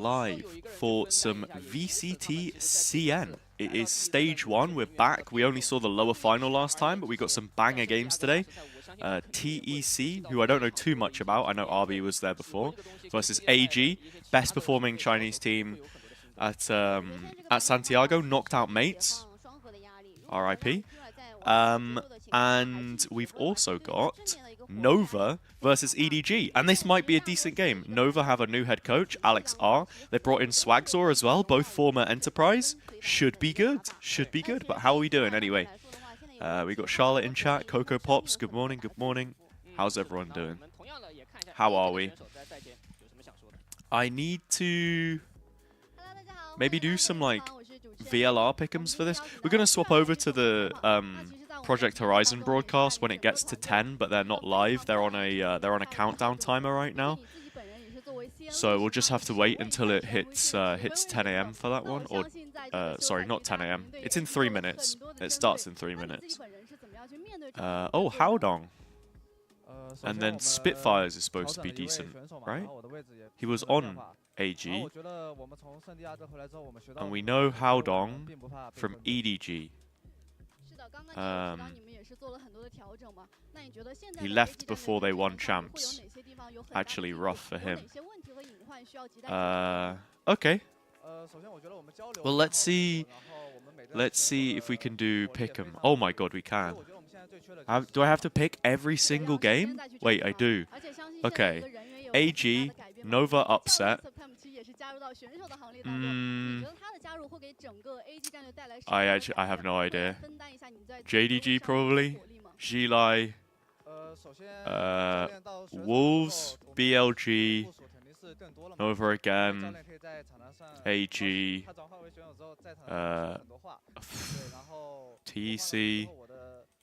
Live for some VCT CN. It is stage 1, we're back. We only saw the lower final last time, but we got some banger games today. TEC, who I don't know too much about, I know RB was there before, versus AG, best performing Chinese team at Santiago, knocked out mates, RIP. And we've also got Nova versus EDG, and this might be a decent game. Nova have a new head coach, Alex R. They brought in Swagzor as well, both former Enterprise. Should be good, but how are we doing anyway? We got Charlotte in chat, Coco Pops, good morning, good morning. How's everyone doing? How are we? I need to maybe do some like VLR pick'ems for this. We're gonna swap over to the Project Horizon broadcast when it gets to 10, but they're not live. They're on a countdown timer right now. So we'll just have to wait until it hits 10 AM for that one, or sorry, not 10 AM. It's in 3 minutes. It starts in 3 minutes. Oh, Haodong. And then Spitfires is supposed to be decent, right? He was on AG. And we know Haodong from EDG. He left before they won champs. Actually rough for him. Okay. Well, let's see if we can do pick'em. Oh my god, we can. Do I have to pick every single game? Wait, I do. Okay. AG, Nova upset. I have no idea. JDG probably. Gilai. Wolves, BLG. Nova again. AG. TEC.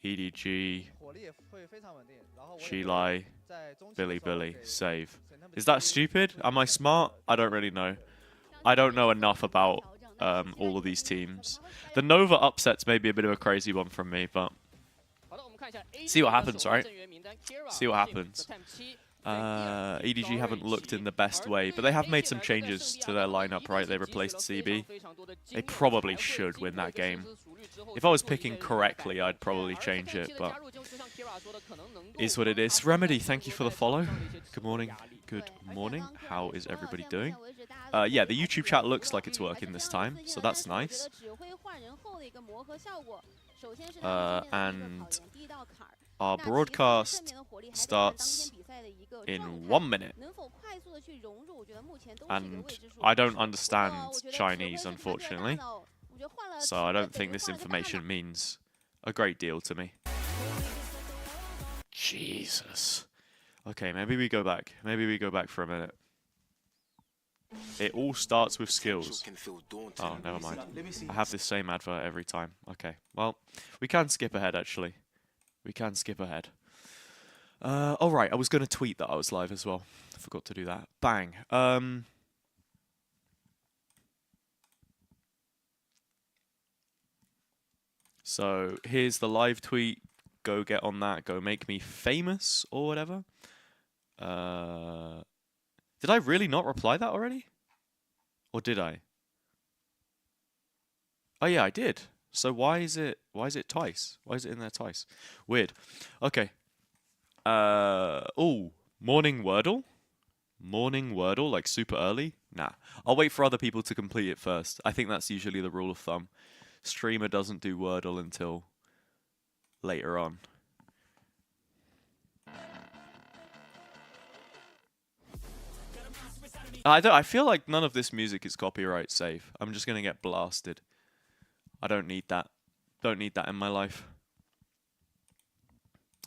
EDG. Gilai. Billy. Save. Is that stupid? Am I smart? I don't really know. I don't know enough about all of these teams. The Nova upsets may be a bit of a crazy one from me, but see what happens, right? See what happens. EDG haven't looked in the best way, but they have made some changes to their lineup, right? They replaced CB. They probably should win that game. If I was picking correctly, I'd probably change it, but is what it is. Remedy, thank you for the follow. Good morning. Good morning. How is everybody doing? Yeah, the YouTube chat looks like it's working this time, so that's nice. And our broadcast starts in 1 minute. And I don't understand Chinese, unfortunately. So I don't think this information means a great deal to me. Jesus. Okay, maybe we go back. Maybe we go back for a minute. It all starts with skills. Oh, never mind. I have this same advert every time. Okay, well, we can skip ahead, actually. We can skip ahead. Oh, right, I was going to tweet that I was live as well. I forgot to do that. Bang. So, here's the live tweet. Go get on that. Go make me famous, or whatever. Did I really not reply that already? Or did I? Oh yeah, I did. So why is it twice? Why is it in there twice? Weird. Okay. Oh, morning Wordle? Morning Wordle, like super early? Nah. I'll wait for other people to complete it first. I think that's usually the rule of thumb. Streamer doesn't do Wordle until later on. I feel like none of this music is copyright safe. I'm just gonna get blasted. I don't need that. Don't need that in my life.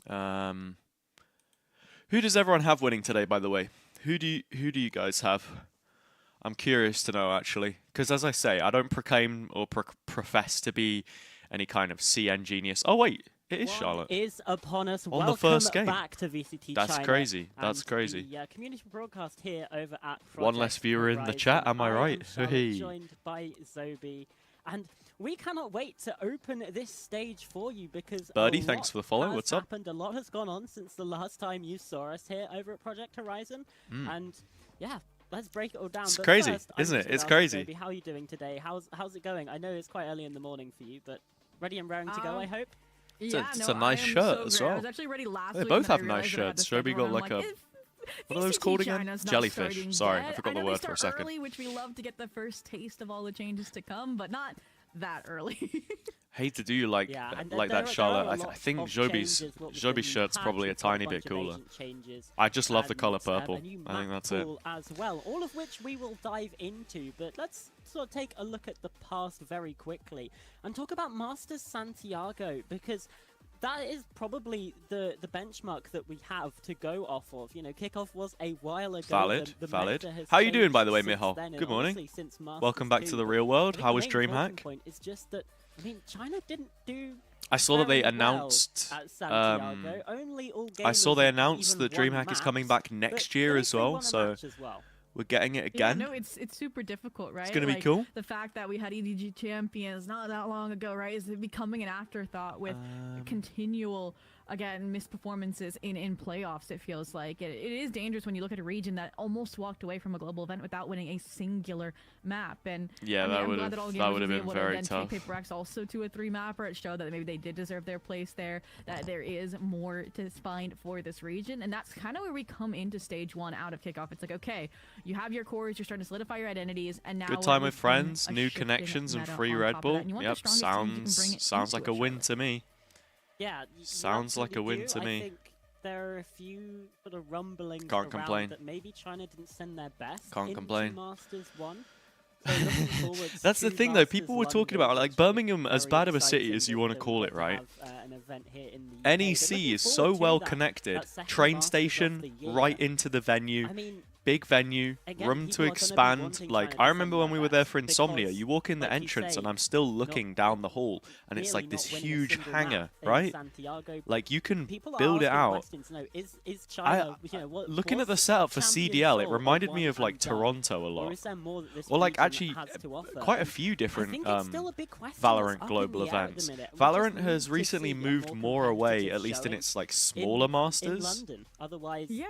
Who does everyone have winning today, by the way? Who do you guys have? I'm curious to know, actually, because as I say, I don't proclaim or profess to be any kind of CN genius. Oh wait, it is Charlotte. Is upon us. On the first game. Back to VCT That's China. crazy. That's crazy. The community broadcast here over at Project One less viewer Horizon. in the chat. Am I right? Joined by Zobi, and we cannot wait to open this stage for you because Birdie, thanks for the follow. What's up? A lot has gone on since the last time you saw us here over at Project Horizon, and yeah. let's break it all down. It's But crazy, first, I'm isn't just it? It's gonna ask crazy. Zobi, how are you doing today? How's it going? I know it's quite early in the morning for you, but ready and raring to go, I hope? It's a nice shirt as well. I was actually ready last They week. both and then I have nice realized that I had to shirts. Shobi schedule, got and I'm like a... What are those VCT called again? China's not Jellyfish. starting Sorry, I yet. forgot the know word they for a start second. Early, which we love to get the first taste of all the changes to come, but not that early. Hate to do you like And like there that, are Charlotte. a I lot think of Jobi's changes, what we've been shirt's probably a patched, we've got tiny bit bunch of cooler. agent changes, I just love the color and, purple. a new I think map that's it. pool as well, all of which we will dive into. But let's sort of take a look at the past very quickly and talk about Masters Santiago, because that is probably the benchmark that we have to go off of. You know, kickoff was a while ago. Valid, the valid. meta has How you doing, changed by the way, since Mihal? then, and Good morning. honestly, since Masters Welcome back to 2, the real but world. I think How the was main talking DreamHack? point is just that, I mean, China didn't do I saw that they very well announced. at Santiago. Only AllGamers I saw they have announced even that won DreamHack is maps, coming back but next year as they well, won a so match as well. we're getting it Yeah, again. no, it's super difficult, right? It's gonna be Like, cool. The fact that we had EDG champions not that long ago, right, is becoming an afterthought with continual, again, misperformances in playoffs. It feels like it is dangerous when you look at a region that almost walked away from a global event without winning a singular map. And Yeah, I mean, that I'm would glad have all that gamers would have was been able to, very again, tough. take Paper X also to a 3-mapper. It showed that maybe they did deserve their place there, that there is more to find for this region. And that's kind of where we come into stage 1 out of kickoff. It's like, okay, you have your cores, you're starting to solidify your identities, and now Good time we're with in friends, a new shift in connections, and meta free on Red top of Bull. that. And you want the Yep, strongest teams you can bring sounds like into a it, win Charlotte. to me. Yeah, Sounds like a win do. to I me. think there are a few sort of rumblings Can't around complain. that maybe China didn't send their best Can't into complain. Masters 1. So looking forward That's the to thing, though. Masters People were talking London, about like which Birmingham, is as very bad of a city exciting as you that- want to that call we it, get to right? have, an event here in the UK. But NEC looking is so forward to well that connected. second Train Masters of station the year. right into the venue. I mean, Big venue, again, room people to are gonna be expand. wanting Like, China I to remember send when we their were there best for Insomnia, because, you walk in the like you entrance say, and I'm still looking down the hall and it's really like this not winning a huge single hangar, map in right? Santiago. Like, you can People are build it asking out. questions, you know, is China, Looking at the what's setup for champion CDL, it soul reminded or me of one like and done? Toronto a Or lot. is there more that this Or like region actually has to offer? quite a And few I different think it's still a big question Valorant that's up global in the air at the events. minute. We just Valorant need has to recently see a moved more away, competitive at least in showing its like smaller in masters, London. Otherwise, Yeah.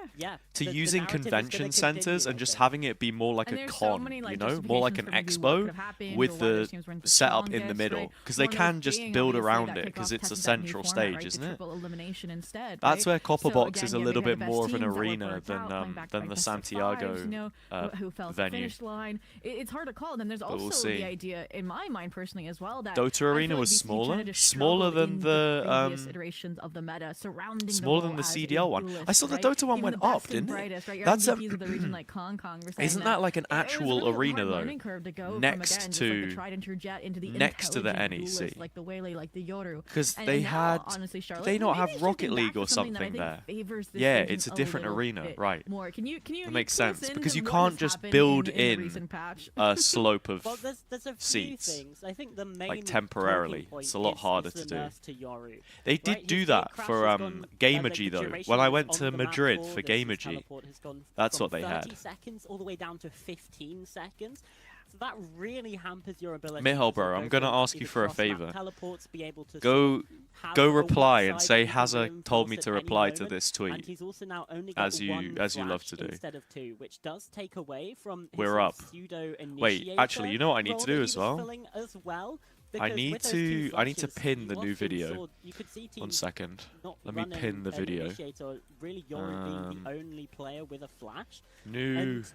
to the using narrative is gonna convention centers continue, and I just think. having it be more like And a there's so con, many, like, you know, more like an justifications for maybe what expo could have happened with or why those the teams weren't the setup in the strongest, middle, right? because they One of can those just being, build obviously, around that it because kickoff it's a tested that new central format, stage, right, isn't the it? triple elimination instead, That's right? where Copper So Box again, is a yeah, little maybe bit the more best of an teams that were arena burnt out, playing back-to-back than the best of Santiago fives, you know, who fell to the venue. finish line. It's hard to call. And then there's But we'll also see. the idea, in my mind personally as well, that Dota I Arena feel like was VCT smaller? China just Smaller struggled than in the, previous iterations of the meta surrounding smaller the than role the as a CDL one. I duelist, saw the right? Dota one Even went the up, best and didn't it? brightest, right? Your That's a- MVPs of the region like Kong were saying Isn't that like an it was actual really a arena hard though? learning curve to go Next from, again, just, to- like, the tried and true jet into the next to the intelligent NEC. duelist, like the Waylay, like the Yoru. Because And they now, had, honestly, Charlotte, did they not maybe have Rocket shifting back League to or something that I something think there? favors this Yeah, region it's a different little arena, bit right. more. Can you That makes clue us sense, in because to you what can't has just happened build in the in recent patch? a slope of Well, there's a few seats. things. I think the main like temporarily. talking point It's a lot is harder the to do. nerf to Yoru. They did Right, do his that crash for has gone, Gamergy the though. duration When I he's went on to the map Madrid for, for his Gamergy, teleport has gone that's from what they 30 had. seconds all the way down to 15 seconds. So that really hampers your ability. Mihal, to bro, go I'm gonna from ask you either for a cross-map favour. teleports, be able to Go have go a reply and one-side say that you can Hazza reinforce told me at to any reply to moment, this and tweet. he's also now only got As you one love flash to do. instead of two, which does take away from his We're sort up. of pseudo-initiator Wait, actually, you know what I need role to that do he as was well? filling as well. I Because need with those two to flashes, pin the you new often video. saw- you could see 1 teams second. not Let me running pin the an video. initiator, really Yoru being the only player with a flash. New. And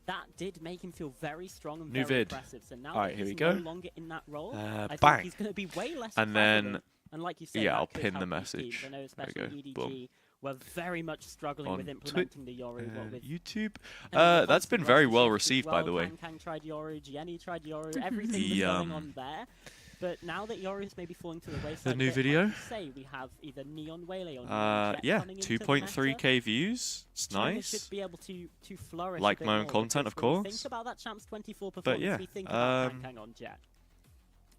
that did make him feel very strong and New very vid. impressive. So now Alright, that here he's we go. no longer in that role, I think Bang. he's going to be way less And then- prevalent. And like you said, yeah, that I'll could pin the help these teams. message. I know There especially we go. EDG Boom. were very much struggling with On implementing the Yoru. What with YouTube. and the That's been constant very Russian well shift as received, by the well. way. Kang tried Yoru, Jenny tried Yoru, everything was The, going on there. But now that Yoru is maybe falling to the wayside, new a bit, video? like you say, we have either Neon Waylay or Neon Jet Yeah, coming into the meta. 2.3k views. It's China nice. should be able to flourish. Like a bit my own more, content, because of when we course. Think about that Champs 24 performance. yeah, we think about Kang on Jet.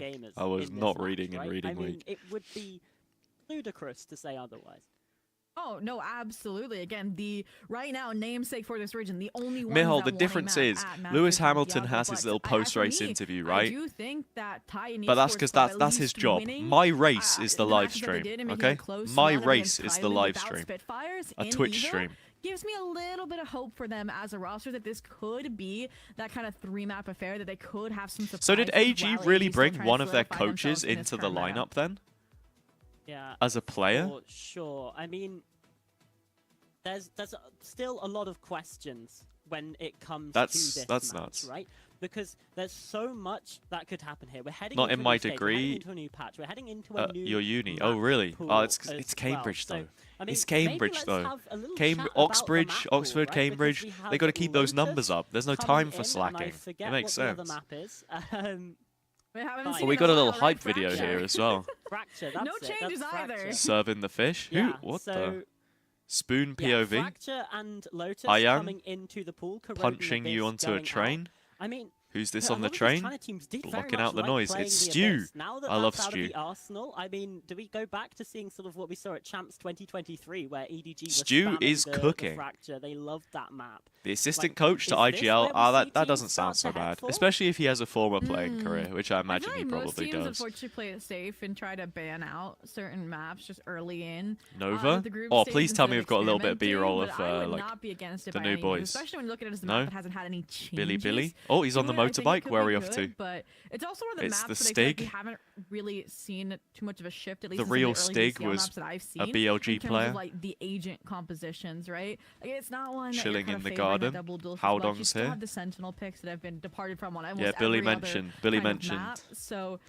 Lee. AllGamers I was in this not match, reading in right? Reading I mean, Week. it would be ludicrous to say otherwise. Oh no, absolutely. Again, the right now namesake for this region, the only one. Mihal, the difference is Lewis Hamilton has his little post-race interview, right? I do think that But that's because that's his job. My race is the live stream, okay? My race is the live stream, a Twitch stream. gives me a little bit of hope for them as a roster that this could be that kind of 3-map affair, that they could have some surprises. So did AG while really AG still bring trying to one of their solidify coaches themselves in this into the current meta? lineup then? Yeah. As a player? For sure. I mean, there's still a lot of questions when it comes to this That's match, nuts. right? Because there's so much that could happen here. We're heading Not into in a my new stage, we're degree. heading into a new patch. We're heading into a new Your uni. map Oh, really? pool Oh, it's as Cambridge, well. though. So, I mean, It's maybe Cambridge, let's though. have a little chat about the Oxbridge, map pool, Oxford, right? Because Cambridge. we They got to have keep those Lotus numbers up. There's no coming time in, for and I slacking. forget It makes what the other sense. map is. We haven't Well, seen Well, we it got in a little while, hype right? video Fracture. here as well. Fracture, that's No it, changes that's either. Fracture. Serving the fish? Yeah, Who? What so, the? Spoon yeah, POV? Fracture and Lotus Ayang coming into the pool, Corroding Punching Abyss you onto a going out. train? I mean, Who's this yeah, on a the lot of these train? China teams did very Blocking much out the like noise. playing It's the Stu. Abyss. Now that I love that's out Stu. of the arsenal, I mean, do we go back to seeing sort of what we saw at Champs 2023, where EDG was Stu spamming is the cooking. Fracture? They loved that map. The assistant Like, coach to is this IGL, where we that see doesn't teams sound start so to head bad. for? Especially if he has a former playing career, which I I imagine feel he like most probably teams does. unfortunately play it safe and try to ban out certain maps just early in. Nova? The group Oh, stage please tell instead me of we've got a little bit of experimenting, B-roll but of I would like not be against it the by new any means, boys. especially when you look at it as a No? map that hasn't had any changes. Billy. Oh, he's on the to it. I think it motorbike. could Where are be we off good, to? But it's also one of the It's maps the that I feel like we Stig. haven't really seen too much of a shift. At least The in some real of the early Stig VCL was maps that I've seen, a BLG in terms player. Of, like the agent compositions, right? Like it's not one that Chilling you're in kind the of favoring garden. a double duel as How much. You Dong's still here. have the Sentinel picks that have been departed from on almost Yeah, Billy every other mentioned. kind of map. So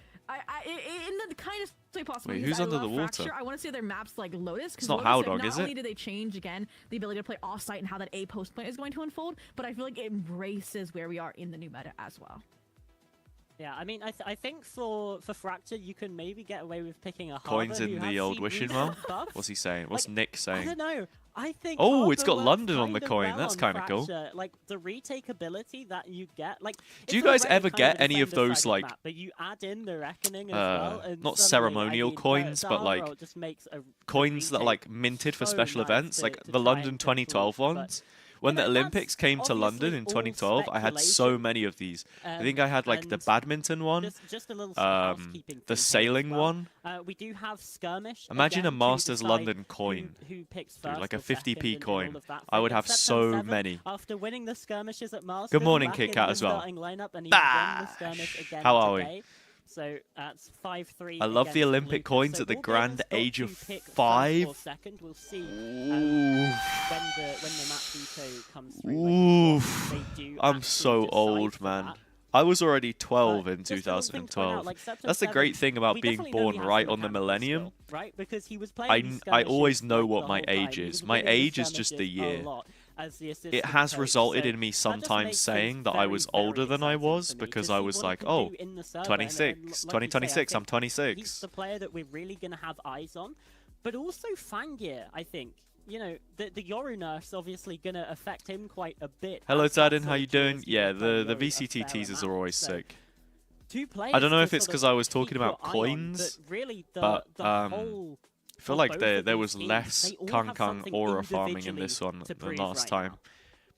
in the kindest way possible. Wait, because who's I under the love water? Fracture. I want to see other maps like Lotus. It's not Lotus, Howdog, is not it? only do they change again the ability to play off-site and how that A post point is going to unfold, but I feel like it embraces where we are in the new meta as well. Yeah, I mean, I think for Fracture, you can maybe get away with picking a Coins Harbour in who the has old seen wishing recent well? buffs. What's he saying? What's Like, Nick I saying? don't know. I think. Oh, it's Harbour got works London on the kind of coin. well That's on kinda cool. Fracture. Like the retake ability that you get. Like, Do you it's guys already ever kind get a any of those, defender-sided like, map, but you add in the reckoning as well, and not suddenly, ceremonial I mean, coins, the but, Harbour like, roll just makes a Coins that are retake like minted for so special nice events, to- like to the try London and 2012 complete, but, ones. When you the know, Olympics that's came to London in obviously all 2012, I had so speculation. many of these. I think I had like the and badminton one, Just a little sort of housekeeping the thing here as sailing well. one. We do have skirmish. Imagine a again, to Masters decide London coin. Who picks Dude, first like a or second 50p and coin. all of that I would thing. have Except so M7, many. After winning the skirmishes at Masters, Good morning, back Kit in Kat, the as well. starting lineup, and he won the skirmish Bash! again How are we? today. So that's 5-3. I love the against Olympic Lucas. coins So at the AllGamers grand got age to of pick first 5. or second. We'll see Ooh. when the map veto comes through. Oof. They do I'm actually so decide old, for man. that. I was already 12 in Just a little thing to point out, 2012. like, September That's the great 7th, thing about we being definitely know born he has right some on the mechanical millennium. skill, right? Because he was playing these I always skirmishes, know like, what the my whole time. age He is. was My winning the age is just the skirmishes a year. lot as the It assistant has coach, resulted so in me that just sometimes makes saying things that I very, was very older than I exciting was for me, because 'cause I he was wanted like, to oh, do in the server, and, 26, like you say, I 2026, I'm think 26. He's the player that we're really going to have eyes on. But also Fangir, I think. You know, the Yoru nerf's obviously going to affect him quite a bit. Hello, as that Tadin, how sort you of doing? curious Yeah, people play the Yoru a VCT fair teasers are amount, always so sick. two players I don't know to if it's sort because of I was talking keep your about eye on, coins, but really the but, whole I feel of like both there of was these less teams, they all Kung have Kung something aura farming in individually this one to than prove last right time. now.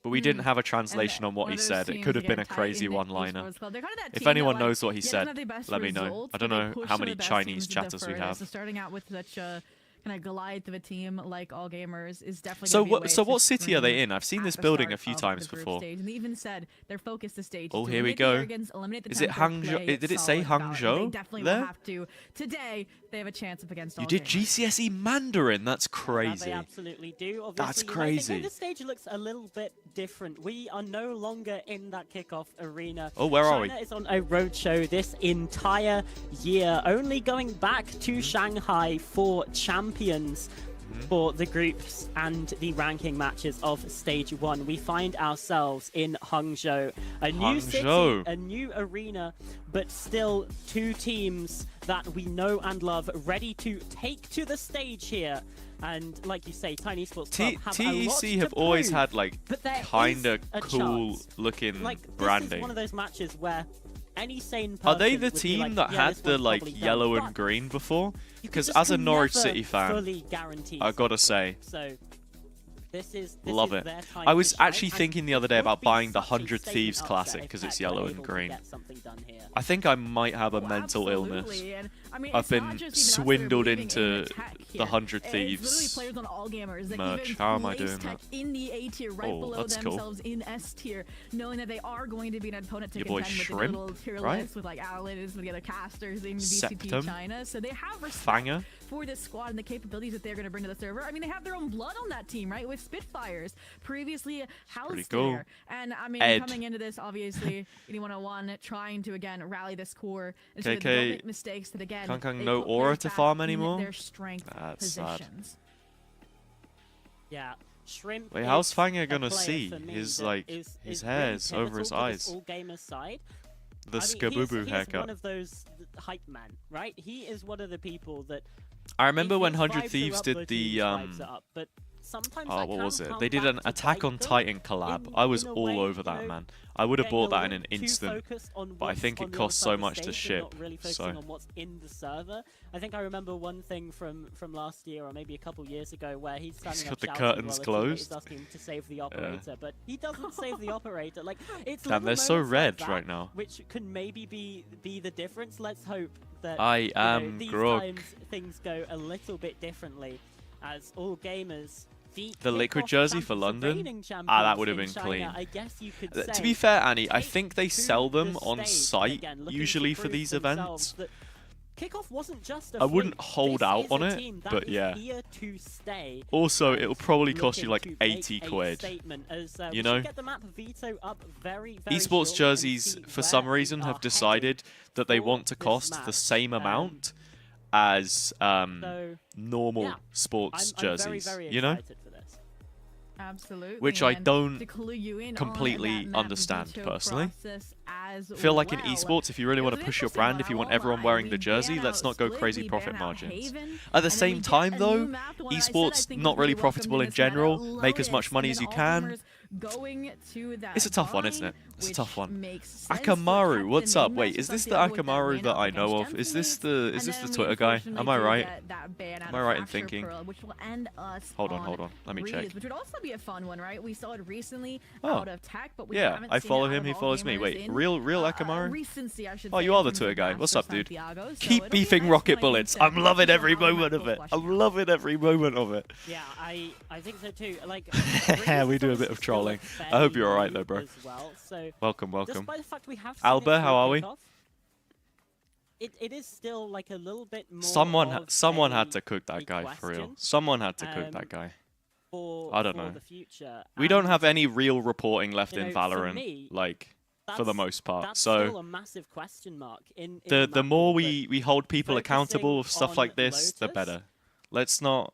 But we didn't have a translation on what one he of those said. It teams, could have been again, a tight crazy in the one-liner. Esports club. They're kind of that If team that, anyone like, knows what he yeah, said, doesn't have the best let me know. results, I don't but they know push how some of many the best Chinese teams into chatters we further. have. So starting out with such a kind of Goliath of a team like AllGamers is definitely So gonna be a what? way So to what city are they scream in? I've seen at this the building a start few of times the group before. stage, and they even said their focus this stage Oh, is to here we eliminate the go. arrogance, eliminate the Is it time to Hangzhou? play Did it say solid valorant. Hangzhou They definitely there? will have to. Today they have a chance up against You did AllGamers. GCSE Mandarin. That's That they crazy. absolutely do. Obviously, That's you know, crazy. I think this stage looks a little bit different. We are no longer in that kickoff arena. Oh, where are we? China is on a roadshow this entire year, only going back to Shanghai for champions. For the groups and the ranking matches of Stage 1. We find ourselves in Hangzhou. A new city, Hangzhou. a new arena, but still two teams that we know and love ready to take to the stage here. And like you say, Tiny Esports Club have a lot TEC to have always prove, had like but there kinda is a cool chance. looking Like, this is branding. one of those matches where any sane person Are they the would be team like, that yeah, had this the one's like probably done. yellow and But green before? you Because just as a can Norwich never City fan, fully guarantee I gotta say, so this love is it. their time I to was shine, actually and thinking the other day it about would be buying the such a 100 statement Thieves upset Classic if because that it's they're yellow able and to green. get something done here. I think I might have a mental illness. Absolutely, and I mean, I've it's not been just even us that are swindled believing in into TEC the here. 100 It's literally Thieves players on AllGamers that merch. even How am I place doing TEC that? in the A tier, right Oh, below that's cool. themselves in S tier, knowing that they are going to be an opponent to Your boy contend with the Shrimp, little tier right? list with like Alice, with the other casters in VCT Septum. China. So they have respect Fanger. for this squad and the capabilities that they're going to bring to the server. I mean, they have their own blood on that team, right? With Spitfires, previously housed cool. there. And I mean, Ed. coming into this, obviously, 8101 trying to again rally the score and so that KK, they don't make mistakes that again. Kang they no put aura players to back farm in anymore? Their strength That's sad. positions. Yeah, Shrimp. Wait, how's is Fanger a gonna player see? for me His that like is his really hair's over pivotal his to this eyes. AllGamers side. The I mean, Skabooboo he's haircut. one of those hype men, right? He is one of the people that. I remember if when his 100 vibes are Thieves up, did the the team's vibes are up, but sometimes oh, that what can was it? come They did back an to Attack bite on them Titan collab. in- I was in a all way, over you that, know, man. I would have getting bought that a in an little too instant. focused on but I what's think on it the costs other so side of much the to stage and ship, not really focusing so- on what's in the server. I think I remember one thing from last year or maybe a couple years ago where he's standing got up the shouting curtains while a teammate is closed. asking him to save the operator, but he doesn't save the operator. Like, it's Damn, little they're so moments like red that right now. which can maybe be the difference. Let's hope that I you know, am these Grog. times things go a little bit differently as AllGamers. The liquid jersey for London? Ah, that would have been clean. I guess you could To say, be fair, Annie, I take think they to sell them the on stage, site again, looking to usually for prove these themselves events. that Kickoff wasn't just a I wouldn't fluke. hold This out is on a it, team that but is yeah. here to stay. Also, and it'll probably cost you looking like to 80 make a quid. statement as, You we know? should get the map veto up very, very Esports shortly and jerseys, see for where some we reason, are have headed decided that they for want to this cost map. the same amount as So, normal yeah, sports I'm jerseys. very, very you know? excited for this. Absolutely. Which I and don't to clue you in on completely that map understand, veto personally. process as I feel like in well. esports, if you really It want was to an push your interesting brand, one, if you I want won't everyone lie. wearing We the jersey, ban let's out not go Split, crazy we profit ban out margins. Haven, At the and then same we get time, a though, new map, the one I said I esports think not was really welcomed profitable in this meta, general. Make as much Lotus, money and as then you can. AllGamers going to that It's a tough one, buy, isn't it? It's a which tough one. makes sense, but Akamaru, kept what's the up? name Wait, match is this the associated with that Akamaru win that up I know against of? Is this Gentleman's, the is this and the then Twitter we guy? unfortunately Am I do right? get that ban out Am I of right in Fracture thinking? Pearl, which will end us Hold on. Let me check. Breeze, which would also be a fun one, right? We saw it recently Oh. out of TEC, but we Yeah, haven't I seen follow it out him, of he follows me. AllGamers Wait, in, real Akamaru? recency, I should Oh, say, you are in the terms Twitter of guy. What's up, Master dude? Santiago, so Keep it'll be a beefing nice rocket way bullets. to I'm loving show every how the moment map of will it. flesh I'm out. loving every moment of it. Yeah, I think so too. Like, Yeah, Breeze we is do a obviously bit of still a trolling. I hope you're fairly alright new though, bro. as well, so Welcome. despite the fact we have seen Alba, it how are we? kickoff, it is still like a little bit more Someone of had to cook a that guy for real. question, Someone had to cook that um, guy. for, I don't for know. the future. We don't And, have any real reporting left you in know, for Valorant, me, like for the that's- most part. That's still So a massive question mark in the map more pool, but, we hold people accountable with stuff on like this, the Lotus, better. Let's not.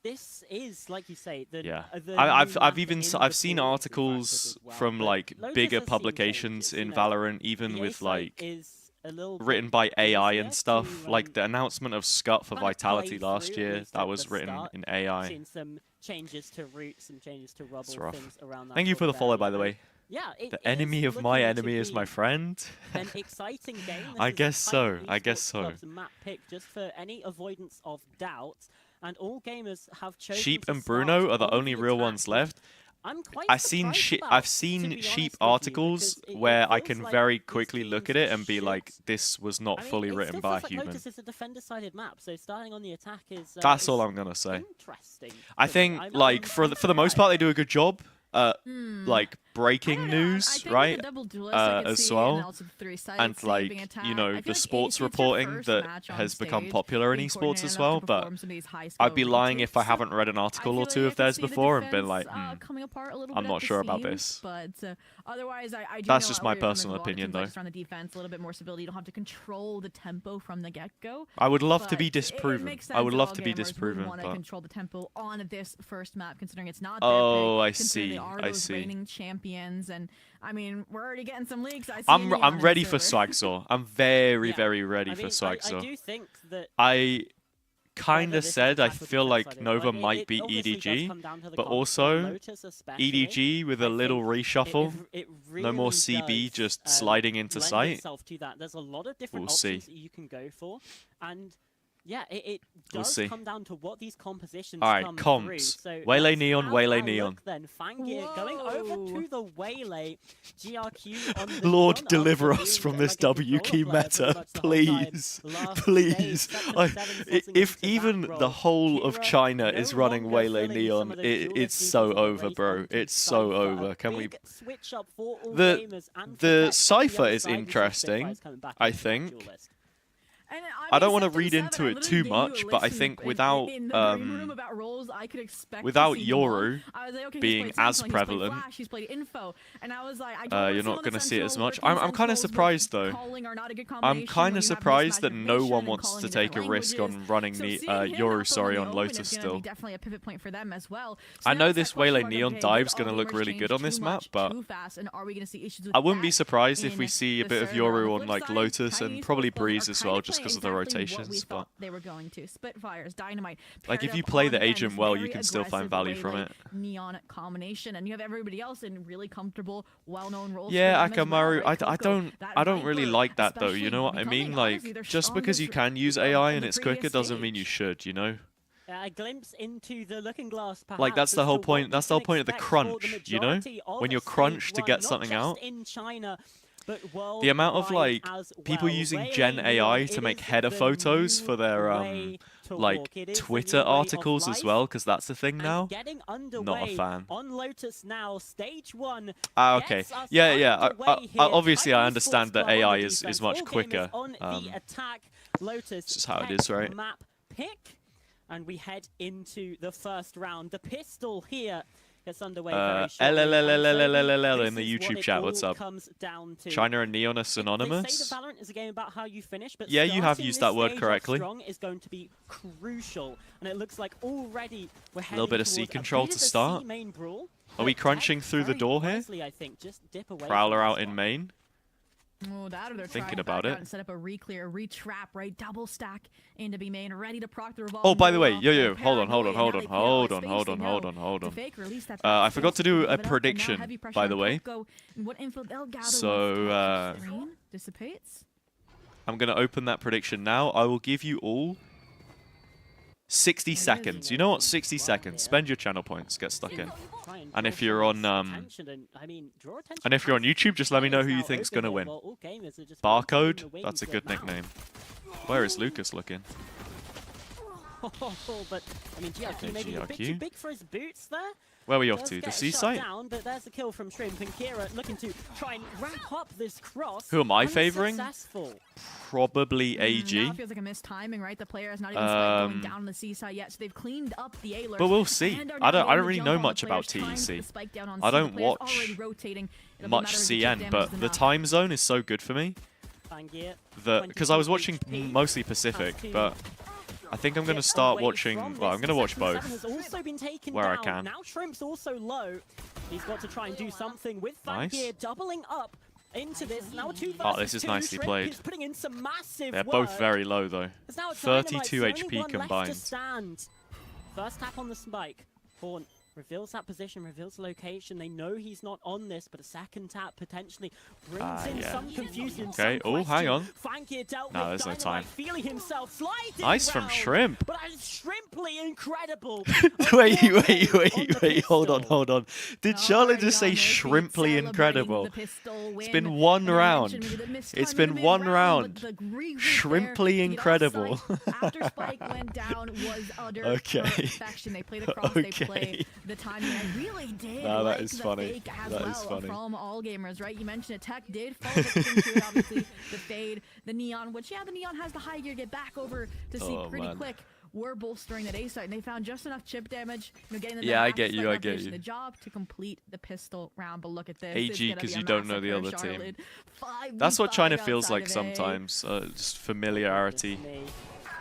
this is like you say. Yeah, the I've new map even in I've the seen pool articles as well, from but like Lotus bigger has seen publications changes, you in know. Valorant, even The with A-site like is a little bit written by AI easier and stuff. to, Like the announcement of Scut for kind of Vitality play last through, at year, least that at was the written start. in AI. Seen some changes to route, some changes to rubble, rough. things around that. Thank you sort for the of follow, area, by the but way. Yeah, it The is enemy of my looking to enemy is my be friend. an exciting game. This I is a guess so. Titan I guess Esports so. Club's map pick just for any avoidance of doubt, and AllGamers have chosen Sheep to and Bruno start are the on only real attack, ones which left. I'm quite I've seen surprised about, I've to seen be sheep honest with you, articles because it where I feels can like very these quickly look teams at it and be should- like, this was not I mean, fully it written still by a feels like human. Lotus is a defender-sided map, so starting on the attack is. That's is all I'm gonna say. Interesting. I to me. think I'm like for the most part they do a good job. Like I breaking don't know, I news, think with right? the double duelist, I could As see well. and also the three-sided And saving like attack. you know I feel the like sports if it's your reporting first that match on has become stage, popular in being esports coordinated as enough well. to But perform some of these I'd be high-score lying if I retakes, haven't read an I article feel or two like I of could theirs see the before and been defense, like, coming apart a little I'm bit not at the sure about seams, this. But otherwise, I do That's know just my AllGamers personal have a lot of opinion, teams though. focused on the defense, a little bit more stability. You don't have to control the tempo from the get-go. I would love to be But disproven. It makes I would sense love that to be AllGamers would disproven. want to But control the tempo on this first map, considering it's not their oh, pick, I considering see. they are I those see. reigning champions, and I mean, we're already getting some leaks. I see I'm Neon I'm in ready the for server. Swagsaw. I'm very Yeah. very ready I for mean, I Swagsaw. do think that. I kind whether of this is said I attack or feel like defense-sided, Nova it might be obviously does EDG, come down to the but comp, also Lotus especially, EDG with a I little think reshuffle. it No more really CB does, just sliding into lend sight. itself to that. There's a lot of different We'll see. options that you can go for, and yeah, it We'll does see. come down to what these compositions All right, come through. comps. So Waylay let's Neon, have Waylay a Neon. look then. Fangir going over to the Waylay. GRQ on the Lord, Neon deliver after us being from this like a W controller key player pretty meta, much the whole time. please, Last please. stage, Section 7 slotting If into even that the role. whole of Kira China no is running longer Waylay filling Neon, some of those duelist it's duties so in the over, race bro. onto It's so Cypher. over. A Can we? big switch up for The AllGamers and for the TEC. Cypher On the is other side, we see interesting, Spitfires coming back I into that think. duelist. And I don't want to Section read 7, into I it literally too gave you a much, but I list think in without the green room about roles I could expect without to see Yoru I was like, okay, being he's played as Sentinel, prevalent, he's played Flash, he's played Info, and I was like, I don't you're want not going to see it as much. Sentinel I'm kind of working surprised Sentinels though. with calling are not a good I'm combination kind when of you have surprised mismatch that of no vision one and wants calling to in take a different risk languages. on running So me seeing him Yoru, up sorry, the on open Lotus is gonna still. be definitely a pivot point for them as well. I So know now it's this that question Waylay mark, Neon okay, dive's did going to look AllGamers really change good on too this map, much but too fast, and are we going to see issues with I wouldn't be that surprised if we in see a the bit of server? On the Yoru on flip like side, Lotus Chinese and probably sports players Breeze are as kinda well, just playing because of the exactly what we rotations. But thought they were going to. Spitfires, Dynamite. like paired if you up play on, the again, agent this well, you very can still find aggressive value from Waylay it. Neon combination, and you have everybody else in really comfortable, well-known roles. Yeah, for them as well, Akamaru, right? Coco, that I don't really Viper, like that though. You especially know what I becoming, mean? honestly, Like their just because you strongest can use recruit AI on and the it's quicker previous doesn't mean you stage. should. You know? A glimpse into the looking glass, perhaps. Like that's the as whole to what point. we That's the whole can point of the expect for crunch. You know? majority of When you're Stage crunched to 1, get not something just out. in China, but The amount of worldwide like as people well. using Waylay Gen Neon, AI to it make is header the photos new for their way to like walk. It is the Twitter new way of articles as life. well, because that's the thing And now. getting Not a underway fan. on Lotus now, Stage 1. Ah, okay. Gets us Yeah. underway here. Obviously, I Chinese understand Sports that Club on AI the is defense. much AllGamers quicker. on the attack. Lotus It's just how it TEC is, right? map pick. And we head into the first round. The pistol here gets underway very shortly. LLLLLLLL in This the is what YouTube it chat. all What's up? comes down to. China and Neon are They say synonymous. that Valorant is a game about how you finish, but Yeah, you have starting used this that word stage off correctly. strong is going to be crucial, and it looks like already we're heading Little bit of C towards control a bit to of a start. C main brawl. Are we but crunching TEC through the very door here? wisely, I think, just dip away Prowler from out this in one. main. Oh, that or they're Thinking trying to about back it. out and set up a re-clear, re-trap, right? Double stack into B main, ready to proc the revolve. Oh, by the way, off yo, the hold on. paranoia, now they Hold play on. to fake, release that I fast forgot to space, do give a it up, and now prediction, heavy pressure by on the way. Coco, and what info they'll gather So, once the screen dissipates. I'm going to open that prediction now. I will give you all 60 is, seconds. You know what? 60 seconds. Spend your channel points. Get stuck in. And if you're on and if you're on YouTube, just let me know who you think's going to win. Barcode? That's a good nickname. Where is Lucas looking? But I mean, GRQ maybe a bit GRQ. too big for his boots there. Where are we off Does to? The get C shut site? down, but there's a kill from Shrimp, and Kira looking to try and wrap up this cross. Who am I favouring? Unsuccessful. Probably Now AG. it feels like a missed timing, right? The player has not even spiked going down the C side yet, so they've cleaned up the A-lurk. But we'll see. and are I now don't getting the really jump know on the much about players, trying to TEC. spike down on I C. The don't player's watch already rotating. It'll be a much matter of CN, chip damage but is the enough. time zone is so good for me. Fangir, Because I was 22 watching HP. mostly Pacific, Has to but I think I'm going to get start away watching. from Well, I'm this. going to watch Section both. 7 has also been taken where I down. can. Now Shrimp's also low. He's got to try and do something with Nice. Fangir doubling up into this. Now a 2 versus Oh, this is 2. nicely Shrimp played. is putting in some massive They're work. both very low though. It's now a 32 Dynamite, the HP only one left to combined. stand. First tap on the spike. Horn reveals that position, reveals the location. They know he's not on this, but a second tap potentially brings in yeah. some confusion. Okay, some oh, hang on. Fangir dealt No, with there's no Dynamite, time. feeling himself sliding Nice from round. Shrimp. But that is Shrimply incredible. wait, On the wait, hold on, pistol. hold on. Did Charlotte just say shrimply incredible? It's been one round. It's been one round. Shrimply incredible. After Spike went down was utter Okay. perfection. They played across, they Okay. played the timing. I really did No, that like is the funny. fake as That well is funny. from AllGamers, right? You mentioned it. TEC did follow the into obviously the fade, the neon, which yeah, the neon has the high gear, get back over to see Oh, pretty man. quick. We're bolstering that A site, and they found just enough chip damage. You know, getting them Yeah, that I half get you, spike I get reputation, you. The job to complete the pistol round, but look at this. AG, It's gonna 'cause be a you don't know the massacre, other team. Charlotte. 5v5 That's what China feels outside like of A. sometimes. Just familiarity. Goodness me.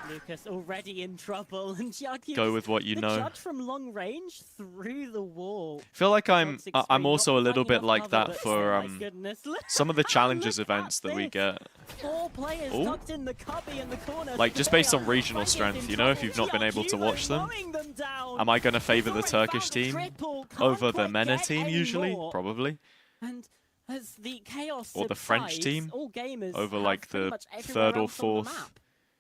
Lucas already in trouble, and GRQ Go with what you the know. judge from long range through the wall. I feel like I'm Toxic I'm screen, also a not little finding bit like enough cover, that but for my goodness, some of the challenges look events at that we this. get. 4 players Ooh. tucked in the cubby in the corner. Like, just based on They are regional banging strength, in you know, if trouble. you've not been able to GRQ watch them. mowing them down. Am I going to He's favour the already Turkish found the team triple. Can't over the quite MENA get team any usually? more. Probably. And as the chaos Or the French subsides, team AllGamers over have like pretty the much everywhere third or else on the fourth map.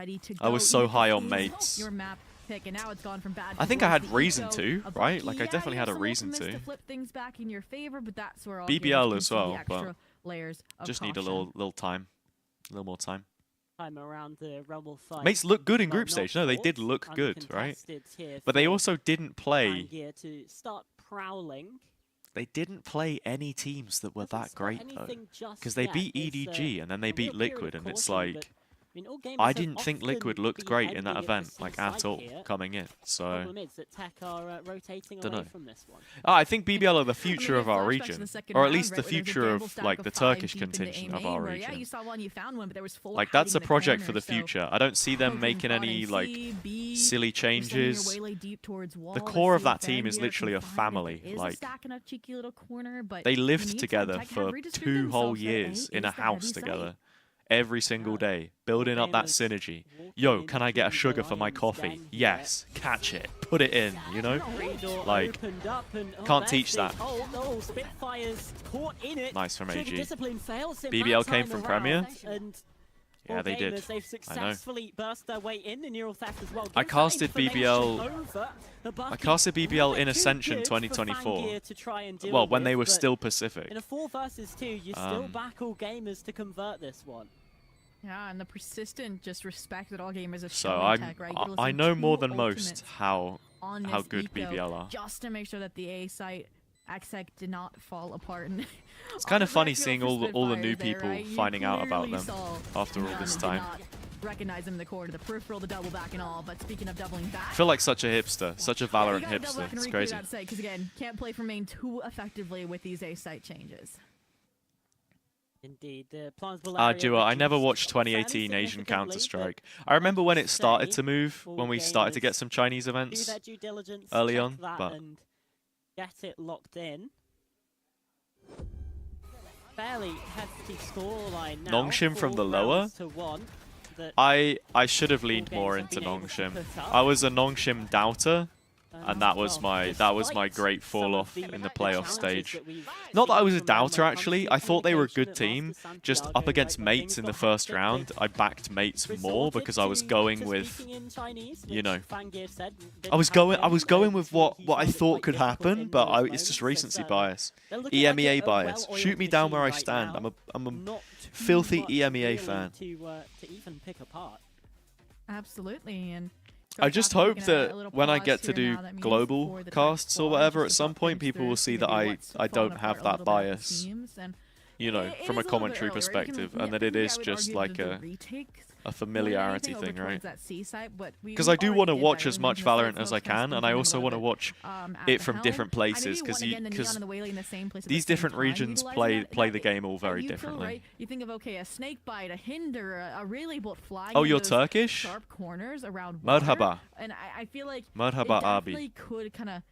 ready to go. I was so even if high it on is mates. Your map pick, and now it's gone from bad. I think I towards had the reason eco to, of right? Bucky. Like, I Yeah, definitely you had a have some reason ultimates to. flip things back in your favor, but that's where all BBL gamers can as see well, the but extra layers of just need a caution. little time, a little more time. time around the Rumble fight. Mates look good in Well, group not stage. No, they did fought, look good, right? uncontested here But they for also didn't play. Gear to start prowling. They didn't play any teams that were Doesn't that spot great though, anything just because they yet. beat It's, EDG and then they a beat real period Liquid, of and it's caution, like. but, I mean, AllGamers I have didn't think often Liquid looked been great in that ending at event, the like side at all, here. coming in. So Problem is that TEC are rotating Dunno. away from this one. I think BBL are the I mean, future we of our flashbacks to region, the second or at round, least right, the where there's a future gamble of stack like of the 5 Turkish deep in the contingent of A-main, our where, yeah, region. you saw one, you found one, but there was 4 Like that's the hiding in project for corner, the so future. I don't see them Poking making bot in any C, like B, silly you're sending your changes. waylay deep towards wall. The Let's core of see that if team is Vanguard literally can a find family. if there is a Like stack in a cheeky little corner, but they in the lived meantime, together TEC have for redistributed 2 whole themselves, so A years in a is the house heavy side. together, every single Yeah. day, building up that AllGamers synergy. walking Yo, can I get a into sugar the for my lion's coffee? den here. Yes, catch it, put it in. You know, Corridor like opened up and, can't there's teach the- that. Oh, Spitfire's caught in it. Nice from Trigger AG. discipline fails him BBL that came time from around, Premier. And Yeah, they did. AllGamers, they've successfully burst their way in the neural theft as well. I Gives that casted BBL information over the bucket. I casted BBL in Too Ascension good for 2024. Fangir to try and deal Well, when they with, were but still Pacific. in a 4 versus 2, you still Um, back AllGamers to convert this one. Yeah, and the persistent just respect that AllGamers have So shown in TEC, right? I Utilizing know 2 more than ultimates most how on how this good eco, BBL are. just to make sure that the A site XSEC did not fall apart. It's kind of funny seeing all the new people right? You finding out about clearly them saw after all none this did time. not recognize him in the corner, the peripheral, the double back and all. But speaking of doubling back, I feel like such a hipster, such a Valorant hipster. It's crazy. Because again, can't play for main too effectively with these A site changes. Indeed, the plausible area Dua, I never reduced watched fairly 2018 Asian significantly, Counter-Strike. but I remember when let's it started say to move, when we started to get some Chinese do events. their due diligence, early check on, that but- and get it locked in. Fairly hefty scoreline now. Nongshim from 4 the lower? rounds to 1 that I should have leaned more AllGamers have into been able to Nongshim. put up. I was a Nongshim doubter, and that was well, my despite great some fall of off the in the playoff challenges stage. that we've Not that I seen was a from them when doubter it comes actually. to I thought they were a good communication team. at Just Master up against Santiago, right, mates when in the things got first round, hectic, I backed mates more resorted because I was to going with. speaking in Chinese, you which know, Fangir said I was didn't have going them, with but what I he found it thought quite could difficult happen, in but those it's just moments, recency so bias, they're looking like EMEA a bias. well-oiled Shoot me down where I machine stand. right I'm a now. Not too filthy much EMEA really fan. to even pick apart. Absolutely, and I just hope that when I get to do global casts or whatever at some point, people will see that I don't have that bias, you know, from a commentary perspective, and that it is just like a familiarity thing, right? Because I do want to watch as much Valorant as I can, and I also want to watch it from different places, because these different regions play the game all very differently. You think of, okay, a snake bite, a hinder, a relay bolt flying. Oh, in you're those Turkish? Sharp corners around water, Merhaba. and I feel like Merhaba it abi. definitely could kind of,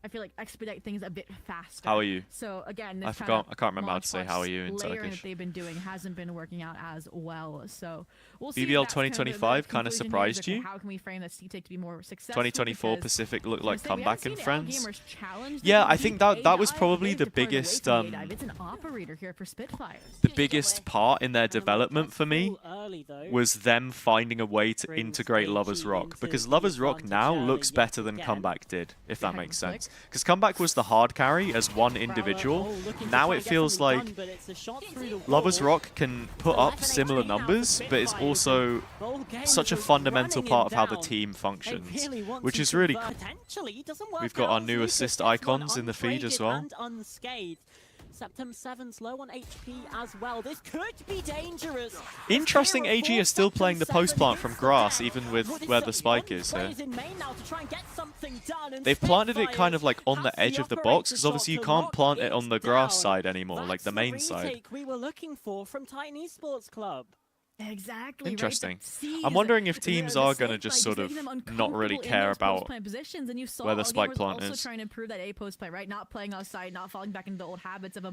I feel like, expedite things a bit faster. How are you? So again, I this forgot. kinda I can't remember how to launch say box how are you in layering Turkish. that they've been doing hasn't been working out as well. So we'll see. if BBL that's kind of the 2025 kind of conclusion here, is, surprised okay, you? How can we frame that CTEC to be more successful? 2024 Because Pacific looked I like was gonna say, we comeback haven't and seen friends. AllGamers challenge Yeah, the I think that was A-dive, probably but the they've departed away biggest from the A-dive. It's an operator here for Spitfires. the biggest part in their development for me was them finding a way to integrate Lovers Rock, because Lovers Rock now looks better than Comeback did, if that makes sense. Because Comeback was the hard carry as one individual. Now it feels like Lovers Rock can put up similar numbers, but it's also such a fundamental part of how the team functions, which is really cool. We've got our new assist icons in the feed as well. September 7's low on HP as well. This could be dangerous. Interesting, AG is still playing the post plant from grass, even with where the spike is here. They've planted it kind of like on the edge of the box, because obviously you can't plant it on the grass side anymore, like the main side. We were looking for from Titan Esports Club. Exactly. Interesting. Right? I'm wondering if teams are going to safe just side sort of making them not really uncomfortable in care those about post-plant positions, and you saw where the spike AllGamers plant also is. trying to improve that A post play, right? Not playing outside, not falling back into the old habits of a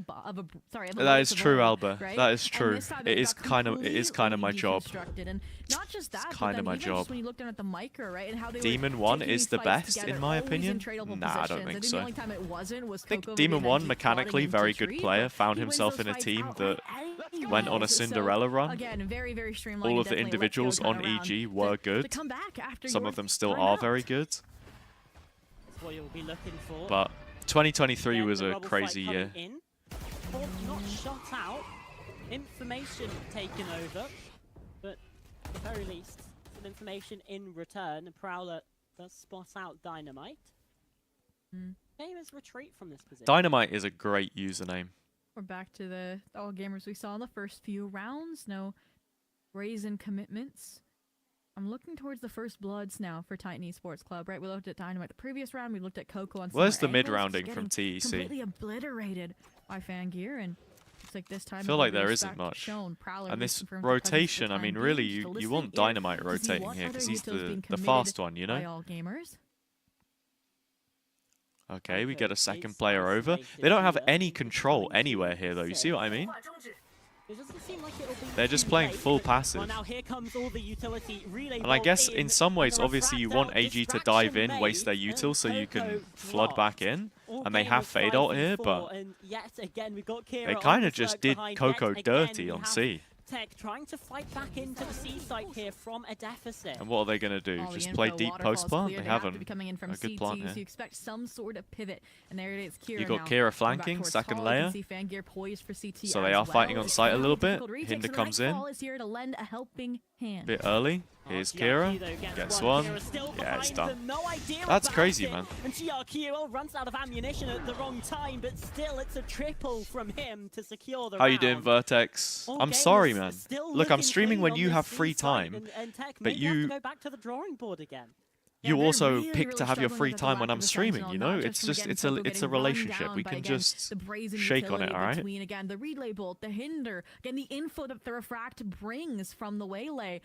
That is true, Alba. Right? That is And true. this time It they is got kind of completely my job. deconstructed. And not just that, It's but kinda then my even job. just when you look down at the micro, right, and how they Demon were 1 taking is these the fights best, together, in my always opinion. tradable Nah, I don't positions. think And so. the only time it wasn't was I think Coco Demon maybe 1 eventually mechanically plotting very into good tree, player, but found he wins himself those in a fights team outright that went on a anyways. So, Cinderella run. again, very, very streamlined. All of the Definitely let individuals go on turn around EG to- were to good. come back after Some your of them still timeout. are very good. That's what you'll be looking for. But 2023 Again, was the a rubble crazy fight year. coming in. Not shot out. Information taken over. But the very least, some information in return. Prowler does spot out Dynamite. Gamers retreat from this position. Dynamite is a great username. We're back to the AllGamers we saw in the first few rounds. No brazen commitments. I'm looking towards the first bloods now for Titan Esports Club, right? We looked at Dynamite the previous round. We looked at Coco on Where's the Summer Angles, mid-rounding just from getting TEC? completely obliterated by Fangear, and looks like this time I feel like there respect isn't much. shown. Prowler And this reconfirms rotation, the I mean, time really, being, just you to want listen Dynamite in to see rotating what here other because he's utils being the committed fast one, you by know? AllGamers. Okay, we Okay, get a second it's player over. isolated They don't have here. any control anywhere here, though. You see what I mean? It doesn't seem like it'll be They're just too playing late, full but- passive. Well, now here comes all the utility relay And I ball guess in some ways, obviously, you want AG to dive in, waste their util so you can flood back in. And they have Fade Ult here, but they kind of just did Coco dirty on C. TEC trying to fight back into the C site here from a deficit. And what are they going to do? All the Just info, play deep waterfalls post plant? clear, They have to haven't be coming in from a good CT, plant so here. you expect some sort of pivot, and there it is. Kira You got now Kira going back flanking, towards second tall. layer. You can see Fangear poised for CT So they as are fighting well. on site a little bit. Difficult retakes, Hinder and comes in. Nightfall is here to lend a helping hand. Bit early. Here's Kira. Gets one. Yeah, it's done. That's crazy, man. And GRQ runs out of ammunition at the wrong time, but still it's a triple from him to secure the How you round. doing, Vertex? I'm sorry, man. Look, I'm streaming when you have free time, but you go back to the drawing board again. you they're also really, pick really to have your struggling free with the time lack when of I'm the streaming, sentinel, you not know? just It's from, just again, it's Coco a getting run relationship. down, We but can again, just the brazen shake on it, utility alright? between, again, the relay bolt, the hinder, again, the info that the refract brings from the waylay,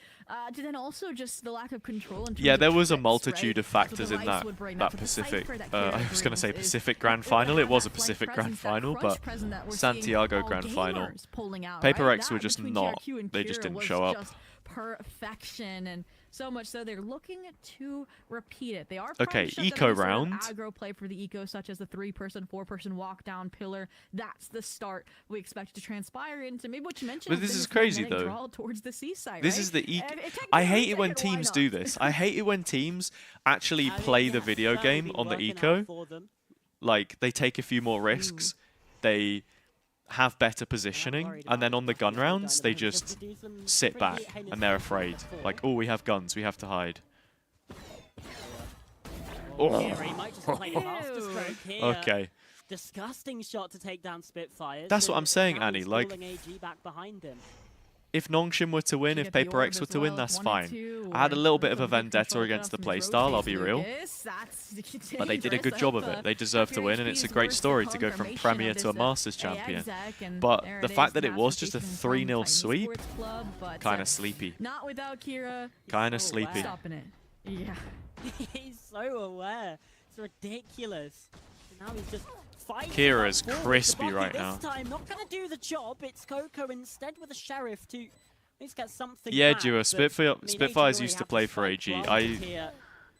to then also just the lack of control. In terms Yeah, of there was a trips, multitude right? of factors That's what in the that Rice would bring. that That's what the Pacific. cipher that I Kira was going to say brings is Pacific Grand that Final. they It have was a that flank Pacific Grand presence, that Final, crunch but presence that we're seeing Santiago from Grand Final. AllGamers pulling out, Paper right? Rex were That just between not. TRQ and They just Kira didn't was show up. just perfection, and so much so they're looking to repeat it. They are Okay, trying to shut eco down any sort of round. aggro play for the eco, such as the 3-person, 4-person walk down pillar. That's the start we expect to transpire into. Maybe what you mentioned. But this is crazy, though. Draw towards the seaside, This right? is the If I can hate take it when why teams not? do this. I hate it when teams actually play the video game on the eco. Like, they take a few more risks. They have better positioning, and then on the gun rounds, they just sit back and they're afraid. Like, oh, we have guns, we have to hide. Okay. Disgusting shot to take down Spitfires. That's what I'm saying, Now Annie, he's like- pulling AG back behind him. If Nongshim were to win, You if get the Paper orb X were as to win, well, that's 1 fine. and 2, I had a or little bit of a some good vendetta control against the from his playstyle, I'll rotates be like real. this. That's But they did a good dangerous. job of it. They deserve to win, and it's a great story to go from Premier to a Masters champion. But the fact that it was just a 3-0 sweep, kind of sleepy. Not without Kira. Kind of so sleepy. Stopping it. Yeah. He's so aware. It's ridiculous. Now he's just fighting. Kira is back forward. crispy Bucky right this now. time not going to do the job. It's Coco instead with a Sheriff to at least get something Yeah, back, Dua, but, Spitfires AG used to really play have for fight AG. well I here.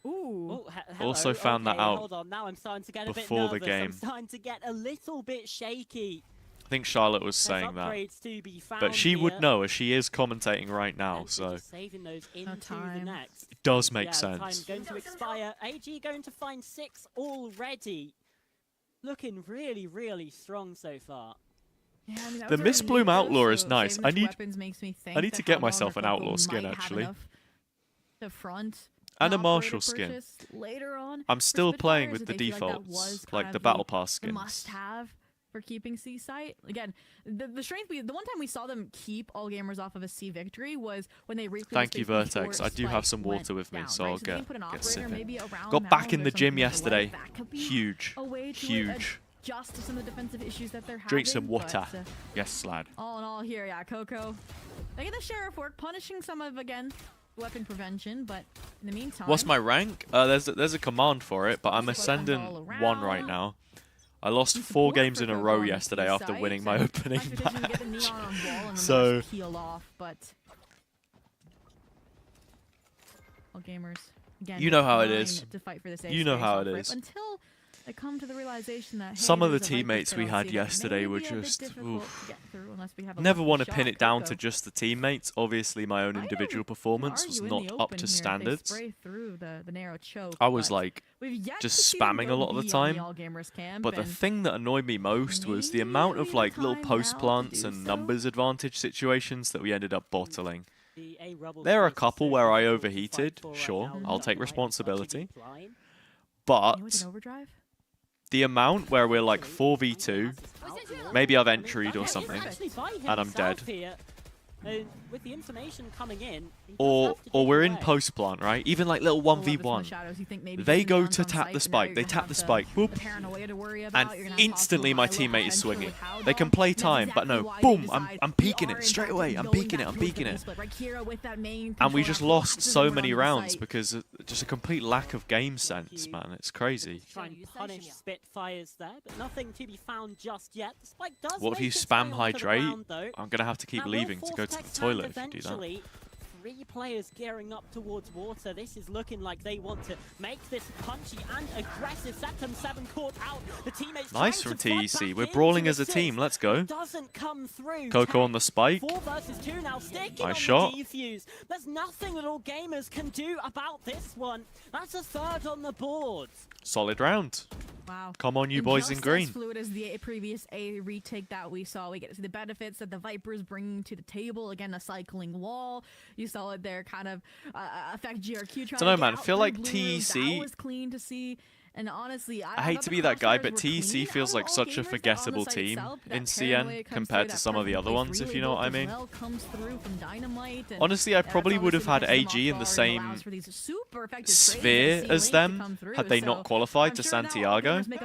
Ooh. Oh, also hello. found that Okay, out hold on. Now I'm starting to get a before the bit nervous. game. I'm starting to get a little bit shaky. think Charlotte was There's saying that. upgrades to be found But she would here. know, as she is commentating right now, And so just saving those into the time. next. it does make Yeah, sense. Time going to expire. AG going to find 6 already. Looking really, really strong so far. Yeah, I mean, that The was Miss already Bloom neat, though, Outlaw is so nice. saving I its need- weapons makes me think I need that to get how myself long an Coco Outlaw skin, might have actually. enough to front And an a Marshall operator skin. purchase later on. I'm for still playing Spitfires, with the they feel like that defaults, was like kind the of Battle Pass the skins. must-have for keeping C site. Again, the strength the one time we saw them keep AllGamers off of a C victory was when they replayed Thank you, Vertex. I do have some water with me, so I'll get sipping. Got back in the gym yesterday. Huge. Huge. Justice and the defensive issues that they're having. Drink some water. but, Yes, lad. all in all here, yeah, Coco. They get the Sheriff work, punishing some of, again, weapon prevention, but in the meantime... What's my rank? There's a command for it, but I'm Weapons ascending all 1 right around. now. I lost Some 4 support games for in a Coco row on the yesterday key after sites, winning my and opening nice position to get the match. neon on wall and then So- let us peel off, but... AllGamers, again, You know how it trying is. to fight for this You know ace how off it rip is. Until they come to the realization that, hey, Some of the there's a Viper teammates pit we on had C that yesterday may were be a bit just, difficult oof. to get through unless we have a Never lucky want to shot. pin it down Coco, to just the teammates. Obviously, my own I individual am performance was argue in not the up open to here if they standards. spray through the narrow choke, I was but like we've yet just to see them spamming a go lot of the B time. on the AllGamers camp, But the and thing that annoyed me most was the maybe amount of the like little time post now to plants do and so. numbers advantage situations that we ended up bottling. There are a couple where I overheated, sure, I'll take responsibility. But the amount where we're like 4v2, maybe I've entry'd or something, and I'm dead. With the information coming in, or we're in post plant, right? Even like little 1v1. They go to tap the spike. They tap the spike. Boop. And instantly my teammate is swinging. They can play time, but no. Boom. I'm peeking it straight away. I'm peeking it. And we just lost so many rounds because of just a complete lack of game sense, man. It's crazy. Try and punish Spitfires there, but nothing to be found just yet. The spike does what if you spam hydrate? I'm going to have to keep leaving to go to the toilet if you do that. 3 players gearing up towards water. This is looking like they want to make this punchy and aggressive. Septum 7 caught out. The teammates nice from TEC. We're brawling as a team. Let's go. Doesn't come through. Coco on the spike. 4 versus 2 now. Sticking nice on shot. The defuse. There's nothing that AllGamers can do about this one. That's a 3rd on the board. Solid round. Wow. Come on, you boys in green. As fluid as the previous A retake that we saw. We get to see the benefits that the Vipers bringing to the table. Again, a cycling wall. You saw it there kind of affect GRQ. I don't know, man. I feel like TEC... That was clean to see. And honestly, I hate to be that guy, but TEC feels like such a forgettable team in CN compared to some of the other ones, if you know what I mean. Honestly, I probably would have had AG in the same sphere as them had they not qualified to Santiago. But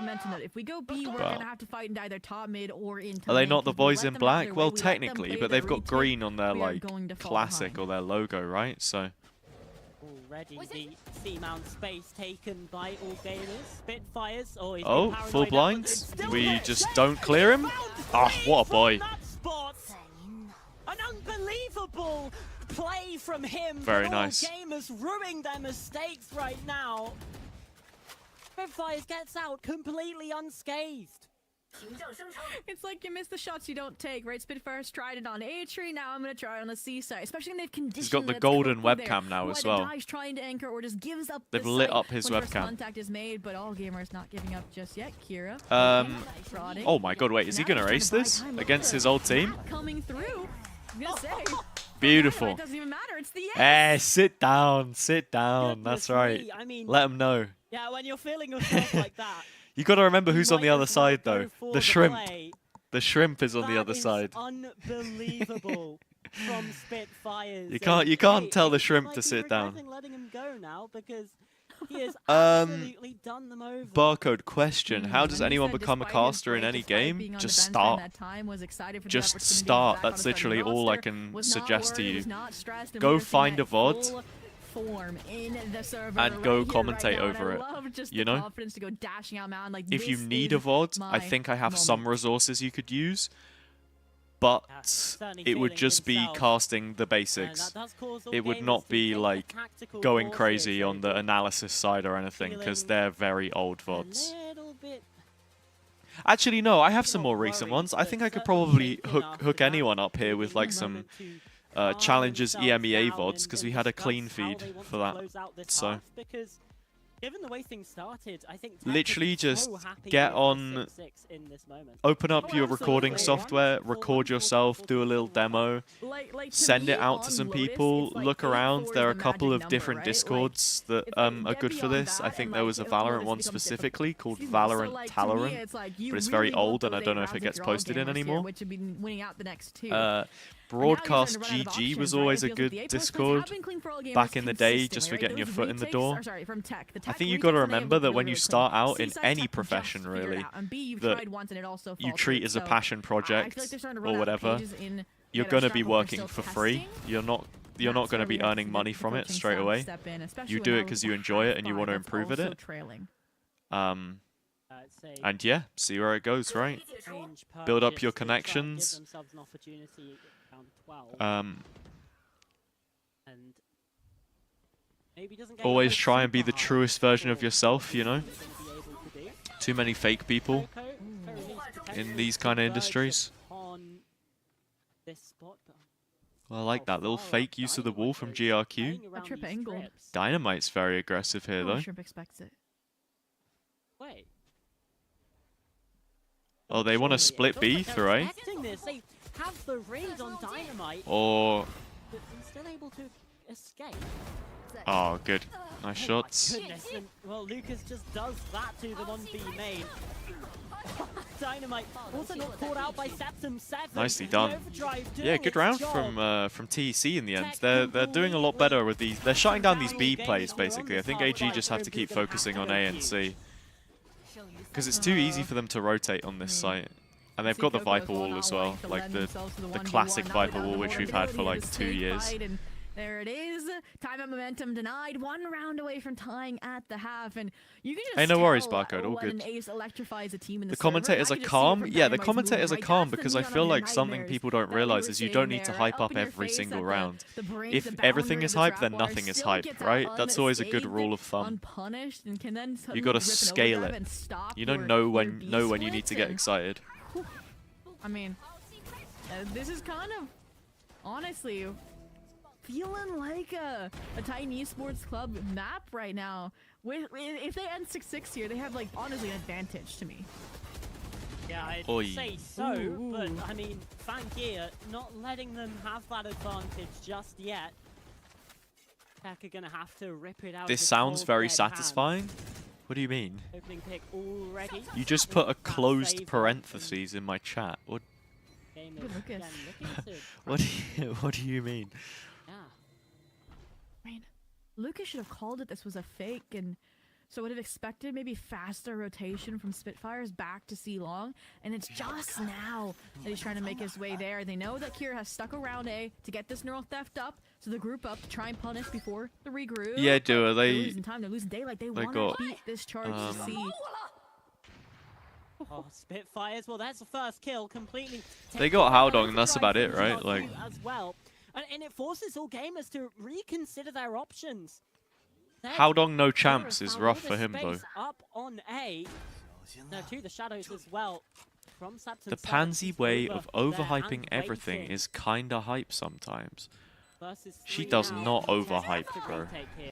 are they not the boys in black? Well, technically, but they've got green on their like classic or their logo, right? So. Already the C-mount space taken by AllGamers. Spitfires. Oh, full blind. We just don't clear him. Ah, oh, what a boy. An unbelievable play from him. Very nice. AllGamers ruining their mistakes right now. Spitfires gets out completely unscathed. It's like you miss the shots you don't take, right? Spitfire's tried it on A tree, now I'm gonna try it on the C side. Especially when they've conditioned. He's got the golden webcam now as well. Trying to anchor or just gives up. They've lit up his webcam. Contact is made, but AllGamers not giving up just yet. Kira. Oh my god, wait, is he gonna ace this against his old team? Coming through. I'm gonna say. Beautiful. It doesn't even matter. It's the end. Sit down. Sit down. That's right. I mean, let him know. Yeah, when you're feeling yourself like that. You got to remember who's on the other side, though. The shrimp. The shrimp is on the other side. Unbelievable from Spitfires. You can't tell the shrimp to sit down. Letting him go now because he has absolutely done them over. Barcode question: how does anyone become a caster in any game? Just start. Just start. That's literally all I can suggest to you. Go find a VOD. And go commentate over it, you know? If you need a VOD, I think I have some resources you could use, but it would just be casting the basics. It would not be like going crazy on the analysis side or anything, because they're very old VODs. Actually, no, I have some more recent ones. I think I could probably hook anyone up here with like some challenges EMEA VODs, because we had a clean feed for that. So given the way things started, I think literally just get on, open up your recording software, record yourself, do a little demo, send it out to some people, look around. There are a couple of different Discords that are good for this. I think there was a Valorant one specifically called Valorant Talorant, but it's very old and I don't know if it gets posted in anymore. Broadcast GG was always a good Discord back in the day, just for getting your foot in the door. I think you got to remember that when you start out in any profession, really, that you treat as a passion project or whatever, you're going to be working for free. You're not going to be earning money from it straight away. You do it because you enjoy it and you want to improve at it. And yeah, see where it goes, right? Build up your connections. Always try and be the truest version of yourself, you know? Too many fake people in these kind of industries. Well, I like that little fake use of the wall from GRQ. Dynamite's very aggressive here, though. Oh, they want to split B, right? Have the read on Dynamite. Or but he's still able to escape. Oh, good. Nice shots. My goodness, and, well, Lucas just does that to them on B main. Dynamite also not caught out by Septum 7. Nicely done. Yeah, good round from TEC in the end. They're doing a lot better with these. They're shutting down these B plays basically. I think AG just have to keep focusing on A and C because it's too easy for them to rotate on this site. And they've got the Viper wall as well, like the classic Viper wall which we've had for like 2 years. There it is. Time and momentum denied. 1 round away from tying at the half, and you can just hey, no worries, tell Barcode. All when good. an ace electrifies a team in the The commentators server. are I can just see it calm. from Yeah, the Dynamite's commentators are movement, right? calm That's the because I neon feel on like your something nightmares people don't that realize we were is you saying don't need to there, hype up up in your every face single at round. the brink, If the everything boundary is of the hype, then trap bar, nothing is still hype, gets right? out That's always a good unscathed, rule of thumb. unpunished, and can then You gotta rip an scale overdrive it. and stop You don't your- know your when B you need splits to get and- excited. I mean, this is kind of, honestly, feeling like a tiny esports club map right now. If they end 6-6 here, they have, like, honestly an advantage to me. Yeah, I'd Oi. say so, Ooh. but I mean, Fangir not letting them have that advantage just yet. TEC are gonna have to rip it out. This with sounds cold very red satisfying. What do you mean? hands. Opening pick already. You just put a That closed save parentheses in my chat. What? Game Good is, Lucas. again, looking to What do you mean? yeah. I mean, Lucas should have called it this was a fake, and so would have expected maybe faster rotation from Spitfires back to C long, and it's just now that he's trying to make his way there. They know that Kira has stuck around A to get this neural theft up, so the group up to try and punish before the regroup. Yeah, do it. They're They losing time, they're losing daylight. They want got, to beat this charge to C. Oh, Spitfires. Well, that's the first kill completely. They got taken Howdong, over and that's by about it, GRQ right? Like, as well, and it forces AllGamers to reconsider their options. Howdong no Kira champs has is found rough all for the him though. space Up on A. No, to the shadows as well. From Sapton The 7, pansy he's way over of there overhyping and everything waiting. is kinda hype sometimes. Versus She 3 does now. not TEC overhype, have to bro. retake here.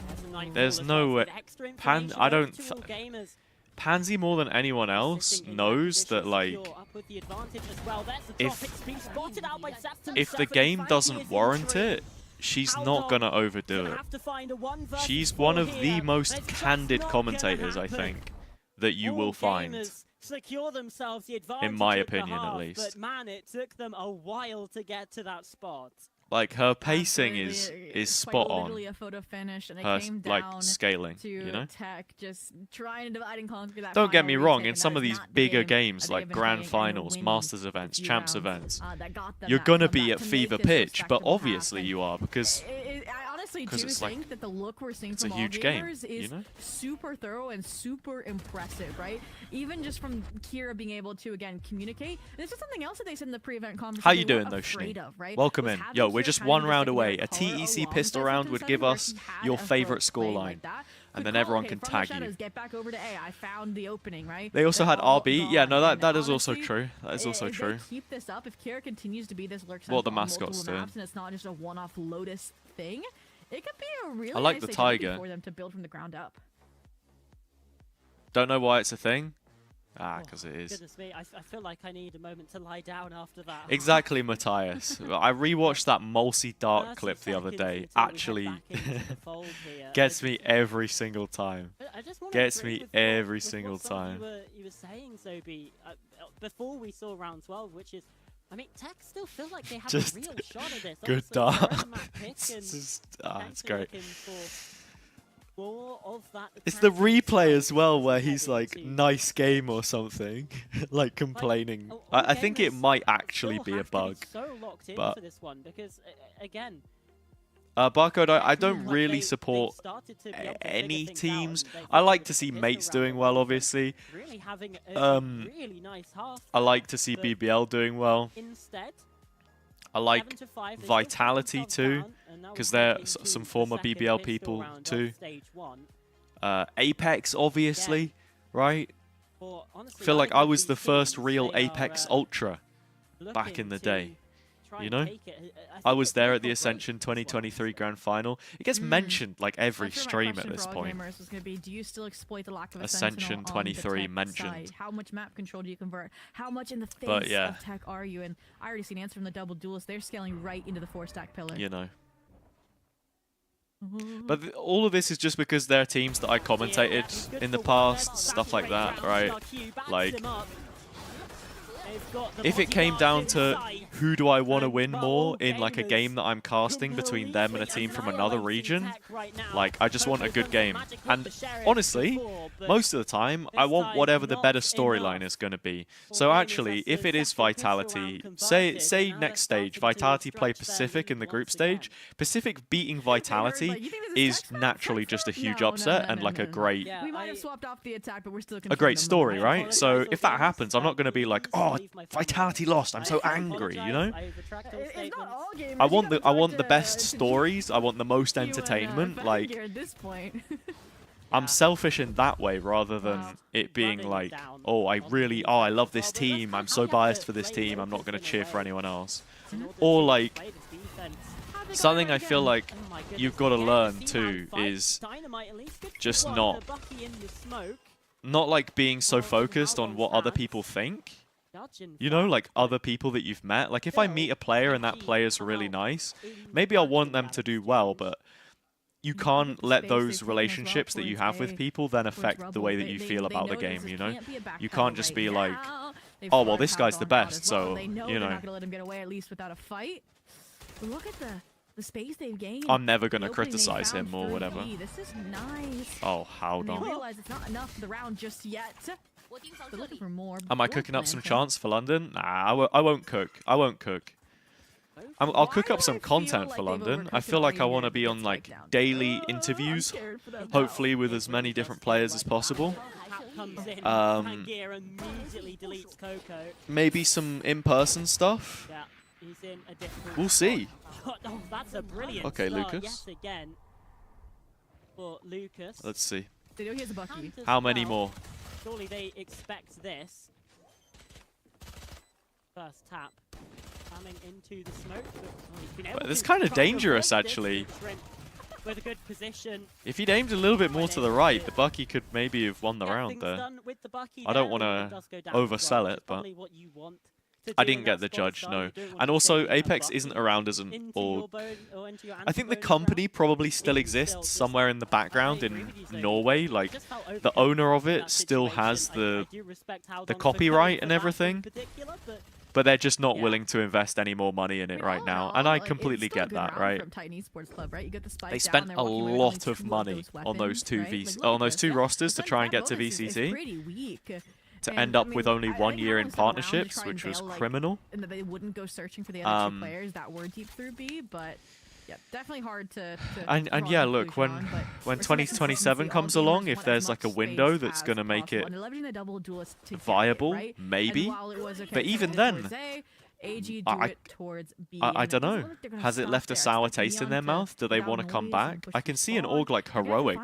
There's a Nightfall There's as no well, way. some extra Pan- information I over don't to th- AllGamers. Pansy more than anyone else Sitting in knows position that like secure, up with the advantage as well. There's the drop. if- It's been spotted out by Sapton if the 7. game Fancy doesn't is warrant in it, she's Howdong not gonna overdo gonna it. have to find a 1 versus She's 4 one of the here. most It's just candid not commentators, gonna I happen. think, that you will find. AllGamers secure themselves the advantage In my at the opinion, at half, least. But man, it took them a while to get to that spot. Like her pacing Absolutely, is it's spot quite on. literally a photo finish, and it Her came like down scaling, to you know. TEC just trying to divide and conquer that. Don't get me final wrong, retake, in and some that of is these not the bigger game games that they've like been grand playing, and they're finals, winning masters events, few champs rounds, events, that got them you're that gonna comeback be at to make fever this pitch, but respectable obviously happen. you are because I honestly 'cause do it's like- think that the look we're seeing it's from a huge game, AllGamers you is know? super thorough and super impressive, right? Even just from Kira being able to again communicate. And this is something else that they said in the pre-event conversation. How you they doing weren't though, afraid Schnee? of, right? Welcome Was in. having Yo, we're Kira just kind of one be the round second layer away. of A color TEC alongside pistol round would Sapton give 7 us versus had your a favorite throw play scoreline. like that. And Could then call, everyone okay, can from the tag you. shadows, get back over to A. I found the opening, right? They also They're had all RB. Yeah, no, gone, that and is also honestly, true. That is also if true. They keep this up, if Kira continues to be this lurk What the central on mascot's multiple doing. maps, and it's not just a one-off Lotus thing, it could be a really I like nice the identity tiger. for them to build from the ground up. Don't know why it's a thing. Ah, Oh, because it is. Goodness me, I feel like I need a moment to lie down after that. Exactly, Matthias. I rewatched that Mulsi Dark 30 clip the other seconds day. until we head Actually, back into the fold here. gets me every single time. I just wanna Gets agree me with every with single what some of time. You were saying, Zobi, before we saw round 12, which is, I mean, TEC still feel like they have Just a real shot at this. good Obviously, they're dart. in the map pick It's and just, it's potentially great. looking for more of that It's the attack replay as inside well to where head he's like, into. nice game or something. Like complaining. All I think it gamers might actually still be a have to bug. so locked in but- for this one because, again, Barcode, I don't like really they support started to be able to figure any things out, teams. and they've I been like able to see pistol mates round doing the well, world and obviously. really having a really nice half. I like to see but BBL doing well. Instead, I like 7 to 5, they Vitality still put too, themselves down, and now 'cause we're they're heading to some the former second BBL pistol people round of too. Stage 1. Apex, obviously, right? For, honestly, Feel like I think was the these first teams, real they Apex are, Ultra back looking in the to day. You know? I was there at the Ascension 2023 Grand Final. It gets mentioned like every stream at this point. Was going to be, do you still exploit the lack of a Ascension 23 mentioned. Side? How much map control do you convert? How much in the face yeah. of tech are you? And I already seen answer from the double duelist. They're scaling right into the 4-stack pillar. You know. But all of this is just because they're teams that I commentated in the past, stuff like that, right? Like, if it came down to who do I want to win more in like a game that I'm casting between them and a team from another region, like I just want a good game. And honestly, most of the time, I want whatever the better storyline is going to be. So actually, if it is Vitality, say next stage, Vitality play Pacific in the group stage, Pacific beating Vitality is naturally just a huge upset and like a great... We might have swapped off the attack, but we're still a great story, right? So if that happens, I'm not going to be like, oh, Vitality lost, I'm so angry, you know? It's not all gamers. I want the best stories, I want the most entertainment, like... At this point. I'm selfish in that way rather than it being like, oh, I love this team, I'm so biased for this team, I'm not going to cheer for anyone else. Or like, something I feel like you've got to learn too is just not like being so focused on what other people think. You know, like other people that you've met. Like if I meet a player and that player's really nice, maybe I want them to do well, but you can't let those relationships that you have with people then affect the way that you feel about the game, you know? You can't just be like, oh, well, this guy's the best, so, you know. They're not gonna let him get away, at least without a fight. But look at the space they've gained. I'm never going to criticize him or whatever. This is nice. Oh, how And they not? realize it's not enough for the round just yet. They're looking for more. Am I cooking up some chance for London? Nah, I won't cook. I won't cook. I'll cook up some content for London. I feel like I want to be on like daily interviews, hopefully with as many different players as possible. Maybe some in-person stuff. We'll see. Okay, Lucas. Let's see. How many more? Surely they expect this. First tap. Coming into the smoke. But it's kind of dangerous, actually. With a good position. If he'd aimed a little bit more to the right, the Bucky could maybe have won the round there. I don't want to oversell it, but I didn't get the judge, no. And also, Apex isn't around as an org. I think the company probably still exists somewhere in the background in Norway. Like, the owner of it still has the copyright and everything. But they're just not willing to invest any more money in it right now. And I completely get that, right? They spent a lot of money on those two rosters to try and get to VCT. To end up with only 1 year in partnerships, which was criminal. And that they wouldn't go searching for the other two players that were deep through B, but yeah, definitely hard to and yeah, look, when 2027 comes along, if there's like a window that's going to make it viable, maybe. But even then, I don't know. Has it left a sour taste in their mouth? Do they want to come back? I can see an org like Heroic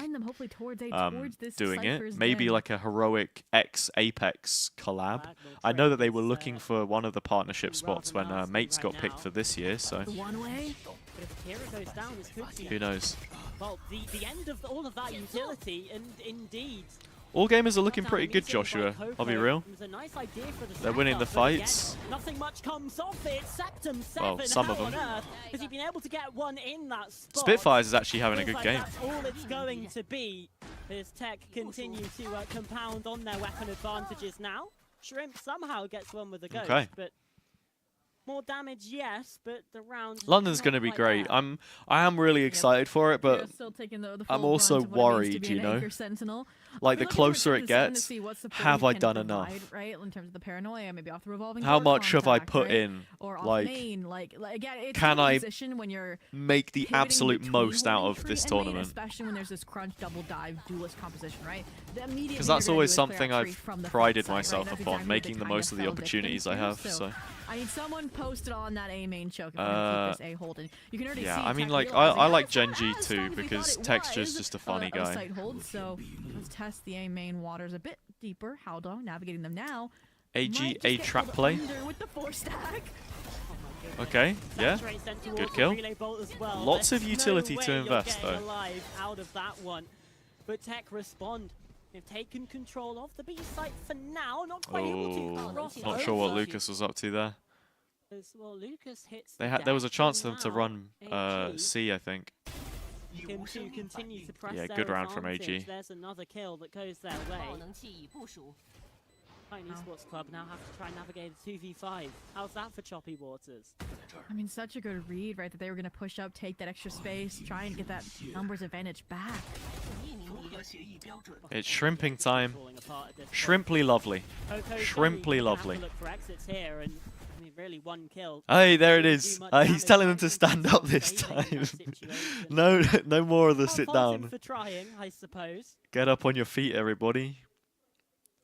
doing it. Maybe like a Heroic X Apex collab. I know that they were looking for one of the partnership spots when Mates got picked for this year, so who knows? Well, the end of all of that utility, and indeed. AllGamers are looking pretty good, Joshua. I'll be real. They're winning the fights. Nothing much comes off it. Septum 7. Well, some of them. Has he been able to get one in that spot? Spitfires is actually having a good game. That's all it's going to be. As TEC continue to compound on their weapon advantages now. Shrimp somehow gets one with a ghost, but more damage, yes, but the round. London's going to be great. I am really excited for it, but I'm also worried, you know. Like the closer it gets, have I done enough? How much have I put in? Like, can I make the absolute most out of this tournament? Especially when there's this crunch double dive duelist composition, right? Because that's always something I've prided myself upon, making the most of the opportunities I have. So. I need someone posted on that A main choke if I'm gonna keep this A holding. You can already see I mean, like, I like Genji too because Texture's just a funny guy. Site hold, so let's test the A main waters a bit deeper. Haldong navigating them now. AG A trap play. With the 4-stack. Okay, yeah. Saturate's sent towards Good the kill. relay bolt as well. Lots of There's utility no to way you're invest, getting though. alive out of that one. But TEC respond. They've taken control of the B site for now. Not quite able to cross Not sure what over. Lucas was up to there. Well, Lucas hits They the had there was a dash, chance for and them to now run AG C, I think. can to continue to press Yeah, their good round from advantage. AG. There's another kill that goes their way. Esports Club now have to try and navigate a 2v5. How's that for choppy waters? I mean, such a good read, right? That they were going to push up, take that extra space, try and get that numbers advantage back. It's shrimping time. Falling apart at this point. Shrimply lovely. Coco's Shrimply gonna have lovely. to look for exits here, and I mean, really one kill. Hey, there it Didn't is. do much He's damage. telling them I to think stand he's up not this failing in time. that situation. No more of the Can't sit fault him down. for trying, I suppose. Get up on your feet, everybody.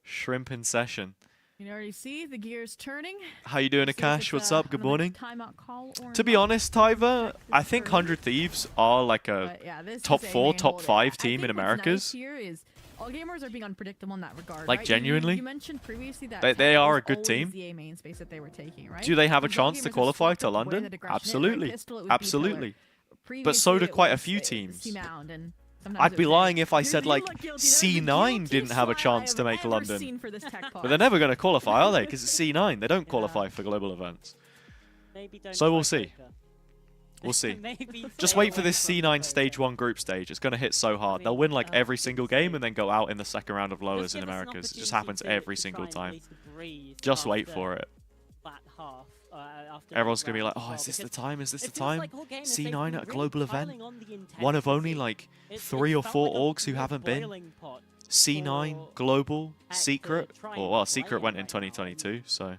Shrimp in session. You can already see the gears turning. How you doing, See if Akash? it's, What's up? Good another morning. Timeout call or To be not. honest, Tyver, I This think early. 100 Thieves are like a But yeah, this top is a 4, main top holder. 5 I team think in what's Americas. Nice here is AllGamers are being unpredictable in that regard. Like, right? genuinely? You mentioned previously that They TEC are was a good always team. the A main space that they were taking, right? Do they have a Because chance to AllGamers have qualify swapped to up where London? that aggression is, right? Absolutely. Pistol, it was B-pillar. Absolutely. But so Previously, do it quite a was, few uh, teams. C-Mound, and sometimes I'd it be was lying A. if I Here's said the like look guilty. That is the C9 guiltiest didn't have a lie chance I to have make ever London. seen for this TEC But pod. they're never going to qualify, are they? Because it's C9. They don't qualify for global events. Maybe don't So we'll try see. poker. We'll see. Maybe Just stay wait for away this from C9 poker. Stage 1 group stage. It's going to hit so hard. They'll win like every single game and then go out in the second round of lowers Just in give us an Americas. It just opportunity happens to every try single and at time. least breathe Just wait after for it. that half, after Everyone's that going to be round like, as oh, well, is this the because time? Is this the it feels time? like AllGamers, they've been C9 at a really global event? piling on the One of only intensity. like It 3 or felt 4 like a orgs who real haven't been. boiling pot C9, for Global, TEC to Secret, try or and well, play Secret went in right now, and 2022, so,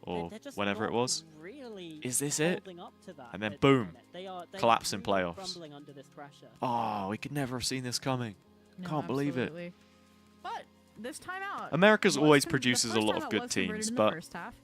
or they're just whenever it not was. really Is this it? holding up to that And then at the boom, minute. They are collapse in really playoffs. crumbling under this pressure. Oh, we could never have seen this coming. No, Can't believe it. absolutely. But this time out, America's always the produces a first lot time of out good was converted teams, in the but first half.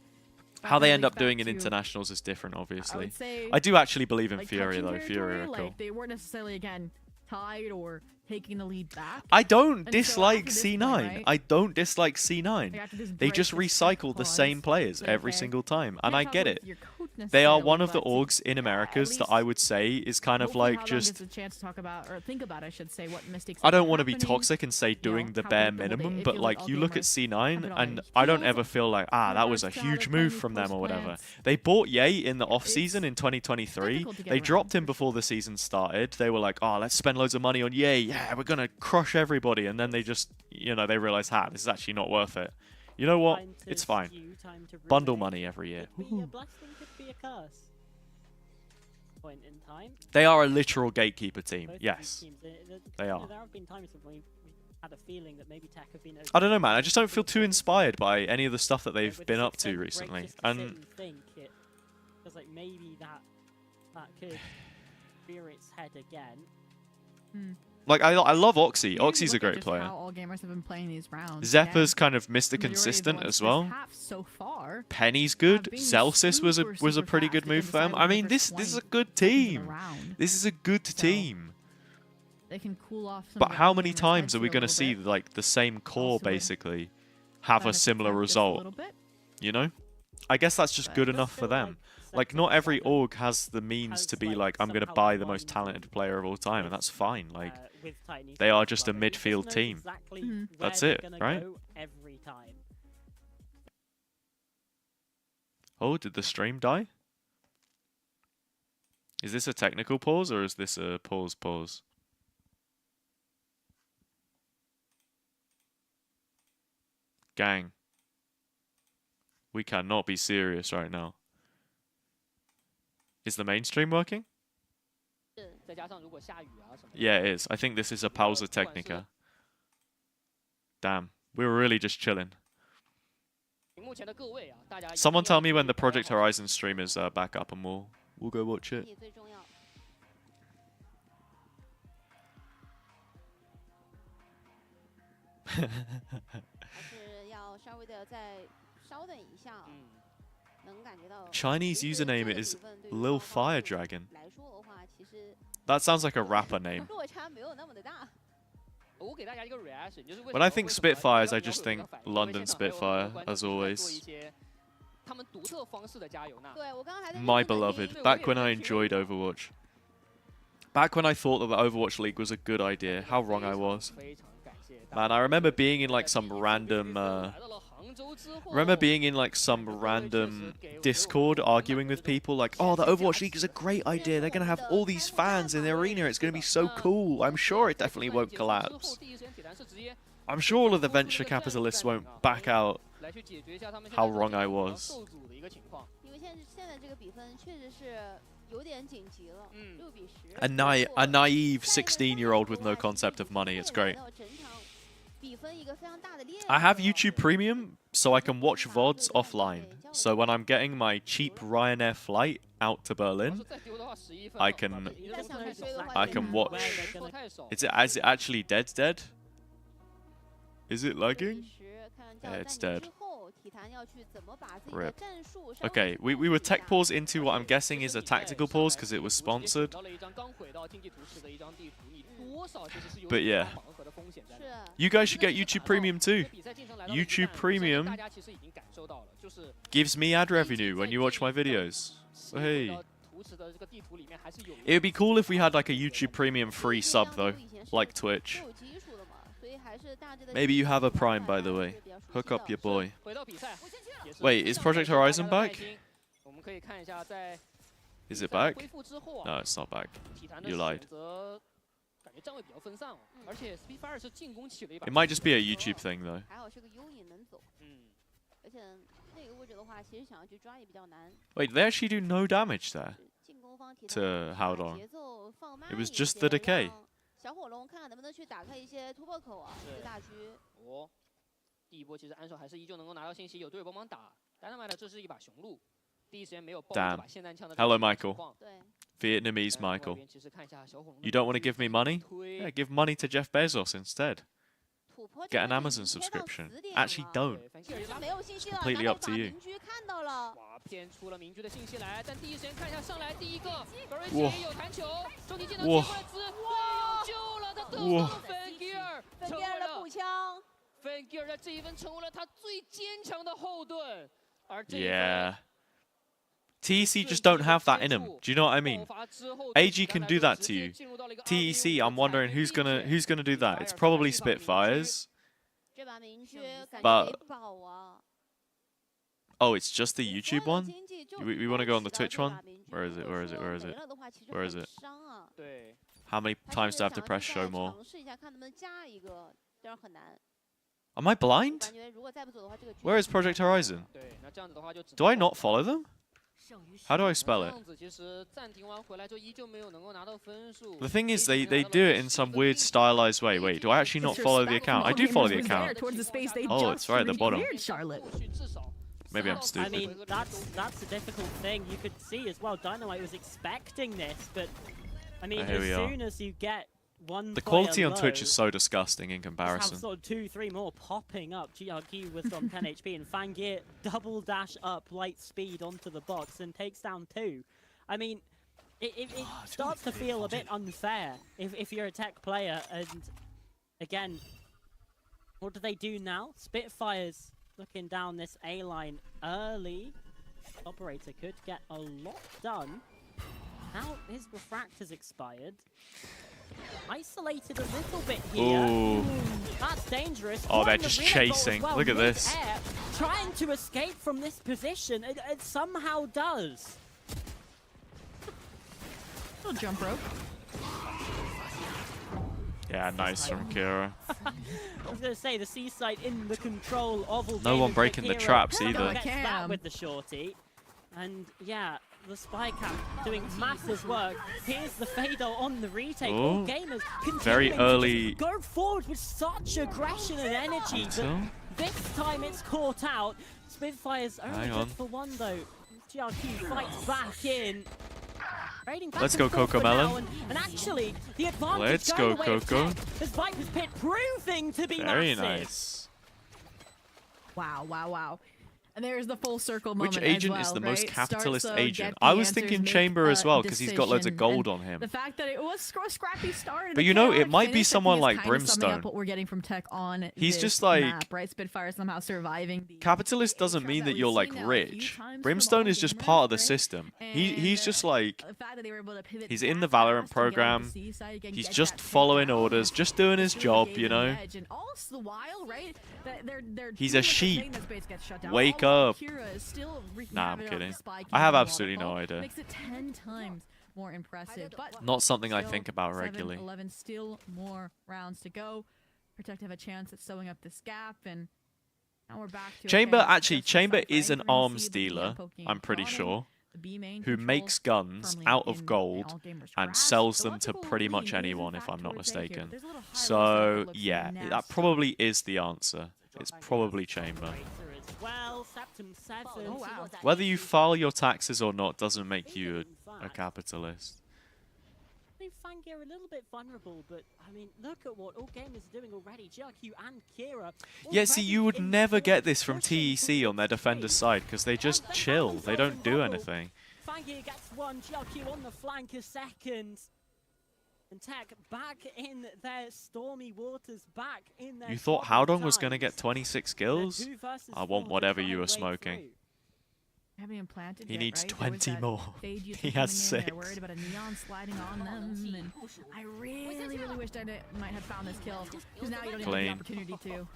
how they That end up relates doing back in to, internationals is different, I obviously. would say, I do actually believe in like, Fury, touching though. Fury territory, are cool. like, they weren't necessarily, again, tied or taking the lead back. I don't And so dislike after this point, C9. right? I don't dislike Like, C9. after this They break, just this TEC recycle the pause, same players like, every okay, single time, can't and I talk get with it. your coach They are necessarily, one of the but orgs in at Americas that least I would say is kind of hopefully like Hazza just. gets a chance to talk about, or think about, I should say, what mistakes I have don't been want to be happening. toxic and say doing the how bare predictable they- minimum, it but feels like like you look at AllGamers have C9 been on and these I don't fields ever feel like that was a regards to how huge they're playing move these from them close or whatever. plans. They bought Ye in the off It's season in 2023. difficult to get They around, dropped him for before the season started. They were like, oh, let's spend loads of money on Ye. Yeah, we're gonna crush everybody, and then they just, they realized, this is actually not worth it. You know what? Time to It's fine. skew, time to Bundle ruin. money every year. Could be a blessing, could be a curse. Point in time. They are a literal gatekeeper team. Both of Yes. these teams, they are. There have been times when we had a feeling that maybe TEC have been. I don't know, man. I just don't feel too inspired by any of the stuff that they've With been the up to 6-7 break, recently. just to sit And and think, it feels like maybe that could rear its head again. like, I love Oxy. You Oxy's a look at great just player. How AllGamers have been playing these rounds. Zeppa's again, kind of Mr. majority of the Consistent ones as this well. half so far Penny's good. being Celsius was a super pretty fast good within move the for them. cycle I in the mean, this first is a 20 good seconds of the team. round. This is a good So, team. They can cool off some But of the how many AllGamers' times heads are we for a going to little see bit. like the same core Also would basically have a benefit similar them just a result? little bit. You know? I guess that's just But good it does enough for feel them. like Like, not every 7-7 org has the means has, to be like, like, I'm going to somehow buy the aligned most talented player of all time, and that's fine. Like, with Tiny they are Sports just a Club, and you just midfield know team. Exactly Mhm. where That's they're it, gonna right? go every time. oh, did the stream die? Is this a technical pause or is this a pause? Gang. We cannot be serious right now. Is the mainstream working? Yeah, it is. I think this is a pausa technica. Damn. We were really just chilling. Someone tell me when the Project Horizon stream is back up and we'll go watch it. 最重要。还是要稍微的再稍等一下，能感觉到。 Chinese 其实 username 这个 is 部分对于 Lil 双方 Fire 队伍 Dragon. 来说的话，其实 That sounds like a rapper name. 落差没有那么的大。 我给大家一个 reaction，就是为什 When 么 I think 为什么 Spitfires, I 要 just 有一 think 个反应因为 London 现场还有 Spitfire, 很多观众 as 一直在做 always. 一些他们独特方式的加油呢。对我刚刚还在 My 认真地 beloved. 听 Back when I enjoyed Overwatch. Back when I thought that the Overwatch League was a good idea. How wrong I was. 非常感谢大家 Man, I remember being in like some random... 来到了杭州之后 remember being in like some random Discord arguing with people like, oh, the Overwatch League is a great idea. They're going to have all these fans in the arena. It's going to be so cool. I'm sure it definitely won't collapse. 第一时间铁男是直接 I'm sure all of the venture capitalists won't back out. 来去解决一下他们 How wrong I was. 受阻的一个情况。因为现在这个比分确实是有点紧急了，6比10。A naive 16-year-old with no concept of money. It's great. 整场比分一个非常大的裂口 I have YouTube Premium, so I can watch VODs offline. So when I'm getting my cheap Ryanair flight out to Berlin, 再丢的话11分 I can 一旦向上追的话 I can watch. 错太少。 Is it actually dead? Is it lagging? 10 it's dead. 之后体坛要去怎么把自己的 Rip. 战术稍微 Okay, we were tech pause into what I'm guessing is a tactical pause because it was sponsored. 到了一张刚回到竞技图示的一张地图，你多少其实是有 But yeah. 盲盒的风险在里面。 You guys should get YouTube Premium too. 比赛进程来到 YouTube Premium 大家其实已经感受到了，就是 gives me ad revenue when you watch my videos. So hey. 图示的这个地图里面还是有 It would be cool if we had like a YouTube Premium free sub though, like Twitch. 有基础的嘛，所以还是大致的 Maybe you have a Prime, by the way. Hook up your boy. 回到比赛。也是 Wait, is Project Horizon 大家的 back? 耐心我们可以看一下在 Is it back? 恢复之后啊 No, it's not back. 体坛的 You lied. 选择感觉站位比较分散哦，而且 Spitfire 是进攻起了一把。 It might just be a YouTube thing though. 还好是个 U 引能走，而且那个位置的话，其实想要去抓也比较难。 Wait, they actually do no damage there. 进攻方体 To 坛 Howdon. 节奏放慢 It was 一 just 些 the decay. 让小火龙看看能不能去打开一些突破口啊，这个大区。哦，第一波其实安守还是依旧能够拿到信息，有队友帮忙打。Dynamite 这是一把雄鹿，第一时间没有爆这 Damn. 把霰弹枪的 Hello, 这个 Michael. 情况。对， Vietnamese 外 Michael. 边其实看一下小火龙的 You don't want to give me money? 推 Yeah, give money to Jeff Bezos instead. 突破 Get an 这个 Amazon 已经贴到 subscription. 死点 Actually, 了 don't. 对，反其实 击 没有信息了， completely 然后 up to 把 you. 邻居看到了。哇，偏出了明居的信息来，但第一时间看一下上来第一个，格瑞哇奇有弹球，终极技能哇接过来兹，哇，救了他得到了 Fan Gear，分成为了第二的步枪， Fan Gear 在这一分成为了他最坚强的后盾，而这一分 Yeah. TEC just don't have that in them. Do you know what I mean? AG can do that to you. TEC, I'm wondering who's gonna do that. It's probably Spitfires. 这把明居感 But- 觉没保啊。 Oh, it's just the YouTube 所有 one? 经济就 We wanna go on the 只要 Twitch 这把 one? 明居 Where is it? 如果 Where is it? 说 Where is 没 it? 了的话其实 Where is 很 it? 伤啊。对， How many 他 times 是 do I have to 想 press 去 show 再 more? 尝试一下看能不能加一个，但是很难。 Am I 我 blind? 感觉如果再不走的话，这个局 Where is Project Horizon? 对，那这样子的话就只能 Do I 够 not follow them? How do I 那 spell 这 it? 样子其实暂停完回来就依旧没有能够拿到分数。 The thing is, they do it in some weird stylized way. Wait, do I actually not follow the account? I do follow the account. Towards the space they Oh, just it's right at the bottom. cleared Charlotte. 后续至少 Maybe I'm I stupid. mean, that's a difficult thing. You could see as well, Dynamite was expecting this, but I mean, here as we are. soon as you get one The player quality on Twitch low, is so disgusting in just have comparison. sort of 2-3 more popping up. GRQ was on 10 HP and Fangir double dash up light speed onto the box and takes down 2. I mean, it starts to feel a bit unfair if you're a tech player. And again, what do they do now? Spitfires looking down this A line early. Operator could get a lot done. Now his refract has expired. Isolated a little bit here. Ooh. That's dangerous. Oh, they're Caught in the just relay goal as chasing. well, Look at this. mid-air, trying to escape from this position. It somehow does. Little jump rope. Yeah, nice from Kira. I was going to say, the Seaside in the control of AllGamers. No one but breaking the Kira traps still either. gets that Cam. with the shorty. And yeah, the spy camp doing massive work. Here's the Fado on the retake. Ooh. AllGamers Very continuing to early- just go forward with such aggression and energy. But Veto? this time it's caught out. Spitfire's only Hang good on. for one though. GRQ fights back in. Trading back Let's and go, forth for Coco now, Melon. and actually, the advantage Let's going go, the way of Coco. Tech, as Viper's Pit proving to be Very massive. nice. Wow, wow, wow. And there's the full circle moment. Which agent as well, is the right? most capitalist Start slow, agent? get the I was answers, thinking make Chamber as a well because he's got loads of decision, gold and on him. The fact that it was scrappy start. But you know, it might be someone like Brimstone. What we're getting from Tech on He's this just like map, right? Spitfire somehow surviving. capitalist doesn't mean that you're like rich. Brimstone is just part of the system. He's just like he's in the Valorant program. He's just following orders, just doing his job, you know. He's a sheep. Wake up. Nah, I'm kidding. I have absolutely no idea. Makes it 10 times more impressive. But Not something I think about regularly. 11, still more rounds to go. Protect have a chance at sewing up this gap, and now we're back to Chamber, okay, actually, that's the Chamber side is for an Anchor and arms C, the BM dealer, poking I'm pretty bottom. sure, The B main who controls makes guns firmly out in of the gold AllGamers and grasp. sells So them lots to of gold pretty lead. much There is, in anyone, if fact, I'm not towards A here. mistaken. There's a little high So, level that looks yeah, nasty. that probably is the answer. It's probably Chamber. Well, Septum 7. Oh, wow. Whether you file your taxes or not doesn't make you a capitalist. I mean, Fangir a little bit vulnerable, but I mean, look at what AllGamers are doing already. GRQ and Kira. Yeah, see, you would already never in get forward, this from pushing TEC on their towards defender's three. side because they just And chill. Fangir's They don't in do bubble. anything. Fangir gets one, GRQ on the flank a second. And Tech back in their stormy waters, back in their You thought troubled Howdong was going to get times. 26 They're kills? 2 versus I 4 want to whatever try you and were wade smoking. through. Haven't even planted He yet, needs right? There was 20 that more. fade youth He coming has in, 6. They're worried about a neon sliding on them, and I really wished I might have found this kill, because now you don't even have Clean. the opportunity to.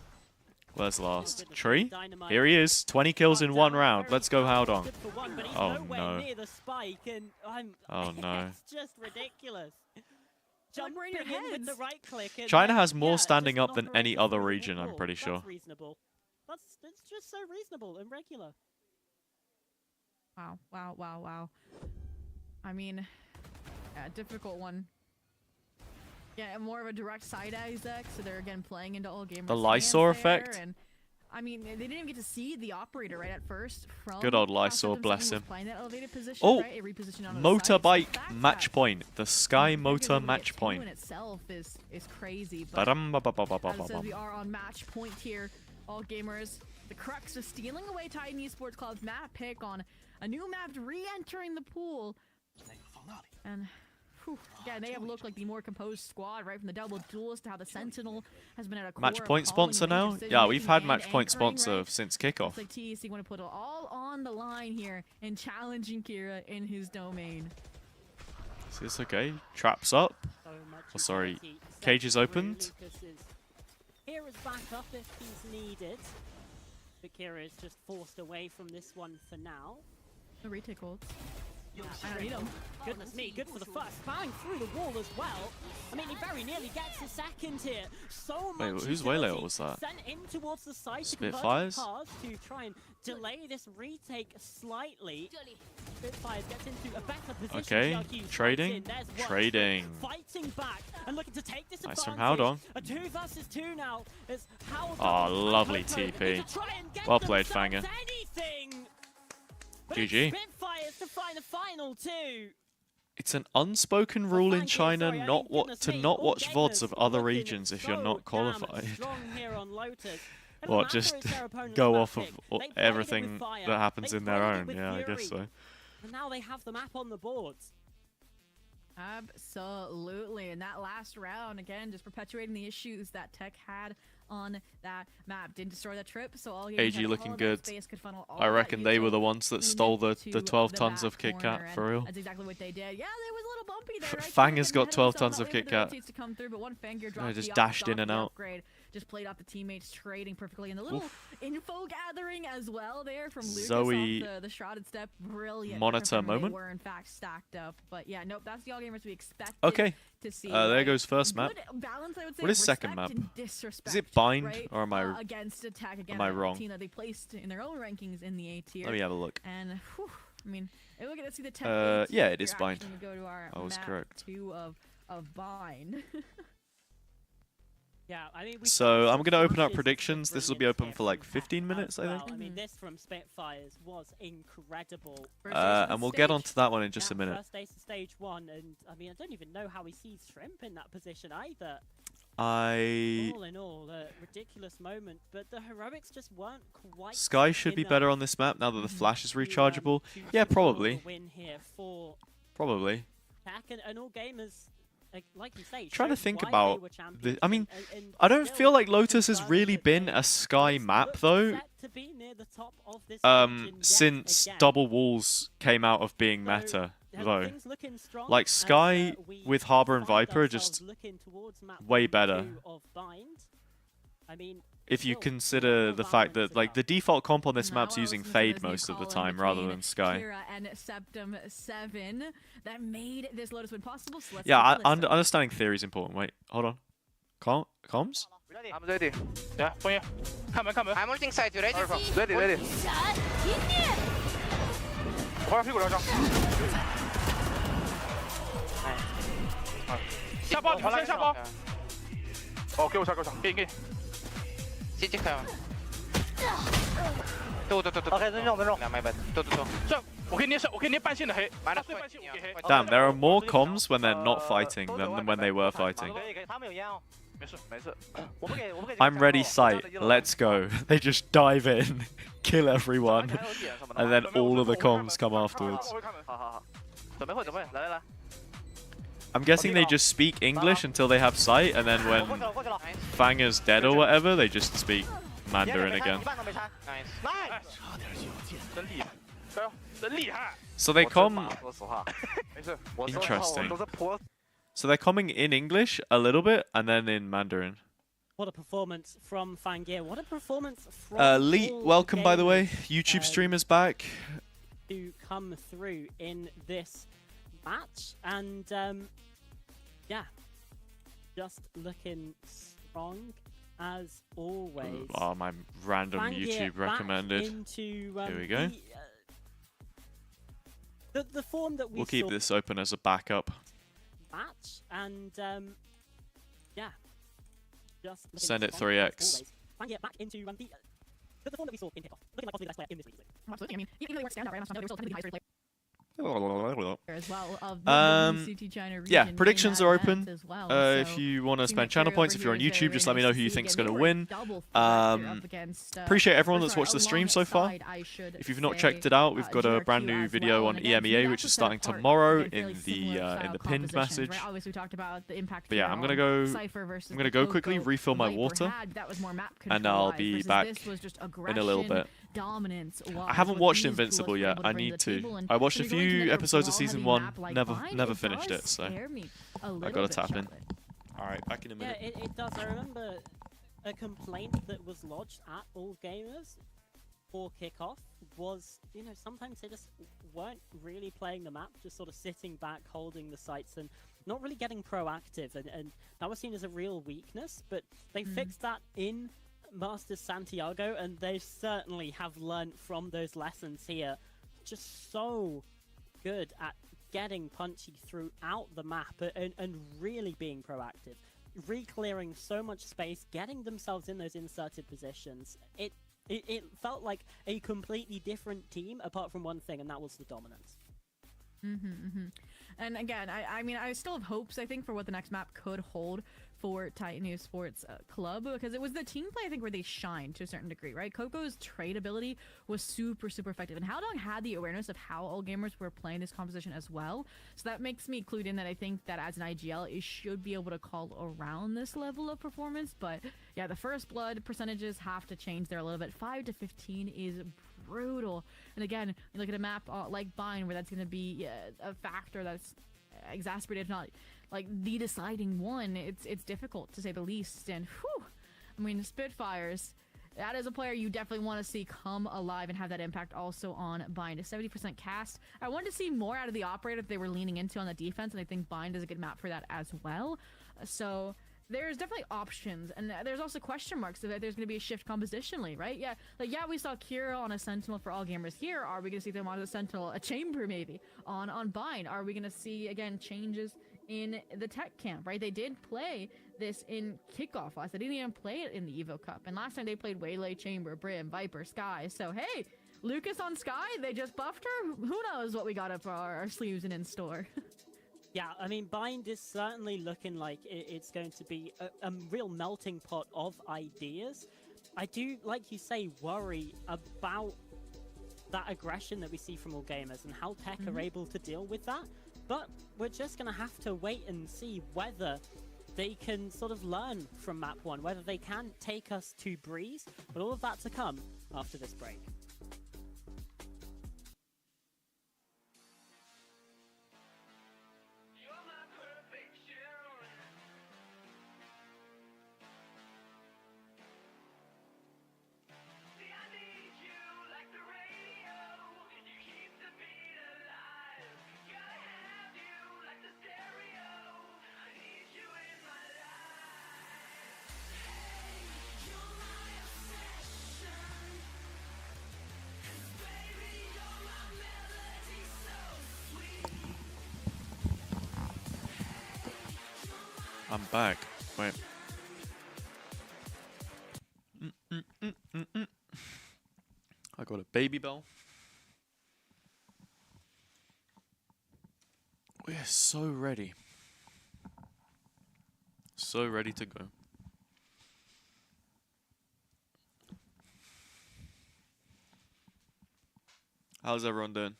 Where's last? Tree? Here he is. 20 kills in 1 round. Let's go Howdong. Good for one, but he's Oh, nowhere no. near the spike, and Oh, no. it's just ridiculous. Jumping right in your in with the heads. right click. And China then, has more yeah, standing just up than knock any around other through the region, I'm wall. pretty sure. That's reasonable. That's just so reasonable and regular. Wow. I mean, yeah, difficult one. Yeah, more of a direct side Isaac, so they're again playing into AllGamers. The Lysor hands there, effect? And, I mean, they didn't even get to see the operator right at first. From Good old how Lysor, Septum bless 7 was him. playing that elevated position, Oh, right? It repositioned onto the side. So the motorbike fact match that point. The Sky Fangir's Motor able to match get 2 point. in itself is crazy. But as it says, we are on match point here. AllGamers, the Crux are stealing away Titan Esports Club's map pick on a new map re-entering the pool. And again, they have looked like the more composed squad, right from the double duels to how the Sentinel has been at a core Match of point calling sponsor now? decision Yeah, we've making had and match point anchoring, sponsor right? since kickoff. It's like TEC want to put it all on the line here and challenging Kira in his domain. Is this okay? Traps up. So much Oh, sorry. utility set Cage is through opened. Lucas's. Kira's back up if he's needed. But Kira is just forced away from this one for now. The retake holds. I don't need him. Goodness me, good for the first. Plowing through the wall as well. I mean, he very nearly gets a second here. So much Wait, whose utility Waylay was that? sent in towards the side Spitfires? to convert the cars to try and delay this retake slightly. Spitfires gets into a better position. Okay, GRQ fights trading. in. There's one. Trading. Fighting back and looking to take this Nice from advantage. Howdong. A 2 versus 2 now. As Howdong Oh, and lovely Coco need TP. to try and get Well played, themselves Fanger. anything. But GG. it's Spitfires to find the final 2. It's an unspoken rule in Thank you, China sorry, I mean, not goodness to me, not all watch VODs gamers of other looking regions if you're so not damn qualified. strong here on Lotus. It What, doesn't just matter if their opponent's go map off of pick. They played it with everything fire. that happens They in their played it own? with Yeah, I guess fury. so. And now they have the map on the boards. Absolutely. And that last round, again, just perpetuating the issues that Tech had on that map. Didn't destroy that trip, so all AG had looking all that good. space could funnel all I that reckon they were the util ones that stole the into 12 the tons back of Kit corner, Kat, for real. That's exactly what they did. Yeah, there was a little bumpy there, right? Fang Kira has getting got ahead 12 himself, tons not of waiting Kit for the Kat. rotates to come through, but one Fangir dropped just the dashed off, in and stopped the out. upgrade. Just played off the teammates trading perfectly. And the little info gathering as well there from Lucas Zoe off the shrouded step. Brilliant. monitor confirming moment. They were in fact stacked up. But yeah, nope, that's the AllGamers we expected Okay. to see. There right? goes first map. Good balance, I would say, What is of second respect map? and disrespect, Is it bind right? or am I against attack again? am I wrong? Team that they placed in their own rankings in the A tier. Let me have a look. And whew, I mean, we're gonna see the Tech yeah, it is bind. Go to our I was map correct. 2 of bind. Yeah, I mean, So I'm going to open up predictions. This will be open for like 15 minutes, I well. think. I mean, this from Spitfires was incredible. And we'll get onto that one in just a minute. First ace of stage 1, and I mean, I don't even know how he sees Shrimp in that position either. All in all, a ridiculous moment, but the heroics just weren't quite. Sky should be better on this map now that the flash is rechargeable. Yeah, probably. Win here for Probably. TEC and AllGamers, like you say. Trying to showed think why about they were champions I mean, and I don't still feel like Lotus has confirmed really that been they a Sky map looked though. set to be near the top of this region yet Since again. double walls came out of being So, meta have though. things looking strong Like as, Sky we with Harbor and find Viper are ourselves just looking towards map way 1 better. 2 of Bind. I mean, If you still, consider more the fact Valorant that like the to come. default comp on this Now map's I using listened to Fade this new most of the call-in time rather between than Sky. Kira and Septum 7 that made this Lotus win possible. So let's Yeah, take a listen. understanding theory is important. Wait, hold on. Comms? I'm ready. Yeah, 枫叶，看门看门。 I'm ulting side. You ready? Ready, ready. 我让屁股疗伤。下包，你们先下包。哦，给我杀，给我杀。给你给你。 CT 开完。对。OK，尊重。2枚 bad。对。这我可以捏我可以捏半线的黑，完了他对半线我给黑。 Damn, there are more comms when they're not fighting than when they were fighting. 他们有烟哦。没事。没事。我们给 I'm ready sight. Let's go. They just dive in, kill everyone, and then all of the comms come afterwards. 我会看门。好。准备，来。 I'm guessing they just speak English until they have sight, and then when 过去了。 Fang is dead or whatever, they just speak Mandarin again. 一半都没拆。 Nice。 哎，真厉害，加油，真厉害。 So they come. 说实话，没事。 Interesting. 都是坡。 So they're coming in English a little bit, and then in Mandarin. What a performance from Fangir. What a performance from Lee, all welcome by the way. gamers, YouTube streamers back. to come through in this match. And yeah, just looking strong as always. Oh, my random Fangir YouTube back recommended. Into, Here we go. The form that we We'll keep saw this open as a backup. match, and yeah, just looking Send it strong as 3x. always. Fangir back into the form that we saw in kickoff. Looking like possibly the best player in this league. Absolutely. I mean, even though they weren't standout right now, they were still tending to be the highest rated player as well of the VCT China region. Yeah, in predictions that are event open. as well. If So you want to Team spend channel Victoria points, over if you're on here is YouTube, very, just very let me know nice who you see. think's Again, going to they were win. double factor up against, Appreciate everyone or that's sorry, watched the stream so far. alongside, I should If you've not say, checked it out, we've got a brand GRQ new as video well. on And again, EMEA, from which that is starting percent part, tomorrow again, fairly in similar the style pinned compositions, message. right? Obviously, we talked about the impact. But yeah, here I'm gonna on go. Cypher versus I'm gonna the go quickly Coco refill my Viper water, had. That was more map and I'll control-wise be versus back this was just in a little aggression, bit. dominance. I haven't watched Invincible yet. I need to. I watched a few episodes of season 1. Never finished it, so I gotta tap in. All right, back in a Yeah, minute. it does. I remember a complaint that was lodged at AllGamers for kickoff was, you know, sometimes they just weren't really playing the map, just sort of sitting back, holding the sights, and not really getting proactive, and that was seen as a real weakness. But they fixed that in Masters Santiago, and they certainly have learned from those lessons here. Just so good at getting punchy throughout the map and really being proactive, re-clearing so much space, getting themselves in those inserted positions. It felt like a completely different team apart from one thing, and that was the dominance. And again, I mean, I still have hopes, I think, for what the next map could hold for Titan Esports Club, because it was the team play, I think, where they shined to a certain degree, right? Coco's trade ability was super effective, and Haldong had the awareness of how AllGamers were playing this composition as well. So that makes me clued in that I think that as an IGL, it should be able to call around this level of performance. But yeah, the first blood percentages have to change there a little bit. 5 to 15 is brutal. And again, you look at a map like Bind, where that's going to be a factor that's exacerbated, if not like the deciding one. It's difficult to say the least. And whew, I mean, Spitfires, that is a player you definitely want to see come alive and have that impact also on Bind. A 70% cast. I wanted to see more out of the operator that they were leaning into on the defense, and I think Bind is a good map for that as well. So there's definitely options, and there's also question marks that there's going to be a shift compositionally, right? Yeah, like, yeah, we saw Kira on a Sentinel for AllGamers here. Are we going to see them on a Sentinel, a Chamber maybe, on Bind? Are we going to see, again, changes in the TEC camp, right? They did play this in kickoff last. They didn't even play it in the Evo Cup, and last time they played Waylay, Chamber, Brim, Viper, Sky. So hey, Lucas on Sky, they just buffed her. Who knows what we got up our sleeves and in store. Yeah, I mean, Bind is certainly looking like it's going to be a real melting pot of ideas. I do, like you say, worry about that aggression that we see from AllGamers and how TEC are able to deal with that. But we're just going to have to wait and see whether they can sort of learn from map 1, whether they can take us to Breeze, but all of that to come after this break. I'm back. Wait. I got a baby bell. We're so ready. So ready to go. How's everyone doing?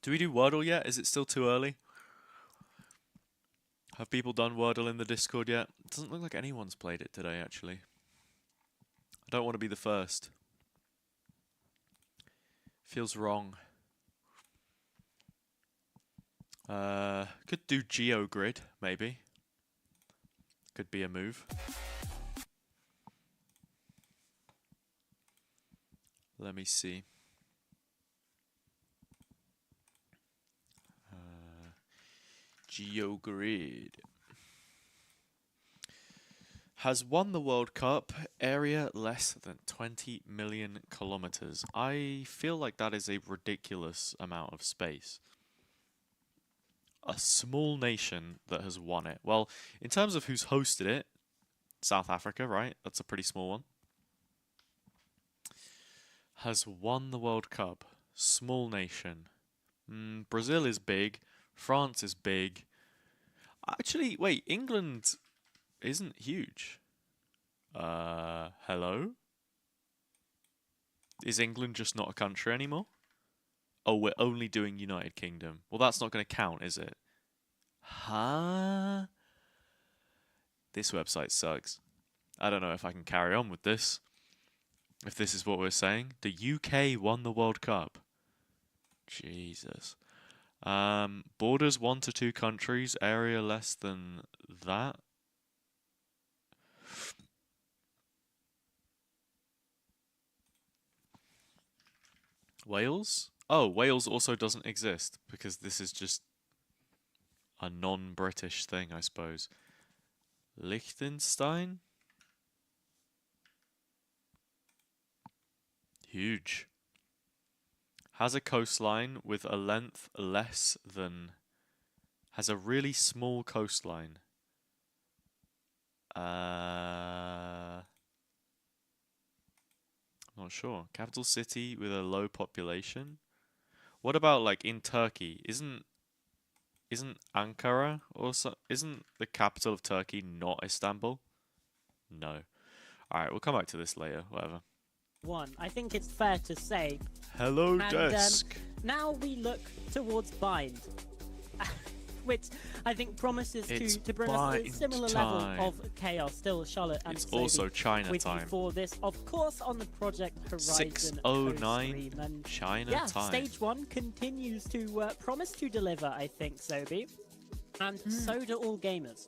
Do we do Wordle yet? Is it still too early? Have people done Wordle in the Discord yet? It doesn't look like anyone's played it today, actually. I don't want to be the first. Feels wrong. Could do GeoGrid, maybe. Could be a move. Let me see. GeoGrid has won the World Cup, area less than 20 million kilometers. I feel like that is a ridiculous amount of space. A small nation that has won it. Well, in terms of who's hosted it, South Africa, right? That's a pretty small one. Has won the World Cup. Small nation. Brazil is big. France is big. Actually, wait, England isn't huge. Hello? Is England just not a country anymore? Oh, we're only doing United Kingdom. Well, that's not going to count, is it? Huh? This website sucks. I don't know if I can carry on with this. If this is what we're saying. The UK won the World Cup. Jesus. Borders 1 to 2 countries, area less than that. Wales? Oh, Wales also doesn't exist because this is just a non-British thing, I suppose. Liechtenstein? Huge. Has a coastline with a length less than... Has a really small coastline. I'm not sure. Capital city with a low population? What about like in Turkey? Isn't Ankara or so? Isn't the capital of Turkey not Istanbul? No. Alright, we'll come back to this later. Whatever. I think it's fair to say. Hello, And, desk. now we look towards Bind, which I think promises to bring us a similar level of chaos. Still, Charlotte and It's Sophie also China with you time. for this, of course, on the Project Horizon 6:09 co-stream. And China yeah, time. Stage 1 continues to promise to deliver, I think, Sophie. And so do AllGamers.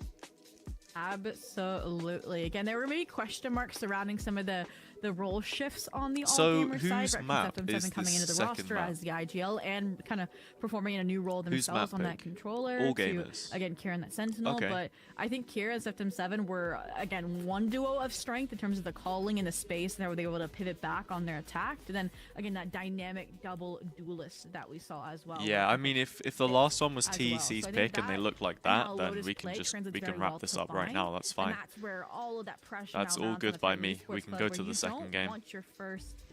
Absolutely. Again, there were maybe question marks surrounding some of the role shifts on the So AllGamers whose side. map FM7 is coming this into the second roster map? as the IGL and kind of performing in a new role Whose themselves map on that pick? controller. AllGamers. To, again, Kieran that Sentinel. Okay. But I think Kieran and FM7 were, again, one duo of strength in terms of the calling and the space, and they were able to pivot back on their attack. And then, again, that dynamic double duelist that we saw as well. Yeah, I mean, if the last one was as well. TEC's So I think pick and they that look like and that, how then Lotus we can play just translates we can very wrap well this to up right Bind, now. That's fine. And that's where all of that pressure That's now all mounts good on the by part of me. the We esports can player go where to the you second don't game. want your first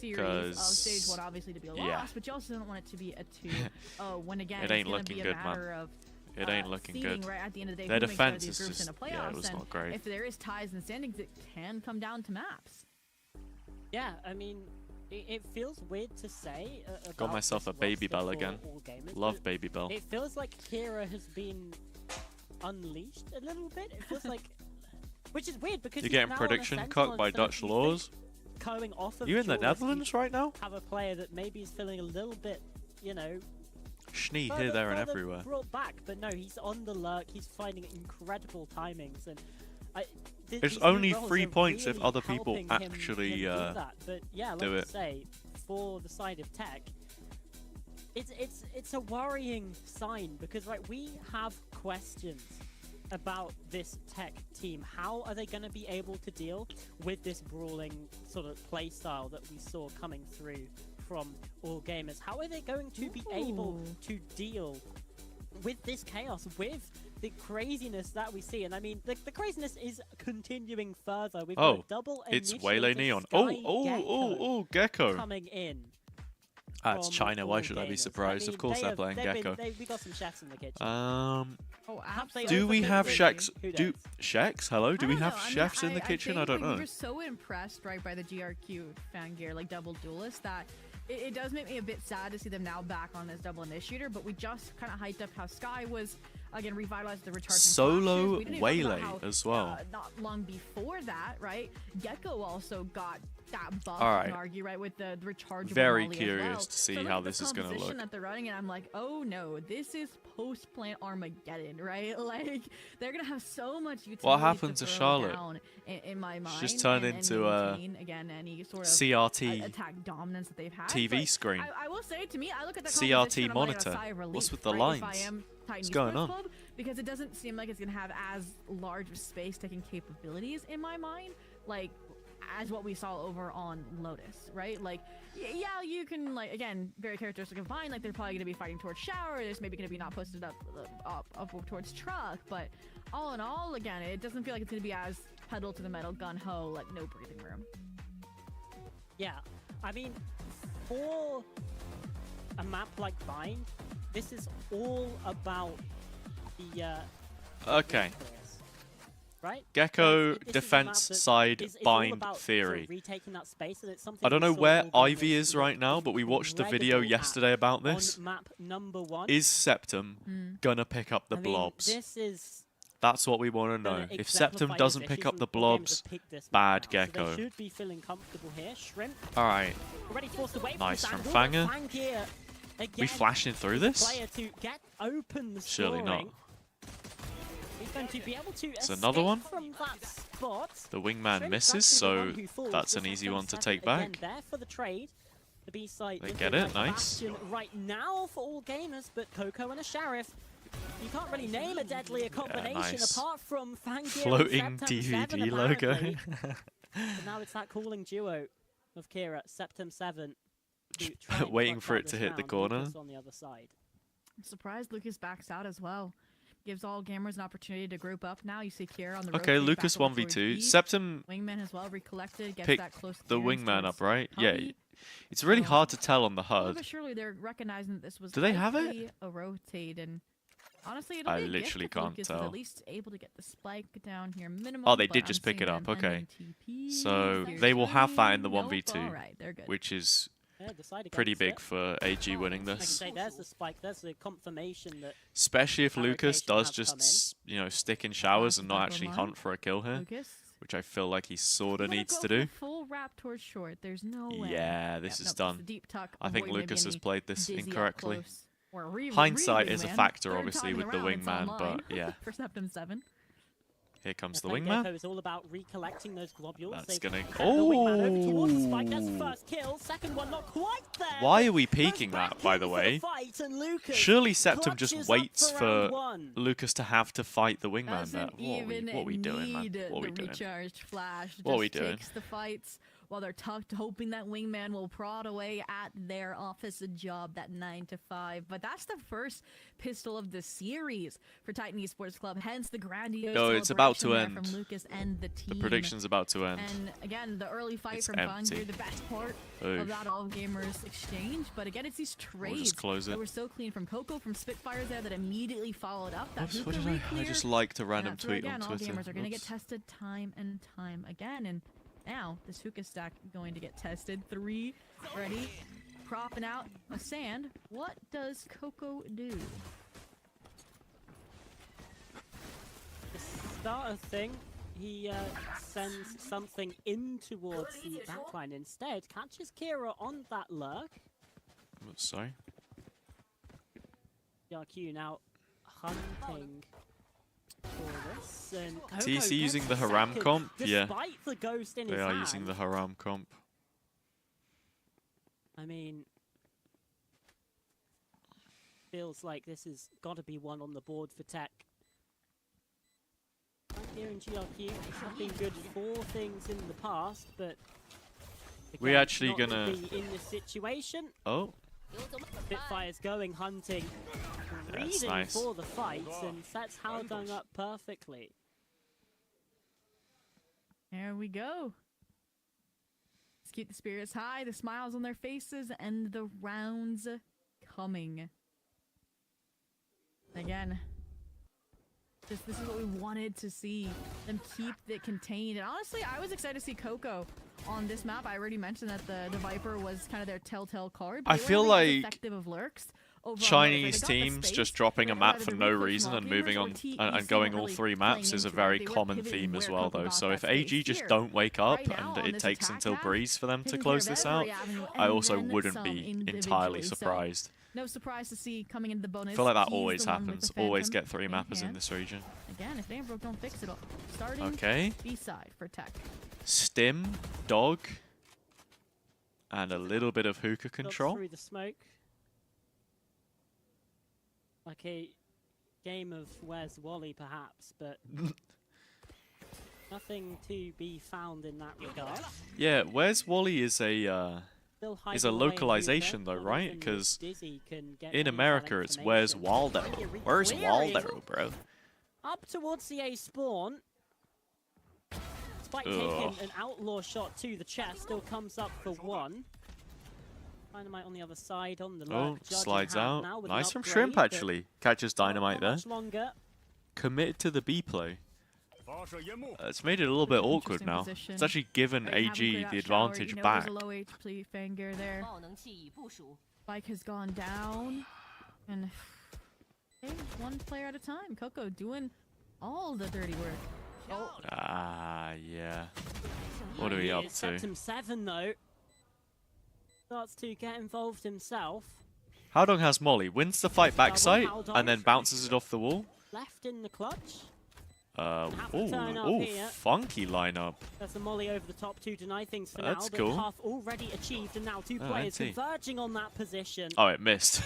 series of 'Cause- stage 1 obviously to be a yeah. loss, but you also don't want it to be a 2-0 when again It ain't it's going to looking be a good, man. matter of It ain't looking seeding, good. right at the end of the day. Their who makes out of defense these is groups in just the yeah, playoffs, it was and not great. if there is ties in the standings, it can come down to maps. Yeah, I mean, it feels weird to say. Got About myself this a Baby roster Bell for again. AllGamers, Love but Baby Bell. It feels like Kira has been unleashed a little bit. It feels like, which is weird because You're he's getting now on a prediction Sentinel cocked by instead of, Dutch you laws. think, Going off of You in the Duelist, you Netherlands right now? have a player that maybe is feeling a little bit, you know, Schnee further- here, there, and further everywhere. brought back, but no, he's on the lurk. He's finding incredible timings, and There's these new only roles 3 are points if really other people helping him actually do that. But yeah, like do you it. say, for the side of TEC, it's a worrying sign because like we have questions about this TEC team. How are they going to be able to deal with this brawling sort of play style that we saw coming through from AllGamers? How are they going to be able to deal with this chaos, with the craziness that we see? And I mean, the craziness is continuing further. We've got a double It's initiator Waylay Neon. Sky Gecko. coming in. It's from China. Why should I be AllGamers. surprised? mean, Of course they they're have- playing they've Gecko. we got some chefs in the kitchen. Oh, Perhaps they Do we overcooked have it. chefs? Who Do knows? chefs? Hello? Do I we don't have know. I mean, chefs in the kitchen? I think, don't like, know. We were so impressed, right, by the GRQ fan gear, like double duelist, that it does make me a bit sad to see them now back on this double initiator. But we just kind of hyped up how Sky was again revitalized the recharging Solo flashes. We didn't even talk Waylay about how, as well. Not long before that, right? Gecko also got that buff. All You right. can argue, right, with the rechargeable. Very volley as curious well. to see So look how at the this is gonna composition look. that they're running, and I'm like, oh no, this is post-plant Armageddon, right? Like they're gonna have so much utility. What happened to throw Charlotte? down in my mind. She's just turned and into maintain, again, any sort of CRT attack dominance that they've had. TV But screen. I will say, to me, I look at the CRT composition, I'm like, a monitor. sigh of relief, What's with the right, if lines? I am Titan What's going Esports on? Club, because it doesn't seem like it's gonna have as large of space-taking capabilities in my mind, like as what we saw over on Lotus, right? Like, yeah, you can, like, again, very characteristic of Vine, like they're probably gonna be fighting towards Shower. There's maybe gonna be not posted up towards Truck, but all in all, again, it doesn't feel like it's gonna be as pedal to the metal, gun ho, like no breathing room. Yeah, I mean, for a map like Vine, this is all about the Okay. players, right? Gecko This is a map defense that side is all bind about sort of theory. retaking that space, and it's something I don't we know saw where AllGamers Ivy is look right now, but we watched the video incredible yesterday about on this. map number 1. Is Septum gonna pick up the I mean, blobs? this is That's what we want to know. gonna If Septum exemplify doesn't his pick issues, up the and AllGamers blobs, have picked this bad map now, so Gecko. they should be feeling comfortable here. Shrimp Alright, already forced away Nice from from Sandwall, Fanger. but Fang here we again flashing through is this? player to get open the Surely not. scoring. He's going to be able to It's escape another one. from that spot. The wingman Shrimp's misses, actually the so one who falls. that's an The easy Septum one to 7 take again back. there for the trade. The B side They looking get it, like a nice. bastion right now for AllGamers, but Coco and a Sheriff. You can't really name a deadlier combination nice. apart from Fangir Floating and Septum 7, DVD logo. apparently. But now it's that calling duo of Kira, Septum 7. who try and Waiting clutch for out it to this hit the round. corner. Lucas on the other side. I'm surprised Lucas backs out as well. Gives AllGamers an opportunity to group up now. You see Kira on the Okay, rotate Lucas back over towards 1v2. B. Septum Wingman as well recollected, gets picked that close the clearance wingman towards up, right? Yeah. Hubby. It's really So, hard to tell on the Slowly HUD. but surely they're recognizing that this was Do they have it? likely a rotate, and honestly, it'll I be a gift literally if can't Lucas is tell. at least able to get the spike down here minimum. Oh, they but did I'm just pick seeing it up, them okay. NTP, So here's they will have that in the Nope, 1v2, alright, they're good. which is Yeah, decide pretty against big it. for AG winning Like I this. say, there's the spike, there's the confirmation that Especially if That Lucas rotation does has just, come in. you know, stick in showers and not Back actually online. hunt for a kill here, Lucas. which I feel like he sorta Gonna needs go to for do. a full wrap towards short. There's no way. Yeah, this Yep, is nope, done. just a deep tuck. I think avoid maybe Lucas has any played this dizzy up incorrectly. close, or Hindsight is a wingman. factor, Third obviously, time in with a the row, it's wingman, online but yeah. for Septum 7. Here comes the Fang wingman. Gecko is all about recollecting those globules. That's They've gonna- sent the wingman over towards the spike. That's the Oh! first kill. Second one not quite there. Why are we Goes peeking back that, by in the for way? fight, and Lucas Surely Septum clutches just up waits round for one. Lucas to have to fight the wingman there. Doesn't even What are we doing, man? need What are we the doing? recharged flash. What are we just doing? takes the fights while they're tucked, hoping that Wingman will prod away at their office job, that 9 to 5. But that's the first pistol of the series for Titan Esports Club, hence the grandiose No, it's about to celebration end. there from Lucas and the team. The prediction's about to end. And again, the early fight It's from empty. Fangir, the best part Oof. of that AllGamers exchange. But again, it's these We'll trades just close that it. were so clean from Coco, from Spitfires there, that immediately followed up. That Oops, what hookah did I re-clear. just liked a And random that's where, tweet again, on Twitter. AllGamers are going to get Oops. tested time and time again. And now this hookah stack going to get tested. 3 ready, propping out a sand. What does Coco do? The starter thing, he sends something in towards the backline instead. Catches Kira on that lurk. Oops, sorry. GRQ now hunting for this. And Coco TEC gets using the a Haram second, comp? Yeah. Despite the ghost in They his are hand. using the Haram comp. I mean, feels like this has got to be one on the board for TEC. Here in GRQ, have been good for things in the past, but We again, actually not gonna- be in this situation. Oh, Spitfire's going hunting, that's reading nice. for the fight, and sets Haldung up perfectly. There we go. Let's keep the spirits high, the smiles on their faces, and the rounds coming. Again, this is what we wanted to see. Them keep it contained. And honestly, I was excited to see Coco on this map. I already mentioned that the Viper was kind of their telltale card. But I they feel weren't really as like effective of lurks over on Chinese Viper. They got the teams space, just dropping a but map either for the no replay from reason and AllGamers moving or on TEC and going weren't all really 3 maps playing is a into it. very They were common pivoting theme as where well, Coco though. got So that if space AG just here. don't wake up Right now, and on it this takes attack until path, Breeze for them to taking close care of this every out, avenue I and also then wouldn't some be entirely individually. So, surprised. no surprise to see coming into the bonus. I feel like that he's always the one with happens. the Always Phantom get 3 in mappers in hand. this region. Again, if Danbrook don't fix it all. Starting Okay. B-side for TEC. Stim, Dog, and a little bit of hookah Got control. through the smoke. Like a game of Where's Wally, perhaps, but nothing to be found in that regard. Yeah, Where's Wally is a Still is a hiding away in localization Hoover, though, not right? even Because Dizzy can get in any America valid it's Where's information. Waldo? Trying to Where's re-clearing Waldo, bro? Up towards the A spawn. Despite Ugh. taking an outlaw shot to the chest, still comes up for 1. Dynamite on the other side on the Oh, lurk. Judging slides hand out. now with an Nice from upgrade, Shrimp, but actually. Catches Dynamite not there. much longer. Committed to the B play. It's made it a little bit awkward Interesting now. position. It's actually given Right, having AG cleared the out shower, advantage you know, back. There's a low HP Fangir there. Spike has gone down. And okay, 1 player at a time. Coco doing all the dirty work. Oh, Ah, yeah. What are we up to? Septum 7 though. Starts to get involved himself. Haldong has Molly, wins the fight backside, Haldong. and then bounces it off the wall. Left in the clutch. Ooh, to turn up ooh, here. funky lineup. There's the molly over the top to deny things for That's now, cool. but half already achieved, and now 2 Oh, players NT. converging on that position. Oh, it missed.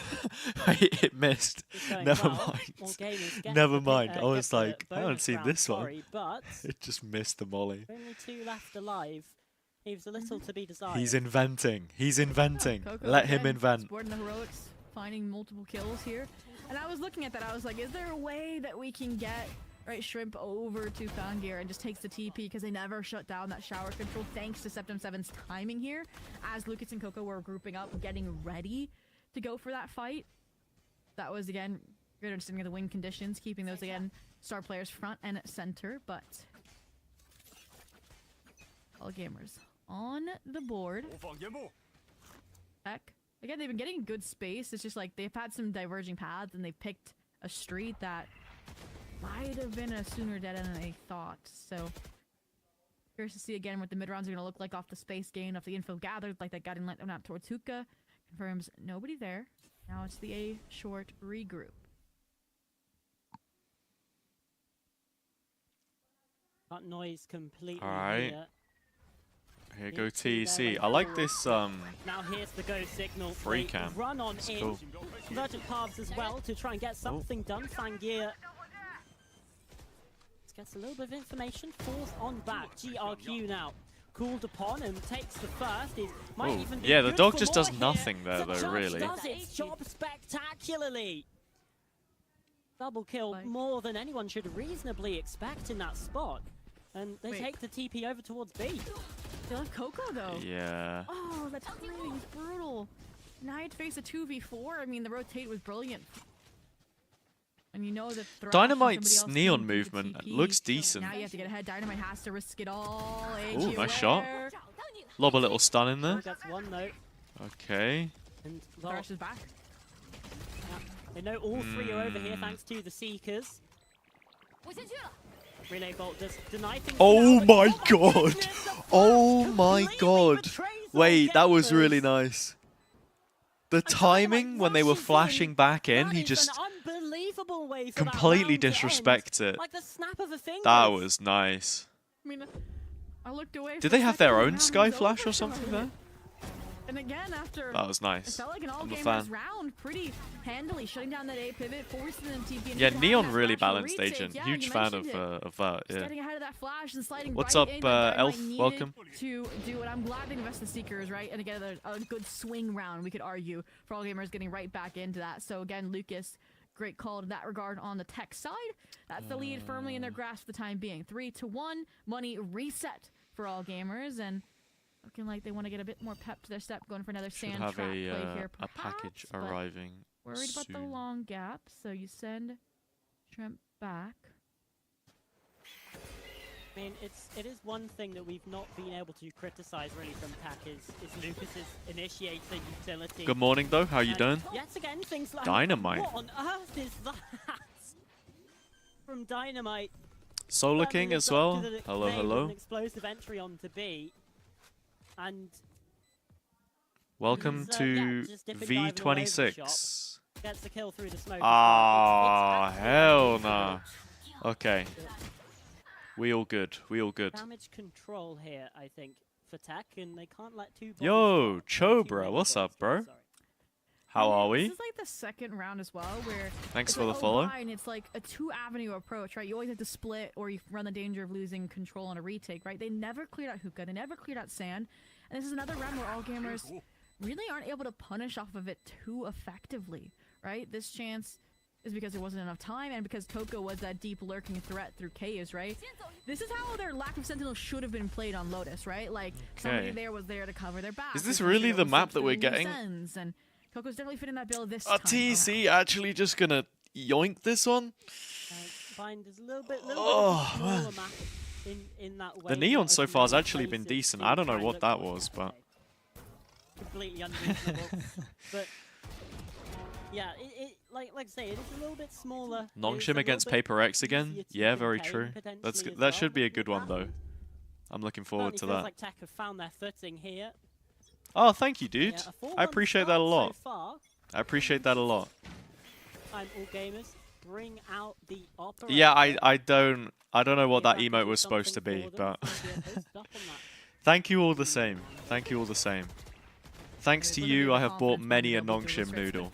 It missed. It's going Never well. mind. AllGamers get Never the bit- mind. I get was the like, I haven't bonus seen round, this one. sorry, but It just missed the Molly. only 2 left alive. Leaves a little to be desired. He's inventing. He's inventing. Coco Let him again, invent. Sporting the heroics, finding multiple kills here. And I was looking at that, I was like, is there a way that we can get Shrimp over to Fangir and just takes the TP, because they never shut down that shower control thanks to Septum 7's timing here, as Lucas and Coco were grouping up, getting ready to go for that fight. That was, again, good understanding of the win conditions, keeping those, again, star players front and center, but AllGamers on the board. Heck. Again, they've been getting good space. It's just like they've had some diverging paths and they've picked a street that might have been a sooner dead end than they thought. So, curious to see again what the mid rounds are going to look like off the space gain, off the info gathered, like that guiding light out towards Hookah. Confirms nobody there. Now it's the A short regroup. That noise completely. Alright. Here. Here go Into TEC. their I like way this Now here's the go signal. Free They cam. run on It's in. cool. Convergent paths as well to try and get something done. Fangir gets a little bit of information. Falls on back. GRQ now. called upon and takes the first. It might Ooh, even be yeah, the good dog for just more does here. nothing there, The though, judge really. does its job spectacularly. Double kill, Like- more than anyone should reasonably expect in that spot. And they Wait. take the TP over towards B. They left Coco though. Yeah. Oh, that timing is brutal. Now you have to face a 2v4. I mean, the rotate was brilliant. And you know that Thrash and Dynamite's somebody else neon can do the movement TP. looks decent. Now you have to get ahead. Dynamite has to risk it all. Ooh, AG nice shot. aware. Lob a little stun in there. That's one note. Okay. And well, Thrash is back. they know all three are over here Mm. thanks to the Seekers. Relay Bolt does deny things. Oh now, but my my god! goodness, the Oh flash my completely god! betrays Wait, that was really AllGamers. nice. The Dynamite timing when they were rushes in. flashing back in, That he is just an unbelievable way for that completely round to end. disrespects it. Like the snap of a finger. That was nice. I mean, I looked away. Did for they a have second, their the own round Sky was Flash over or something for a there? minute. And again, after That was it nice. felt like an I'm a AllGamers fan. round, pretty handily shutting down that A pivot, forcing them TP. And Yeah, even Neon having that really flash for balanced retake. agent. Yeah, Huge you fan mentioned it. of that. Just Yeah. getting ahead of that flash and sliding What's right up, in, but Dynamite Elf? needed Welcome. to do it. I'm glad they invested the Seekers, right? And again, a good swing round, we could argue, for AllGamers getting right back into that. So again, Lucas, great call in that regard on the tech side. That's the lead firmly in their grasp for the time being. 3-1, money reset for AllGamers, and looking like they want to get a bit more pep to their step, going for another Should sand have trap play here, a package perhaps, but arriving worried about the soon. long gap, so you send Shrimp back. I mean, it is one thing that we've not been able to criticize really from TEC is Lucas's initiator utility. Good morning, though. How you And doing? Yet again, things like Dynamite. What on earth is that? From Dynamite. Solar Certainly King lives as up well. to the Hello, claim of hello. An explosive entry onto B, and Welcome He's, to just dipping, diving all over the V26. gets the kill through the smoke. as well. Ah, It's hell absolutely nah. Okay. We all good. We all good. damage control here, I think, for TEC, and they can't let two. Yo, bodies Chobra, two what's up, bodies bro? go, sorry. How are This we? is like the second round as well, where Thanks it's for like, the oh, follow. bye, and it's like a two-avenue approach, right? You always have to split, or you run the danger of losing control on a retake, right? They never cleared out hookah, they never cleared out sand, and this is another round where AllGamers really aren't able to punish off of it too effectively, right? This chance is because there wasn't enough time, and because Coco was that deep lurking threat through caves, right? This is how their lack of sentinel should have been played on Lotus, right? Like somebody Okay. there was there to cover their back. Is this making really sure the was map slipped that we're through the getting? sends, and Coco's definitely fitting that bill this Are time. TEC actually just gonna yoink this one? Bind is a little bit Oh, smaller man. map in that way. The neon not so as far has many actually been places decent. to I don't know try and what look that for was, that but play. Completely unreasonable. But yeah, like I say, it is a little bit smaller. It is a Nongshim little against bit Paper X easier again? to Yeah, very contain true. potentially as That well, should be a but good one though. happened. I'm looking forward Certainly to feels that. like TEC have found their footing here. Oh, thank you, dude. Yeah, a 4-1 I appreciate that a start lot. So far. I appreciate that a lot. Time AllGamers bring out the operator. Yeah, I don't know what that See if emote can was do supposed to something be, for them. but Maybe a boost up on that. thank you all the same. Thank you all the same. Thanks to you, I have bought many a Nongshim noodle.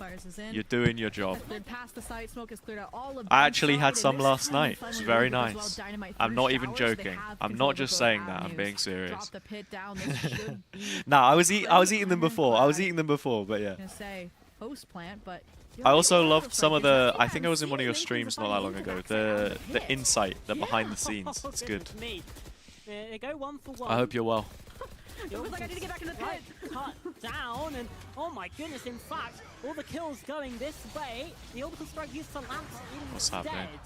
You're doing your job. Cleared past the site, smoke has cleared out all of I the actually inside, had and some this last time night. Fun It's was very really good as nice. well. Dynamite I'm through not even showers, they joking. have I'm control not of just both saying that. I'm avenues. being serious. Drop the pit down. This should be Nah, I was eating them before. I was eating them before, but yeah. gonna say post plant, but I also loved some of the. I think I was in one of your streams not that long ago. The insight, the behind the scenes. It's good. Goodness me. They go 1 for 1. I hope you're well. It was like I need to get back in the pit. Cut down, and oh my goodness, in fact, all the kills going this way. The orbital strike used for Lance What's instead. happening?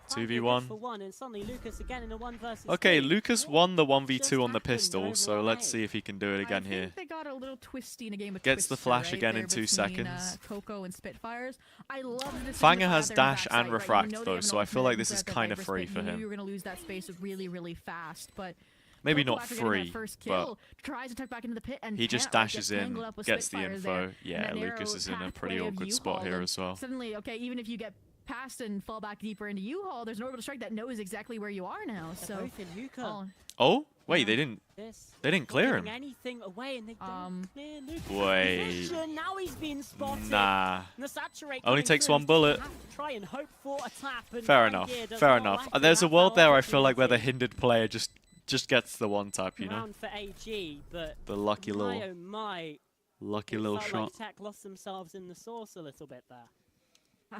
Finally a 2v1. good for 1, and suddenly Lucas again in a 1 versus Okay, 3. Lucas won the 1v2 just on the happened pistol, so overall, let's eh? see if he can do it again I here. think they got a little twisty in a game of Gets the Twister, flash right again there in 2 between, seconds. Coco and Spitfires. I love the decision Fanga to has fly there dash backside, and right? refract, You know they though, have an so I feel ultimate like this and is they're kind of Viper free Spit. for You knew him. you were gonna lose that space really, really fast, but Maybe Coco, not after getting that free, first but kill, tries to tuck back into the pit and he just can't, right, dashes gets in, tangled up with gets the Spitfires info. there. Yeah, And that Lucas narrow is in a pretty pathway of awkward spot U-Haul, here and as well. Suddenly, okay, even if you get past and fall back deeper into U-Haul, there's an orbital strike that knows exactly where you are now. They're So, both in Yuka. oh, Oh, wait, Yeah. they didn't This They didn't clear giving him. anything away, and they don't clear Lucas' Wait. position. Now he's been spotted. Nah. And the saturate Only coming takes through, one he's just bullet. gonna have to try and hope for a tap, and Fair Van enough. Geer does Fair not enough. like There's a that world there I feel like where the opportunity. hindered player just Just gets the one tap, you know. round for AG, but The lucky my little, oh my, lucky it little felt shot. like TEC lost themselves in the sauce a little bit there.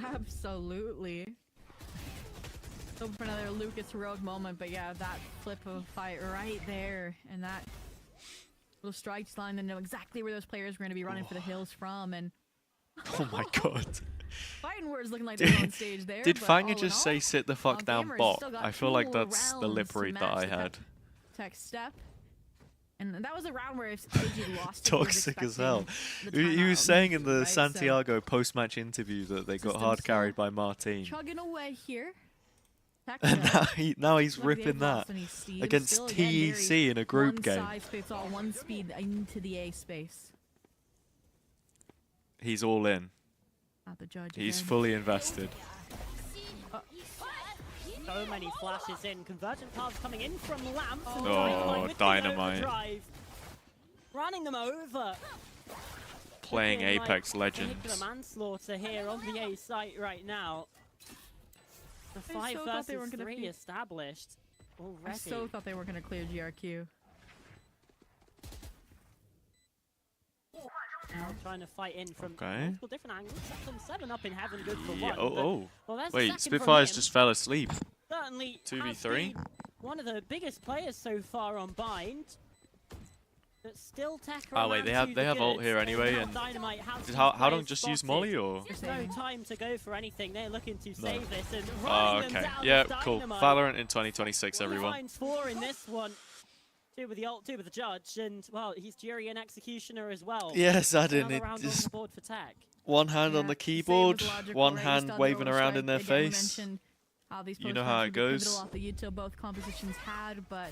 Absolutely. Hoping for another Lucas heroic moment, but yeah, that flip of a fight right there, and that little strikes line to know exactly where those players were going to be running for the hills from, and Oh my god. fighting words looking like they're on stage there. Did but Fanga all in just all, say sit the fuck down AllGamers bot? still got I feel like 2 that's the lip rounds to read that match I the had. TEC step. And that was a round where if AG lost, Toxic as hell. He was saying in the Santiago post-match interview that they got System hard still carried by Martin. chugging away here. TEC And now he's Look, they've ripping that lost any steam. against Still, again, TEC very in a group one game. size fits all, one speed into the A space. He's all in. Not the judge. He's again. fully invested. So many flashes in, convergent paths coming in from Lamps. And Oh, with the Dynamite. overdrive, running them over. Playing Looking Apex like Legends. vehicular manslaughter here on the A site right now. The I 5 so thought they weren't versus gonna 3 be- established already. I so thought they were going to clear GRQ. Now trying to fight in from Okay. multiple different angles. Second 7 up in heaven, good for Yeah, one. oh, but- oh. well, there's the Wait, second from Spitfires him. just fell asleep. Certainly 2v3? has been one of the biggest players so far on Bind. But still TEC Oh, wait, they have ult here anyway, and Dynamite has Did these Howdong players just use spotted. Molly, or? There's no time to go for anything. They're looking to No. save this and Oh, running them okay. down Yeah, with cool. Dynamite. Valorant in 2026, everyone. Finds 4 in this one. 2 with the ult, 2 with the judge, and well, he's jury and executioner as well. Yes, I Another didn't. round on the board for TEC. One hand on Yeah, the same keyboard, with logical, one right? hand Just waving under around in their strike. Again, we face. mentioned how these You know how it post-matches were goes. pivotal off the util both compositions had, but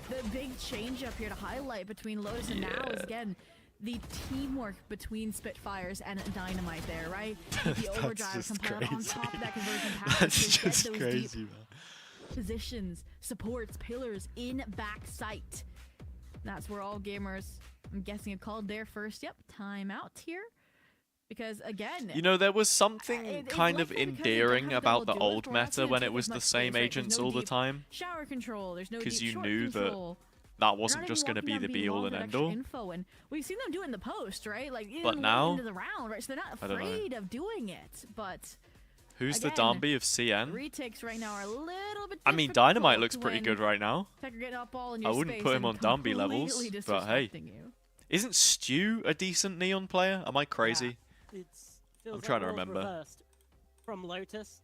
the big change up here to highlight between Lotus and now is again the teamwork between Spitfires and Dynamite there, right? The overdrive just compound on crazy. top of that conversion package That's to get just those crazy, deep man. positions, supports, pillars in back sight. That's where AllGamers, I'm guessing, have called their first, timeout here. Because again, You know, there was something it's kind of likely because they don't endearing have about the double do it old for us, meta they when don't it take was as the much same space, right? agents There's no all the deep time. shower control, there's no 'Cause deep you short knew that control. That They're wasn't not just even going to walking be down the be all and long end with extra all. info, and we've seen them do it in the post, right? Like even But late now? into the round, right? So they're not I don't know. afraid of doing it. But Who's the again, Dambi of CN? retakes right now are a little bit. I mean, difficult Dynamite looks pretty when good right now. TEC are getting up all in I your wouldn't space put him and on Dambi levels, completely but hey. disrespecting you. Isn't Stu a decent Neon player? Am I crazy? It's feels I'm trying to roles remember. reversed from Lotus.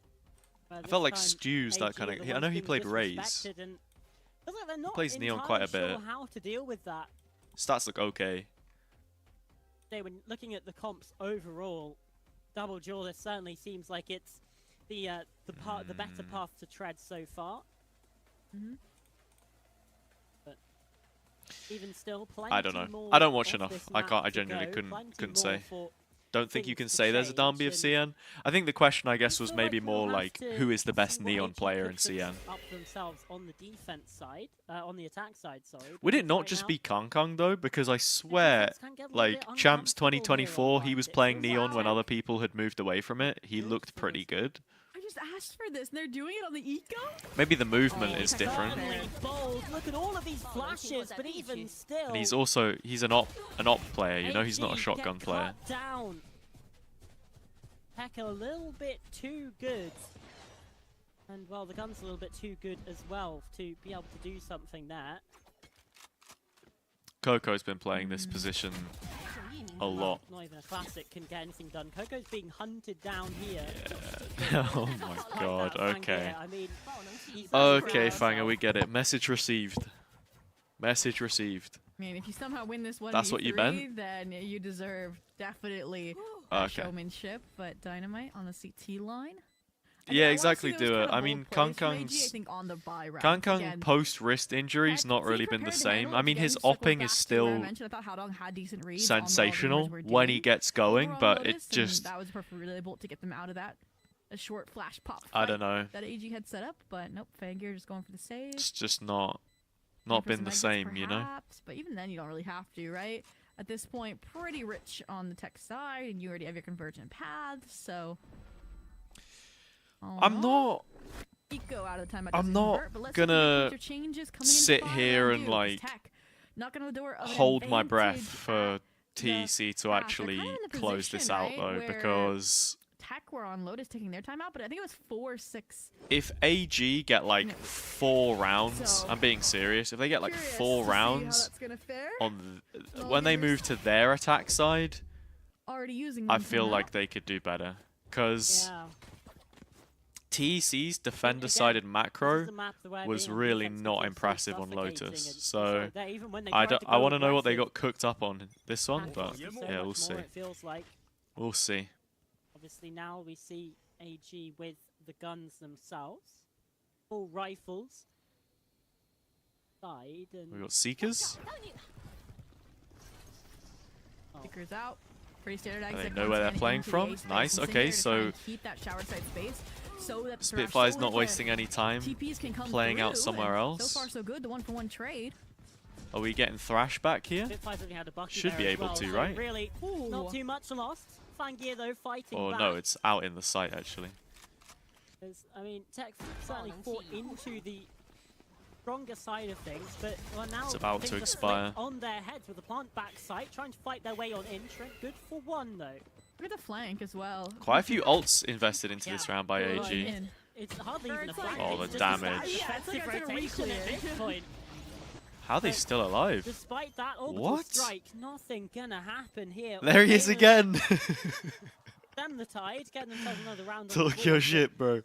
I felt like Stu's that kind of. I know he played Raze. And feels like they're not plays Neon quite a entirely bit. sure how to deal with that. Stats look okay. When looking at the comps overall, Double Jaw, this certainly seems like it's the better path to tread so far. Mm-hmm. But even still, plenty I don't know. more I don't watch of enough. this I map can't. I to genuinely go, couldn't plenty say. more for Don't think you can things to say there's a change, Dambi of and CN. I think the question, I guess, was feel like maybe we'll more have like, to who is the best see what Neon AG player in puts CN? Up themselves on the defense side, on the attack side, sorry. Would it because not right just now, be Kang Kang though? Because I the swear, defense can get a little like bit Champs uncomfortable here 2024, on he Bind. was It playing feels Neon when like other people had moved away from it. He looked pretty good. I just asked for this, and they're doing it on the eco. Maybe the movement Oh, is okay. different. Certainly bold. Look at all of these flashes, but even still, And he's an op player, you know, he's not a AG shotgun get player. cut down. TEC a little bit too good. And well, the gun's a little bit too good as well to be able to do something there. Coco's been playing this position a lot. Not even a classic can get anything done. Coco's being hunted down here. Oh my god, okay. I mean, he's Okay, proud. Fanger, we get it. Message received. Message received. I mean, if you somehow win this one, That's what you meant? then you deserve definitely Okay. showmanship. But Dynamite on the CT line. Yeah, exactly, do it. I mean, Kang I Kang's think on the buy round. Kang Kang Again, post wrist injury's not really been the same. I mean, his opping is still sensational when he gets going, but it just, that was perfectly able to get them out of that. A short flash pop. I don't know. That AG had set up, but nope. Fangir just going for the save. It's just not For been some the exits same, you know. perhaps, but even then, you don't really have to, right? At this point, pretty rich on the TEC side, and you already have your convergent paths, so. I'm not Eco out of the timeout. I'm doesn't not hurt, but let's gonna see the changes coming into sit the here round and two. like Tech knocking on the door of an hold my breath advantage for at TEC to half. They're actually kind of in the close this position, out right, though, where because Tech were on Lotus taking their timeout, but I think it was 4-6. if AG get like 4 rounds, So, I'm being serious. If they get like Curious 4 to see how rounds that's gonna fare. on Well, when they AllGamers move to their attack side, already using I one feel timeout. like they could do better. Because Yeah. TEC's defender-sided This is macro the map the way was being on really defense not can feel impressive on suffocating, Lotus. and So they- even when they I tried to I go want to know what they aggressive, got cooked up on this one, and but so yeah, much we'll see. more, it feels like. We'll see. Obviously now we see AG with the guns themselves, full rifles, side, and We got Seekers. Seekers out. Pretty standard They exit. know where they're comes in playing into the from. A space Nice, and okay, Singer to try so and keep that shower side space so that Spitfire's thrash not over wasting any time. TPs can come playing out through, somewhere and else. So far so good. The 1-for-1 trade. Are we getting Thrash back here? Spitfire's only had a bucky Should there be as able well, to, so right? Really, Ooh. not too much lost. Fangir though fighting Or back. no, it's out in the site actually. I mean, Tech certainly fought into the stronger side of things, but well, now It's about things to are expire. flipped on their heads with the plant back site, trying to fight their way on in. Trent good for one though. Look at the flank as well. Quite a few ults invested into this Yeah. round by Well, AG. In. It's hardly Or even a it's like- flank. Oh, it's the just a damage. standard Yeah, it's like defensive it's a rotation at reclear. this point. How are they still alive? Despite that orbital What? strike, nothing gonna happen here. There he is AllGamers again. Stem the tide, getting themselves another round on the Talk your board, shit, bro.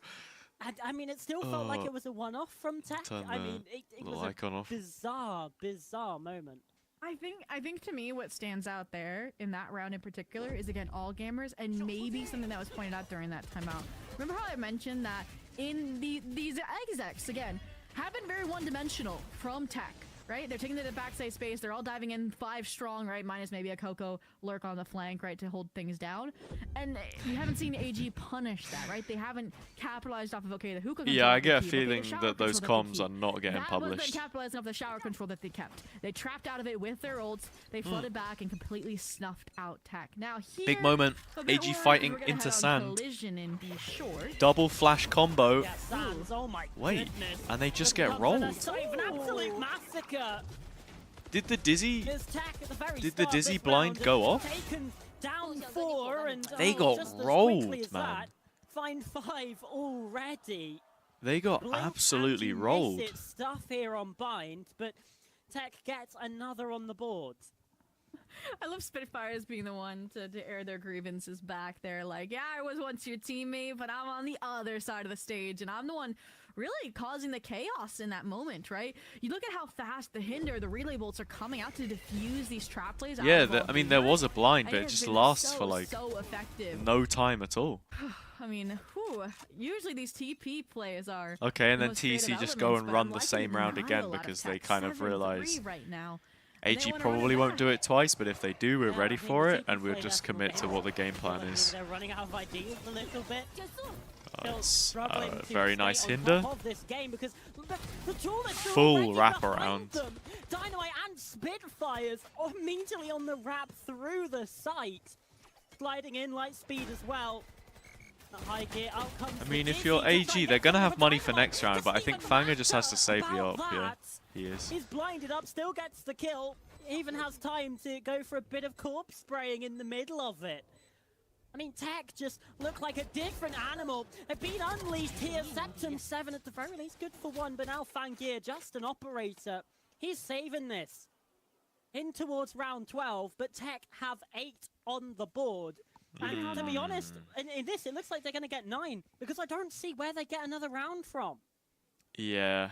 but I mean, it still felt like Oh. it was a one-off from Tech. Turn I the mean, it little was icon a off. bizarre moment. I think to me what stands out there in that round in particular is again AllGamers and maybe something that was pointed out during that timeout. Remember how I mentioned that in these execs again have been very one-dimensional from Tech, right? They're taking the backside space, they're all diving in 5 strong, right? Minus maybe a Coco lurk on the flank, right, to hold things down. And we haven't seen AG punish that, right? They haven't capitalized off of okay the hookah. Yeah, I get a control that they keep, okay, the feeling shower that those control that comms they are keep. not getting That was published. them capitalizing off the shower control that they kept. They trapped out of it with their ults. They flooded back and completely snuffed out Tech. Now here, Big moment. a bit AG worried fighting we're gonna into head on sand. Collision and be short. Double flash combo. Yeah, Sands, oh my Wait, goodness. and they just The get Guns rolled. are so an absolute massacre. Did the Dizzy? Here's Tech at the very Did the start of Dizzy this blind round, go and off? Taken down 4 and They got just as rolled, quickly as man. that, find 5 already. They got Blink absolutely and you rolled. miss it stuff here on Bind, but Tech gets another on the board. I love Spitfires being the one to air their grievances back there. Like, yeah, I was once your teammate, but I'm on the other side of the stage, and I'm the one really causing the chaos in that moment, right? You look at how fast the Hinder, the relay bolts are coming out to defuse these trap plays. out Yeah, of I mean, there was a blind, but it just lasts for like so effective. no time at all. I mean, whew, usually these TP plays are Okay, and the then most creative TEC just go elements, and but run I'm the liking same round Nile again out of because Tech, they kind of 7-3 realize right now. AG wanna run it probably won't back. do it twice, but if they do, we're Yeah, ready I think for the it, and TP we'll play just left commit to will what the game Feel plan like is. They're running out of ideas a little bit. Still It's struggling to very stay nice on hinder. top of this game because the tool is still Full already wraparound. behind them. Dynamite and Spitfires are immediately on the wrap through the site. Sliding in light speed as well. The high gear out comes I the mean, if Dizzy, you're just like AG, they're next gonna time have with money for Dynamite. next round, Doesn't but I think even Fanger just has to matter save the about up here. that. He is. He's blinded up, still gets the kill. Even has time to go for a bit of corpse spraying in the middle of it. I mean, Tech just look like a different animal. They've been unleashed here. Septum 7 at the very least, good for one, but now Fangir, just an operator. He's saving this. In towards round 12, but Tech have 8 on the board. And to be honest, in this, it looks like they're going to get 9, because I don't see where they get another round from. Yeah.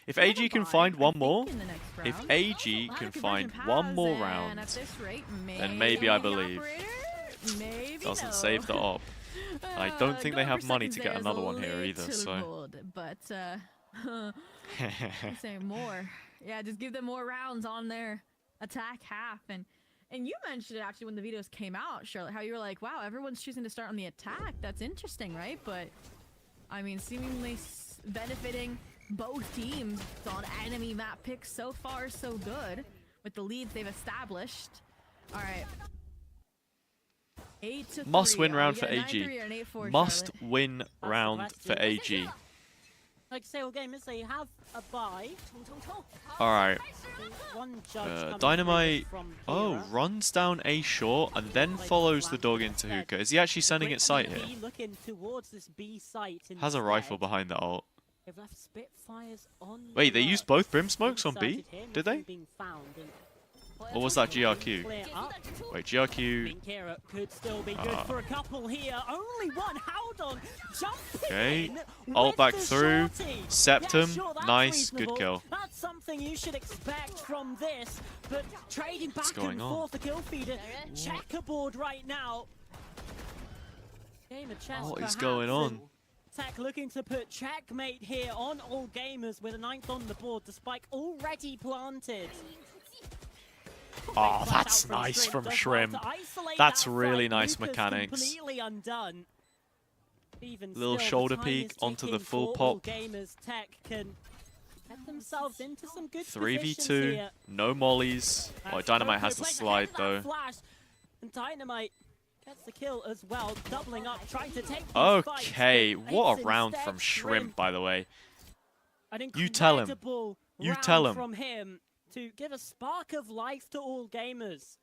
If They have AG a can bye, find I one think, more, in the next if round. AG Ladder can conversion find pass, one more and round, at this rate, then maybe I the believe. operator, maybe doesn't no. save the op. I don't think they going have for money seconds to get there is another a one here either, little so. bold, but I'd say more. Yeah, just give them more rounds on their attack half. And you mentioned it actually when the videos came out, Charlotte, how you were like, wow, everyone's choosing to start on the attack. That's interesting, right? But I mean, seemingly benefiting both teams on enemy map picks. So far, so good with the leads they've established. All right. 8-3. Must win Are round we for getting a AG. 9-3 or an 8-4, Must Charlotte? win the round for question. AG. Like I say, AllGamers, they have a bye. Alright. One judge coming Dynamite, through from oh, Kira. runs down A short and then follows the dog into hookah. Is he actually sending it sight here? Looking towards this B site Has a rifle instead. behind the ult. They've left Spitfires on Wait, they the used lurk. both brim smokes on B? Inserted here, Did they? nothing being found, and Or was that GRQ? clear up. Wait, GRQ. Mean Kira could still be good for a couple here. Only one Howdon jumping Okay. in Ult with back the through. shorty. Septum. Yeah, sure, that's Nice. Good reasonable. kill. That's something you should expect from this. But trading back going and on? forth, the kill feeder checkerboard right now. Game of chess, What is perhaps, going on? and TEC looking to put checkmate here on AllGamers with a 9th on the board. The spike already planted. Oh, Flash that's out nice from does well Shrimp. to isolate That's that really fight. nice Luca's mechanics. Completely undone. Even Little still, shoulder the time peek is onto the ticking full for pop. AllGamers. TEC can get themselves into some good 3v2. positions here. No mollies. Oh, Dynamite has the slide though. Flash, and Dynamite gets the kill as well, doubling up, trying to take these fights, Okay, but what a it's round instead from Shrimp, by the way. An You tell him. incredible You round tell him. from him to give a spark of life to AllGamers.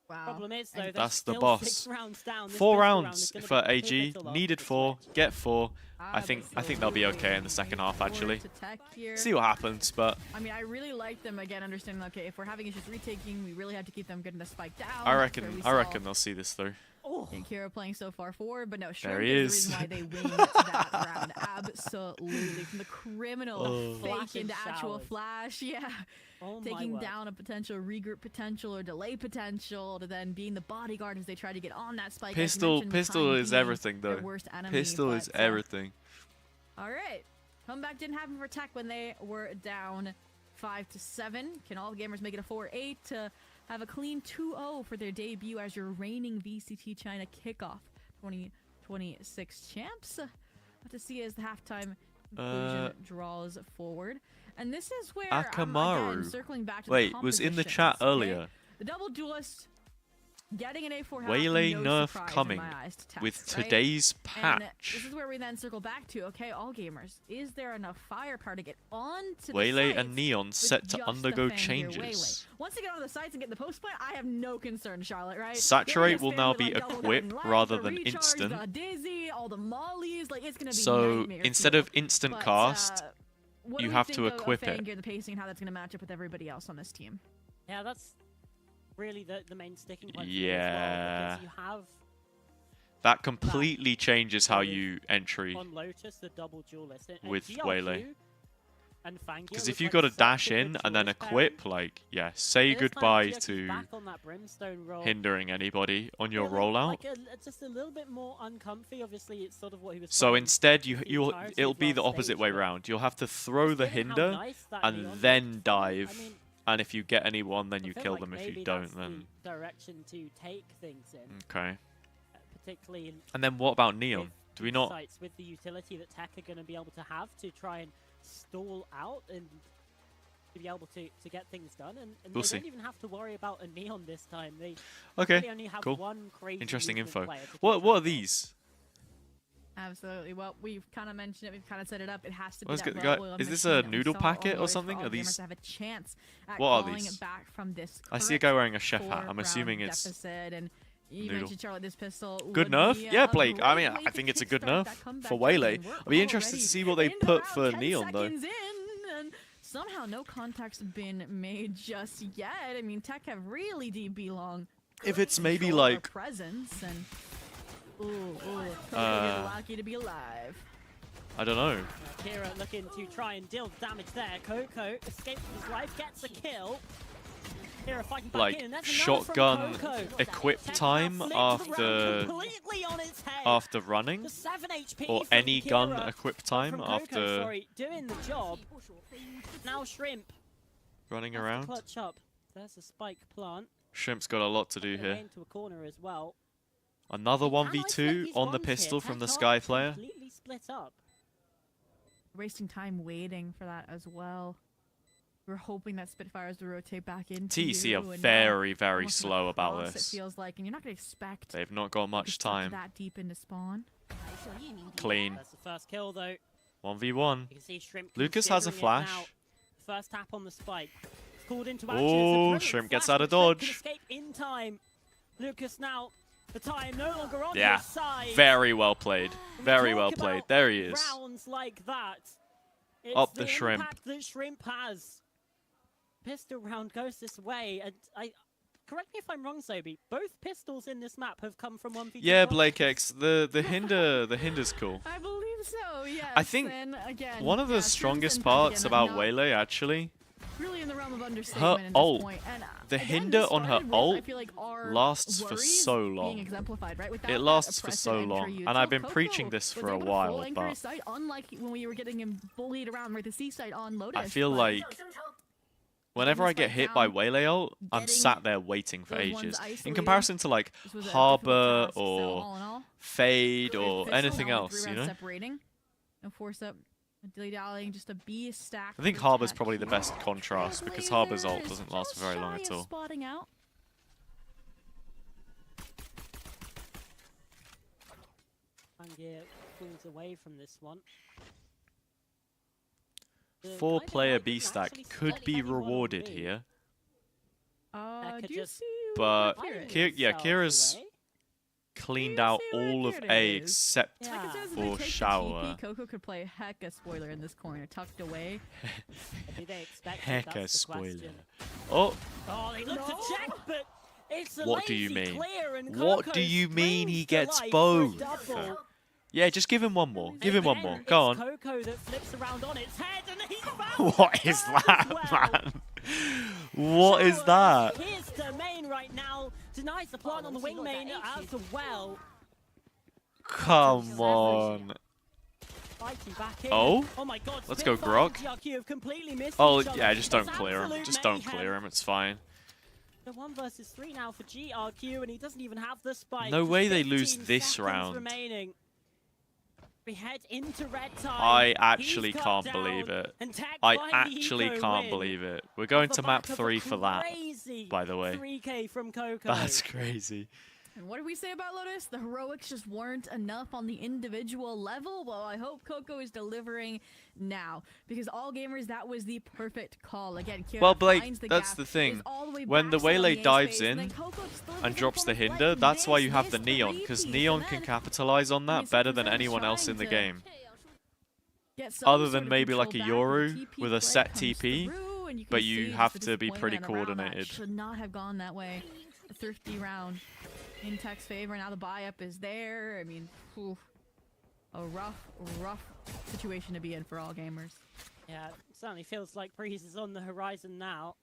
Wow. Problem is, though, That's the still boss. 6 rounds down. This 4 pistol round rounds is gonna for be AG. pivotal after Needed this 4. match. Get 4. I think they'll be okay in the second half actually. To TEC here. See what happens, but I mean, I really like them again. Understanding, okay, if we're having issues retaking, we really have to keep them getting the spike down. I where reckon we I saw they'll see this through. Oh, And Kira playing so far forward, but no, Shrimp he is is. the reason why they win that round. Absolutely, from the criminal Oh. fake Flashing into actual showers. flash, yeah, oh my taking word. down a potential regroup potential or delay potential to then being the bodyguard as they try to get on that spike. As you Pistol mentioned, pistol time is being everything their though. worst enemy, Pistol is but, everything. All right, comeback didn't happen for TEC when they were down 5-7. Can AllGamers make it a 4-8 to have a clean 2-0 for their debut as your reigning VCT China kickoff 2026 champs? What to see as the halftime conclusion draws forward. And this is where Akamaru. again, circling back to Wait, the was in the compositions, chat okay? earlier. The double duelist getting an A4 half, Waylay no nerf surprise in coming my eyes to TEC, with right? today's And patch. this is where we then circle back to, okay, AllGamers, is there enough firepower to get on to Waylay the and sites Neon with set to just undergo defend your changes. Waylay? Once they get on the sites and get the post point, I have no concern, Charlotte, right? Saturate They're will gonna now spam be with, like, double equip down rather lights, than the recharge, instant. The dizzy, all the mollies, like it's gonna be So nightmare instead fuel. of instant But, cast, what you do we have to think of equip it. Fangir, the pacing, and how that's gonna match up with everybody else on this team? Yeah, that's really the main sticking point. Yeah. Because you have that completely changes how you entry. on Lotus the double duelist and with GRQ Waylay. and Fangir Because look if you like got to such dash a good in and then duelist equip, pairing. like, yeah, say This time goodbye GRQ's to back on that brimstone roll. hindering anybody on your Feeling rollout. like just a little bit more uncomfy. Obviously, it's sort of what he was. So trying instead, the you'll entirety it'll of be the last opposite stage, way but round. You'll have to throw the given how hinder nice that and Neon then looked, dive. I mean, And if you get anyone, then I you feel kill like them. If maybe you don't, that's then the direction to take things in, okay. particularly in And then what about Neon? with Do we these not? sites with the utility that TEC are going to be able to have to try and stall out and to be able to get things done, and We'll they see. don't even have to worry about a Neon this time. They Okay, really only have cool. one crazy Interesting movement info. player to keep What track are of. these? Absolutely. Well, we've kind of mentioned it. We've kind of set it up. It has to be Let's that get- Royal Oil is this mission a that we noodle saw packet on or Royal something? for Are AllGamers these- to have a chance at What are clawing these? back from this I see a current guy wearing a chef hat. I'm four-round assuming it's deficit, and you noodle. mentioned, Charlotte, this pistol good would nerf. be, Yeah, a Blake. I great mean, way I to think it's a good kickstart nerf that comeback for train, Waylay. and we're I'll be interested to already see what they into put round for 10 Neon though. seconds in, and somehow no contact's been made just yet. I mean, TEC have really DB long. If it's maybe control their like presence and you're lucky to be alive. I don't know. Kira looking to try and deal damage there. Coco escapes with his life, gets a kill. Kira fighting back Like in, and that's another from shotgun Coco. equip TEC time now flipped after around completely on its head. after running, The 7 HP or from any gun Kira, equip time from Coco, after sorry, doing the job. Now Shrimp running has to around. clutch up. There's a spike plant. Shrimp's got a lot to do Put it away here. into a corner as well. Another He can 1v2 isolate these on the ones here. pistol from the TEC Sky are player. Completely split up. Wasting time waiting for that as well. We're hoping that Spitfires will rotate back into TEC you are and very, not very almost slow about across, this. It feels like, and you're not going to expect They've not got to much stuck time. that deep into spawn. Clean. That's the first kill though. 1v1. You can see Shrimp Lucas has a considering it flash. now. First tap on the spike. It's called into Oh, action. It's a brilliant Shrimp gets flash, out of but Shrimp can dodge. escape in time. Lucas now, the time no longer on Yeah, his side. very well played. When we Very talk well played. about There he is. Rounds like that. It's Up the Shrimp. impact that Shrimp has. Pistol round goes this way, and correct me if I'm wrong, Sobi. Both pistols in this map have come from 1v2. Yeah, Blake X. The hinder's cool. I believe so. Yes. I think and again, one of the yeah, strongest Crimson, parts again, about not Waylay actually, really in the realm of understatement at ult. this point. And, The again, hinder this on her started with, I ult feel like, our lasts for worries so being long. exemplified, right? Without It that lasts for oppressive so entry long, you and I've took, been Coco preaching this was for a able to while, full anchor but his sight, unlike when we were getting him bullied around with the C side on Lotus. I feel but like whenever I get hit by Waylay ult, I'm getting sat there waiting for those ones ages. In isolated, comparison to like this was a Harbor difficult task, so or all in all, Fade with or Pistol anything now else, three you rounds know? separating. No force up, dilly-dallying, just a B stack. I think to Harbor's attack probably the here. best contrast because Harbor's ult doesn't last for very long Just at shy of all. spotting out. Fangear pulls away from this one. The 4-player guided B light is stack actually could be slightly one on rewarded B. here, Do could you just- see but where Firing yeah, itself Kira's away. cleaned you out see where all of Kira A is? except Yeah. Like it says, if for they take the shower. TP, Coco could play hecka spoiler in this corner, tucked away. Do they expect it? Hecka That's the spoiler. question. Oh, Oh, they look to check, but it's a What do you lazy mean? clear, and What Coco do you mean he springs to gets life both? for a double. yeah, just give him one more. Give him one Again, more. Go on. It's Coco that flips around on its head, and he found What is her as that, well. man? What is Shower that? His domain right now denies the plant on the wing main as well. Come on. Fighting back in. Oh? Oh my God! Let's go, Spitfire and Grok. GRQ have completely missed Oh, each other. yeah, just don't It's clear him. absolute Just don't mayhem. clear him. It's fine. The 1 versus 3 now for GRQ, and he doesn't even have the spike. No Just way they lose 15 this seconds round. Remaining. We head into red time. I actually He's cut can't down, believe it. and TEC I find the actually eco can't win. believe it. We're going Off to the map back of a 3 for that, crazy by the way. 3K from Coco. That's crazy. And what did we say about Lotus? The heroics just weren't enough on the individual level. Well, I hope Coco is delivering now, because AllGamers, that was the perfect call. Again, Kira Well, Blake, finds the that's gap, the thing. is all the way When the backside on Waylay A dives space, and in then Coco just delivers and drops the performance hinder, like that's why you have this, the neon, because repeat, neon and can then capitalize on I mean, that better than Crimson is anyone else trying in the to game. get some Other sort than of maybe like a control back, Yoru and the TP with a play set comes TP, through, and but can you see have the to be pretty disappointment around that. coordinated. Should not have gone that way. A thrifty round in TEC's favor. Now the buy-up is there. I mean, whew, a rough situation to be in for AllGamers. Yeah, it certainly feels like Breeze is on the horizon now.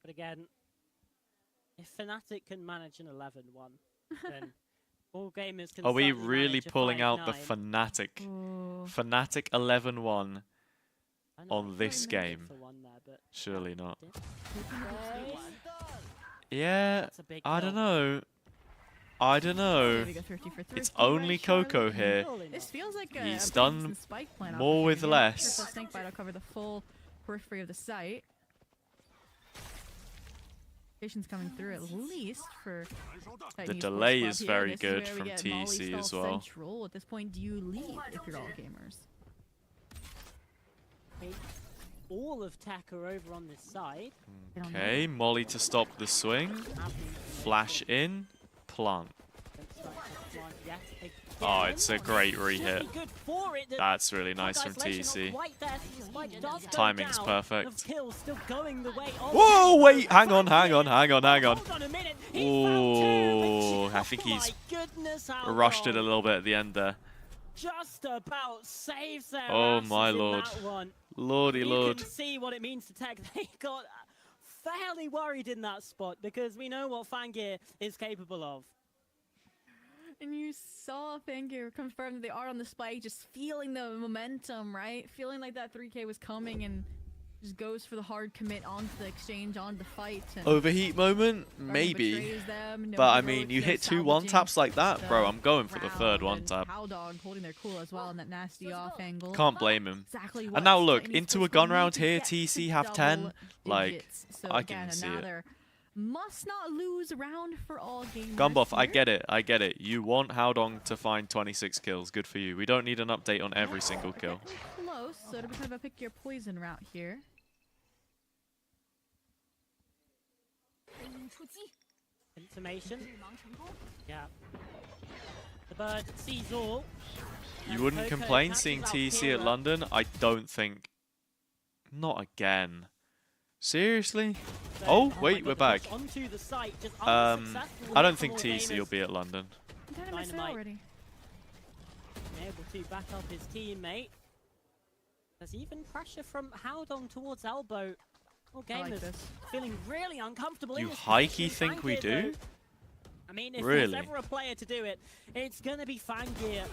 But again, if Fnatic can manage an 11-1, then AllGamers can Are we certainly really manage a pulling out the 5-9. Fnatic? Oh. Fnatic 11-1? I know, on I'm this going game? for one there, but Surely not. Okay. Yeah, That's a big I kill. don't know. I don't know. Maybe go thrifty for It's thrifty, only right, Charlotte? Coco here. Surely This not. feels like He's a done decent spike plan more with opportunity. I'm not less. Sure if the snakebite will cover the full periphery of the site. Patience coming through at least for Titan Esports delay Club is here. very This is good where we from get TEC Molly as stall well. Central. At this point, do you lead if you're AllGamers? All of TEC are over on this side. I don't know. Okay, Molly to stop the swing. Flash in, plant. Oh, it's a great re-hit. That's really nice from TEC. Timing's perfect. Whoa, wait, hang on. Ooh, I think he's rushed it a little bit at the end there. Just about saves their Oh asses my in lord. that one. Lordy You lord. can see what it means to TEC. They got fairly worried in that spot because we know what Fangear is capable of. And you saw Fangear confirm that they are on the spike, just feeling the momentum, right? Feeling like that 3K was coming and just goes for the hard commit onto the exchange, onto the fight. And Overheat moment? Garmin Maybe. betrays them, no But I heroics, mean, you no hit 2 salvaging one-taps like that, bro. the I'm going for the third round, one-tap. and Howdog holding their cool as well in that nasty off angle. Can't blame him. Exactly And now what look, Titan into Esports a gun will round need to here, get to TEC have 10. double Like, digits. So I again, can see it. another must not lose round for AllGamers. Gumbuff, I here. get it. You want Haodong to find 26 kills. Good for you. We don't need an update on every single kill. Getting close, so it'll be kind of a pick your poison route here. Information. Yeah. The bird sees all. You and wouldn't Coco complain catches seeing TEC at Valkyra. London? I don't think. Not again. Seriously? So- Oh, my wait, God, we're the back. push Onto the site, just I unsuccessful don't from think TEC will AllGamers. be at London. I'm kind of missing Dynamite. already. Able to back up his teammate. There's even pressure from Haodong towards elbow. I like AllGamers this. feeling really uncomfortable. You in this hikey position. think we Fangir, do? though, I mean, if Really? there's ever a player to do it, it's gonna be Fangir.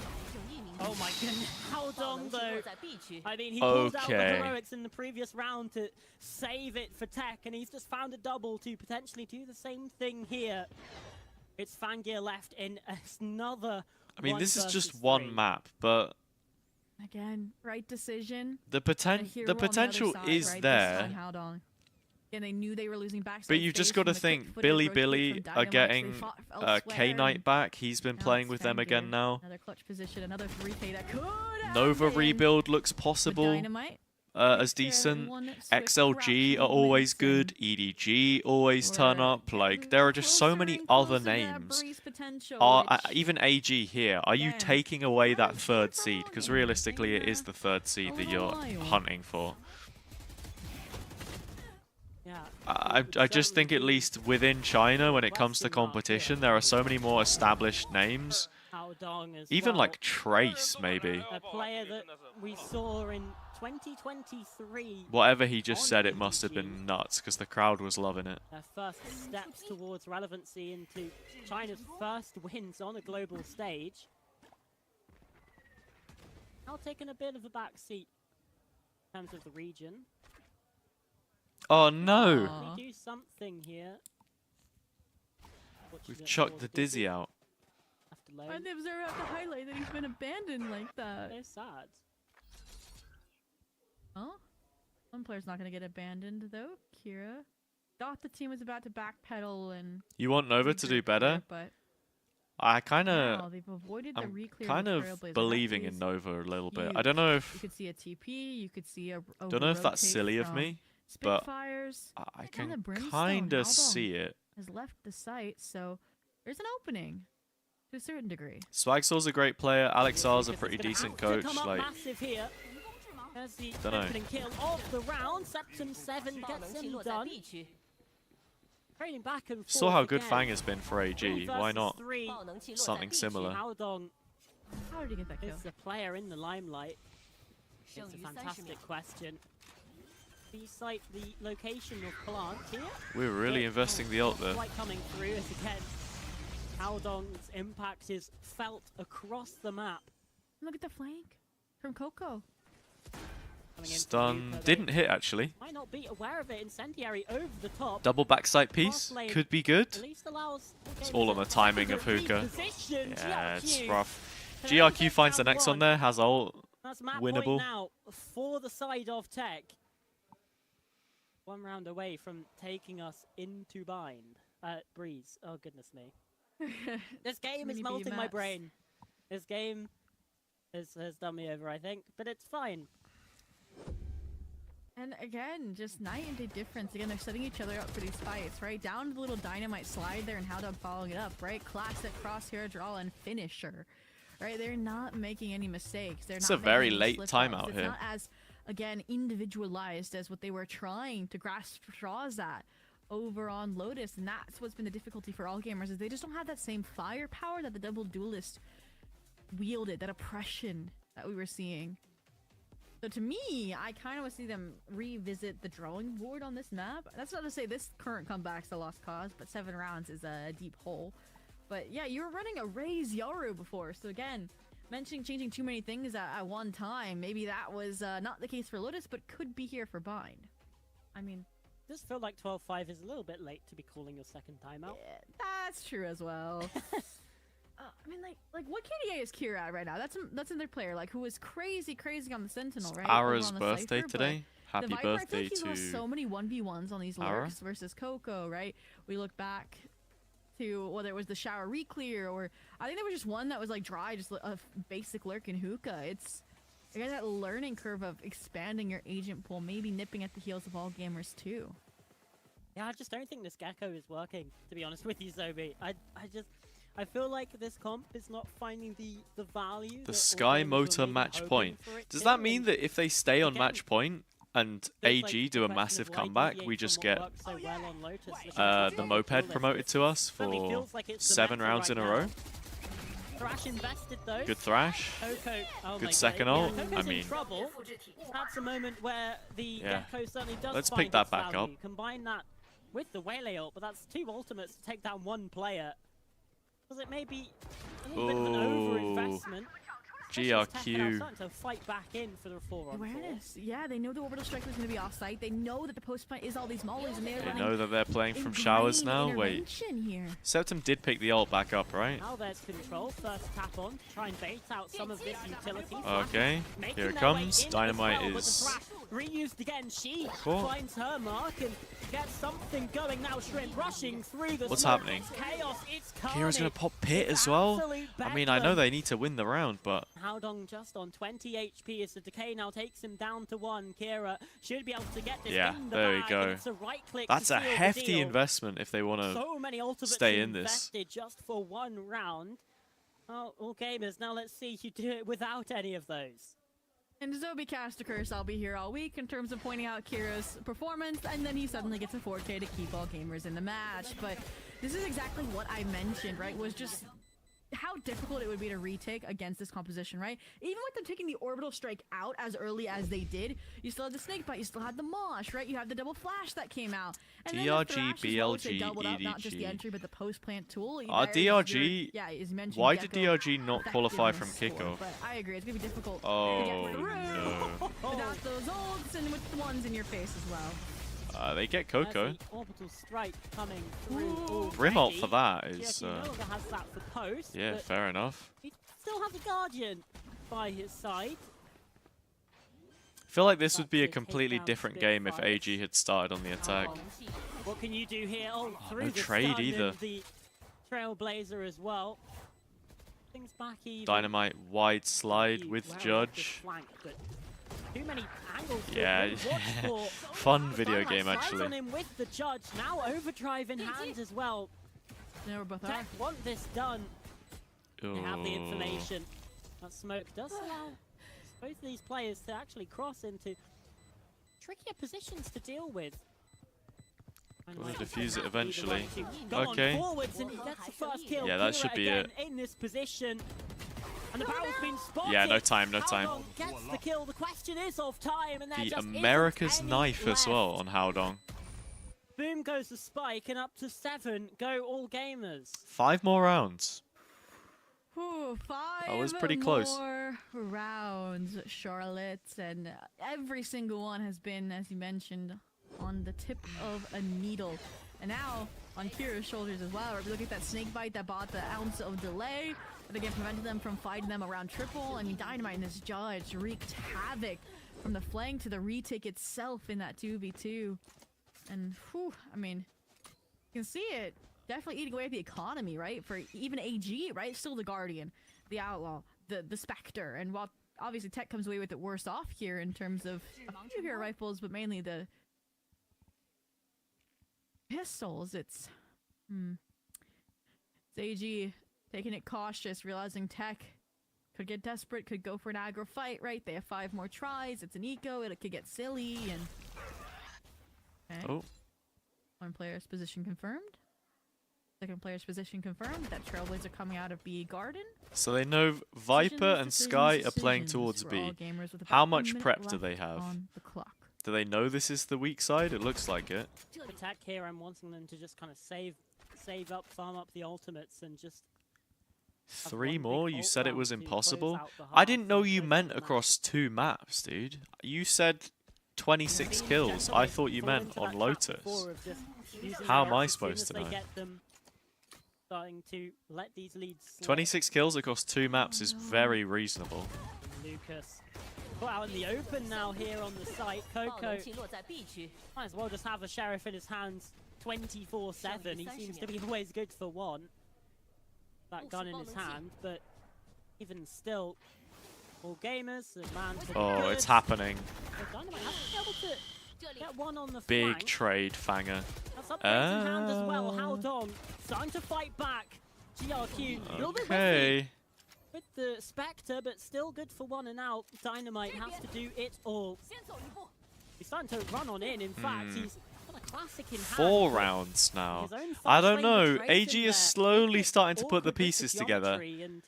Oh my goodness, Haodong though. I mean, he pulled out the Okay. heroics in the previous round to save it for TEC, and he's just found a double to potentially do the same thing here. It's Fangir left in another. I mean, this is 1 just versus one 3. map, but Again, right decision. the A the hero on the other potential side, is right? there. This time, Haodong. And they knew they were losing backside. But you've just space got from to the think, quick-footed Billy rotate Billy from are Dynamite. They getting fought elsewhere, K-Knight and back. He's been now playing it's with them Fangir. again now. Another clutch position, another 3K that could Nova have been rebuild looks the possible Dynamite. as There, decent. one swift XLG crouch are always movement, good. EDG always turn we're up. Like, getting there are just so closer many and other closer to that names. breeze potential, Are which- even AG here? Are you Damn. taking away that Not third sure seed? for Because AllGamers. realistically, it Been is the third seed a that little you're while. hunting for. Yeah. I just think at least within China, when it comes to competition, there are so many more established names. Haodong as Even well. like Trace, maybe. A player that we saw in 2023. Whatever he just on said, it must have EDG. been nuts because the crowd was loving it. Their first steps towards relevancy into China's first wins on a global stage. Now taking a bit of a back seat in terms of the region. Oh no! Aw. We do something here. We've Fortunate chucked for the Dizzy Dizzy out. left Why alone. did they have to highlight that he's been abandoned like that? So sad. Oh, one player's not gonna get abandoned though. Kira thought the team was about to backpedal and You want Nova to do regroup there, better? but I kind now of, they've avoided the I'm reclear. kind of Trailblazer. That believing in is Nova a little bit. I huge. don't know You if, could see a TP. You could see a. don't know if that's rotate silly of from me, but Spitfires I the can Brimstone, kind of Haodong. see it. has left the site, so there's an opening to a certain degree. Swagsor's a great player. Alex R's a Because pretty it's gonna decent have to coach. come up Like, massive here. As the Dunno. opening kill of the round, Septum 7 gets him done. Trading back and forth saw how good again. Fang has been for AG. 3 Why versus not 3. something similar? Haodong How did he get that kill? is the player in the limelight. It's a fantastic question. The site, the location of plant here. We're really but investing the ult there. Quite coming through as again. Haodong's impact is felt across the map. Look at the flank from Coco. Coming in for Stun Luca, didn't they hit actually. might not be aware of it. Incendiary over the top. Double backside piece Cross lane. could be good. At least allows It's all on the timing of Hookah. Reposition, Yeah, it's GRQ. rough. Can GRQ take finds the down next one. one there. Has ult. That's map Winnable. point now for the side of TEC. One round away from taking us into bind. Breeze. Oh goodness me. This game is Mini melting my B-maps. brain. This game has done me over, I think, but it's fine. And again, just night and day difference. Again, they're setting each other up for these fights, right? Down to the little dynamite slide there and Haodong following it up, right? Classic crosshair draw and finisher, right? They're not making any mistakes. They're It's not a very making any late slip-ups. timeout It's here. not as, again, individualized as what they were trying to grasp straws at over on Lotus, and that's what's been the difficulty for AllGamers, is they just don't have that same firepower that the double duelist wielded, that oppression that we were seeing. So to me, I kind of want to see them revisit the drawing board on this map. That's not to say this current comeback's a lost cause, but 7 rounds is a deep hole. But yeah, you were running a Raze Yaru before, so again, mentioning changing too many things at one time, maybe that was not the case for Lotus, but could be here for Bind. I mean, Just feel like 12-5 is a little bit late to be calling your second timeout. yeah, that's true as well. I mean, like what KDA is Kira at right now? That's another player like who was crazy on the Sentinel, right? Over Ara's on the birthday Cypher, but today. Happy the Viper, I feel birthday like he's lost to so many 1v1s on these Ara. lurks versus Coco, right? We look back to whether it was the shower re-clear, or I think there was just one that was like dry, just a basic lurk in hookah. It's again that learning curve of expanding your agent pool, maybe nipping at the heels of AllGamers too. Yeah, I just don't think this Gecko is working, to be honest with you, Zobi. I feel like this comp is not finding the value. The that Sky AllGamers were Motor maybe match hoping point. for it Does to, that mean and that if they stay on again, match point and feels like AG the do a question massive of why comeback, deviate we from just what get worked so well on Lotus, which the is moped promoted to us certainly for feels like it's the 7 meta rounds right in a now. row? Thrash invested though. Good Thrash. Coco, oh Good my second God, ult. yeah, Coco's I in mean, trouble. That's a moment where the Yeah. Gecko certainly does Let's find pick that its back value. up. Combine that with the Waylay ult, but that's 2 ultimates to take down 1 player. Because it may be a little bit of an over-investment. GRQ. Starting to fight back in for the 4-on-4. Awareness, yeah, they know the orbital strike is going to be off-site. They know that the post fight is all these mollies, and they're They know that they're playing from showers now. Wait, here. Septum did pick the ult back up, right? Now there's control. First tap on to try and bait out some of this utility. Okay, Making here it their way comes. in as Dynamite well, but the is Thrash reused again. She Cool. finds her mark and gets something going now. Shrimp rushing through the What's smoke. happening? It's chaos. It's carnage. Kira's gonna pop pit It's as well. absolute I mean, I know bedlam. they need to win the round, but Howdong just on 20 HP as the decay now takes him down to 1. Kira should be able to get this Yeah, in the there we bag, go. and it's a right click that's to a seal the hefty deal. investment if they want to. So many ultimates stay in this. invested just for 1 round. Oh, AllGamers, now let's see you do it without any of those. And Zobi cast a curse, I'll be here all week, in terms of pointing out Kira's performance, and then he suddenly gets a 4K to keep AllGamers in the match. But this is exactly what I mentioned, right? Was just how difficult it would be to retake against this composition, right? Even with them taking the orbital strike out as early as they did, you still had the snake bite, you still had the mosh, right? You have the double flash that came out. And then the DRG, Thrash as well, which they BLG, doubled up, not just the EDG. entry, but the post-plant tool. DRG, yeah, as you mentioned, why did Gecko DRG not qualify from kickoff? But I agree, it's gonna be difficult Oh, to get through no. without those ults and with the ones in your face as well. They get There's Coco. the orbital strike coming through. Ooh. Brim ult already. for that is, Cherokee no longer has that for post. yeah, but fair enough. he still has a Guardian by his side. I feel like this would be a That's it, completely takedown, different spit game if fires. AG had started on the attack. What can you do here? Oh, through no the trade stun either. and the Trailblazer as well. Things back even. Dynamite wide slide He with well off Judge. the flank, but too many angles to Yeah, watch for. fun video Dynamite game slides actually. on him with the Judge. Now overdrive in hand as well. There we both are. Tech want this done. They have the Ooh. information. That smoke does allow both of these players to actually cross into trickier positions to deal with. Gonna defuse it eventually. Go Okay. on forwards and he gets the first kill. Yeah, that Kira should be again it. in this position. And the barrel's been spotted. Yeah, no time, no time. Howdong gets the kill. The question is of time, and there The just isn't America's any knife as well left. on Howdong. Boom goes the spike, and up to 7 go AllGamers. 5 more rounds. Ooh, 5 That was pretty close. more rounds, Charlotte, and every single one has been, as you mentioned, on the tip of a needle. And now, on Kira's shoulders as well, we're looking at that snake bite that bought the ounce of delay, that again prevented them from fighting them around triple. I mean, Dynamite and his Judge wreaked havoc from the flank to the retake itself in that 2v2. And, whew, I mean, you can see it definitely eating away at the economy, right? For even AG, right? Still the Guardian, the Outlaw, the Spectre. And while obviously Tech comes away with it worse off here in terms of superhero rifles, but mainly the pistols, it's AG taking it cautious, realizing Tech could get desperate, could go for an aggro fight, right? They have 5 more tries, it's an eco, it could get silly, and... Okay. Oh, One player's position confirmed. Second player's position confirmed. That Trailblazer coming out of B Garden. so they know Viper and Sky are playing towards B. How much prep do they have? On the clock. Do they know this is the weak side? It looks like it. Attack here, I'm wanting them to just kind of save up, farm up the ultimates, and just... have 3 one more? big You ult said it round was to close impossible? out the I half didn't know and you close meant out the match. across 2 maps, dude. You said 26 kills. I thought you meant on Lotus. How am I supposed to know? Starting to let these leads slip. 26 kills across 2 maps is very reasonable. Lucas put out in the open now here on the site. Coco might as well just have a sheriff in his hands 24/7. He seems to be always good for one. That gun in his hand, but even still, AllGamers, the man for the Oh, good. it's happening. But Dynamite hasn't been able to get one on the Big flank. trade, Fanger. That's upgrades in hand as well. Haldong starting to fight back. GRQ a little bit Okay. with the Spectre, but still good for one and out. Dynamite has to do it all. He's starting to run on in fact, he's got a classic in hand. 4 rounds now. His own I fast don't lane know. betrays AG him is there. slowly It's starting to put the awkward with pieces together. geometry, and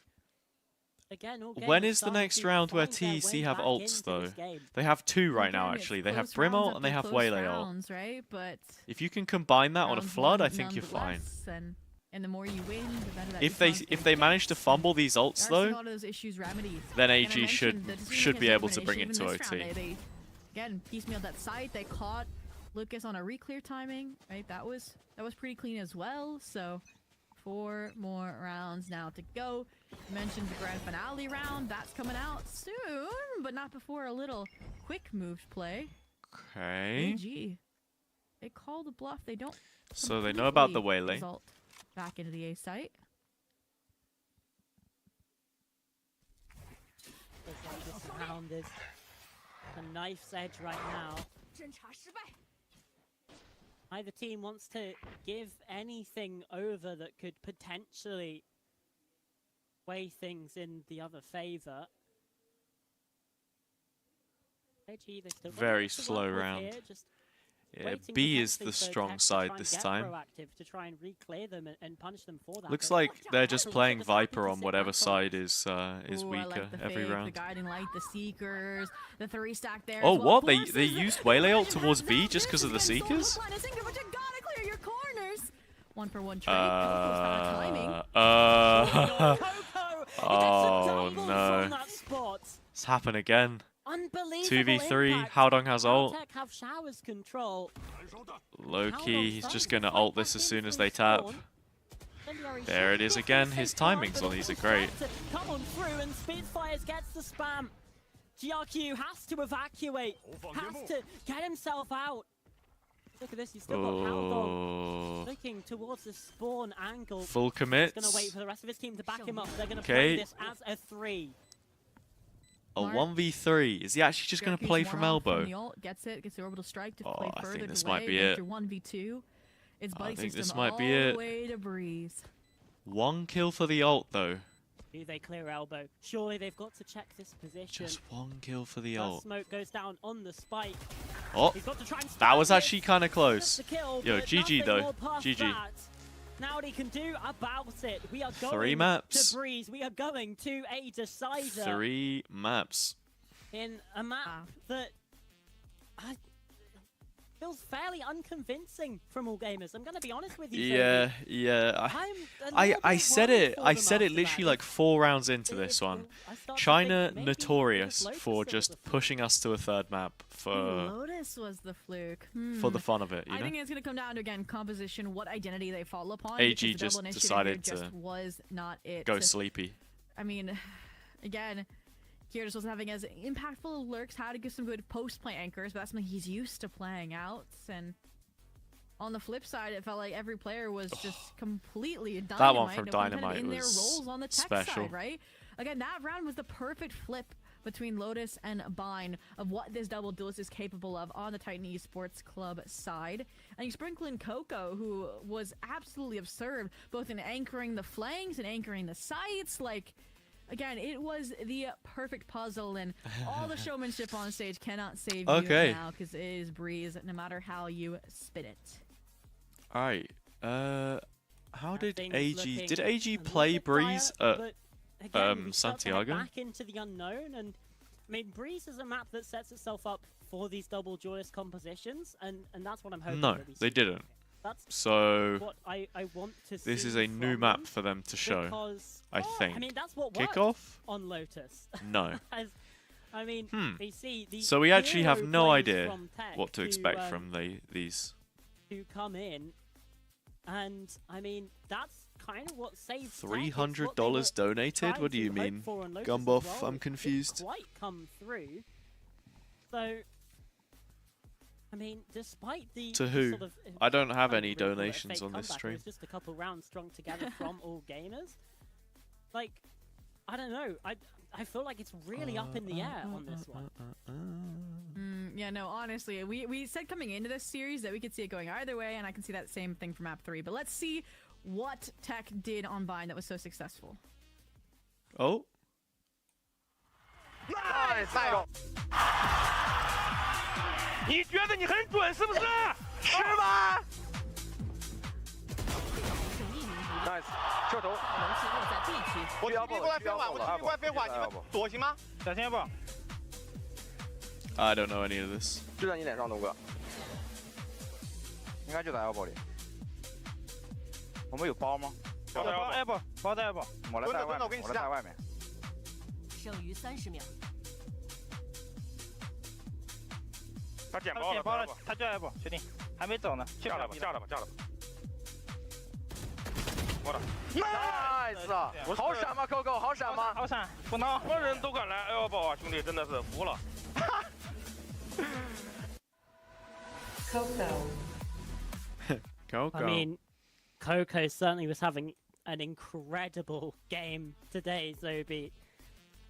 again, When AllGamers is the starting next to round where find their TEC way have back ults into though? this game. They have 2 right Again, now it's actually. They have close rounds Brimble and they after have close Waylay ult. rounds, right? But If you can combine that on a round flood, I one think you're fine. nonetheless, And the more you win, the better that If becomes. they manage to fumble these There are ults still a though, lot of those issues remedied. then And I AG mentioned the decision should be making able to issue bring it even to this round. OT. They again piecemealed that site. They caught Lucas on a re-clear timing. Right, that was pretty clean as well. So 4 more rounds now to go. You mentioned the grand finale round. That's coming out soon, but not before a little quick moved play. Okay. AG. They call the bluff. They don't. So they know about the completely Waylay. result back into the A site. Looks like this round is a knife's edge right now. Either team wants to give anything over that could potentially weigh things in the other favor. AG, they still got Very lots to slow work with round. here, just Yeah, waiting B is potentially the for strong TEC to side try and this get time. proactive to try and re-clear them and punish them for that. Looks but like they're just Viper playing just happy Viper to on sit whatever back on side it. is Ooh, I weaker like the every fake, the round. guiding light, the seekers, the 3 stack there. Oh as well. what? They Forces used the Waylay ult Legend towards has B now. just because This of the is getting Seekers? sold on Planet Sinker, but you gotta clear your corners. 1-for-1 trade. Coco's found a timing. Coco! Oh, From no. that spot. It's happened again. Unbelievable 2v3, impact. Haldong has ult. TEC have showers control. Low-key, he's just gonna ult this as soon as they tap. There it is again. His timings on these are great. Come on through and Spitfires gets the spam. GRQ has to evacuate. Has to get himself out. Look at this, he's still got Haldong Oh. looking towards the spawn angle. Full He's commits. gonna wait for the rest of his team to back him up. They're gonna Okay. play this as a 3. A Mark. 1v3. Is he actually just going to JRQ's play from one off elbow? the ult, gets the orbital strike to Oh, play I think further this delay might be against it. your 1v2. It's I buddy think system this might be all it. the way to Breeze. 1 kill for the ult though. Do they clear elbow? Surely they've got to check this position. Just 1 kill for the That ult. smoke goes down on the spike. Oh, He's got to try and that was stand actually it. kind of Just close. the kill, Yo, but GG nothing though. more past GG. that. Now what he can do about it. We are going 3 maps. to Breeze. We are going to a decider 3 maps. in a map that feels fairly unconvincing from AllGamers. I'm going to be honest with you. Yeah, Sophie. yeah. I'm a I little bit said worried it. for I them said it after literally that. like 4 rounds into this one. I start to China think maybe notorious it was for Lotus just that was the pushing us to a 3rd map for Lotus was the fluke. the fun of it, you I think know. it's going to come down to, again, composition, what identity they fall upon. AG because the just double initiative decided here to just was not it. Go sleepy. I mean, again, Kyrgios was having as impactful lurks, how to get some good post-play anchors, but that's something he's used to playing out. And on the flip side, it felt like every player was just completely Dynamite. That one from no pun intended, Dynamite in their was roles on the tech special. side, right? Again, that round was the perfect flip between Lotus and Bine of what this double duelist is capable of on the Titan Esports Club side. And you sprinkle in Coco, who was absolutely absurd, both in anchoring the flanks and anchoring the sites. Like, again, it was the perfect puzzle, and all the showmanship on stage cannot save Okay. you now, because it is Breeze, no matter how you spin it. Alright. How did Things AG looking did a AG little play bit Breeze dire, at but again, we start to head Santiago? back into the unknown, and I mean, Breeze is a map that sets itself up for these double duelist compositions, and that's what I'm hoping. No, that we they see. didn't. That's So what I want to see. this is a new from map them, for them to show. because, I well, think. I mean, that's what worked Kickoff? on Lotus. No. As, I mean, Hmm. we see the So we actually have hero no plays idea from TEC what to expect um, from these. to come in, and I mean that's kind of what saved TEC. It's $300 what they were donated? trying What do to you hope mean? for on Lotus as Gumbuff, well. I'm It didn't confused. quite come through, So, I mean, despite the To who? sort of, I don't have I any wouldn't really call it a donations fake on this comeback, stream. It was just a couple rounds strung together from AllGamers. Like, I don't know. I feel like it's really up in the air on this one. Yeah, no, honestly, we said coming into this series that we could see it going either way, and I can see that same thing for map 3. But let's see what TEC did on Vine that was so successful. Oh. Nice， 你觉得你很准是不是？是吗？Nice，射头。我这边过来飞缓，我这边过来飞缓，你们躲行吗？小心不？ I don't know any of this. 就在你脸上，东哥。应该就在 elbow 里。我们有包吗？包 elbow， 包在 elbow。我来带外面，我来带外面。剩余30秒。他捡包了，他就 elbow，确定，还没走呢。下来吧。我的 ，nice， 好闪吗 ，Coco？ 好闪吗？好闪，不能，什么人都敢来 elbow 啊，兄弟，真的是服了。Go. I mean, Coco certainly was having an incredible game today, Zobi.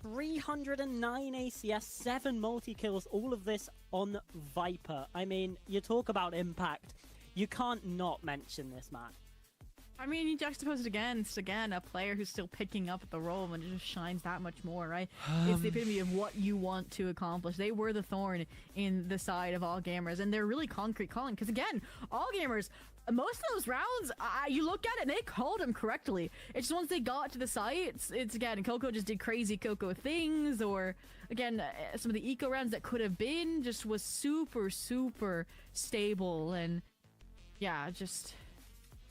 309 ACS, 7 multi-kills, all of this on Viper. I mean, you talk about impact. You can't not mention this man. I mean, you juxtapose it against, again, a player who's still picking up the role and it just shines that much more, right? It's the epitome of what you want to accomplish. They were the thorn in the side of AllGamers, and they're really concrete calling. Because again, AllGamers, most of those rounds, you look at it and they called them correctly. It's just once they got to the site, it's again, Coco just did crazy Coco things, or again, some of the eco rounds that could have been just was super, super stable, and yeah, just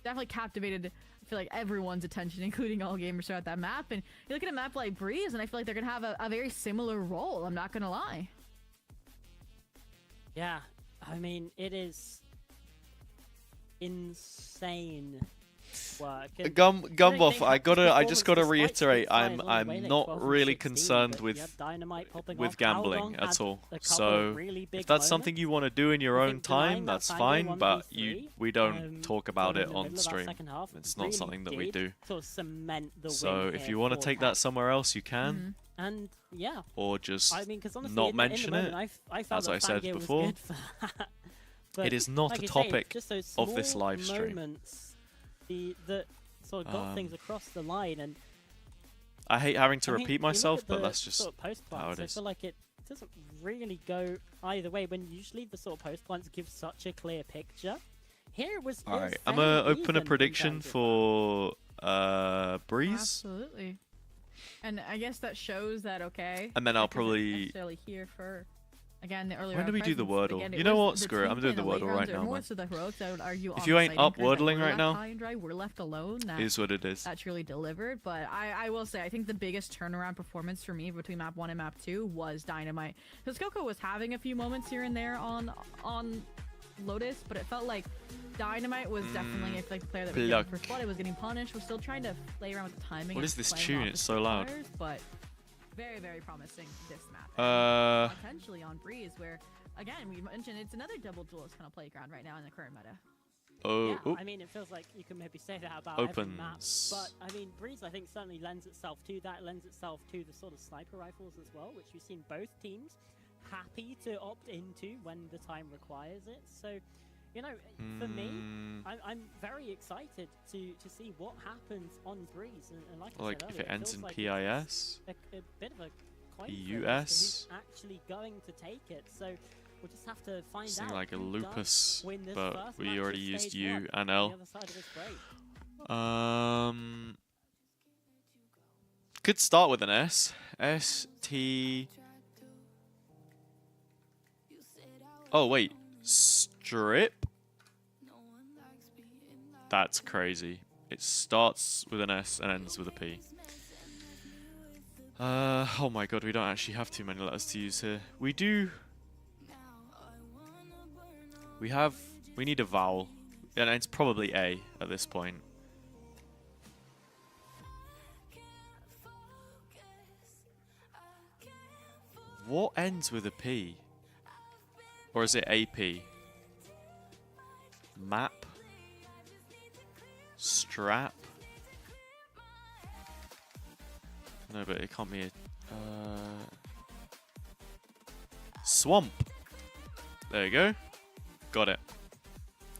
definitely captivated, I feel like, everyone's attention, including AllGamers throughout that map. And you look at a map like Breeze, and I feel like they're gonna have a very similar role, I'm not gonna lie. Yeah, I mean, it is insane work. And Gumbuff, they I just gotta despite reiterate, Spitfire along the I'm way, they not 12 and really 16, concerned but with you had Dynamite popping with off. gambling Haldong at had all. a couple So really big if that's something moments. you want to do in your I own think denying time, that that's Fangio fine. But 1v3, we don't talk about sort it of in the on middle of that stream. second half It's really not something that we did do. Sort of cement the So win if here you want to for take TEC. that somewhere else, you can, And yeah, or just I mean, because honestly, not in mention the it. moment, I felt As that I said Fangio was before, good for that. But it is not like a you say, it's topic just those of this small live stream. moments that sort of got things across the line. And I hate having to I mean, repeat you look myself, at but the that's just sort of post how plants, it I is. feel like it doesn't really go either way. When usually the sort of post plants give such a clear picture. Here it was. Alright, it was I'm fairly gonna open even a in prediction terms of for Breeze, Absolutely. And I guess that shows that, okay. and then I'll Tech isn't probably. necessarily here for, again, the earlier When do we do the presence. Wordle? Again, You it know was what? the Screw it, I'm team doing play the in late Wordle rounds right are now, more man. so the heroics, I would argue, If on you the ain't side up anchors that wordling were right left now, high and dry, were left alone. That Is what it is. That's really delivered. But I will say, I think the biggest turnaround performance for me between map 1 and map 2 was Dynamite. Because Coco was having a few moments here and there on Lotus, but it felt like Dynamite was definitely, I feel like, the player that was getting first blood. It was getting punished. We're still trying to play around with the timing. What and is this playing tune? off It's the so loud. players, but very, very promising this map. Potentially on Breeze, where, again, we mentioned it's another double duelist kind of playground right now in the current meta. Oh, Yeah, I mean, it feels like you can maybe say that about every map, Opens. but I mean, Breeze, I think, certainly lends itself to that, lends itself to the sort of sniper rifles as well, which we've seen both teams happy to opt into when the time requires it. So, you know, for me, I'm very excited to see what happens on Breeze, and like I like said if earlier, it ends feels in like PIS. a bit of a coin flip as to PUS. who's actually going to take it. So we'll just have to find Something out like a who does lupus, win this but first we match of already used stage U one and on L. the other side of this break. Could start with an S. S-T... Oh, wait. Strip? That's crazy. It starts with an S and ends with a P. Oh my god, we don't actually have too many letters to use here. We do... We need a vowel. And it's probably A at this point. What ends with a P? Or is it AP? Map? Strap? No, but it can't be a... Swamp! There you go. Got it.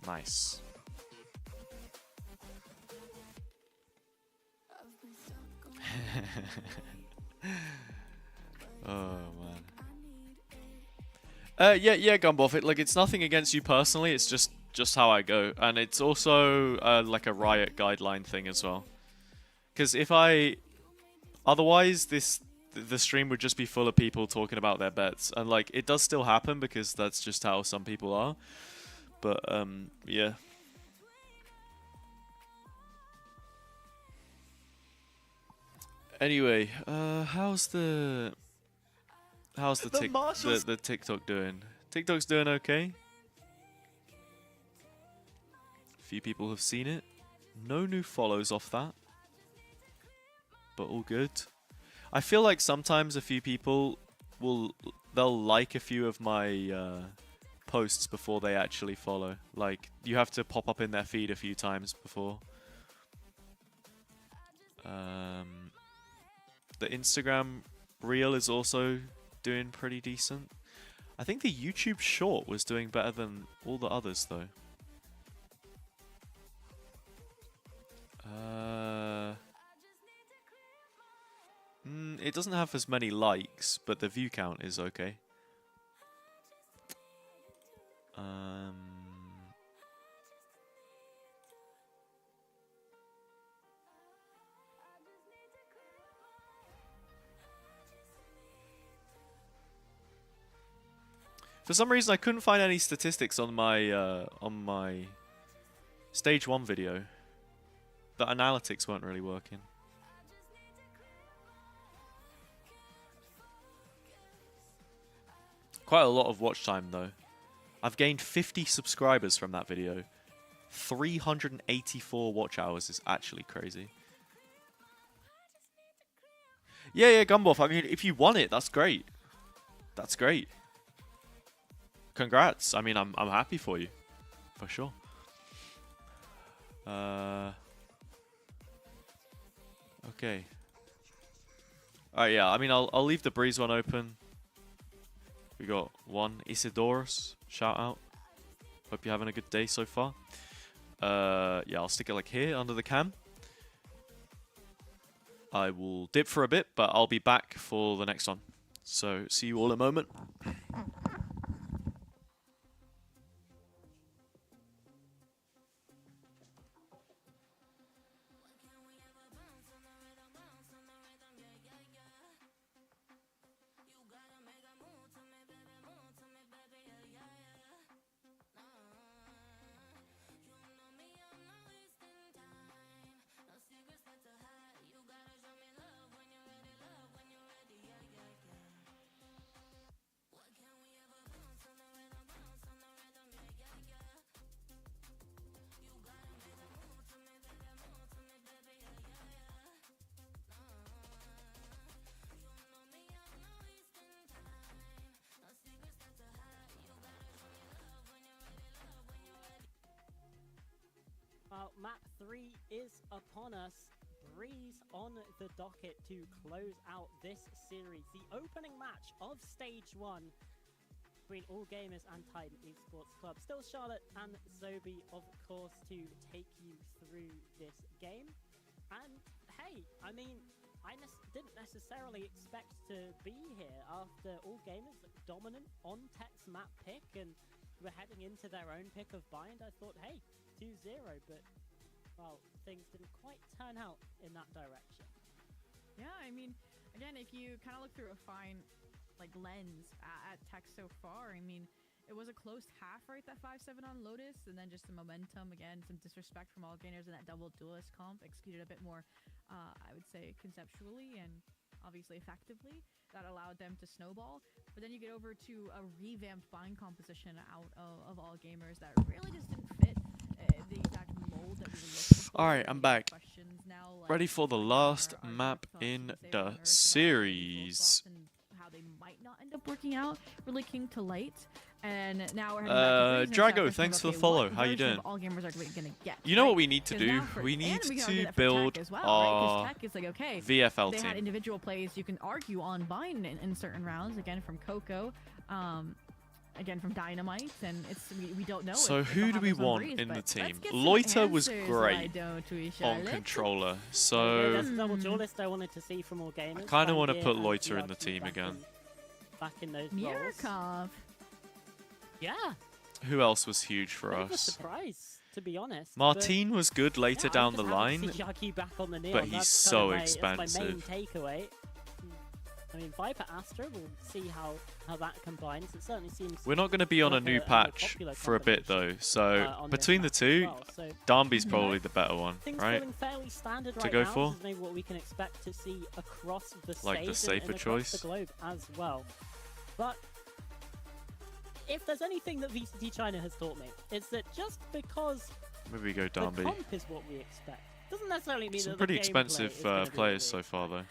Nice. Oh man. Yeah, Gumboff. It's nothing against you personally. It's just how I go, and it's also like a Riot guideline thing as well. Because otherwise the stream would just be full of people talking about their bets, and like it does still happen because that's just how some people are. But yeah. Anyway, how's the TikTok doing? TikTok's doing okay. A few people have seen it. No new follows off that, but all good. I feel like sometimes a few people they'll like a few of my posts before they actually follow. Like you have to pop up in their feed a few times before. The Instagram reel is also doing pretty decent. I think the YouTube short was doing better than all the others though. It doesn't have as many likes, but the view count is okay. For some reason, I couldn't find any statistics on my stage 1 video. The analytics weren't really working. Quite a lot of watch time though. I've gained 50 subscribers from that video. 384 watch hours is actually crazy. Yeah, Gumboff. I mean, if you won it, that's great. That's great. Congrats. I mean, I'm happy for you, for sure. Okay. Alright, yeah. I mean, I'll leave the Breeze one open. We got one Isidorus. Shout out. Hope you're having a good day so far. Yeah, I'll stick it like here under the cam. I will dip for a bit, but I'll be back for the next one. So, see you all in a moment. Well, map 3 is upon us. Breeze on the docket to close out this series. The opening match of Stage 1 between AllGamers and Titan Esports Club. Still Charlotte and Zobi, of course, to take you through this game. And hey, I mean, I didn't necessarily expect to be here after AllGamers looked dominant on TEC's map pick and were heading into their own pick of bind. I thought, hey, 2-0, but well, things didn't quite turn out in that direction. Yeah, I mean, again, if you kind of look through a fine lens at TEC so far, I mean, it was a close half, right? That 5-7 on Lotus, and then just the momentum again, some disrespect from AllGamers in that double duelist comp, executed a bit more, I would say, conceptually and obviously effectively. That allowed them to snowball. But then you get over to a revamped bind composition out of AllGamers that really just didn't fit the exact mold that we were looking for. Alright, I'm back. Now, Ready for the last map in the series. How they might not end up working out really came to light. And now we're heading back to Drago, Fraser, thanks for the okay, follow. what How you version doing? of AllGamers are we gonna get? You know right? what we need to 'Cause do? now for- We need and we can argue to that for build TEC as well, right? 'Cause our TEC is like, okay, VFL they had team. individual plays you can argue on buying in certain rounds. Again, from Coco, again from Dynamite, and we don't know. So if who they'll do have we those on want Breeze, in but the let's team? get some Loiter was answers, great why don't we, on Charlotte? controller. That's So the double duelist I wanted to see from AllGamers. I kinda wanna Fangir put and Loiter in EDG the team again. Back in those roles. Mirkov. Yeah. who else was huge for Bit of a us? surprise, to be honest. Martine was good later but, down I'm the just happy to line. see Jackie back on the Neon. but he's That's so kind of That's my main expensive. takeaway. I mean, Viper Astra, we'll see how that combines. It certainly seems. We're not going to be on a like new a patch popular for a bit though, combination, so on this between the map as two, well. So Darby's probably the better one, things right? feeling fairly standard to right go now. for? This is maybe what we can expect to see across the stage Like the safer and across choice. the globe as well. But if there's anything that VCT China has taught me, it's that just because Maybe we go the Darby. comp is what we expect doesn't necessarily mean Some that pretty the gameplay expensive is gonna be players what we so far though.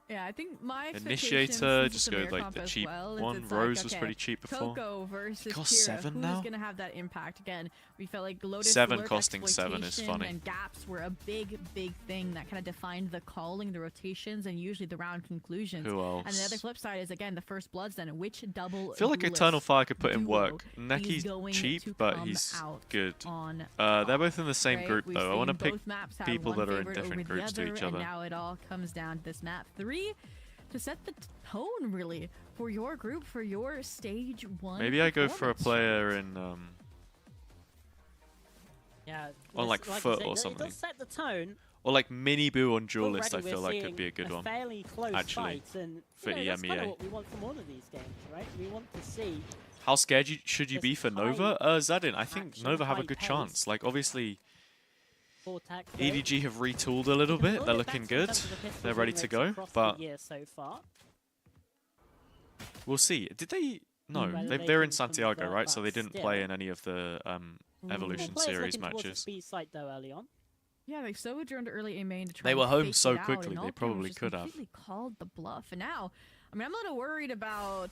Yeah, I think my Initiator, expectations just is go the like Mirkov the as cheap well, is one. it's Rose like, was okay, pretty cheap before. Coco versus costs Kira, 7 who's now? gonna have that impact again? We felt like Lotus 7 lurk costing 7 is exploitation funny. and gaps were a big thing that kind of defined the calling, the rotations, and usually the round conclusions. Who else? And the other flip side is again the first bloods. Then which double? I feel like duelist Eternal Fire could put in duo work. is Necky's going cheap, to but come he's out good. on They're both in the same right? group We've though. I want to seen pick both maps have people one that are in favorite over different the groups to other, each and other. now it all comes down to this map 3 to set the tone really for your group, for your stage 1. Maybe I go for a performance. player in Yeah, on like you Foot said, or it something, does set the tone. or like Mini Boo on Duelist. I Already feel we're like could seeing be a good a one. fairly close actually, fight, and for you know, that's kind EMEA. of what we want from all of these games, right? We want to see How scared should you This be for high Nova? Zadin, I think action, Nova have a high good pace. chance. Like obviously, for TEC. EDG have retooled a little bit. They're looking good. They're ready to go, but so far. we'll see. Did they? No, Whether they're they in can Santiago, convert right? So that they didn't still. play in any of the Evolution Players Series looking towards the matches. speed site though early on. Yeah, they sojourned early A main to try They and were home fake so it out, quickly, and they AllGamers probably just could have. completely called the bluff. And now, I mean, I'm a little worried about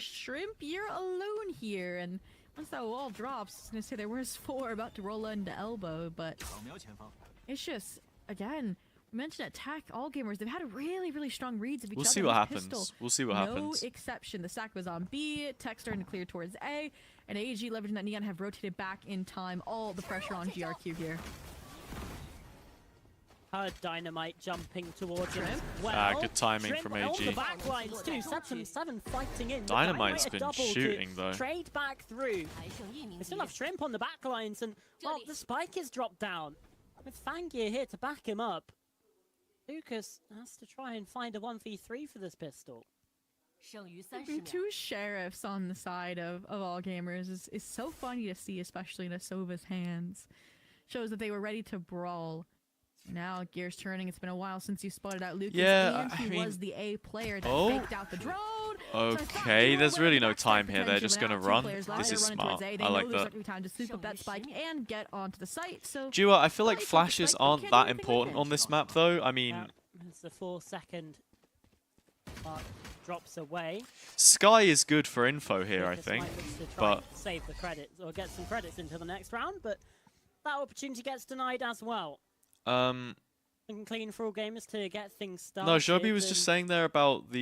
Shrimp. You're alone here, and once that wall drops, I was gonna say there was 4 about to roll into elbow, but it's just again. We mentioned at TEC, AllGamers, they've had really strong reads of each We'll other. see with what happens. pistol. We'll see what No happens. exception. The stack was on B, TEC starting to clear towards A, and AEG leveraging that Neon have rotated back in time. All the pressure on GRQ here. Dynamite jumping towards him as Shrimp. well. Good timing Shrimp from on AG. the back lines too. Septum 7 fighting in. Dynamite's Dynamite a been double to shooting, though. Trade back through. 还剩一名 We 敌 still 人 have Shrimp on the back lines, and well, the spike is dropped down. With Fangir here to back him up, Lucas has to try and find a 1v3 for this pistol. 剩余30 Having 秒。 2 sheriffs on the side of AllGamers is so funny to see, especially in Asova's hands. Shows that they were ready to brawl. Now gears turning. It's been a while since you spotted out Lucas. Yeah, and I he mean- was the A player that Oh. faked out the drone. So I thought Okay, you were there's aware really of no the backside time here. They're potential. just Now gonna 2 run. players left, This they're is running smart. towards A. They I know like there's that. not gonna be time to sweep up that spike and get onto the site. So Jua, I feel like Probably took the flashes spike, but aren't can't that do anything with important it. on this map, though. I mean, As the 4-second mark drops away. Sky is good for info here, I Lucas think. might look to try But and save the credits or get some credits into the next round, but that opportunity gets denied as well. Looking clean for AllGamers to get things started. no, Joby was just and, saying there about the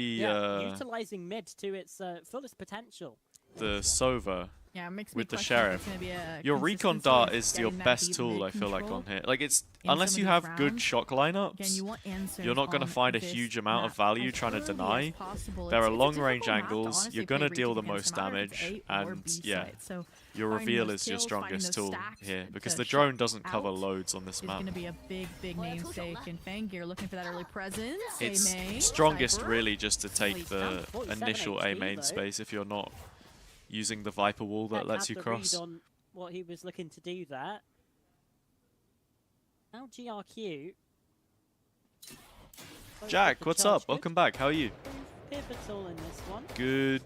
utilizing mid to its fullest potential. the Sova. yeah, it makes with me the question if sheriff. it's gonna be a Your recon consistency dart of is your getting that best deep tool, mid I feel like, control. on here. Like, it's in unless some you of these have good rounds. shock Again, lineups, you want answers you're not going to on find a this huge amount of map value as trying to early as deny. possible. There are It's a long-range difficult map to angles. honestly You're play going to deal the Breach most against, no matter if damage, it's A or and B yeah, side. So your finding reveal those is your kills, finding strongest those tool stacks here, because to the shut drone doesn't cover out loads on this is map. going to be a big namesake. And Fangir looking for that early presence. It's Aiming. strongest Cypher. really just to take he's the down to 47 initial A HP main though. space if you're not using the Viper wall that Peck lets had you the read cross. on what he was looking to do there. Now GRQ. Jack, what's up? Welcome back. How are you? Pivotal in this one. Good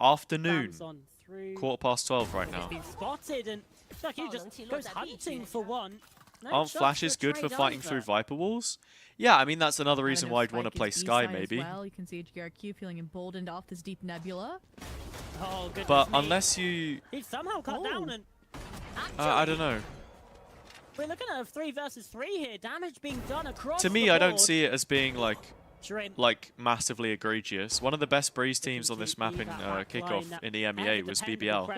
afternoon. Bams on through. 12:15 right He's now. been spotted, and GRQ just goes hunting for one. No Aren't shots flashes to good for trade fighting either. through Viper walls? Yeah, I mean, that's another reason Kind of why I'd want to spike play is Sky, B-side as maybe. Well, you can see GRQ feeling emboldened off this deep nebula. Oh, goodness But me. unless you, He's somehow cut down and I don't know. we're looking at a 3 versus 3 here. Damage being done across To me, the I don't board. see it as being Shrimp. like massively egregious. One of the best Breeze teams on this map in kickoff in the MEA was BBL,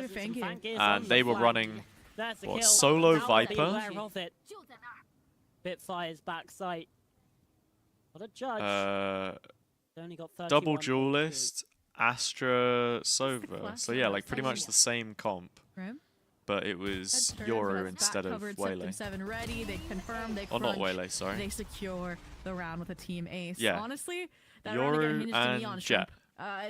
and they were running solo Viper, Bitfire's backside. What a judge. Only got 31 double points. duelist, Astra, Sova. classic So yeah, like pretty Astra. much the same comp, Right? but it was Head turn, Yoru back instead of covered, Waylay. 7 ready. They confirm. They Or not crunch, Waylay, sorry. They secure the round with a team ace. Yeah. Honestly, that round again Yoru hinged to me on and Shrimp. Jet.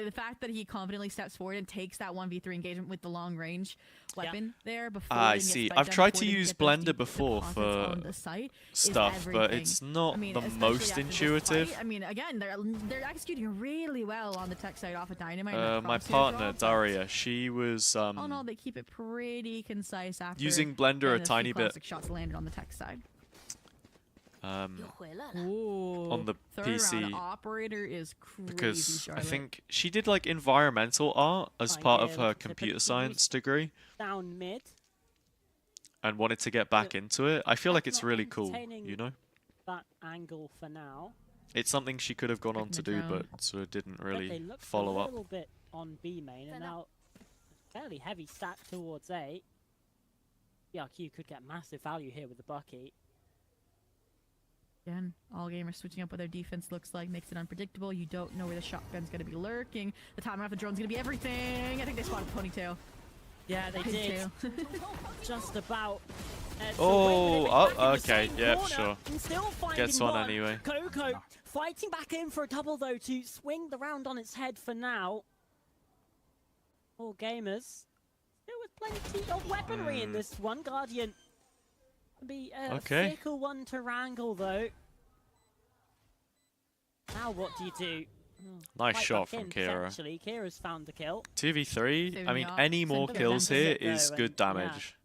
The fact that he confidently steps forward and takes that 1v3 engagement with the long range weapon there before I he gets see. spiked I've down, tried before to he use gets those Blender deep before deposits for on the site is stuff, but everything. it's not I mean, the especially most after this intuitive. fight. I mean, again, they're executing really well on the tech side off of Dynamite. My Crosshair partner drop, but Daria, she was all in all, they keep it pretty concise after using Blender a few tiny bit classic shots landed on the tech side. 又回来了。 Ooh, on the third PC round operator is crazy. because I Charlotte. think she did like environmental art as Fine, part yeah, of her look, computer typically science degree Down mid. and wanted to get back into it. I feel like it's Not really cool, entertaining. you know? That angle for now. It's something she could have gone on to do, Drone. but sort of didn't But they really looked follow a up. little bit on B main, and now fairly heavy stack towards A. BRQ could get massive value here with the Bucky. Again, AllGamers switching up what their defense looks like, makes it unpredictable. You don't know where the shotgun's going to be lurking. The timing off the drone's going to be everything. I think they spotted Ponytail. Yeah, they did. Ponytail. Just about. Oh, okay, yeah, sure. Gets one one anyway. Coco fighting back in for a double though to swing the round on its head for now. AllGamers still with plenty of weaponry in this one. Guardian can be a Okay. fickle one to wrangle though. Now what do you do? Nice Fight shot back from in, Kira. potentially. Kira's found the kill. 2v3, I Saving mean, up, any more send kills them here to is go good and, yeah. damage.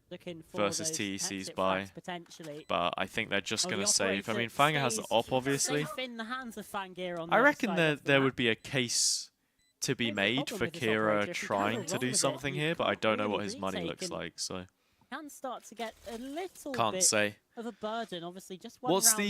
Looking for Versus those TEC's exit buy. frags potentially. But I think they're just Oh, going the to save. I operator mean, Fanga has the stays op, obviously. safe in the hands of Fangir on the I other reckon side there of the there map. would be a case to be Maybe the made problem for with this operator, Kira if you go trying to wrong do with it, something you here, but I can't don't know really what his money retake looks and like, so Can start to get a little can't bit say. of a burden. Obviously, just one What's round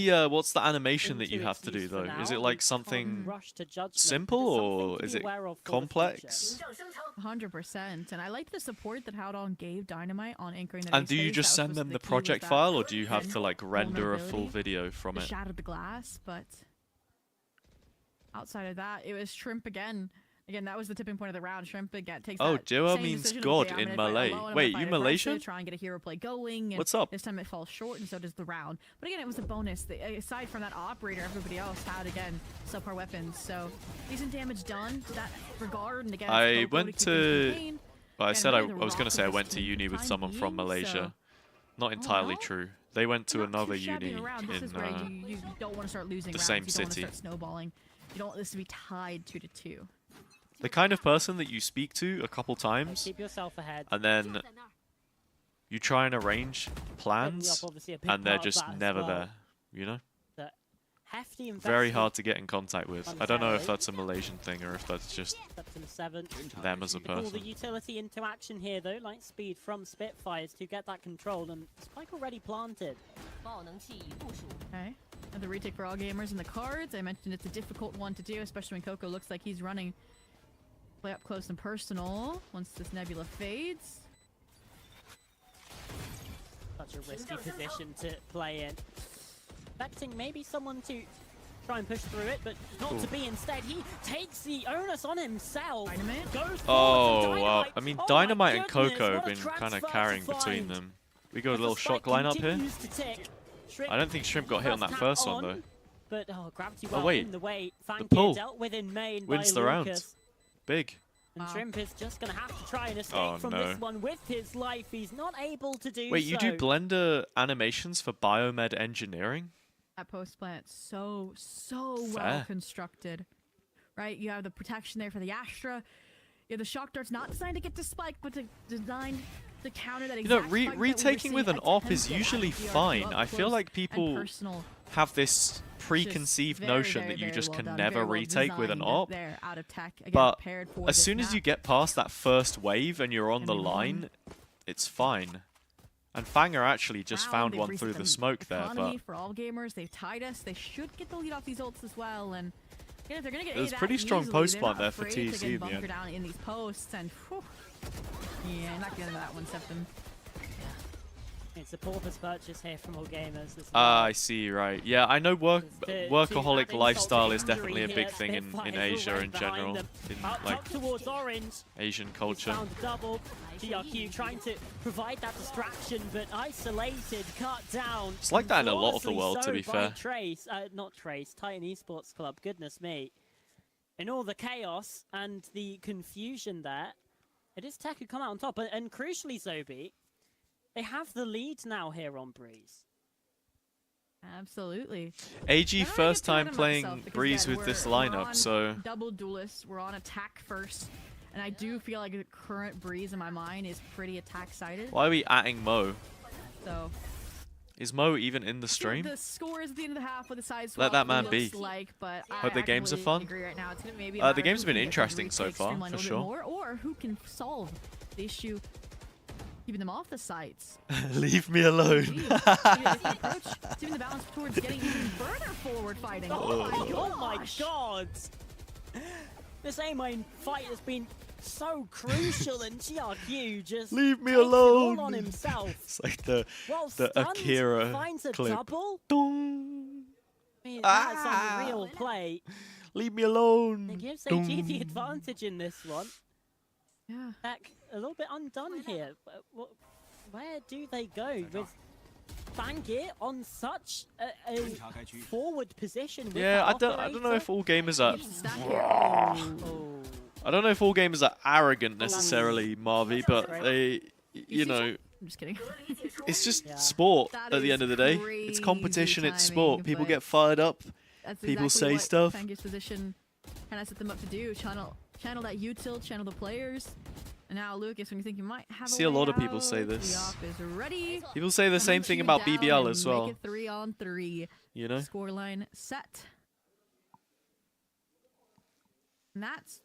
the animation that into you have its to do use for though? Is now. it We like can't something rush to judgment, but simple it's something or to is be it aware of for the complex? future. 100%. And I liked the support that Howdon gave Dynamite on anchoring the And race do you phase. just That was send supposed them to the be key, was project that file, or do you have then to like render a full vulnerability, video from the it? shattered the glass, but outside of that, it was Shrimp again. Again, that was the tipping point of the round. Shrimp again takes Oh, that Dua same means decision of, God okay, I'm in gonna fight Malay. alone, I'm Wait, gonna you fight aggressive, Malaysian? Try and get a hero play going. And What's up? This time it falls short, and so does the round. But again, it was a bonus. Aside from that operator, everybody else had again subpar weapons. So decent damage done to that regard. And again, I Coco went keep things to- contained. Well, I And said I really the was going to rock say I of went this to team uni with time someone from being, Malaysia. so- Not entirely well, true. They went to Not another too shabby uni around. This in is where you don't want to start losing the rounds. same You don't want city. to start snowballing. You don't want this to be tied 2-2. the kind of person that you speak to a couple So times keep yourself ahead. and then you try and arrange plans Obviously a big and they're part of just that as never well. there, you know? That hefty Very investment hard to get in contact with. I don't know if that's a Malaysian thing or if that's just up to the 7. them as a All the person. utility into action here though, light speed from Spitfires to get that control, and spike already planted. 爆能器已部署。 Okay. And the retake for AllGamers in the cards. I mentioned it's a difficult one to do, especially when Coco looks like he's running play up close and personal once this nebula fades. Such a risky position to play in. Expecting maybe someone to try and push through it, but not Ooh. to be. Instead, he takes the onus on himself. Dynamite? Goes Oh, forward to wow. Dynamite. I mean, Oh my Dynamite and goodness, Coco have what a been kind of transfer to carrying between find. them. We got a As the little spike shock lineup here. continues to tick. Shrimp I don't think Shrimp got hit on that first one, though. But Gravity Oh, well wait. in the way. The Fangir pull. dealt with in main Wins by the round. Lucas. Big. And Wow. Shrimp is just going to have to try and escape Oh, from no. this one with his life. He's not able to do Wait, you so. do Blender animations for biomed engineering? That post plant so well Fair. constructed. Right? You have the protection there for the Astra. You have the shock darts not designed to get to spike, but designed to counter that You know, exact spike that we were retaking with seeing an op is attempted usually at VR fine. up I feel close like and people personal have this preconceived notion that you just can never retake with an op. But as soon as you get past that first wave and you're on the line, it's fine. And Fanger actually just found one through the smoke there. But for AllGamers, they've tied us. They should get the lead off these ults as well. And again, if they're gonna get there's pretty strong post plant there for TEC in the end. Down in these posts and yeah, not getting that one, Septim. It's a porpoise purchase here from AllGamers. I see, right. Yeah, I know workaholic lifestyle is definitely a big thing in Asia in general. In like towards orange. Asian culture. Found a double. GRQ trying to provide that distraction, but isolated, cut down. It's like that in a lot of the world, to be fair. Trace, not Trace, Titan Esports Club, goodness me. In all the chaos and the confusion there, it is TEC who come out on top. And crucially, Zobi, they have the lead now here on Breeze. Absolutely. AG first time playing Breeze with this lineup, so... Double duelists, we're on attack first. And I do feel like the current Breeze in my mind is pretty attack-sided. Why are we atting Mo? So... Is Mo even in the stream? The score is at the end of the half with the side swap. Let that man be. Like, but hope the games are fun. Right now. It's gonna maybe the game's been interesting so far, for sure. Or who can solve the issue, keeping them off the sites. Leave me alone. Keeping the balance towards getting even further forward fighting. Oh my god! This A-main fight has been so crucial, and GRQ just leave me takes alone. it all on himself. It's like the Stunned Akira finds a clip. double. Dong. I mean, that's a real play. Leave me alone. It gives AG the advantage in this one. Yeah. Back a little bit undone here. Where do they go with Fangir on such a forward position? Yeah, I don't know if AllGamers are. I don't know if AllGamers are arrogant necessarily, Marvy, but they, you know, I'm just kidding. it's just sport at the end of the day. It's competition, it's sport. People get fired up. People say stuff. Fangir's position kind of set them up to do. Channel that util, channel the players. And now, Lucas, when you think you might have See a lot of people say this. The op is ready. People say the same thing about BBL as well. Make it 3-on-3. You know? Scoreline set. And that's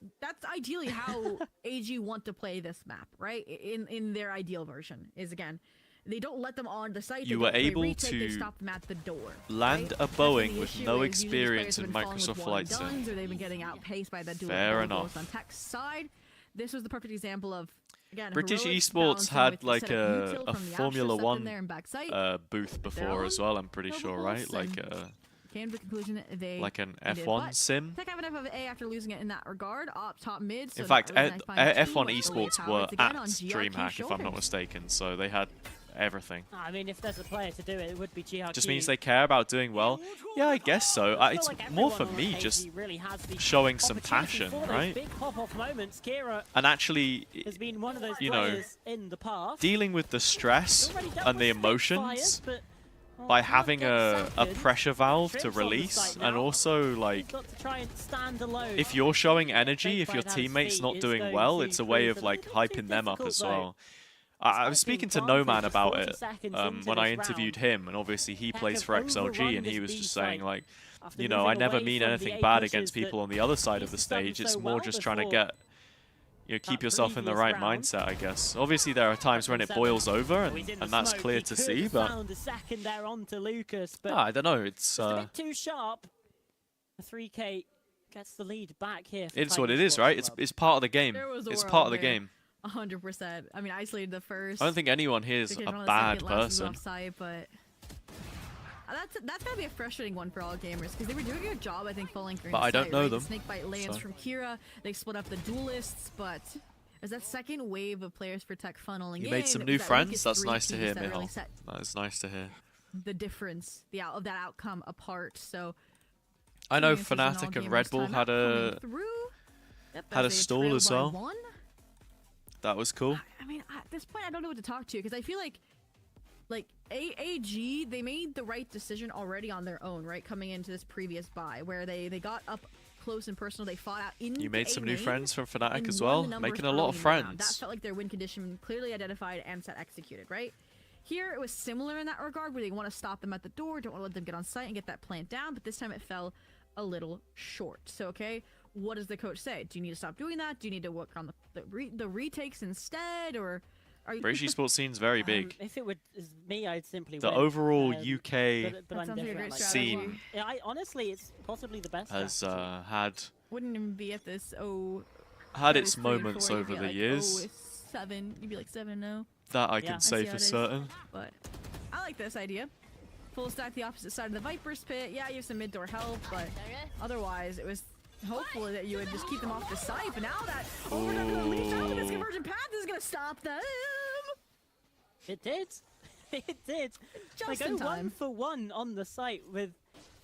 ideally how AG want to play this map, right? In their ideal version is, again, they don't let them on the site. You were able they to stop them at the door, land a Boeing with no experience in Microsoft Flight Sim. Or they've been getting outpaced by the dual Fair enough. On TEC's side. This was the perfect example of, again, British Esports had like a Formula 1 booth before as well, I'm pretty sure, right? Like came to the conclusion they like an F1 sim. TEC have enough of A after losing it in that regard. Top mid. So in fact, F1 Esports were at DreamHack, if I'm not mistaken, so they had everything. I mean, if there's a player to do it, it would be GRQ. Just means they care about doing well. Yeah, I guess so. It's more for me just showing some passion, right? Big pop-off moments. Kira and actually, has been one of those you know, in the past. Dealing with the stress and the emotions by having a pressure valve to release, and also like if you're showing energy, if your teammate's not doing well, it's a way of like hyping them up as well. I was speaking to No Man about it when I interviewed him, and obviously he plays for XLG, and he was just saying like, you know, I never mean anything bad against people on the other side of the stage. It's more just trying to get, you know, keep yourself in the right mindset, I guess. Obviously there are times when it boils over, and that's clear to see, but I don't know. It's a bit too sharp. 3K gets the lead back here. It's what it is, right? It's part of the game. It's part of the game. 100%. I mean, isolated the first. I don't think anyone here is a bad person. Offside, but that's gonna be a frustrating one for AllGamers because they were doing a good job, I think, falling through. But I don't know them. The snakebite lands from Kira. They split up the duelists, but as that second wave of players for TEC funneling in, you made some new friends. That's nice to hear, Mihal. That is nice to hear. The difference, of that outcome apart. So I know Fnatic and Red Bull had a stall as well. That was cool. I mean, at this point, I don't know what to talk to because I feel like AG, they made the right decision already on their own, right? Coming into this previous buy, where they got up close and personal. They fought out in. You made some new friends from Fnatic as well, making a lot of friends. That felt like their win condition, clearly identified and set executed, right? Here it was similar in that regard, where they want to stop them at the door, don't want to let them get on site and get that plant down, but this time it fell a little short. So, okay, what does the coach say? Do you need to stop doing that? Do you need to work on the retakes instead, or are you... British esports scene's very big. If it was me, I'd simply The win. overall UK but I'm different. scene Yeah, honestly, it's possibly the best has strategy. Wouldn't even be at this, had its 03, moments 04, over you'd be the like, years. 07, you'd be like 7-0. That I can I say see for how it is. certain. But I like this idea. Full stack the opposite side of the Viper's pit. Yeah, you have some mid-door help, but otherwise it was hopefully that you would just keep them off the site. But now that this conversion path is going to stop them. It did. It did. Just they in go time. 1 for 1 on the site with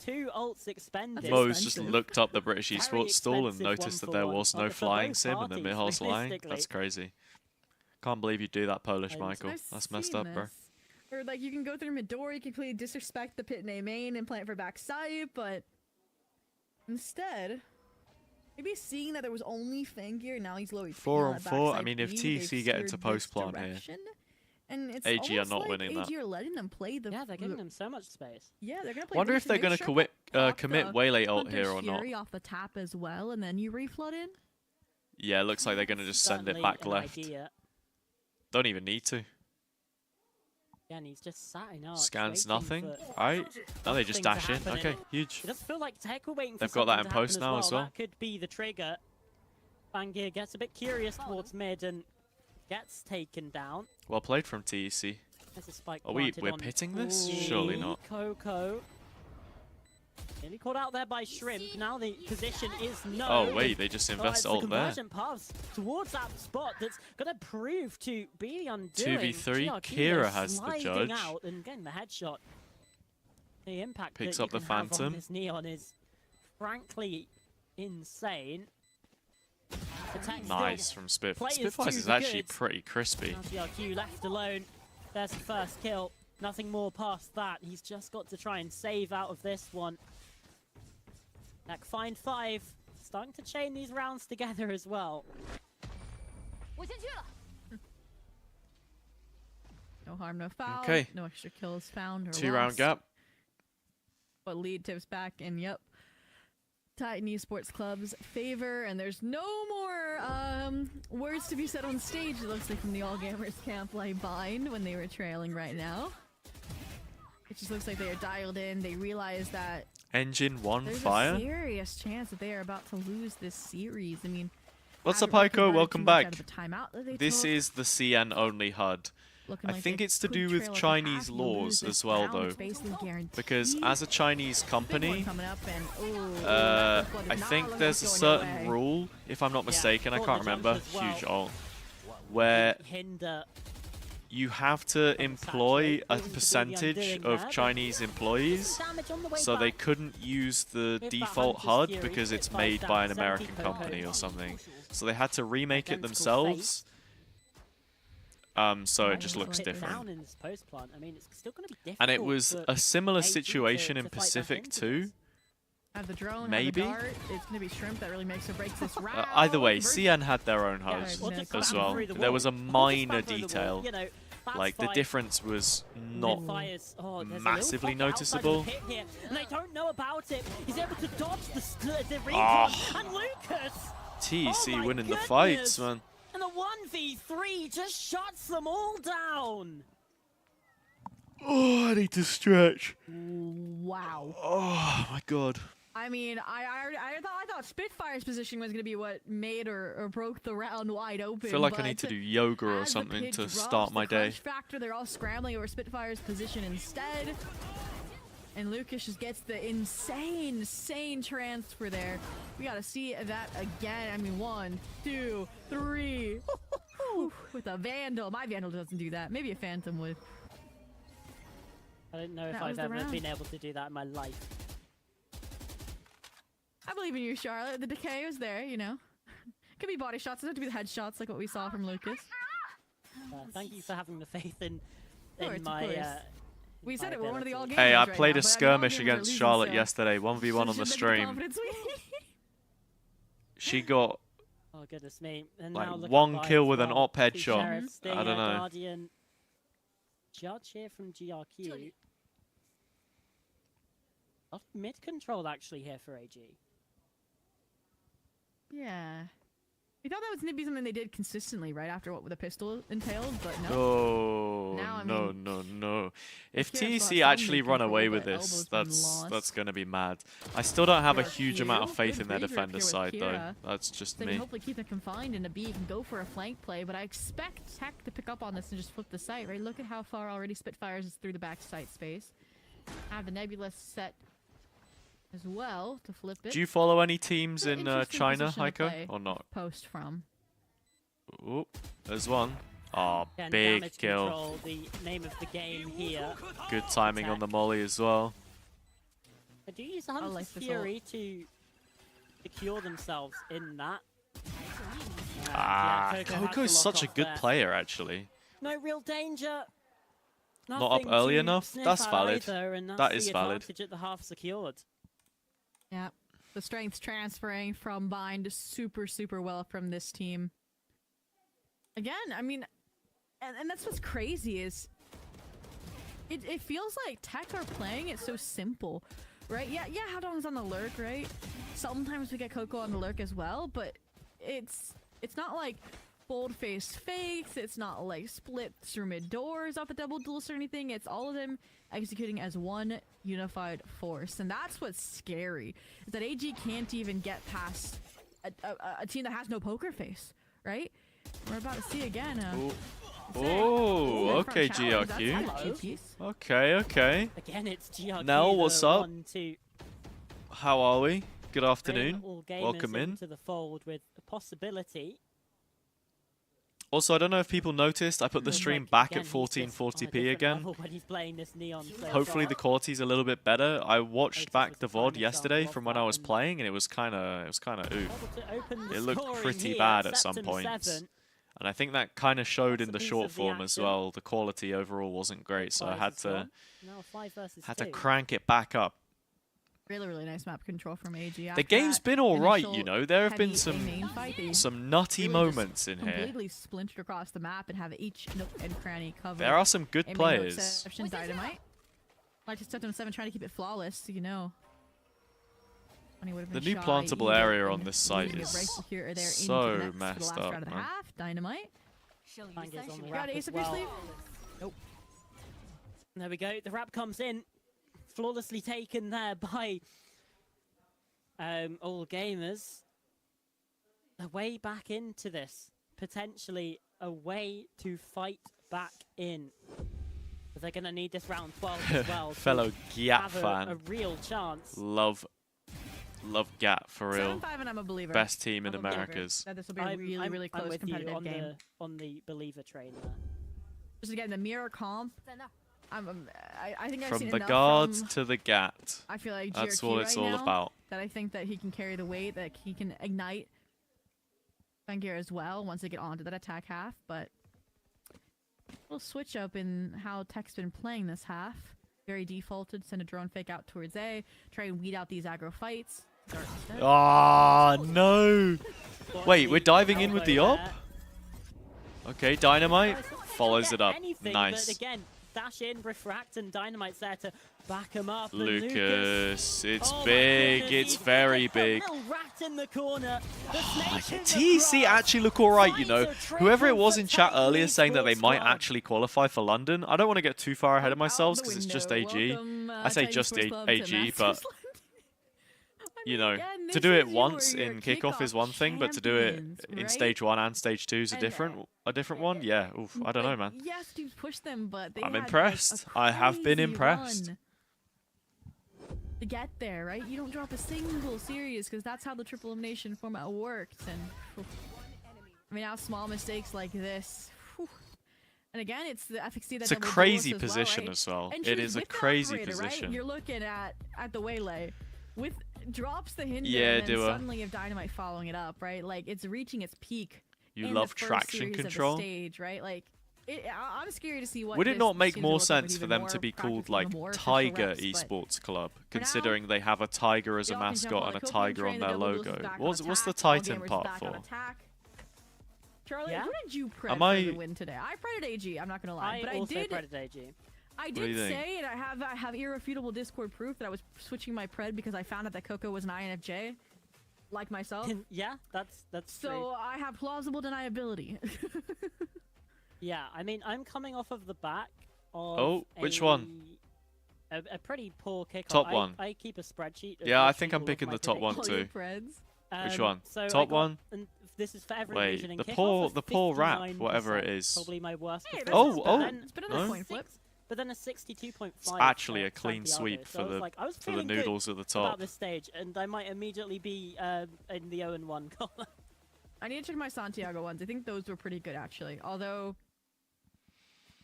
2 ults expended. Mo's just expensive. looked up the British Very esports stall and expensive noticed that 1 there for 1 was no for flying both sim in the parties, mid-house line. realistically. That's crazy. Can't believe you do that, Polish I've Michael. I've That's messed seen up, bro. this. Or like you can go through mid-door, you can completely disrespect the pit name main and plant for backside, but instead, maybe seeing that there was only Fang gear, now he's low HP 4 on on that 4. I backside mean, if B, TEC they've get into steered post this plant here, direction, and it's AG are almost not like winning that. AG are letting them play the... Yeah, they're giving them so much space. Yeah, they're gonna play. Wonder British if they're and gonna make sure pop commit the Waylay ult Hunter's here or not. Fury off the tap as well, and then you reflood in. Yeah, it looks like they're gonna just send it Certainly back an left. idea. Don't even need to. Yeah, and he's just sat in arch, Scans waiting nothing. for Alright. Oh, they just something to dash in. happen. Okay, huge. It does feel like TEC were waiting for They've got that something in to post happen now as well. That could be the trigger. Fangir gets a bit curious towards mid and gets taken down. Well played from TEC. There's a spike Are we're planted on pitting this? Ooh, Surely not. Coco. Nearly caught out there by Shrimp. Now the position is no. Oh wait, they just invest the ult there. conversion paths towards that spot that's going to prove to be the undoing. 2v3, GRQ, Kira they're has the sliding judge. out and getting the headshot. The impact Picks that up you the can have on Phantom. this Neon is frankly insane. Nice from Spitfires. Players Spitfires too is actually good. pretty crispy. Now GRQ left alone. There's the first kill. Nothing more past that. He's just got to try and save out of this one. Like find 5. Starting to chain these rounds together as well. No harm, no foul. Okay. No extra kills found or 2-round lost. gap. But lead tips back, and yep, Titan Esports Club's favor, and there's no more words to be said on stage. It looks like from the AllGamers camp, like bind when they were trailing right now. It just looks like they are dialed in. They realize that Engine 1 there's fire. a serious chance that they are about to lose this series. I mean, What's up, haven't Heiko? converted Welcome too much back. out of the timeout that they This took. is the CN only HUD. Looking I like think they it's to could do with trail at Chinese the half. You'll lose laws this as well, round. though. It's basically guaranteed. Because as a Chinese Big one company, coming up and, ooh, I Blood is not think looking there's a like going certain away. rule, if I'm not mistaken, I caught can't the jump remember, as well. huge ult, where Hinder. you have to employ a percentage of Chinese employees, Damage on the way so they back. couldn't use the If that default Hunter's HUD Fury because it's hit by made that by an 70 American Coco. company or something. So they had to remake it Identical themselves. So it just Right, looks Hit down different. in this post plant. I mean, it's still going to be difficult. And it was for a similar AG to situation in fight back Pacific into too. this. Have the drone, Maybe. have the dart. It's gonna be Shrimp that really makes or breaks this round. Either way, Versus- CN had their own Yeah, HUD Or Yeah, just come as spam well. through the There was a wall. Or just minor spam through the detail. wall. You know, fast Like the fight. difference was not Mid-fires. Oh, there's a little massively pocket outside of the noticeable. pit here, and they don't know about it. He's able to dodge the recon. Oh. And Lucas, TEC Oh my winning the goodness. fights, man. and the 1v3 just shuts them all down. Oh, I need to stretch. Wow. Oh my god. I mean, I thought Spitfire's position was gonna be what made or broke the round wide open. I feel like I but need to do yoga or as the something pit to drops, start my the day. crunch factor, they're all scrambling over Spitfire's position instead. And Lucas just gets the insane transfer there. We gotta see that again. I mean, 1, 2, 3. With a Vandal. My Vandal doesn't do that. Maybe a Phantom would. I don't know if That was I've the ever round. been able to do that in my life. I believe in you, Charlotte. The decay was there, you know. Could be body shots. It doesn't have to be the headshots like what we saw from Lucas. Thank you for having the faith in Of my. course. We said it. We're one of the ability. AllGamers. Hey, I right played now, a but skirmish AllGamers are against losing, Charlotte so- yesterday, 1v1 on the Should stream. confidence we- She got Oh goodness me! And like now look one up kill as with an well. op The headshot. Sheriff, I don't know. Guardian. judge here from GRQ. Off mid control actually here for AG. Yeah. We thought that was going to be something they did consistently right after what the pistol entailed, but no. Oh, Now, I no, mean, no, no. If Kira's got TEC some actually run mid-control, away with but this, Elbow's been that's lost. going to be mad. I still don't have a GRQ, huge amount of faith good in their breeder up defender here with side, though. Kira. That's just They can me. hopefully keep them confined in a B. You can go for a flank play, but I expect TEC to pick up on this and just flip the site, right? Look at how far already Spitfires is through the back site space. Have the Nebula set as well to flip it. Do you follow any teams An in interesting China, position to Heiko, play. or not? Post from. Oh, there's one. Oh, Again, big damage kill. control, the name of the game here. Good timing on the molly as well. They do use the Hunter's like this Fury to secure themselves in that. Ah, Coco had to Coco's lock such a off good there. player, actually. No real danger. Not up Nothing early to enough? sniff That's at valid. either, and that's That the is valid. advantage at the half secured. Yeah. The strength transferring from Bind super, super well from this team. Again, I mean, and that's what's crazy is it feels like TEC are playing it so simple, right? Yeah, Hadong's on the lurk, right? Sometimes we get Coco on the lurk as well, but it's not like bold-faced fakes, it's not like split through mid-doors off the double duels or anything. It's all of them executing as one unified force, and that's what's scary, is that AG can't even get past a team that has no poker face, right? We're about to see again. Oh, okay, GRQ. Okay. Again, it's GRQ. Nell, what's the up? one to How are we? Good bring afternoon. AllGamers Welcome in. into the fold with a possibility. Also, I don't know if people noticed, I put the stream back at Again, he's just on a 1440p different again. level when he's playing this Neon so Hopefully far. the quality's a little bit better. I watched Aces back was the the prime VOD yesterday example from of when I that, was and playing, and it was kind of oof. Able to open the It looked scoring pretty here, bad at some Septum points. 7. And I think that kind of showed in That's a the piece short of the form as action. well. The quality overall wasn't great, so I Five had is to gone. Now 5 versus 2. crank it back up. Really, really nice map control from AG. The After game's that been all right, you initial know. There have been heavy main fight, they some nutty really just moments in here. completely splintered across the map and have each nook and cranny covered. There are some good Aiming players. no exception, Dynamite. Like to Septum 7 trying to keep it flawless, you know. When he would have The been new shy, plantable either area on in this site losing a is rifle here or there into so the nets for the messed last up, round of the man. half. Dynamite. Bangers on the Got wrap ace as up your well. sleeve? Nope. There we go. The wrap comes in. Flawlessly taken there by AllGamers. A way back into this. Potentially a way to fight back in. But they're going to need this round 12 as well. to Fellow Gat have fan. a real chance. Love Gat for real. 7-5 and I'm a believer. Best team in I'm a believer Americas. That this will be a really, really I'm close with you competitive on game. on the believer train there. Just again, the mirror comp. I think I've From seen the enough guard from, to the Gat. I feel like That's GRQ what it's right all now, about. that I think that he can carry the weight, that he can ignite Bangir as well once they get onto that attack half, but we'll switch up in how TEC's been playing this half. Very defaulted, send a drone fake out towards A, try and weed out these aggro fights. Start instead. Ah, no! Wait, Got we're the diving in with the elbow op? there. Okay, Dynamite follows it up. Anything, Nice. But again, dash in, refract, and Dynamite's there to back him up. and Lucas, it's oh my big, goodness, it's he's very got a big. little rat in the corner. The snake in the TEC grass. actually look alright, you know. Finds a Whoever it triple was for in chat TEC earlier saying that they Esports might squad. actually qualify for London. I don't want to get too far ahead of Out myself the because it's just window. AG. Welcome, I say Titan just Sports Club to AG, Masters but London. I you mean, know, again, to this do it is once your in kickoff is one thing, but to do it champions, in right? stage 1 and stage 2 is a And, different one. Yeah, oof, I don't know, Like, man. Yes, teams push them, but they I'm had, impressed. Like, a I have been crazy impressed. run to get there, right? You don't drop a single series because that's how the triple elimination format works. And I mean, now small mistakes like this. Whew. And again, it's the efficacy that It's a double crazy duelist position as well, right? as well. And It choose is a with the crazy operator, position. Right? You're looking at the waylay with drops the hinder Yeah, and then do suddenly if Dynamite following it up, right? Like it's reaching its peak. You in love the first traction series of the control. stage, right? Like I'm scared to see what. Would it this not make seems more look like with sense for even them more to be practice, called even like more official Tiger reps, but Esports Club, for now, considering they have a tiger as they a all can jump mascot on and a the Copeland tiger train, on the their double duels is logo? back on What's the attack, Titan AllGamers part back on for? attack. Charlie, Yeah? who did you pred Am for I- the win today? I predded AG. I'm not gonna lie, I but also I did. credit AG. I do you did think? say, and I have irrefutable Discord proof that I was switching my pred because I found out that Coco was an INFJ, like myself. Yeah, that's So true. I have plausible deniability. Yeah, I mean, I'm coming off of the back of Oh, which one? A pretty poor kickoff. Top one. I keep a spreadsheet. Of Yeah, I literally think I'm all of picking my the top one predictions. All your too. preds. Which one? So I Top got- one? And this is for every Wait, region. In the kickoff poor- was the poor rap, 59%, whatever it is. Probably my worst. Hey, performance, Oh, but oh, then It's been a no? coin flip. But then a 62.5. It's actually for a clean Santiago. sweep So I was like, I was for the feeling good noodles at the about top. this stage, and I might immediately be in the 0-1 column. I need to check my Santiago ones. I think those were pretty good, actually. Although,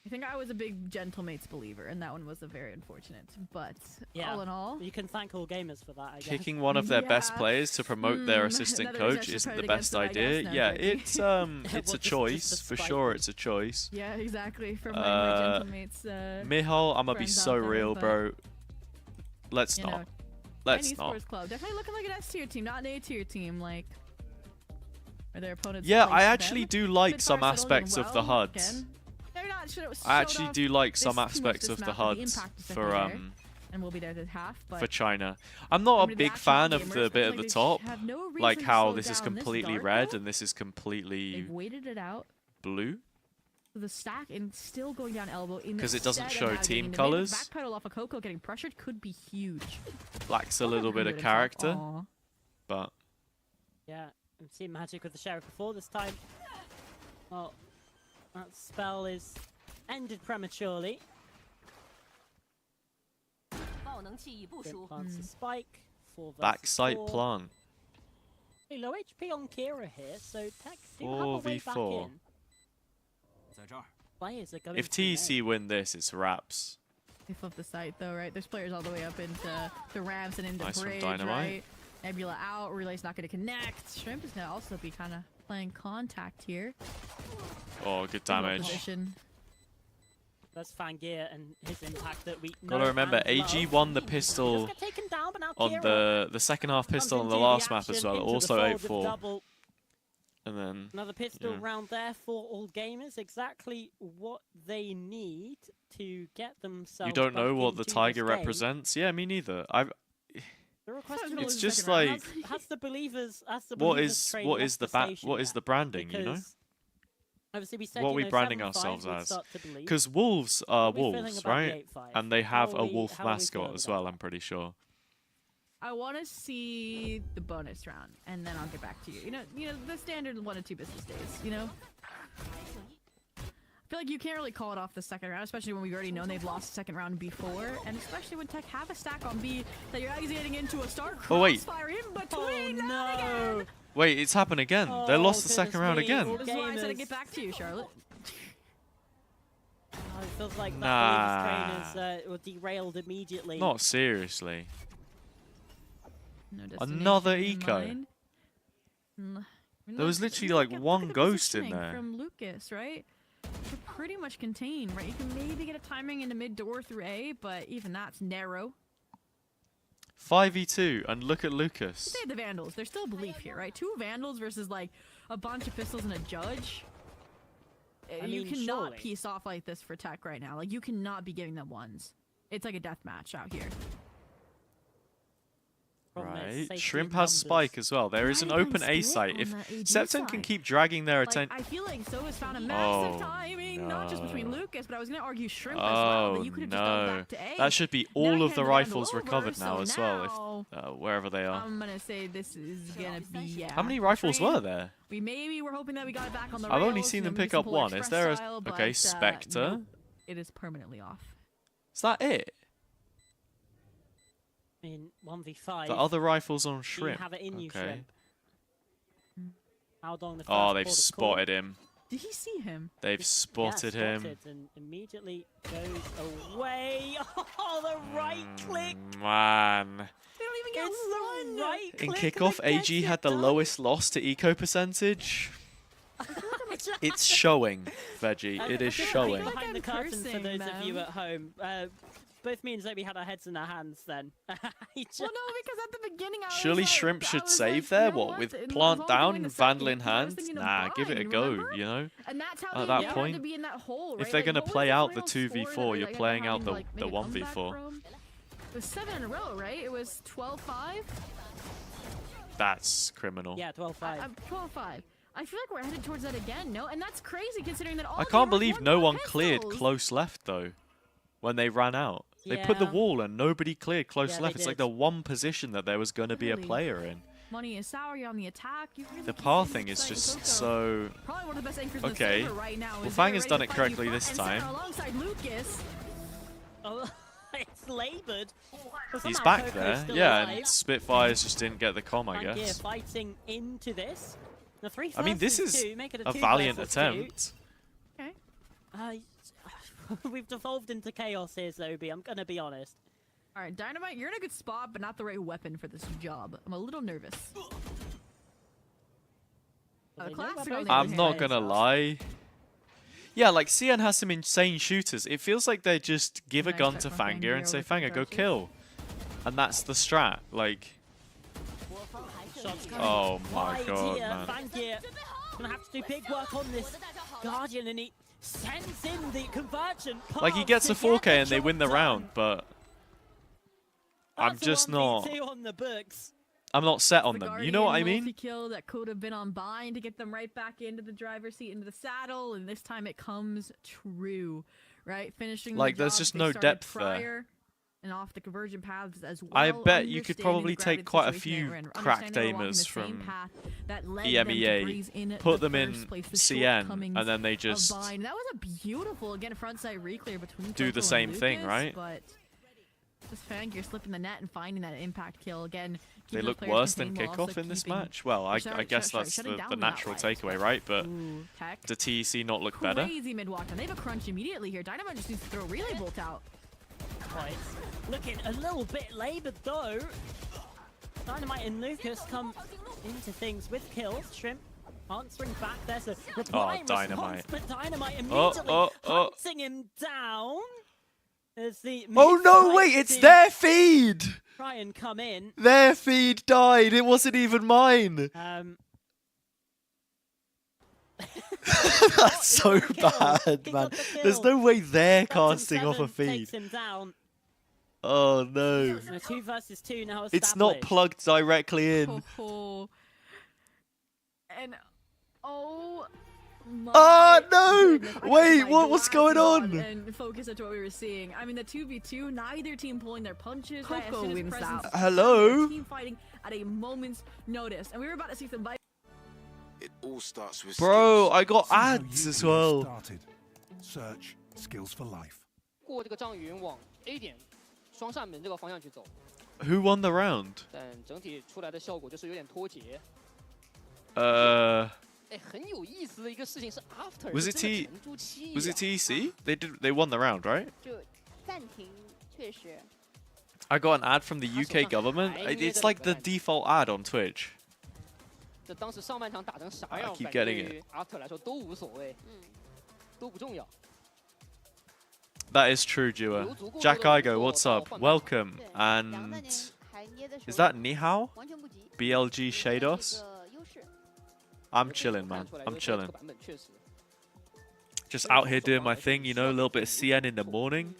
I think I was a big Gentlemates believer, and that one was a very unfortunate. But Yeah. all in all, You can thank AllGamers for that, I guess. Kicking one of their best Yeah. players to promote their assistant another coach gesture isn't the credit best against it, I idea. guess, Yeah, no, joking. it's Well, a just choice for spite sure. them. It's a choice. yeah, exactly. From my Uh, Gentlemates. Mihal, I'm gonna be friends so out there, real, but, bro. Let's you not. know, Let's An not. Esports club definitely looking like an S tier team, not an A tier team. Like, are their opponents? Yeah, playing I for actually them? do like Spitfire some settled in aspects of the well, HUDs. again. They're not I actually do like some this team was aspects of the just not, but the HUDs impact is for definitely there, and we'll be there at half. But for China. I'm not I a mean, big actual fan of gamers, the I bit feel at like the they top, have no reason like to how slow this is down this completely dark, red though. and this is completely They've waited it out. blue. The stack and still going down elbow. 'Cause it doesn't instead show of now team getting the colours. Backpedal off a Coco getting pressured could be huge. Lacks a little bit of Himself. character, Aw. but Yeah, I'm seeing magic with the Sheriff before this time. Well, that spell is ended prematurely. 爆能器已部 Grim 署。 plants the spike. 4 versus backside 4. plant. Hey, low HP on Kira here, so Tech do have a 4 way v back 4. in. Players are going If to the TEC win this, it's wraps. They flip the site though, right? There's players all the way up into the ramps and into Nice from bridge, Dynamite. right? Nebula out, Relay's not going to connect. Shrimp is going to also be kind of playing contact here. Oh, good Good damage. position. That's Fangir and his impact that we Gotta know remember, and AG love. won the He pistol just got taken down, but now on Kira the second half comes pistol on the into last map as action, well, into the also fold of 8-4. double. And then Another pistol Yeah. round there for AllGamers. Exactly what they need to get themselves. you don't back know what the into this tiger game. represents. Yeah, me neither. I've The request It's is it's the just second round. like has the believers. Has the what believers is train what left is the station what is yet? the branding, you know? Because obviously we said, What are you we know, branding 7-5 ourselves we'd as? start to believe. Because wolves are What are we feeling wolves, about the right? 8-5? And they have How a are we- wolf how are we mascot feeling as about well, that? I'm pretty sure. I want to see the bonus round, and then I'll get back to you. You know the standard 1 to 2 business days. You know, I feel like you can't really call it off the second round, especially when we've already known they've lost the second round before, and especially when Tech have a stack on B that you're actually getting into a start Oh, wait. crossfire in Oh between. no! Wait, it's happened again. They Oh, lost the goodness second round me. again. This is why I said I'd Gamers. get back to you, Charlotte. Oh, it feels like Nah. that believers train is were derailed immediately. Not seriously. No Another destination in eco. mind. There was literally, look like, at- one look at the ghost in positioning there. From Lucas, right? You're pretty much contained, right? You can maybe get a timing into mid door through A, but even that's narrow. 5v2, and look at Lucas. Say the Vandals. There's still belief here, right? 2 Vandals versus like a bunch of pistols and a judge. I You mean, cannot surely. piece off like this for Tech right now. Like you cannot be giving them ones. It's like a death match out here. Problem is, Right. safety Shrimp in has numbers. Spike as well. There is an Why are they open going A split site. on If the AG Septon can side? keep dragging their Like, attention. I feel like so has found a massive Oh, timing, not just between no. Lucas, but I was gonna argue Shrimp as well. Oh That you could have just gone no. back to A. That should be Now all you of hand the Vandal rifles over, recovered so now as well, now if wherever they are. I'm gonna say this is gonna be How many rifles train. were there? We maybe were hoping that we got it back on the I've only rails, seen you know, them maybe pick some up Polar one. Is Express there a style, okay but, Spectre? nope, it is permanently off. Is that it? I mean, 1v5. The other rifles on Do you Shrimp. have it in you, Okay. Shrimp? How long the Oh, first they've port of call? spotted him. Did he see him? They've Yeah, spotted him. spotted and immediately goes away. Oh, the right click. Man. They don't even get It's one. the right In click kickoff, that gets AG it had the done. lowest loss to eco percentage. It's showing, Veggie. It is I feel like showing. Like behind the I'm curtain for cursing those of you them. at home. both me and Zoe had our heads in our hands then. He just- Well, no, because at the beginning I was Surely like, Shrimp I should was save like, there. you know What, with It was plant all down, going to Vandal second, in and I was hand? thinking of Nah, give it a Bind, go, remember? you know? And that's how At they that had point, to be in that hole, if right? they're Like, gonna what was play the out the final score that 2v4, they, you're like, playing out having, the like, made a 1v4. comeback from? It was 7 in a row, right? It was 12-5? That's criminal. Yeah, 12-5. 12-5. I feel like we're headed towards that again, no? And that's crazy considering that all I can't gamers believe won no by one cleared pistols. close left though. When they ran out, they put the Yeah. wall and nobody cleared close Yeah, left. they It's like did. the one position that there was going to be a Really? player in. Money is sour, you're on the attack. You really The keep par getting thing is excited. just Coco, so. probably one of the best anchors in Okay. the server right now. Well, is Fang there has ready done to it fight correctly you this front and center time. Alongside Lucas. Oh, it's laboured. But He's somehow back Coco's there. still Yeah, alive. and Spitfires just didn't get the comm, I Fangir guess. fighting into this. The 3 I mean, this versus is 2, make it a 2 valiant versus 2. attempt. Okay. We've devolved into chaos here, Zobi. I'm gonna be honest. All right, Dynamite, you're in a good spot, but not the right weapon for this job. I'm a little nervous. They know classic we're on both the I'm other not hand. gonna lie. Yeah, like CN has some insane shooters. It feels like they just give a Nice gun check to from Fangir Fangir and say, with the Fangir, go approaches. kill. And that's the strat. Like, Shots coming oh my wide god, here. man. Fangir gonna have to do big work on this Guardian, and he sends in the conversion. Like, he pass gets to a get 4K and they job win the done. round, but I'm That's a just not. 1v2 on the books. I'm not set on The them. You know what I Guardian mean? multi-kill that could have been on Bind to get them right back into the driver's seat, into the saddle, and this time it comes true, right? Finishing Like, the there's job just they no started depth there. prior and off the conversion paths as well. I bet you could understanding probably the take gravity quite a situation they few were in, cracked understanding they were walking aimers the same from path that led them to EMEA, breeze in put the them in first place, the CN, shortcomings and then they of just Bind. That was a beautiful, again, frontside reclear between do the Coco same and thing, Lucas, right? But just Fangir slipping the net and finding that impact kill again. they keeping look the players worse than contained while also kickoff in this keeping- match. Well, I guess that's shutting down the the natural outliers. takeaway, right? But Ooh, Tech. the TEC not look better? Crazy mid-walk, and they have a crunch immediately here. Dynamite just needs to throw Relay Bolt out. Right. Looking a little bit laboured though. Dynamite and Lucas come into things with kills. Shrimp answering back. There's a reply and Dynamite. response, but Dynamite immediately hunting him down. There's the Oh no, mid-fight wait, it's to their feed! try and come in. Their feed died, it wasn't even mine! That's so He got the bad, kill. man. He got the There's kill. no way they're Phantom casting off a 7 feed. takes him down. Oh no. So 2 versus 2 now It's not established. plugged directly in. Oh. And oh my Oh no! goodness. I Wait, put my what's going glasses on? And focus into what we were seeing. I mean, the 2v2, neither team pulling their punches. Right? Coco wins that. Hello? Team fighting at a moment's notice, and we were about to see some. It all starts with Bro, skills. I got See how ads you as get well. started. Search skills for life. 过这个障云往 A 点双扇门这个方向去走， Who won the round? 但整体出来的效果就是有点脱节。哎，很有意思的一个事情是 after Was 是 it 真的 T- 沉住气 Was 呀 it TEC? They won the round, right? 就暂停，确实。 I got an ad from the UK government. It's like the default ad on Twitch. 这当时上半场打成啥 I 样， keep 感觉 getting 对于 after 来说都无所谓，都不重要。 That is true, Jua. Jack Igo, what's up? Welcome. 对，And 2022还捏的 is that Nihao? 完全不急， BLG 有这 Shados? 个优势。 I'm chilling, man. 看出来 I'm 就是这个 chilling. 版本确实 Just out here doing my thing, you know, a little bit of CN in the morning.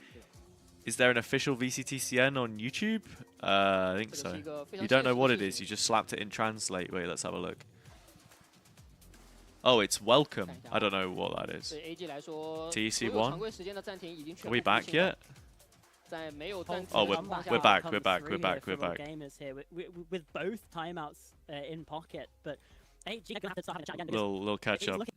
Is there an official VCT CN on YouTube? I think 这 so. 个是一个非 You 常 don't know 现 what 实 it 的 is, 事 you 情。 just slapped it in translate. Wait, let's have a look. Oh, it's welcome. I don't know what that is. 对 AG 来说， TEC 所有 won? 常规时间的暂停已经全 Are 部 we 复 back 兴了 yet? 在没有暂停 Oh, 的 we're- 情况下 we're back, Come we're back, through we're back, here we're from back. AllGamers here with both timeouts in pocket, but AG gonna have to start having a chat again because Little catch it's up. looking-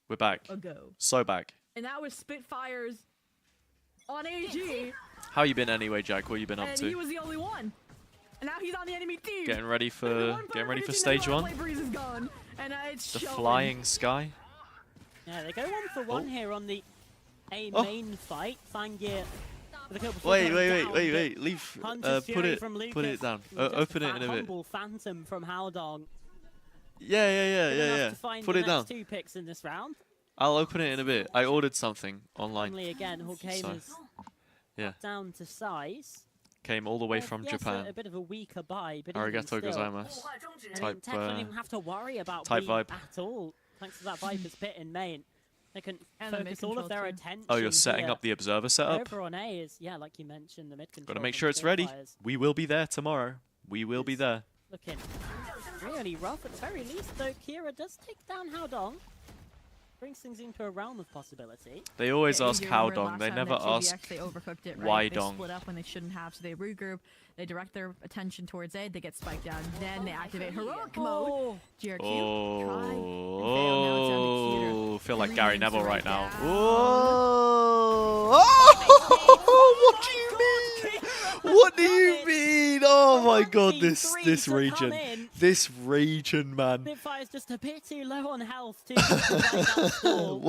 We're back. Ago. So back. And that was Spitfires on AG, How you been anyway, Jack? What you been up and he to? was the only one. And now he's on the enemy team. Getting ready There's the for one player stage producing that one. Play Breeze is gone, and it's The showing. flying sky. Yeah, they go 1 for 1 here on the A Oh. main fight. Fangir with a kill before Wait, going wait, down, wait, but wait. Leave. Hunter's Put Fury it. from Put Lucas it down. with just Open a it in a bit. humble phantom from Haldong. Yeah. To find Put the it down. next 2 picks in this round. I'll open it in a bit. I ordered something online. Only again, AllGamers Yeah. down to size. Came all the way from Yes, Japan. a bit of a weaker buy, but even Arigato still, gozaimasu. Type, TEC don't even have to worry about type Weeb vibe. at all, thanks to that Viper's pit in main. They can And the focus mid all of their control too. attention. Oh, you're setting here. up the observer setup? Over on A is, yeah, like you mentioned, the mid control. Gotta make from sure it's ready. Spitfires. We will be there tomorrow. We will be there. Looking really rough at the very least, though. Kira does take down Haodong. Brings things into a realm of possibility. They always Yeah, ask you how remember dong. last They time never that 2VX, ask they overcooked it, right? why They dong. split up when they shouldn't have, so they regroup. They direct their attention towards A. They get spiked down. Then they activate heroic mode. GRQ. Try. And fail. Now it's down to Kira. Oh, feel like Three Gary names Neville right right now. down. Whoa! Oh, what do you mean? What do you mean? Oh my God, this region, man. Spitfire's just a bit too low on health to that stall.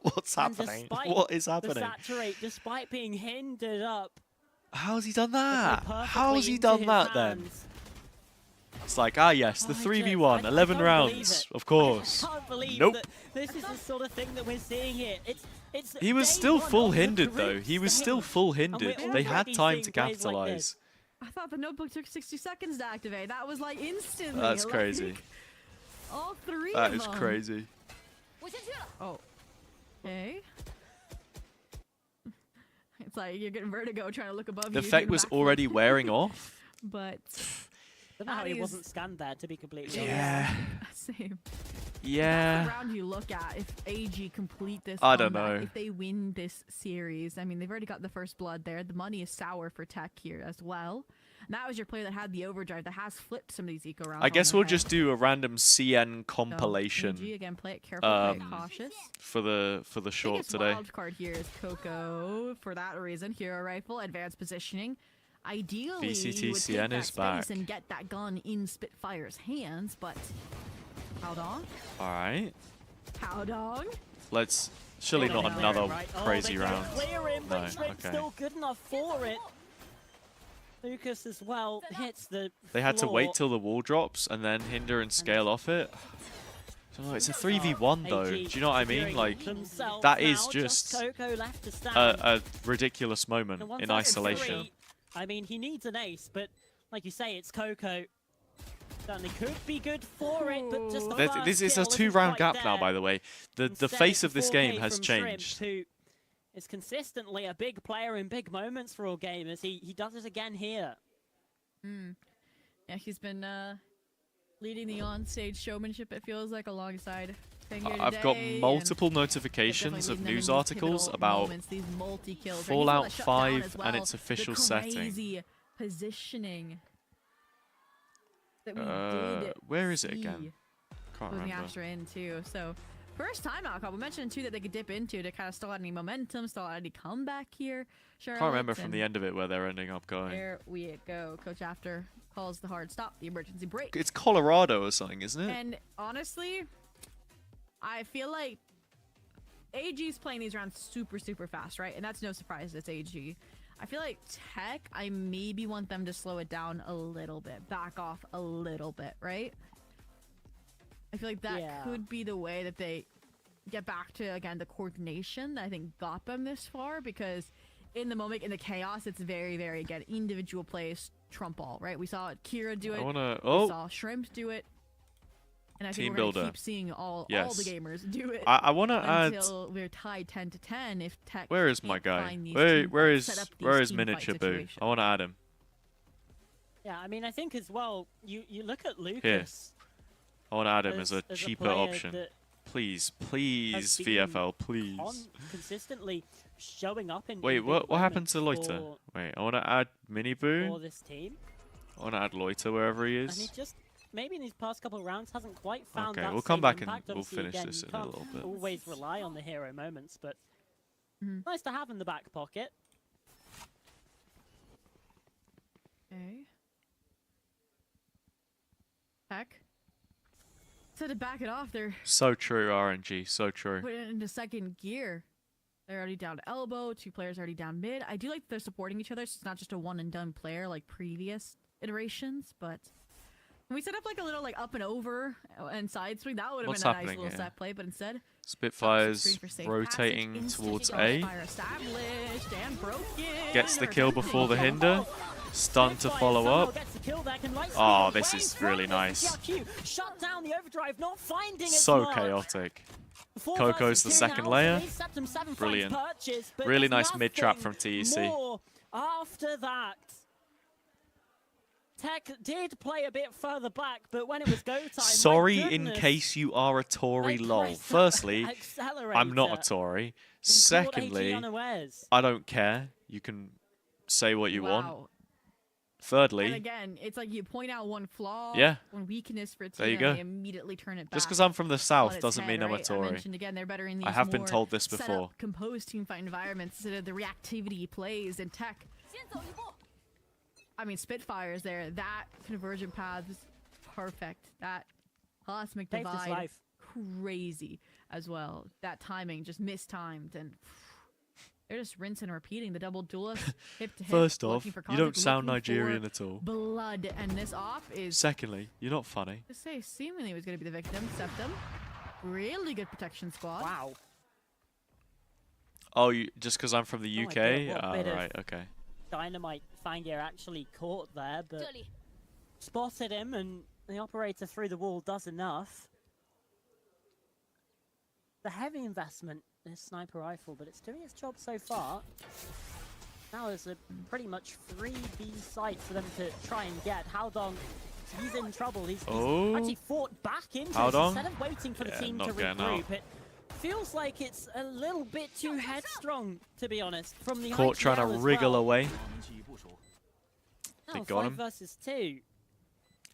What's And happening? despite What is the happening? saturate, despite being hindered up, How's he done looking that? perfectly How's he into done his that then? hands. It's like, ah yes, the I 3v1, 11 can't rounds, believe it. of course. I can't believe Nope. that this is the sort of thing that we're seeing here. It's He was day still one full of the hindered though. group He was stage. still full we're hindered. They had already time seeing to plays like capitalize. this. I thought the notebook took 60 seconds to activate. That was like instantly. That's like, crazy. All 3 That of is them. crazy. Oh. Okay. It's like you're getting vertigo trying to look above The you. effect doing a was backflip. already wearing off. But Don't know how he That is- wasn't scanned there, to be completely honest. Yeah. same. Yeah. Round you look at if AG complete this. I don't comeback, know. if they win this series. I mean, they've already got the first blood there. The money is sour for TEC here as well. And that was your player that had the overdrive that has flipped some of these eco rounds. I guess on we'll their just head. do a random CN So, compilation AG, again, play it careful, play it um, cautious. for the short Biggest today. wild card here is Coco for that reason. Hero rifle, advanced positioning. Ideally, VCT you would take CN that is space back. and get that gun in Spitfire's hands, but hold on, All right. hold on. Let's surely Oh, not no. another Right. crazy they round. Clear him, but No, Shrimp's okay. still good enough for it. Lucas as well hits the They had to wait floor. till the wall drops and then hinder and scale off it. I don't know, it's a 3v1 though. Do AG you know what I mean? securing Like, themselves that is now, just Coco left to stand. a ridiculous moment And once in that's isolation. three, I mean, he needs an ace, but like you say, it's Coco. Certainly could be good for it, but just the first This is a kill 2-round isn't gap quite now, there. by the way. The Instead, face it's of this 4K game has from Shrimp, changed. who is consistently a big player in big moments for AllGamers. He does it again here. Yeah, he's been leading the on-stage showmanship. It feels like alongside. Finger I've got today, and multiple definitely notifications of leading them in news these articles pivotal about moments, these multi-kills, right? He's Fallout got that shutdown 5 as and well, its official the setting. crazy positioning that we did where is it see again? Can't moving remember. Astra in too. So first time outcome. We mentioned too that they could dip into to kind of stall out any momentum, stall out any comeback here. Can't remember from the end of it where they're ending up going. There we go. Coach after calls the hard stop, the emergency break. It's Colorado or something, isn't it? And honestly, I feel like AG's playing these rounds super fast, right? And that's no surprise, it's AG. I feel like TEC, I maybe want them to slow it down a little bit, back off a little bit, right? I feel like that could be the way that they get back to, again, the coordination that I think got them this far, because in the moment, in the chaos, it's very, again, individual plays trump all, right? We saw Kira do it, we saw Shrimp do it, and I think Team we're going to builder. keep seeing all the Yes. gamers do it I want to add. until we're tied 10-10 if TEC Where is my can't guy? find these Where team where fights, set is up where these is team fight Miniature Boo? situations. I want to add him. Yeah, I mean, I think as well, you look at Lucas. I want to add him as a as cheaper player option. that Please, has please, been VFL, please. consistently showing up in Wait, in big what happened to moments Loiter? Wait, I want to add Mini for Boo. this team. I want to add Loiter wherever he And he is. just maybe in these past couple of rounds hasn't quite found Okay, that we'll come same back and impact. we'll Obviously, finish again, this you in a can't little bit. always rely on the hero moments, but Mhm. nice to have in the back pocket. Okay. TEC. So to back it off, they're So true, RNG. So true. putting it into second gear. They're already down to elbow. 2 players already down mid. I do like they're supporting each other, so it's not just a one and done player like previous iterations, but We set up like a little like up and over and side swing. That would have What's been a nice happening little here? set play, but instead Spitfire's for safe rotating passage, towards instant A. crossfire established and broken. Gets the kill Attempting. before the hinder. Stun to follow up. Oh, this is really nice. Shut down the overdrive, not finding So chaotic. Coco's the second layer. Brilliant. Really nice mid trap from TEC. After that, TEC did play a bit further back, but when it was go time, Sorry in case you are a Tory lol. Firstly, I'm not a Tory. Secondly, I don't care. You can say what you want. Thirdly, and again, it's like you point out one flaw, one weakness for a team, there you go. And they immediately turn it back. Just because I'm from the south doesn't mean I'm a right? Tory. I mentioned again, they're better in these I have been more told this set before. up, composed teamfight environments instead of the reactivity plays in TEC. I mean, Spitfire's there. That conversion path is perfect. That cosmic divide, crazy as well. That timing just mistimed, and they're just rinsing and repeating the double duelist hip to hip. First off, for you don't contact, sound looking Nigerian for at all. Blood, and this off is. Secondly, you're not funny. To say, seemingly was going to be the victim. Septum, really good protection squad. Wow. Oh, you just because I'm from the UK? God, Right, okay. Dynamite Fangir actually caught there, but spotted him, and the operator through the wall does enough. The heavy investment in his sniper rifle, but it's doing its job so far. Now there's a pretty much 3B site for them to try and get. Howdong, he's in trouble. He's actually fought back into this instead of waiting for the team to regroup. It feels like it's a little bit too headstrong, to be honest, from the Caught trying to wriggle away. They got him. 5 versus 2.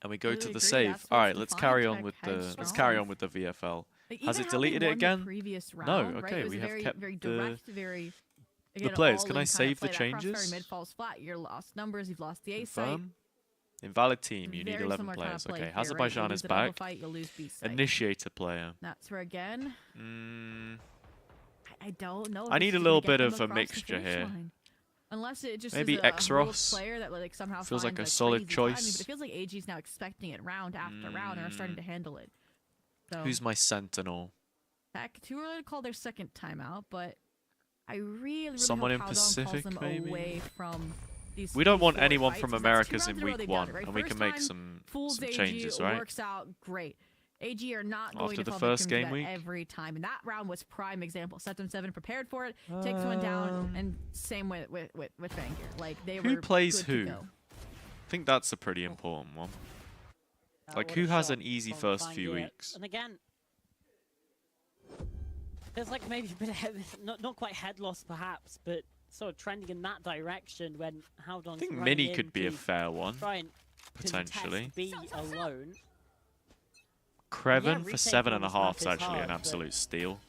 And we go to the save. All right, let's carry on with the VFL. Has it deleted it again? No. Okay, we have kept the players. Can I save the changes? Mid falls flat. You're lost numbers. You've lost the A site. Invalid team. You need 11 players. Okay, HazzaJC is back. Initiator player. That's for again. I don't know. I need a little bit of a mixture here. Unless it just maybe is a Exros player that like somehow feels like a crazy solid choice. timing, but it feels like AG's now expecting it round after round and are starting to handle it. So, who's my sentinel? TEC, too early to call their second timeout, but I really someone hope in Howdong Pacific calls them maybe. Away from these We don't want forward anyone fights, from because Americas that's in 2 rounds week in a row 1, they got it, right? and we can First make time, some AG changes, right? Works out great. AG are not going After to the fall first victim to game that week? every time, and that round was prime example. Septum 7 prepared for it, takes one down, and same with Fangir. Like they were Who plays good to who? go. I think that's a pretty important one. Like, who has an easy first few weeks? And again, there's like maybe a bit of not quite head loss perhaps, but sort of trending in that direction when Howdong's I think Mini could be a fair one, try and potentially. B alone. Creven Yeah, for retake 7.5 on is this map is actually an hard, absolute steal.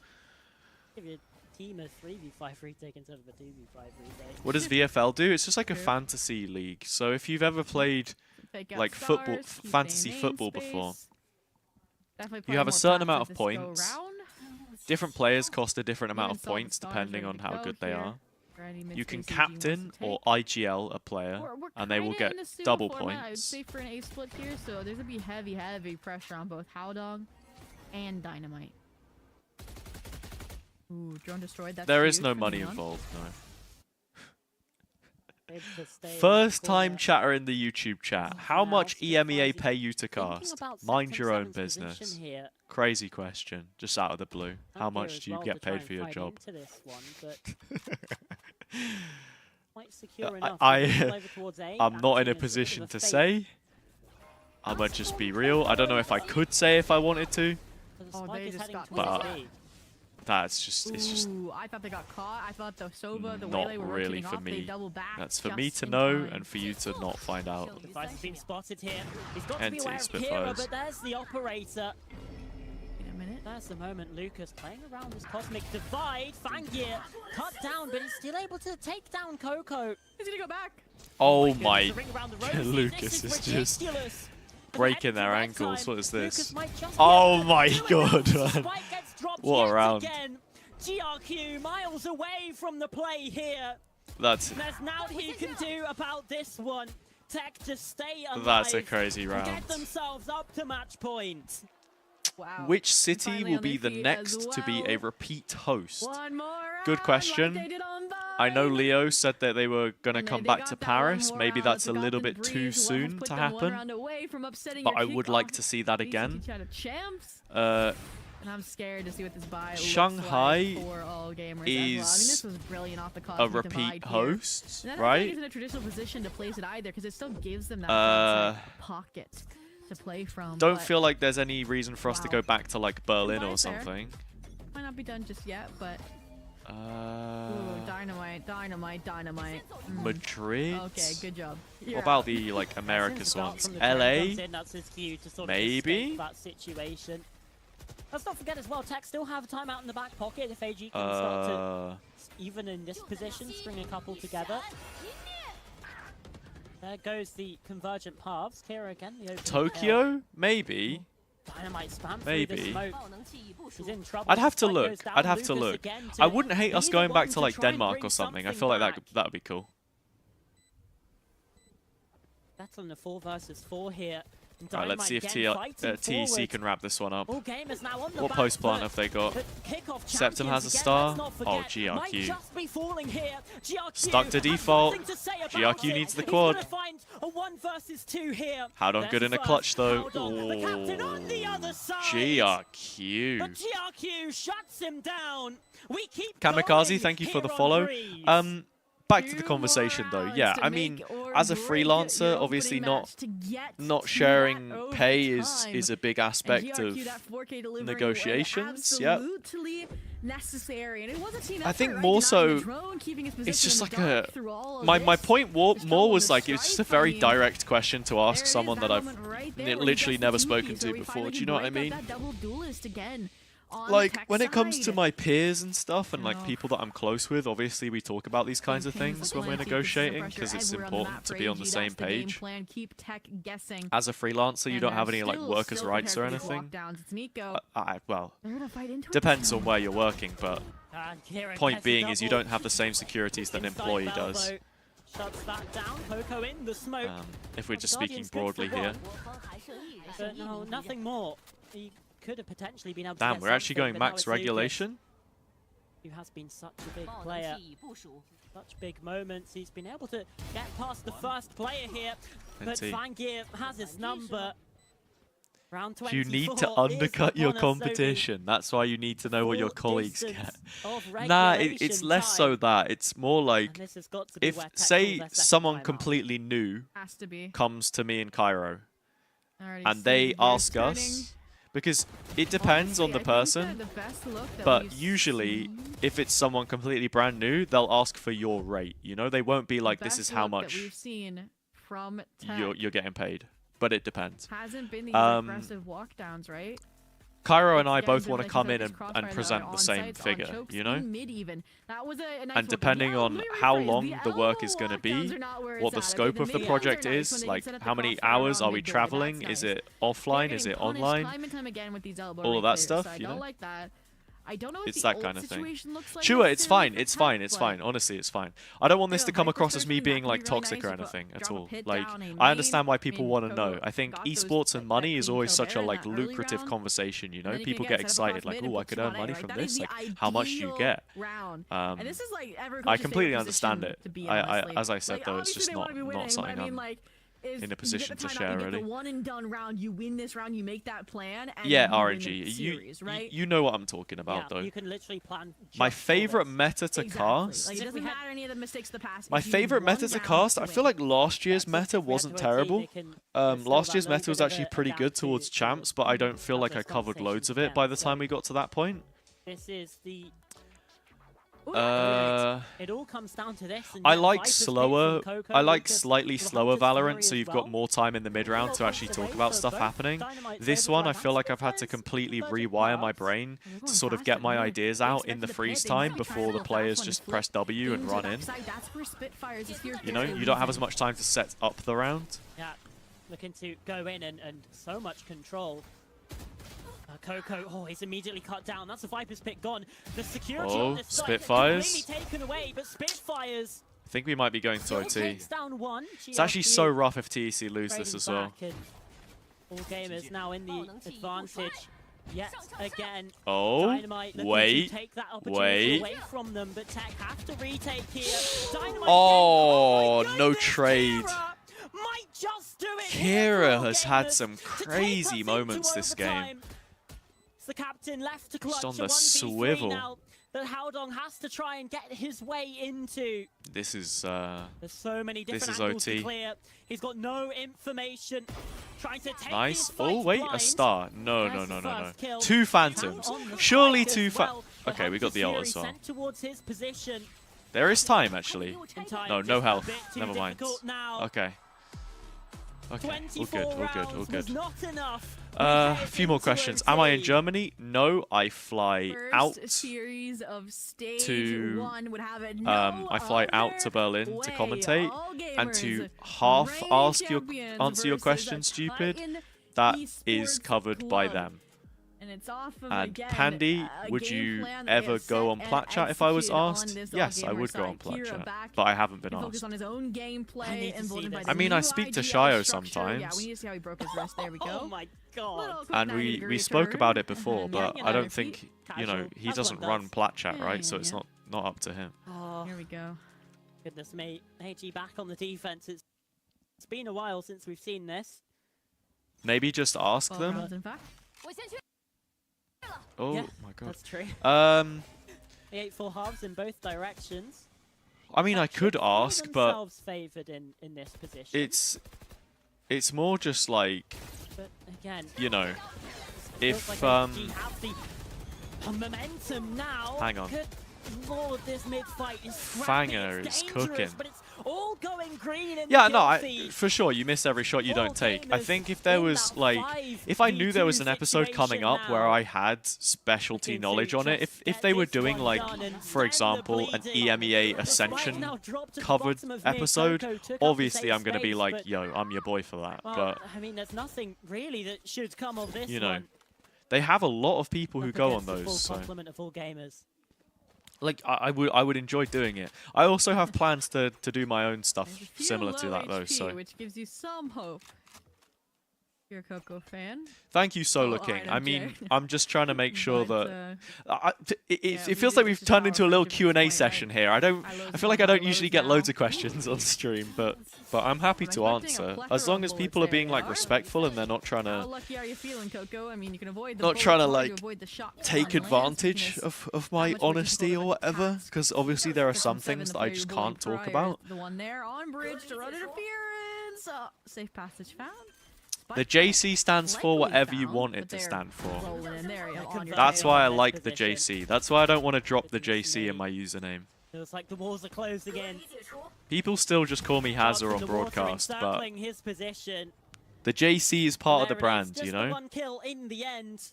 Give your team a 3v5 retake instead of a 2v5 retake. What does VFL do? It's just like a fantasy league. So if you've ever played like football, fantasy football before, you have a certain amount of points. Different players cost a different amount of points depending on how good they are. You can captain or IGL a player, and they will get double points. I would say for an A split here, so there's gonna be heavy pressure on both Howdong and Dynamite. Ooh, drone destroyed. That's there is huge no for money Neon. involved, no. First First time chatter in the YouTube chat. How much EMEA pay you to cast? Mind your own business. Crazy question, just out of the blue. How much do you get paid for your job? I'm not in a position to say. I might just be real. I don't know if I could say if I wanted to. But that's just, it's just Ooh, I thought they got caught. I thought the Sova, the not way they were really rotating for off, they me. double back That's for just me to in know time. and for you to not find out. Device has been spotted here. He's got to be NT aware of Kira, Spitfires. but there's the operator. In a minute. There's the moment. Lucas playing around this cosmic divide. Fangir cut down, but he's still able to take down Coco. He's gonna go back. Oh goodness, my, the ring around the roses. Lucas This is just ridiculous. breaking their Red ankles. time. What is this? Lucas might just Oh be my able to do it. god, man. Spike gets dropped What a yet round. again. GRQ miles away from the play here. That's There's now he can do about this one. TEC to stay alive. That's a crazy and round. get themselves up to match point. Wow. Which city Finally will on be their the feet next as to be a well. repeat host? One more round, Good question. like they did on I know Vine. Leo said that they were going to And come they back got to that one Paris. more Maybe round. that's The a little Forgotten bit too Breeze will have soon put to them one happen. round away from upsetting But your I would like kickoff. to see that VCT again. champs. Uh, And I'm scared to see what this buy Shanghai looks like for AllGamers as well. I mean, this is was brilliant off the a cosmic repeat divide here. host, And I don't think right? he's in a traditional position to place it either, because it still gives them that Uh, pocket to play from. Don't but feel like there's any reason for us to Wow. go back to like Berlin buy or it there. something. might not be done just yet, but ooh, dynamite. Madrid. Okay, good job. What about the like Americas ones? LA? That's his cue to sort of Maybe? escape that situation. Let's not forget as well, TEC still have time out in the back pocket if AG can start to, even in this position, string a couple together. There goes the convergent paths. Kira again, the open Tokyo? Maybe. Dynamite spam Maybe. through the smoke. 爆能器已部署 He's。in trouble. I'd have to Spike goes look. down. I'd have to Lucas look. again I to wouldn't hate us be the going back one to like try and Denmark bring or something. I something feel like back. that would be cool. Battling the 4 versus 4 here. And Alright, let's see if Dynamite again fighting TEC forward. can wrap this one up. AllGamers now on the What back post plant foot. have they got? But kickoff Septum has a champions again, star. let's not Oh, forget, might GRQ. just be falling here. GRQ Stuck to has default. nothing to say about GRQ it. needs the He's quad. gonna find a 1 versus 2 here. Howd on There's good in a first. clutch though. Howd on. The captain on the other side. GRQ. But GRQ shuts him down. We keep Kamikaze, going thank you for the here on follow. Breeze. Back to the 2 more conversation though. rounds Yeah, to I mean, make or as a break freelancer, your obviously opening match to get not to sharing that pay overtime. is a big And aspect GRQ, of that 4K delivery negotiations. was Yep. absolutely necessary, and it was a team I think effort, right? more Denying so, the drone, keeping his it's position just in like the dark a through all of my this. point more Just more going was to like it's just a strife, very I mean, direct question to ask there it someone is, that I've moment right there where he literally gets never the spoken TP, to so we before. finally Do you know what I break mean? up that double duelist again on Like TEC when it comes to side. my peers and stuff and like Oh. people that I'm close with, obviously we talk about these kinds of Painful things when we're plenty, negotiating pressure because it's everywhere on the important map to for be on AG. the same That's the game page. plan. Keep TEC guessing. As a freelancer, you And don't have they're any like still workers' rights or prepared for these anything. lockdowns. It's Nico. Well, They're gonna fight into it. depends on where you're working, but And Kira point gets being a is you double. don't have the same securities that an Inside employee Valvo does. Shuts that down. Coco in the smoke. If we're just speaking Guardians goes for broadly here. 1. 我方还剩一人， But no, nothing more. He could have potentially been able to Damn, get we're actually something, going but now max it's Lucas, regulation. who has been such a big 爆能 player. 器已部署。 Such big moments. He's been able to get past the first player here. But Let's see. Vangear has his number. Round 24 You need to is undercut your upon us, so the competition. That's why you need to know what your full colleagues distance get. of Nah, it's regulation less so time. that. It's more And like this has got to be if, where Tech say, calls their second someone timeout. completely new Has to be. comes to me in Cairo Already and seen they gears ask turning. us, because it depends on Honestly, the I think person, the best look that but we've usually seen, if it's someone completely brand new, they'll ask for your rate. You know, they won't be like, the this best is how look that much we've seen from Tech you're getting paid. But it depends. hasn't been these aggressive walkdowns, right? Cairo and I Guys both are want to like, come like in this and crossfire that present are the on same sites, on figure, chokes, you know? in mid even. That was a nice And one, but depending yeah, on let me how rephrase. long The the work elbow is going to lockdowns be, are not where what the it's at. scope The of the mid project ones are nice is, when they can like set up how the many crossfire hours around are we mid-door, traveling, that's is nice. it They're offline, is getting it punished online, time and time again with these elbow all of right that there, stuff, so I you don't know? like that. I don't know what It's the that ult kind of thing. situation looks like Sure, it's necessarily fine, for it's Tech, fine, it's but fine. Honestly, it's fine. I don't want this to come Viper across as surge me from being that like could be really toxic nice or if anything at drop a all. pit Like, down in I understand main. why I people mean, want to Coco know. I think got those, esports and like, money that is clean always kill such a there in like that early lucrative round. conversation, you know? Then you People can get set up excited across like, mid oh, I and could push earn on A, money right? from That is this. the Like, how much do you ideal get? round. And this is like every coach I is staying completely in understand position it. to be in, I, honestly. as I said Like, though, it's obviously just they wanna be winning, not something but I mean, I'm like, is in a you position get the to timeout, share you get really. the one and done round, you win this round, you make that plan, and Yeah, you win the RNG. series, right? You know what I'm talking about Yeah, though. you can literally plan. My just for favorite this. meta to Exactly. cast. Like, it If we doesn't had- matter any of the mistakes of the past. My if you favorite won meta to rounds, cast. you I feel win. like last year's Yeah, meta if we had wasn't to rotate, terrible. they can- there's still Last that year's little meta was bit of actually a pretty good adapt towards to champs, but I don't feel have like I those covered loads of conversations it by again, the time so- we got to that point. This is the. Uh, It all comes down to this. and I yeah, like Viper's pick slower. from Coco, I like Lucas slightly will have slower this story Valorant, so as you've well. got more time in the mid round to actually talk about stuff happening. This one, I feel like I've had to completely rewire my brain to sort of get my ideas out in the freeze time before the players just press W and run in. You know, you don't have as much time to set up the round. Yeah, looking to go in and so much control. Coco, oh, he's immediately cut down. That's a Viper's pick gone. The security Oh, on this side Spitfires. completely taken away, but Spitfires I think we might be going to Still OT. takes down one. It's actually so rough if TEC lose this as well. AllGamers now in the advantage yet again. Oh, Dynamite looking to wait, take that opportunity wait. away from them, but TEC have to retake here. Dynamite Oh, my no goodness, trade. Kira might just do it here Kira for has had AllGamers some to take crazy us into moments this game. overtime. It's the captain left to clutch Just on a the 1v3 swivel. now that Haldong has to try and get his way into. This is There's so many different this is angles to OT. clear. He's got no information. Trying to take nice. these Oh fights wait, a blind. star. No, There's no, the no, no, no. first kill. Two phantoms. On the Surely spike two as phantoms. well, but Okay, we got the ult Hunter's as well. Fury sent towards his position. There is time actually. And time No, just no a health. bit too Never mind. difficult now. Okay. Okay, all 24 good, all good, all rounds good. was not enough. A few more questions. Am I in Germany? No, I fly out. First series of stage to, 1 would have it no I fly out to other Berlin to way. commentate, and to AllGamers, half reigning answer champions your versus question, a stupid. Titan That is Esports covered by club. them. And it's off of, And again, Pandy, a would game you plan that they ever have go set on and Plat Chat if I was executed on asked? this Yes, I AllGamers would go on side. Plat Kira Chat, back but I haven't been and focus asked. on his own I need gameplay to and see building this. by I mean, I new speak to IGL Shio structure. Yeah, sometimes. we need to see how he broke his wrist. There we go. Oh my god. Little quick And 90-degree we spoke turn, about it and before, then but yeah, I don't repeat. think, you know, Casual. he That's doesn't what run does. Plat Chat, Yeah, right? yeah, So it's yeah. not up to him. Oh, Here we go. goodness me. AG back on the defense. It's been a while since we've seen this. Maybe just ask Well, them. rounds, in fact. Oh Yeah, my god. that's true. The 8-4 halves in both directions. I mean, I could ask, but themselves favoured in this position. it's more just like, But again, you know, feels if like AG have the momentum now. Hang on. Good lord, this mid fight is Fanger it's is dangerous, cooking. But it's all going green in yeah, the no, kill feed. for sure, you miss every shot you don't take. I AllGamers think if there in was that like, 5v2 if I knew there was an episode coming up where now. I had specialty Looking knowledge to on it, just if get they were this doing one like, done and for end the example, an bleeding. EMEA The spike Ascension now dropped to the covered bottom of mid. episode, Coco took up the obviously safe I'm gonna be space, like, but, yo, I'm your boy for that. well, But I mean, there's nothing really that should come of this you know, one. they have a lot of people who Up go on against the those. full So. complement of AllGamers. Like I would enjoy doing it. I also have plans to do my own There's a stuff few similar to low that though. HP, So which gives you some hope. You're a Coco fan. thank you, Solar Oh, King. item I mean, check. I'm just trying to make sure But, that yeah, it we feels do like we've just turned power into a up little different Q&A point, session right? here. I feel like I don't usually get loads now. of questions on stream, but I'm happy I'm to expecting a answer plethora as long of as bullets. people are There being they like are. respectful and they're not trying How to lucky are you feeling, Coco? I mean, you can avoid the not bullets trying to or you like avoid the shot take on advantage Lance, of my much more honesty difficult or of a whatever, task. because obviously there are Six some and seven, things the that I player just you're bullying can't talk prior about. is the one there on bridge to run interference. Safe passage found. The Spike JC stands for likely whatever you found, want but it to they're stand for. rolling in there, yeah, on your That's tail. why I Best like the position. JC. That's why I don't want to drop the JC in my username. Feels like the walls are closed again. People still just call me Hazza Shots in on the water broadcast, but encircling his position. the JC is part of the There it is, brand, just you the know? one kill in the end.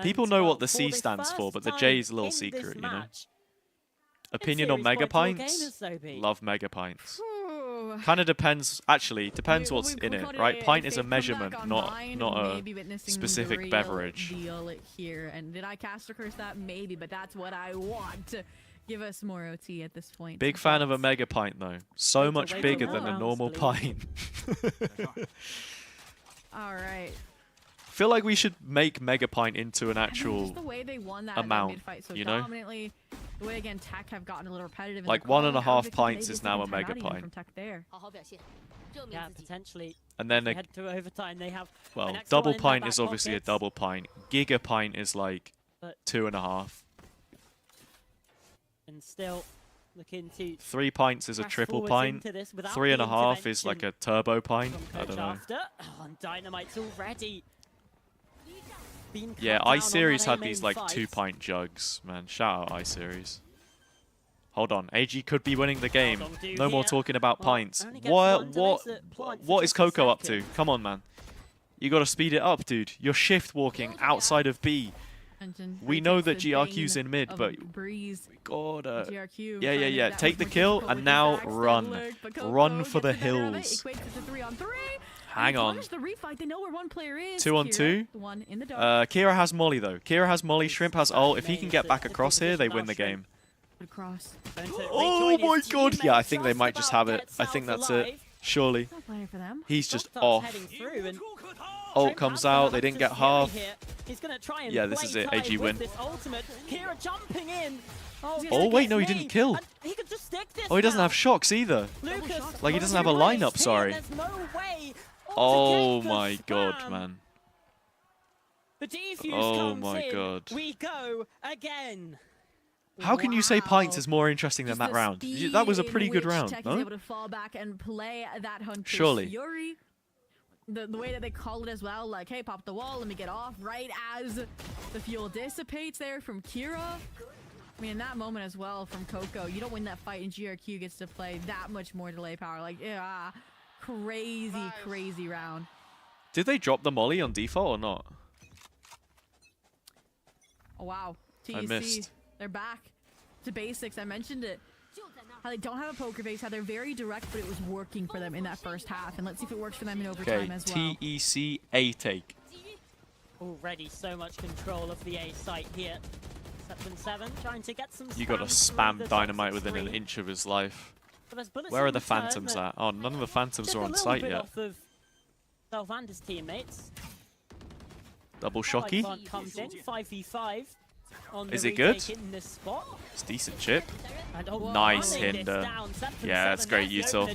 People And, know well, what the for C stands for, first but the time J is a little in this secret, you know? match, Opinion on series mega point to pints? AllGamers, though, B. Love mega pints. Ooh. Kind of depends, actually, depends We- what's we in it, called right? Pint if is they a come back measurement, online, not a maybe witnessing the specific real beverage. Deal here. And did I cast or curse that? Maybe, but that's what I want. Give us more OT at this point. Big fan of a mega pint, though. So Wait much till bigger the than a rounds, normal please. pint. All right. Feel like we should make mega pint into an I mean, actual just the way they won that amount, mid-fight so you know? dominantly, the way again TEC have gotten a little repetitive. in Like the calling, 1.5 how they could pints maybe is take now a time mega out even pint. from TEC there. Yeah, potentially. And then, They head to overtime. They have well, an extra double one in their pint back is obviously a pockets. double pint. Giga pint is like But- 2.5. And still looking to 3 pints is a press triple forwards pint. into this without 3.5 the is like a intervention turbo pint. from I Coach don't know. After. Oh, and Dynamite's already been cut Yeah, down on iSeries that had A these main like fight. 2-pint jugs, man. Shout out iSeries. Hold on, AG could be winning the game. Haldong do No more here. talking about Well, pints. only gets What one to what miss it, plant for what is just a Coco up to? second. Come on, man. You got to speed it up, dude. You're shift walking outside of B. Mention We know that retakes the GRQ's bane in mid, of but Breeze. gotta GRQ yeah, trying to yeah. do that Take much the more kill difficult and with now his run. backstab lurk, but Coco Run for the gets better of it, hills. equates it to 3-on-3. Hang And on. punish the refight. They know where one player is. 2-on-2? Kira, the one in the dark. Kira has Molly though. Kira has Molly. Shrimp has ult. If he can get back across here, they win the game. Across. Oh my god! Yeah, I think they might just have it. I think that's it. Surely. Not playing for them. He's just off. Ult comes out. They didn't get half. Yeah, this is it. AG win. Oh wait, no, he didn't kill. Oh, he doesn't have shocks either. Like, he doesn't have a lineup, sorry. Oh my god, man. Oh my god. We go again. How can you say Pints is more interesting than that round? That was a pretty good round, TEC no? is able to fall back and play that Hunter's Surely. Fury. The way that they call it as well, like, hey, pop the wall, let me get off, right as the fuel dissipates there from Kira. I mean, in that moment as well from Coco, you don't win that fight and GRQ gets to play that much more delay power. Like, yeah, crazy round. Did they drop the molly on default or not? Oh, wow. TEC, I missed. They're back to basics. I mentioned it. How they don't have a poker face, how they're very direct, but it was working for them in that first half. And let's see if it works for them in overtime as well. TEC A take. Already so much control of the A site here. 7-7 trying to get some. You got to spam dynamite within an inch of his life. Where are the phantoms at? Oh, none of the phantoms are on site yet. Selvander's teammates. Double shocky. Comes in 5v5. Is it good? In this spot. It's decent chip. And Nice hinder. Yeah, that's great util.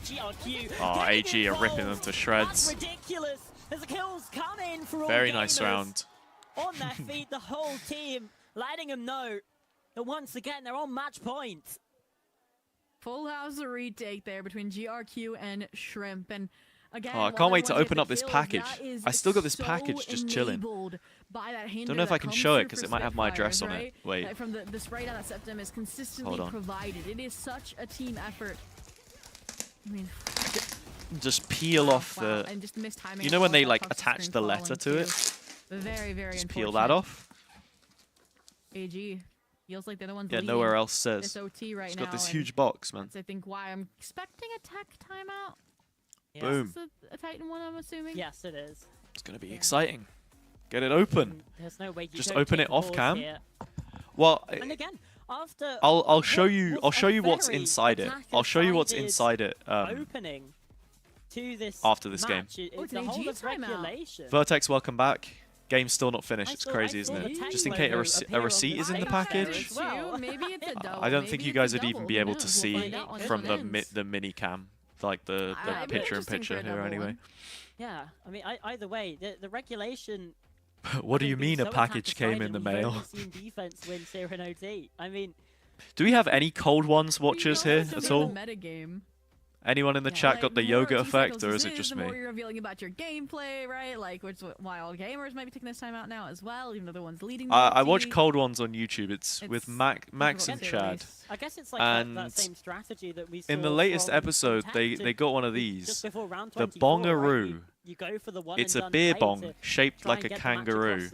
Oh, AG are ripping them to shreds. That's ridiculous. As the kills come in for Very nice AllGamers. round. On their feet, the whole team letting them know that once again they're on match point. Full house retake there between GRQ and Shrimp. And again, Oh, I can't wait to open up this package. I still got this package just chilling. Don't know if I can show it because it might have my address on it. Wait. From the spray down that Septum is consistently provided. It is such a team effort. I mean, just peel off the. And just mistiming. You know when they like attach the letter to it? Very just peel that off. AG feels like they're the ones. Yeah, nowhere else says. This OT right it's now. got this huge box, man. That's, I think, why I'm expecting a TEC timeout. Boom. A Titan one, I'm assuming. Yes, it is. It's gonna be exciting. Get it open. There's no way you just don't open take it the off balls cam. here. Well, And again, after I'll show you. I'll what's show a you what's very inside it. I'll show you what's attacker-sided inside it. Opening to this after this game. match. It's the whole of regulation. Vertex, welcome back. Game's still not finished. It's crazy, isn't it? Just in case a receipt is in the package. Maybe it's a double. I don't think you guys would even be able to see from the mini cam, like the picture-in-picture here anyway. Yeah, I mean, either way, the regulation. What do you mean a package came in the mail? Defense wins here in OT. I mean, do we have any cold ones watchers here at all? Metagame. Anyone in the chat got the yoga effect, or is it just me? The more you're revealing about your gameplay, right? Like, which why AllGamers might be taking this time out now as well, even though the one's leading. I watch cold ones on YouTube. It's with Max and Chad. I guess it's like that same strategy that we saw in the latest episode, they got one of these. The bongaroo. You go for the one it's a beer bong shaped like a kangaroo,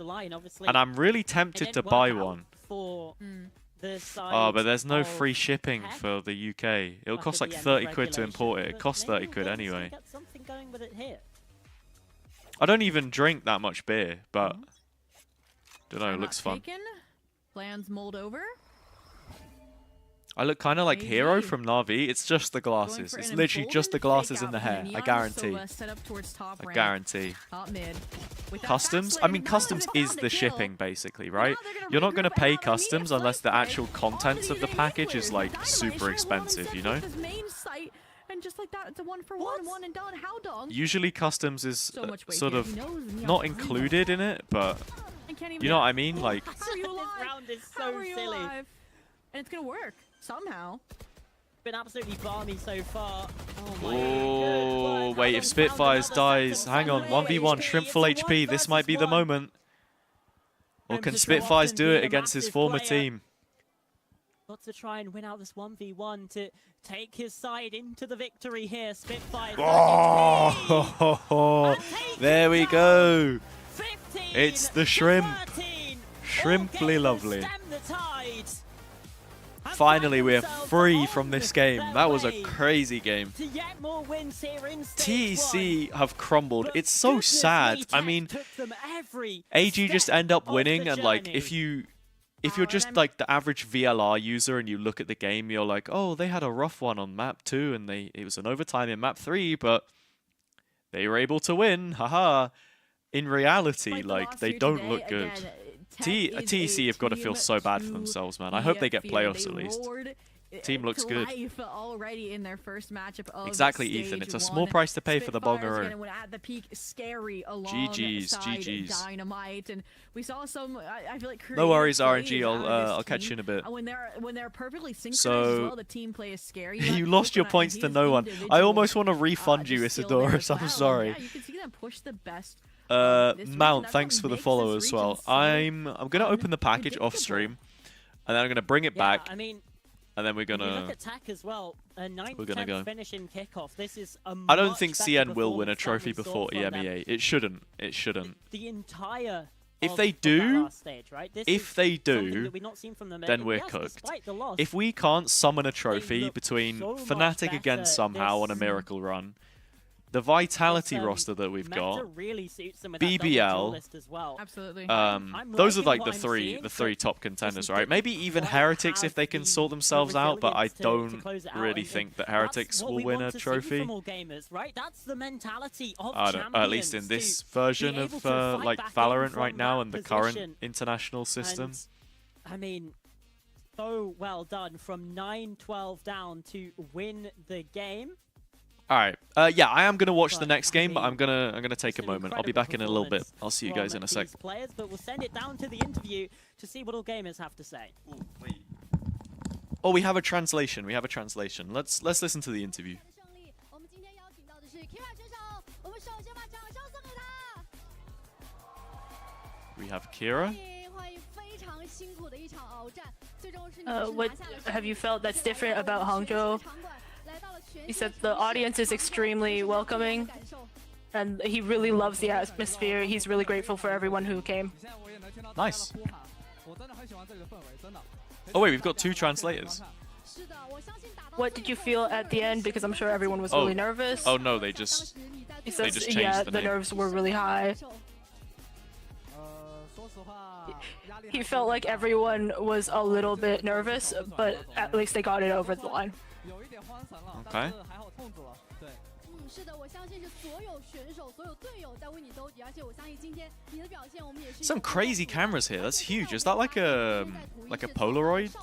and I'm really tempted to buy one. Oh, but there's no free shipping for the UK. It'll cost like 30 quid to import it. It costs 30 quid anyway. I don't even drink that much beer, but don't know, it looks fun. Plans mold over. I look kind of like Hero from Na'Vi. It's just the glasses. It's literally just the glasses and the hair. I guarantee. I guarantee. Customs? I mean, customs is the shipping, basically, right? You're not going to pay customs unless the actual contents of the package is, like, super expensive, you know? And just like that, it's a one for one and done. How done? Usually customs is sort of not included in it, but you know what I mean? Like, this round is so silly. And it's going to work. Somehow. Been absolutely balmy so far. Oh, wait, if Spitfires dies, hang on, 1v1, Shrimp full HP, this might be the moment. Or can Spitfires do it against his former team? Got to try and win out this 1v1 to take his side into the victory here. Spitfires. Oh, there we go. It's the Shrimp. Shrimply lovely. Finally, we're free from this game. That was a crazy game. TEC have crumbled. It's so sad. I mean, AG just end up winning, and like, if you if you're just like the average VLR user and you look at the game, you're like, oh, they had a rough one on map 2 and it was an overtime in map 3, but they were able to win. Haha. In reality, like they don't look good. TEC have got to feel so bad for themselves, man. I hope they get playoffs at least. Team looks good. Already in their first matchup of exactly, stage Ethan. It's a 1. small price to pay for the Bongaroo. At the peak, scary GG's. Dynamite, and we saw some. I feel like no worries, RNG. I'll catch you in a bit. When they're perfectly synchronized so, as well, the team play is scary. You lost your points to no one. I almost want to refund you, Isidoros. I'm sorry. Yeah, you can see them push the best. Mount, thanks for the follow as well. I'm gonna open the package off stream, and then I'm gonna bring it back. I mean, and then we're gonna. Look at TEC as well. A 9th go. finish in kickoff. This is a I don't think CN will win a trophy before EMEA. It shouldn't. It shouldn't. The entire. If they do, stage, right? then we're cooked. If we can't summon a trophy between Fnatic against somehow on a miracle run, the Vitality roster that we've got, BBL, absolutely. Those are like the three top contenders, right? Maybe even Heretics if they can sort themselves out, but I don't really think that Heretics will win a trophy. I don't, at least in this version of like Valorant right now and the current international system. I mean, so well done from 9-12 down to win the game. All right. Yeah, I am gonna watch the next game, but I'm gonna take a moment. I'll be back in a little bit. I'll see you guys in a sec. Players, but we'll send it down to the interview to see what AllGamers have to say. Oh, we have a translation. We have a translation. Let's listen to the interview. We have Kira. What have you felt that's different about Hangzhou? He said the audience is extremely welcoming, and he really loves the atmosphere. He's really grateful for everyone who came. Nice. Oh wait, we've got 2 translators. What did you feel at the end? Because I'm sure everyone was really nervous. Oh no, they just changed yeah, the name. Nerves were really high. He felt like everyone was a little bit nervous, but at least they got it over the line. Okay. Some crazy cameras here. That's huge. Is that like a Polaroid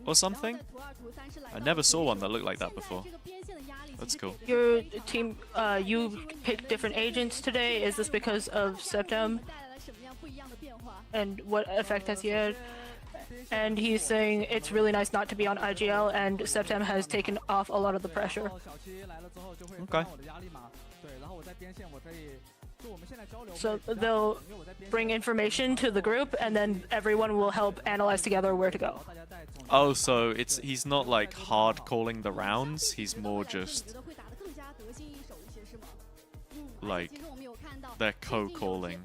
or something? I never saw one that looked like that before. That's cool. Your team, you picked different agents today. Is this because of Septem? And what effect has he had? And he's saying it's really nice not to be on IGL, and Septem has taken off a lot of the pressure. Okay. So they'll bring information to the group, and then everyone will help analyze together where to go. Oh, so he's not like hard calling the rounds, he's more just like they're co-calling.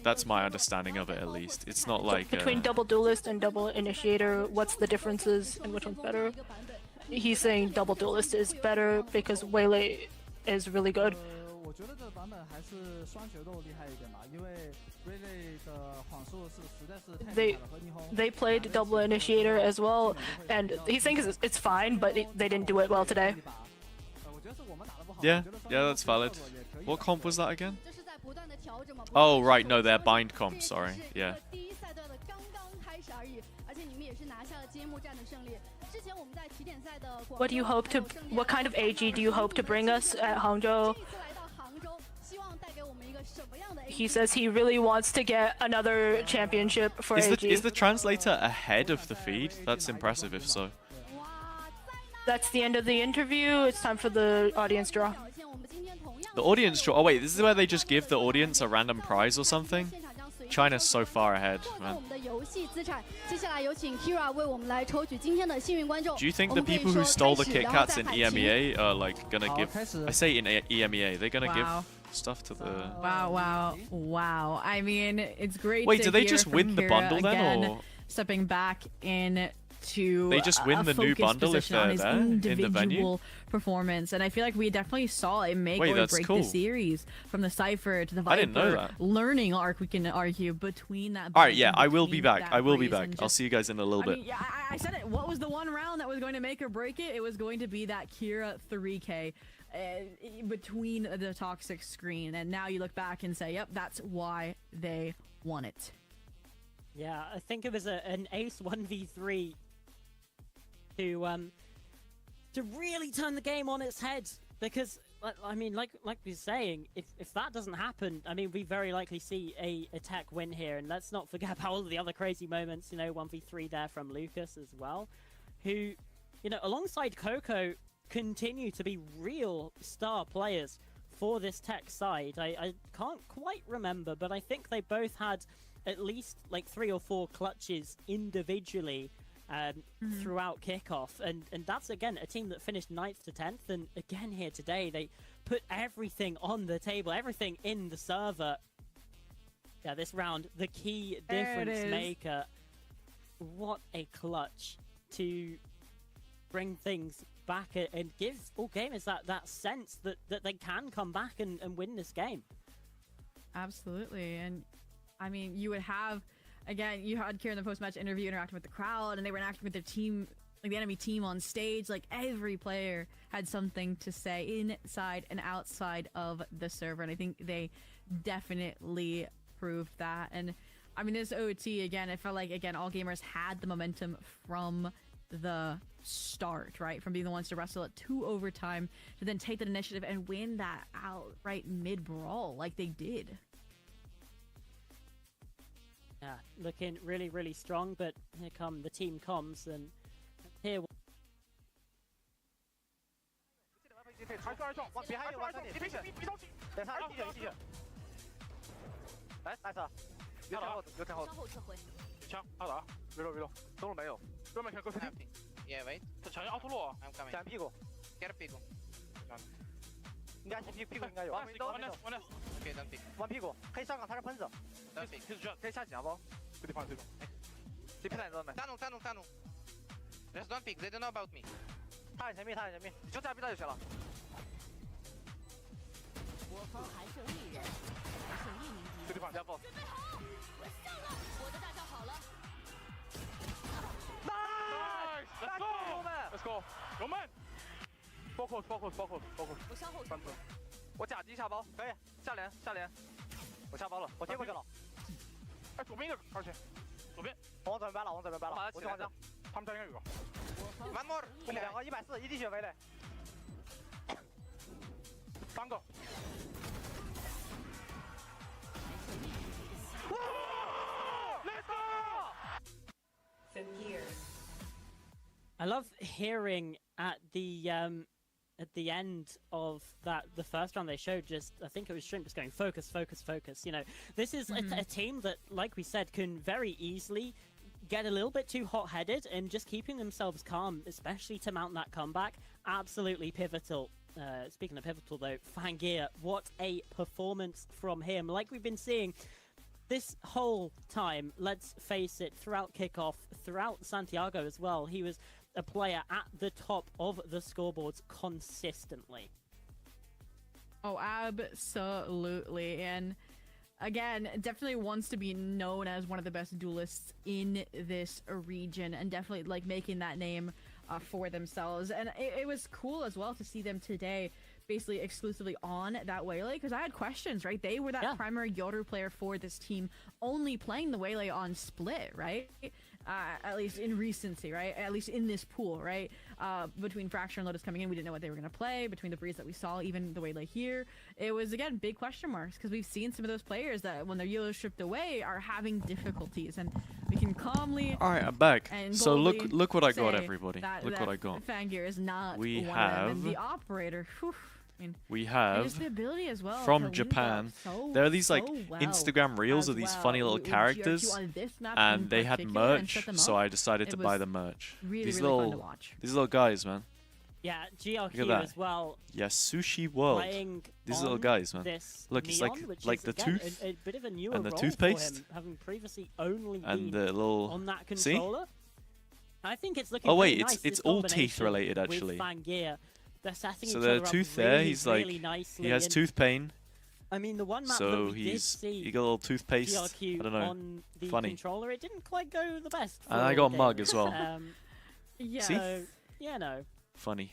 That's my understanding of it, at least. It's not like between double duelist and double initiator, what's the differences and which one's better? He's saying double duelist is better because Waylay is really good. They played double initiator as well, and he's saying it's fine, but they didn't do it well today. Yeah, that's valid. What comp was that again? Oh, right, no, they're bind comp, sorry. Yeah. What do you hope to? What kind of AG do you hope to bring us at Hangzhou? He says he really wants to get another championship for AG. Is the translator ahead of the feed? That's impressive if so. That's the end of the interview. It's time for the audience draw. The audience draw. Oh wait, this is where they just give the audience a random prize or something? China's so far ahead, man. Do you think the people who stole the Kit Kats in EMEA are like gonna give? I say in EMEA, they're gonna give stuff to the. Wow. I mean, it's great. Wait, to do they hear just from win the Kira bundle again, then, or stepping back in to They just win a the new focused bundle if position on they're his there in the individual venue. performance, and I feel like we definitely saw it make Wait, or that's break cool. the series from the Cypher to the I didn't know Viper that. learning arc. We can argue between that. All right, buzz yeah, and I will be between back. that I will be breeze back. and I'll just- see you guys in a little I bit. mean, yeah, I said it. What was the one round that was going to make or break it? It was going to be that Kira 3K between the toxic screen, and now you look back and say, yep, that's why they won it. Yeah, I think it was an ace 1v3 to really turn the game on its head, because I mean, like we were saying, if that doesn't happen, I mean, we very likely see a TEC win here, and let's not forget about all of the other crazy moments, you know, 1v3 there from Lucas as well, who, you know, alongside Coco, continue to be real star players for this TEC side. I can't quite remember, but I think they both had at least like 3 or 4 clutches individually throughout kickoff, and that's again a team that finished 9th to 10th, and again here today they put everything on the table, everything in the server. Yeah, this round, the key difference maker. What a clutch to bring things back and give AllGamers that sense that they can come back and win this game. Absolutely. And I mean, you would have, again, you had Kira in the post-match interview interacting with the crowd, and they were interacting with their team, like the enemy team on stage. Like, every player had something to say inside and outside of the server, and I think they definitely proved that. And I mean, this OT, again, it felt like, again, AllGamers had the momentum from the start, right? From being the ones to wrestle it to overtime, to then take that initiative and win that outright mid-brawl like they did. Yeah, looking really, really strong, but here come the team comms, and here... Yeah, wait. I'm coming. 闪屁股， Get a pick. 应该是屁股应该有。Okay, don't pick. 弯屁股，可以上岗，他是喷子， Don't pick. 可以下井不？这地方这种。谁骗来着没？ Tunnel. Just don't pick. They don't know about me. 他很神秘，他很神秘，你就这样逼他就行了。我方还剩1人，还剩1名敌人。这地方加爆。准备好，我上了，我的大招好了。 Nice！Let's go！Let's go！龙门。Focus！我稍后撤回。我假击下包，可以。下连。我下包了，我贴过去了。哎，左边一个，而且左边。我准备掰了，我去黄江。他们这应该有个。 One more. 2个140，一滴血没嘞。3个。Let's go! From here. I love hearing at the end of the first round they showed, just I think it was Shrimp just going focus. You know, this is a team that, like we said, can very easily get a little bit too hot-headed, and just keeping themselves calm, especially to mount that comeback, absolutely pivotal. Speaking of pivotal though, Fangir, what a performance from him. Like we've been seeing this whole time, let's face it, throughout kickoff, throughout Santiago as well, he was a player at the top of the scoreboards consistently. Oh, absolutely. And again, definitely wants to be known as one of the best duelists in this region, and definitely like making that name for themselves. And it was cool as well to see them today basically exclusively on that Waylay, because I had questions, right? They were that primary Yoru player for this team, only playing the Waylay on split, right? At least in recency, right? At least in this pool, right? Between Fracture and Lotus coming in, we didn't know what they were going to play. Between the Breeze that we saw, even the Waylay here, it was, again, big question marks, because we've seen some of those players that when their Yolo stripped away are having difficulties, and we can calmly... All right, I'm back. So look what I got, say everybody. That, Look what I got. Fangir is not We one have... of them. And the operator, whew, I mean, we have the ability as well from Japan. There are these like Instagram reels of these funny little characters, and they had merch, so I decided to buy the merch. These little guys, man. Yeah, GLQ as well. Yeah, Sushi World. These little guys, man. Look, it's like the tooth a bit of a newer and the role toothpaste for him, having previously only and been the little on that controller. I think it's looking Oh wait, really nice, it's this all teeth combination related with actually. Fangir. They're setting So each the other up tooth really, there, he's like really nicely, he has and tooth pain. I mean, the one map So that we did see he got a little toothpaste. GRQ I don't know. on the Funny. controller, it didn't quite go the best. And I got for mug gamers. as well. Yeah. See? So, yeah, no. Funny.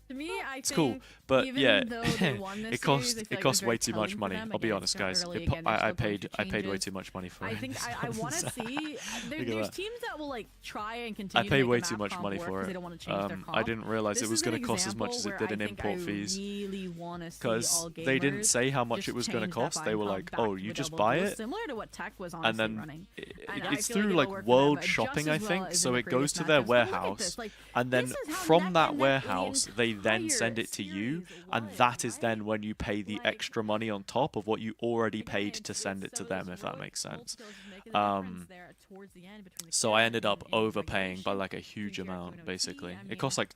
To me, I It's think cool, but even yeah, though they won this it cost series, I feel it like cost was way very too much telling for money. them. I'll be Again, honest, it's not guys. early, It again, they're I still going paid through way changes. too much money for I it. think I want to see. Look at There's that. teams that will like try and continue. I paid to way make the too map much comp money work for 'cause it. They don't want to change their comp. I didn't realize This it was is going an to cost as much as example it did where in I think import I fees. really want to see Because AllGamers they didn't say how much just it was going to change that cost. They buying were comp like, back "Oh, to you a just double. buy It was it." similar to what TEC was honestly And then running. And I it's feel like through it'll like work for them, world but shopping, just I as well think. as So in the it goes previous to their matchups. But look at warehouse, this, like, and then this is how from neck that and neck the warehouse, they then entire send it to you, series and was, that is right? then when you pay the Like, extra money on top of what you already again, paid to it's send it to so them, those if that road makes sense. skills is making a difference there towards the end between the So I ended character up and overpaying by regulation. like a huge Between GRQ amount, and OT, basically. I It mean, costs like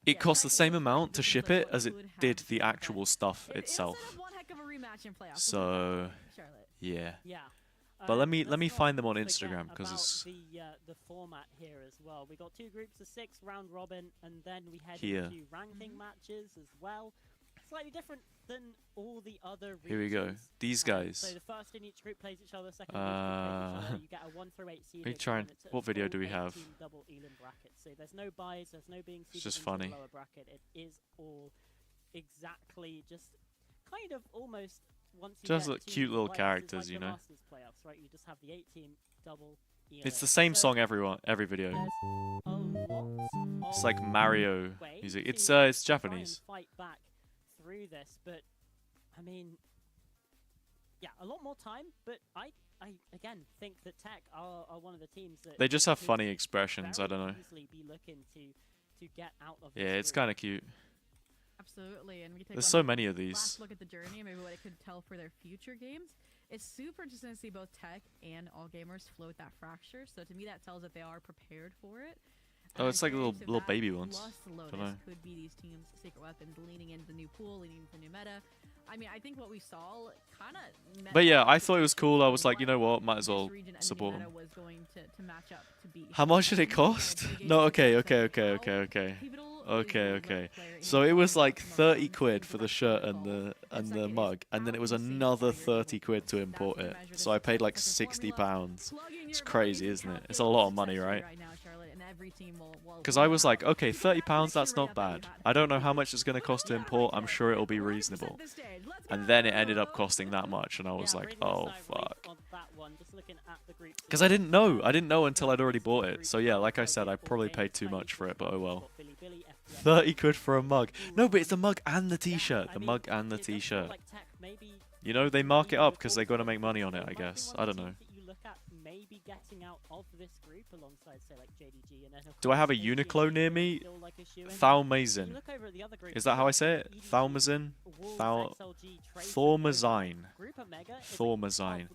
it costs the same amount to ship it as it did the actual stuff It'll itself. set up one heck of a rematch in playoffs. So Charlotte. yeah. Yeah. But let me let's not find them on forget Instagram because about it's the format here as well. We got 2 groups of 6 round robin, and then we head Here. into ranking matches as well. Slightly different than all the other regions. Here we go. These So guys. the first in each group plays each other. Second in each group plays each other. You get a 1 through 8 seed. Let me try and what video do we have? Double Elam bracket. So there's no buys. There's no being seeded just into funny. the lower bracket. It is all exactly just kind of almost once you Just get look to cute little playoffs, it's characters, like you the know. Masters playoffs, right? You just have the 8-team double. It's the Elam. same So song every video. there's a lot It's of like Mario ways music. to It's try and Japanese. fight back through this, but I mean, yeah, a lot more time. But I again think that TEC are one of the teams that They just have could funny expressions. I very don't know. easily be looking to get out of. Yeah, this it's group. kind of cute. Absolutely, and we can take There's one so many of last these. look at the journey and maybe what it could tell for their future games. It's super interesting to see both TEC and AllGamers float that fracture. So to me, that tells that they are prepared for it. Oh, And it's I'm like little curious if little that baby ones. plus Dunno. Lotus could be these teams' secret weapons, leaning into the new pool, leaning into the new meta. I mean, I think what we saw kind of. But yeah, I thought it was cool. I was like, you know what, might as well support them. Was going to match up to beat. How much did it cost? No, okay. So it was like 30 quid for the shirt and the mug, and then it was another 30 quid to import it. So I paid like £60. It's crazy, isn't it? It's a lot of money, right? Because I was like, okay, £30, that's not bad. I don't know how much it's going to cost to import. I'm sure it'll be reasonable. And then it ended up costing that much, and I was like, oh fuck. Because I didn't know. I didn't know until I'd already bought it. So yeah, like I said, I probably paid too much for it, but oh well. 30 quid for a mug. No, but it's the mug and the t-shirt. The mug and the t-shirt. You know, they mark it up because they're going to make money on it, I guess. I don't know. Do I have a Uniqlo near me? Thalmazin. Is that how I say it? Thalmazin? Thormazine. Thormazine.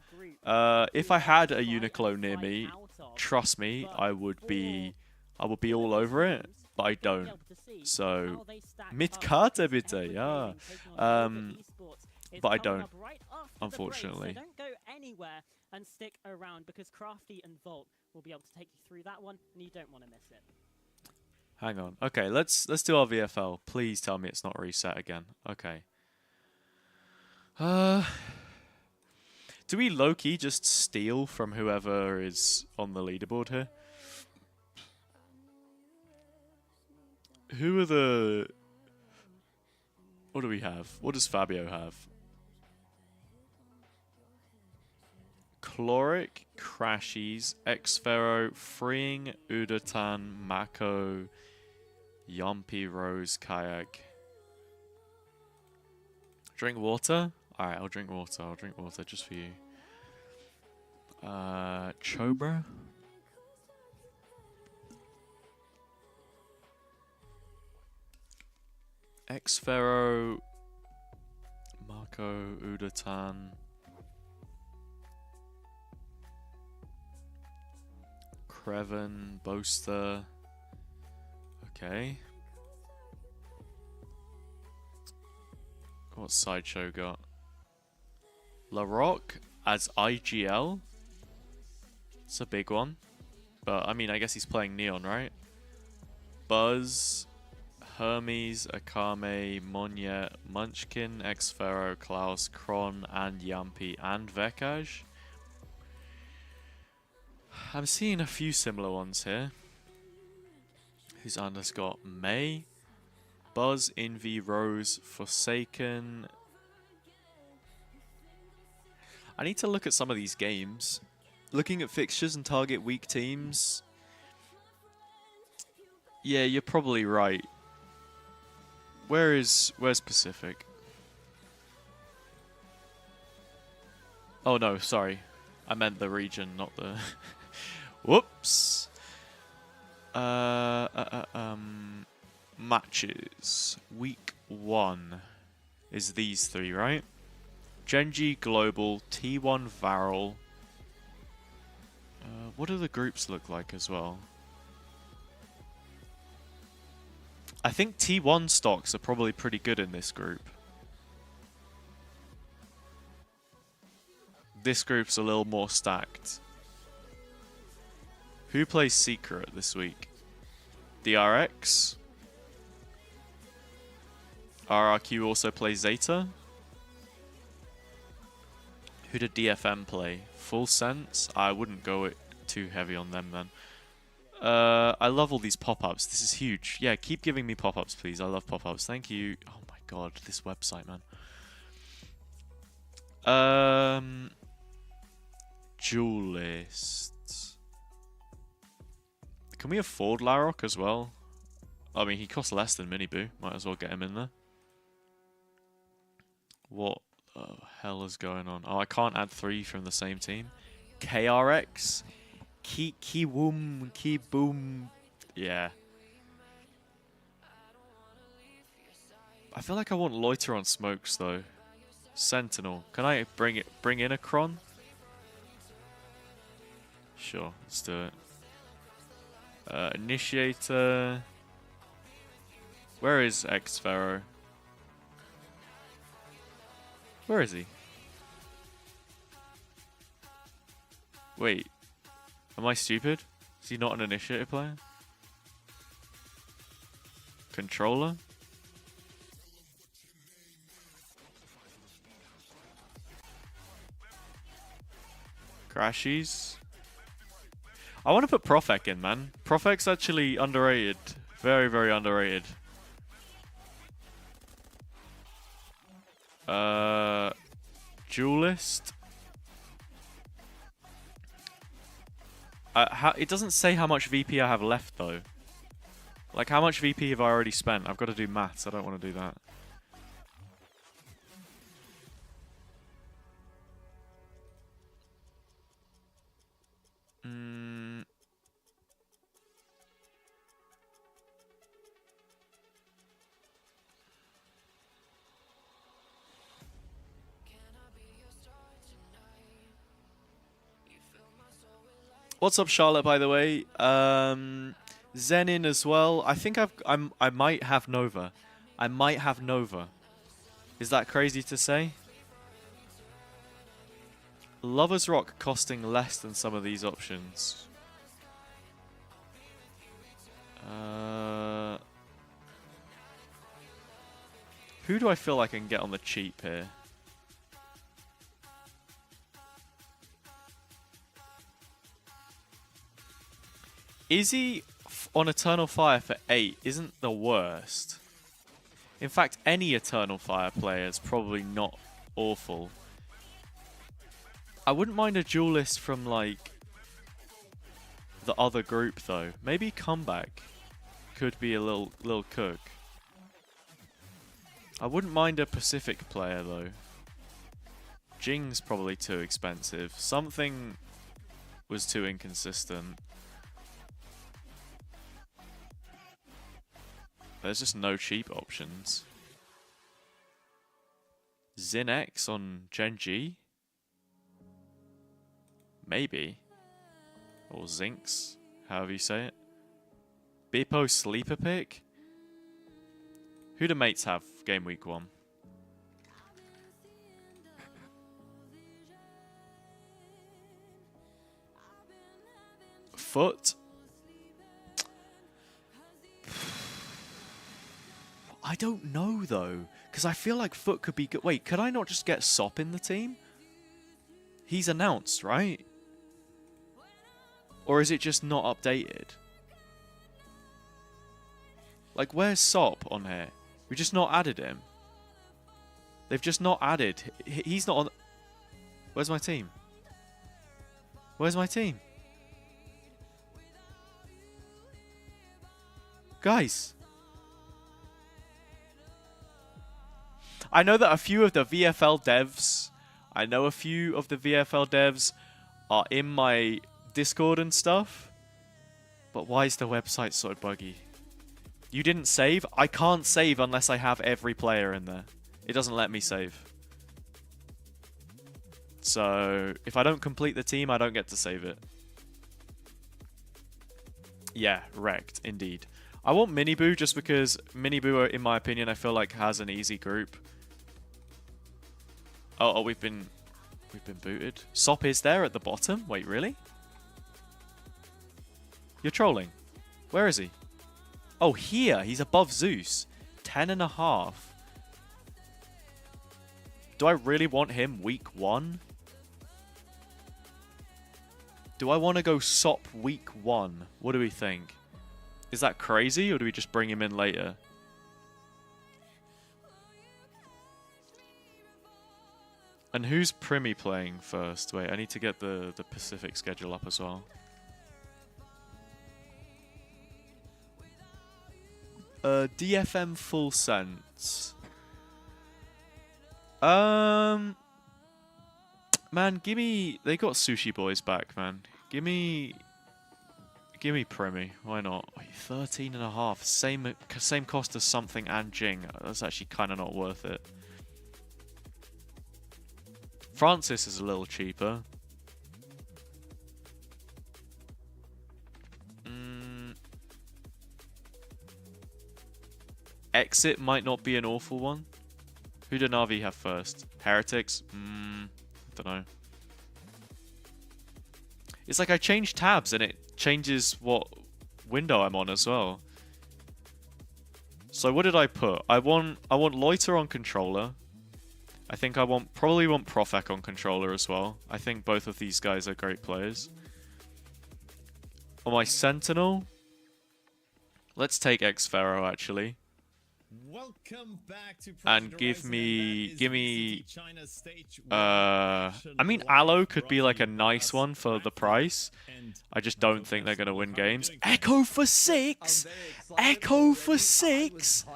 If I had a Uniqlo near me, trust me, I would be all over it, but I don't. So, mit Karte bitte, yeah. But I don't, unfortunately. So don't go anywhere and stick around because Crafty and Volt will be able to take you through that one, and you don't want to miss it. Hang on. Okay, let's do our VFL. Please tell me it's not reset again. Okay. Do we low-key just steal from whoever is on the leaderboard here? Who are the... What do we have? What does Fabio have? Chloric, Crashies, Xfero, Freeing, Udatan, Mako, Yumpy, Rose, Kayak. Drink water? Alright, I'll drink water. I'll drink water just for you. Chobra? Xfero, Marco, Udatan. Creven, Boaster. Okay. What's Sideshow got? La Rock as IGL. It's a big one. But, I mean, I guess he's playing Neon, right? Buzz, Hermes, Akame, Monyet, Munchkin, Xfero, Klaus, Kron, and Yampi, and Vekaj. I'm seeing a few similar ones here. Who's Anders got? May, Buzz, Envy, Rose, Forsaken. I need to look at some of these games. Looking at fixtures and target weak teams. Yeah, you're probably right. Where's Pacific? Oh no, sorry. I meant the region, not the... Whoops. Matches. Week 1 is these 3, right? Genji, Global, T1, Varel. What do the groups look like as well? I think T1 stocks are probably pretty good in this group. This group's a little more stacked. Who plays Secret this week? DRX. RRQ also plays Zeta. Who did DFM play? Full Sense? I wouldn't go too heavy on them then. I love all these pop-ups. This is huge. Yeah, keep giving me pop-ups, please. I love pop-ups. Thank you. Oh my god, this website, man. Duelists. Can we afford Larok as well? I mean, he costs less than Miniboo. Might as well get him in there. What the hell is going on? Oh, I can't add 3 from the same team. KRX? Kiwoom, Kiboom. Yeah. I feel like I want Loiter on Smokes though. Sentinel. Can I bring in a Kron? Sure, let's do it. Initiator. Where is Xfero? Where is he? Wait. Am I stupid? Is he not an initiator player? Controller? Crashies? I want to put Profek in, man. Profek's actually underrated. Very, very underrated. Duelist? It doesn't say how much VP I have left, though. Like, how much VP have I already spent? I've got to do maths. I don't want to do that. What's up, Charlotte, by the way? Zenin as well. I think I might have Nova. I might have Nova. Is that crazy to say? Lover's Rock costing less than some of these options. Who do I feel I can get on the cheap here? Izzy on Eternal Fire for 8 isn't the worst. In fact, any Eternal Fire player is probably not awful. I wouldn't mind a duelist from, like, the other group, though. Maybe Comeback could be a little cook. I wouldn't mind a Pacific player, though. Jing's probably too expensive. Something was too inconsistent. There's just no cheap options. Zin X on Genji? Maybe. Or Zinx, however you say it. Bippo sleeper pick? Who do mates have game week 1? Foot. I don't know though, because I feel like Foot could be good. Wait, could I not just get Sop in the team? He's announced, right? Or is it just not updated? Like, where's Sop on here? We just not added him. They've just not added. He's not on. Where's my team? Where's my team? Guys. I know that a few of the VFL devs, are in my Discord and stuff. But why is the website so buggy? You didn't save? I can't save unless I have every player in there. It doesn't let me save. So, if I don't complete the team, I don't get to save it. Yeah, wrecked, indeed. I want Miniboo just because Miniboo, in my opinion, I feel like has an easy group. Oh, we've been booted. Sop is there at the bottom? Wait, really? You're trolling. Where is he? Oh, here. He's above Zeus. 10.5. Do I really want him week 1? Do I want to go Sop week 1? What do we think? Is that crazy, or do we just bring him in later? And who's Primi playing first? Wait, I need to get the Pacific schedule up as well. DFM full sense. Man, gimme. They got Sushi Boys back, man. Gimme Primi. Why not? 13.5. Same cost as something and Jing. That's actually kind of not worth it. Francis is a little cheaper. Exit might not be an awful one. Who did Navi have first? Heretics? Don't know. It's like I change tabs and it changes what window I'm on as well. So what did I put? I want Loiter on controller. I think I probably want Profek on controller as well. I think both of these guys are great players. On my Sentinel, let's take Xfero actually. Welcome back to and give me I mean Aloe could be like a nice one for the price. I just don't think they're gonna win games. Echo for 6! Echo for 6!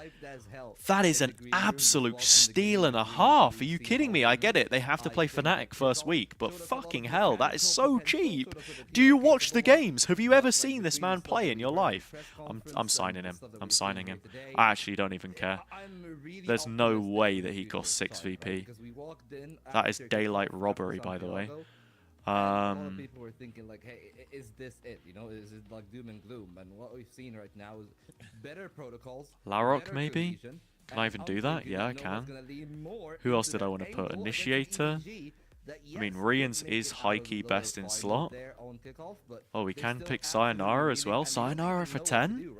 That is an absolute steal and a half. Are you kidding me? I get it. They have to play Fnatic first week, but fucking hell, that is so cheap. Do you watch the games? Have you ever seen this man play in your life? I'm signing him. I'm signing him. I actually don't even care. There's no way that he costs 6 VP. That is daylight robbery, by the way. A lot of people were thinking like, hey, is this it? You know, is it like doom and gloom? And what we've seen right now is better protocols. Larok, maybe? Can I even do that? Yeah, I can. Who else did I want to put? Initiator? I mean, Rians is high-key best in slot. Oh, we can pick Sayonara as well. Sayonara for 10?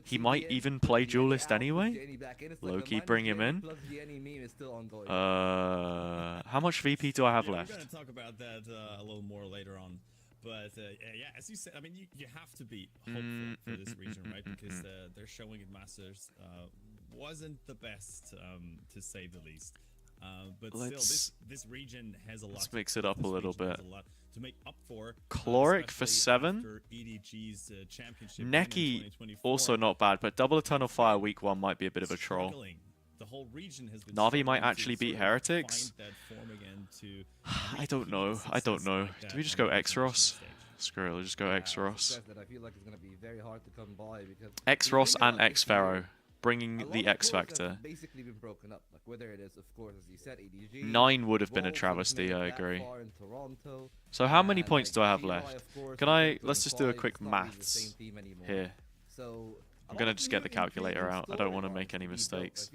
He might even play Duelist anyway. Low-key bring him in. How much VP do I have left? We're going to talk about that a little more later on. But yeah, as you said, I mean, you have to be hopeful for this region, right? Because their showing at Masters wasn't the best, to say the least. But still, this region has a lot. Let's mix it up a little bit. To make up for Chloric for 7. EDG's championship Neki also not bad, but Double Eternal Fire week 1 might be a bit of a troll. The whole region has been Navi might actually beat Heretics. I don't know. I don't know. Do we just go Xros? Screw it, we'll just go Xros. Xros and Xfero. Bringing the X Factor. 9 would have been a travesty, I agree. So how many points do I have left? Let's just do a quick maths here. I'm gonna just get the calculator out. I don't want to make any mistakes.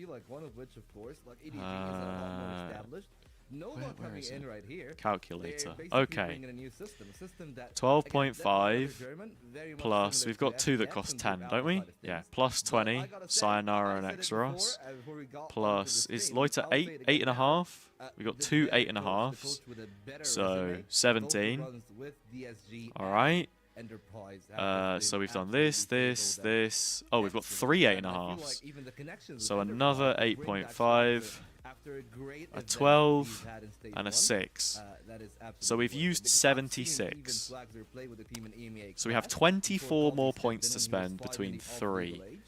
Where is it? right here. Calculator. They're basically Okay. bringing a new system, a system that, 12.5 German, very much plus. similar We've to got two that FPX cost and the 10, don't we? outside of Yeah. things. Plus But 20. I gotta say, Sayonara I and said it Exeros. before we got onto Plus the is stream, Loiter I'll say 8, it 8 again and a now. half. We got This two better 8 and a coach, the halves. coach with a better So resume, the coach who 17. runs with DSG All and right. Enterprise have So been we've done absolutely this, this, stable that this. Oh, we've got excellent. three 8 And and a I feel halves. like even the connections So with another Enterprise bring back 8.5, Swagger after a great a event 12, he's had in stage and a 1. 6. That is So we've absolutely worth it, used because I've seen even 76. Swagger play with the team in EMEA So we have Clash 24 before more Coffee points stepped to in and he was spend fighting between the off three. legal age.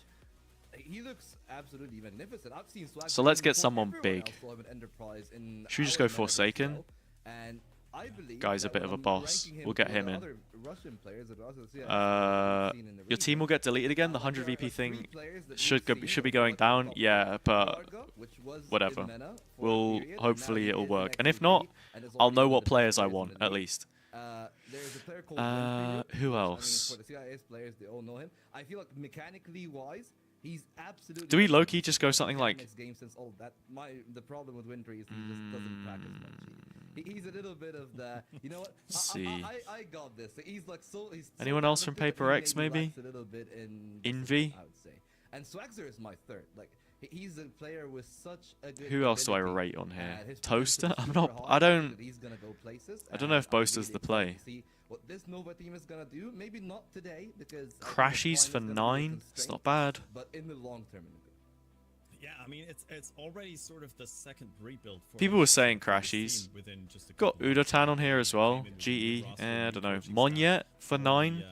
He looks absolutely magnificent. I've seen Swagger So let's play get before someone everyone big. else saw him in Enterprise in Should we just our go meta Forsaken? as well. And I believe Guy's a that bit when of a I'm boss. ranking We'll get for him the in. other Russian players that also see I've seen in the Your team region, will get deleted again. The like, there 100 are, VP like, three thing players that should we've should seen be that are, going like, down. top Yeah, five. but Largo, which was in whatever. meta for a We'll period, and now hopefully he it'll is work. in And if XVP, not, and is I'll already know one of what the best players I players in want the at league. least. There's a player called Zenfiro, Who which, else? I mean, for the CIS players, they all know him. I feel like mechanically wise, he's absolutely. Do we like the low-key just go something like- next game since all that. The problem with Winter is he just doesn't practice much. He's a little bit of the, you know what? Let's see. I got this. He's like so. He's so Anyone else from talented, but Paper he X, maybe? lacks a little bit in Envy? I would say. And Swagzer is my third. Like he's a player with such a good. Who else do I ability, rate on here? his Toaster? potential is I'm super not. high, I don't. that he's gonna go places, I don't know if and I'm Boaster's really the excited play. to see what this Nova team is gonna do. Maybe not today because I think the Crashies for finals gonna be a 9. It's constraint, not bad. But in the long term, Yeah, I mean it's already sort of the second rebuild. For People were us saying for this crashies. team within just a Got couple of months. Udotan on here as well. Came in with GE. the roster, I new don't know. coaching Monyet staff, for 9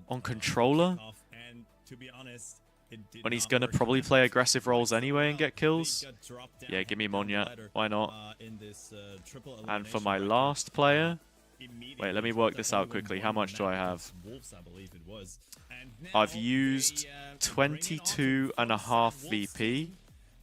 on controller. kickoff, and to be honest, it did When he's not gonna work probably out. play aggressive roles Right, anyway and somehow get kills. they got dropped down Yeah, give me in the Monyet. ladder, Why not? in this, triple And for elimination my bracket. last player, Immediately wait, let me took work the this out only quickly. one How much do I match have? against Wolves, I believe it was. And now I've used they, bring in 22 and a Autumn half from Wolves VP. team,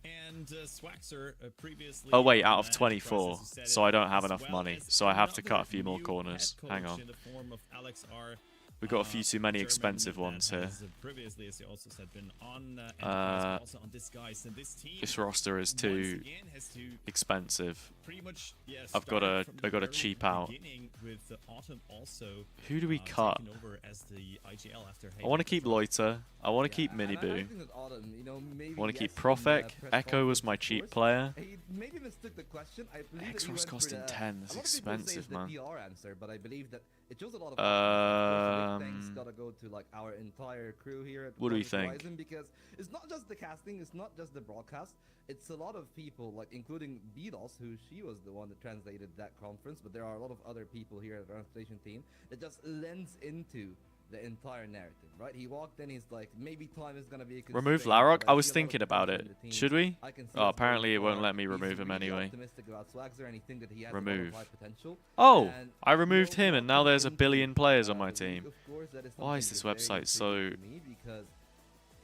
and Swagzer, previously Oh wait, on out of Enterprise, 24, as you said so it, I don't have as enough well money, as so I have to another cut a few more new corners. head Hang coach on. in the form of Alex R. We got a few too many German expensive that ones here. has, previously, as you also said, been on Enterprise, also on Disguise, and this team This roster is once too again has to expensive. pretty much, yeah, I've got start to from the I got to very cheap out. beginning with Autumn also, Who do we cut? taking over as the IGL after I want to keep Loiter. I want to keep Miniboo. I want to keep Profek. Echo was my cheap player. He maybe mistook the question. I believe that he Extra's went for costing the- 10. That's a lot of people say it's expensive, the man. PR answer, but I believe that it shows a lot of thanks gotta go to like our entire crew here at What do we Project think? Horizon, because it's not just the casting, it's not just the broadcast, it's a lot of people, like including BDOS, who she was the one that translated that conference, but there are a lot of other people here at the translation team that just lends into the entire narrative, right? He walked in, he's like, maybe time is gonna be a Remove constraint, Larok? but I see was a lot of thinking about potential it. in the team. Should we? I can see Oh, us apparently it going won't far. let me He's remove him really anyway. optimistic about Swagzer, and he think that he has a lot Remove. of high potential. Oh, And I removed no him and now there's a option billion into, players on my the team. league, of course, that is Why is something this that very website so... intriguing to me, because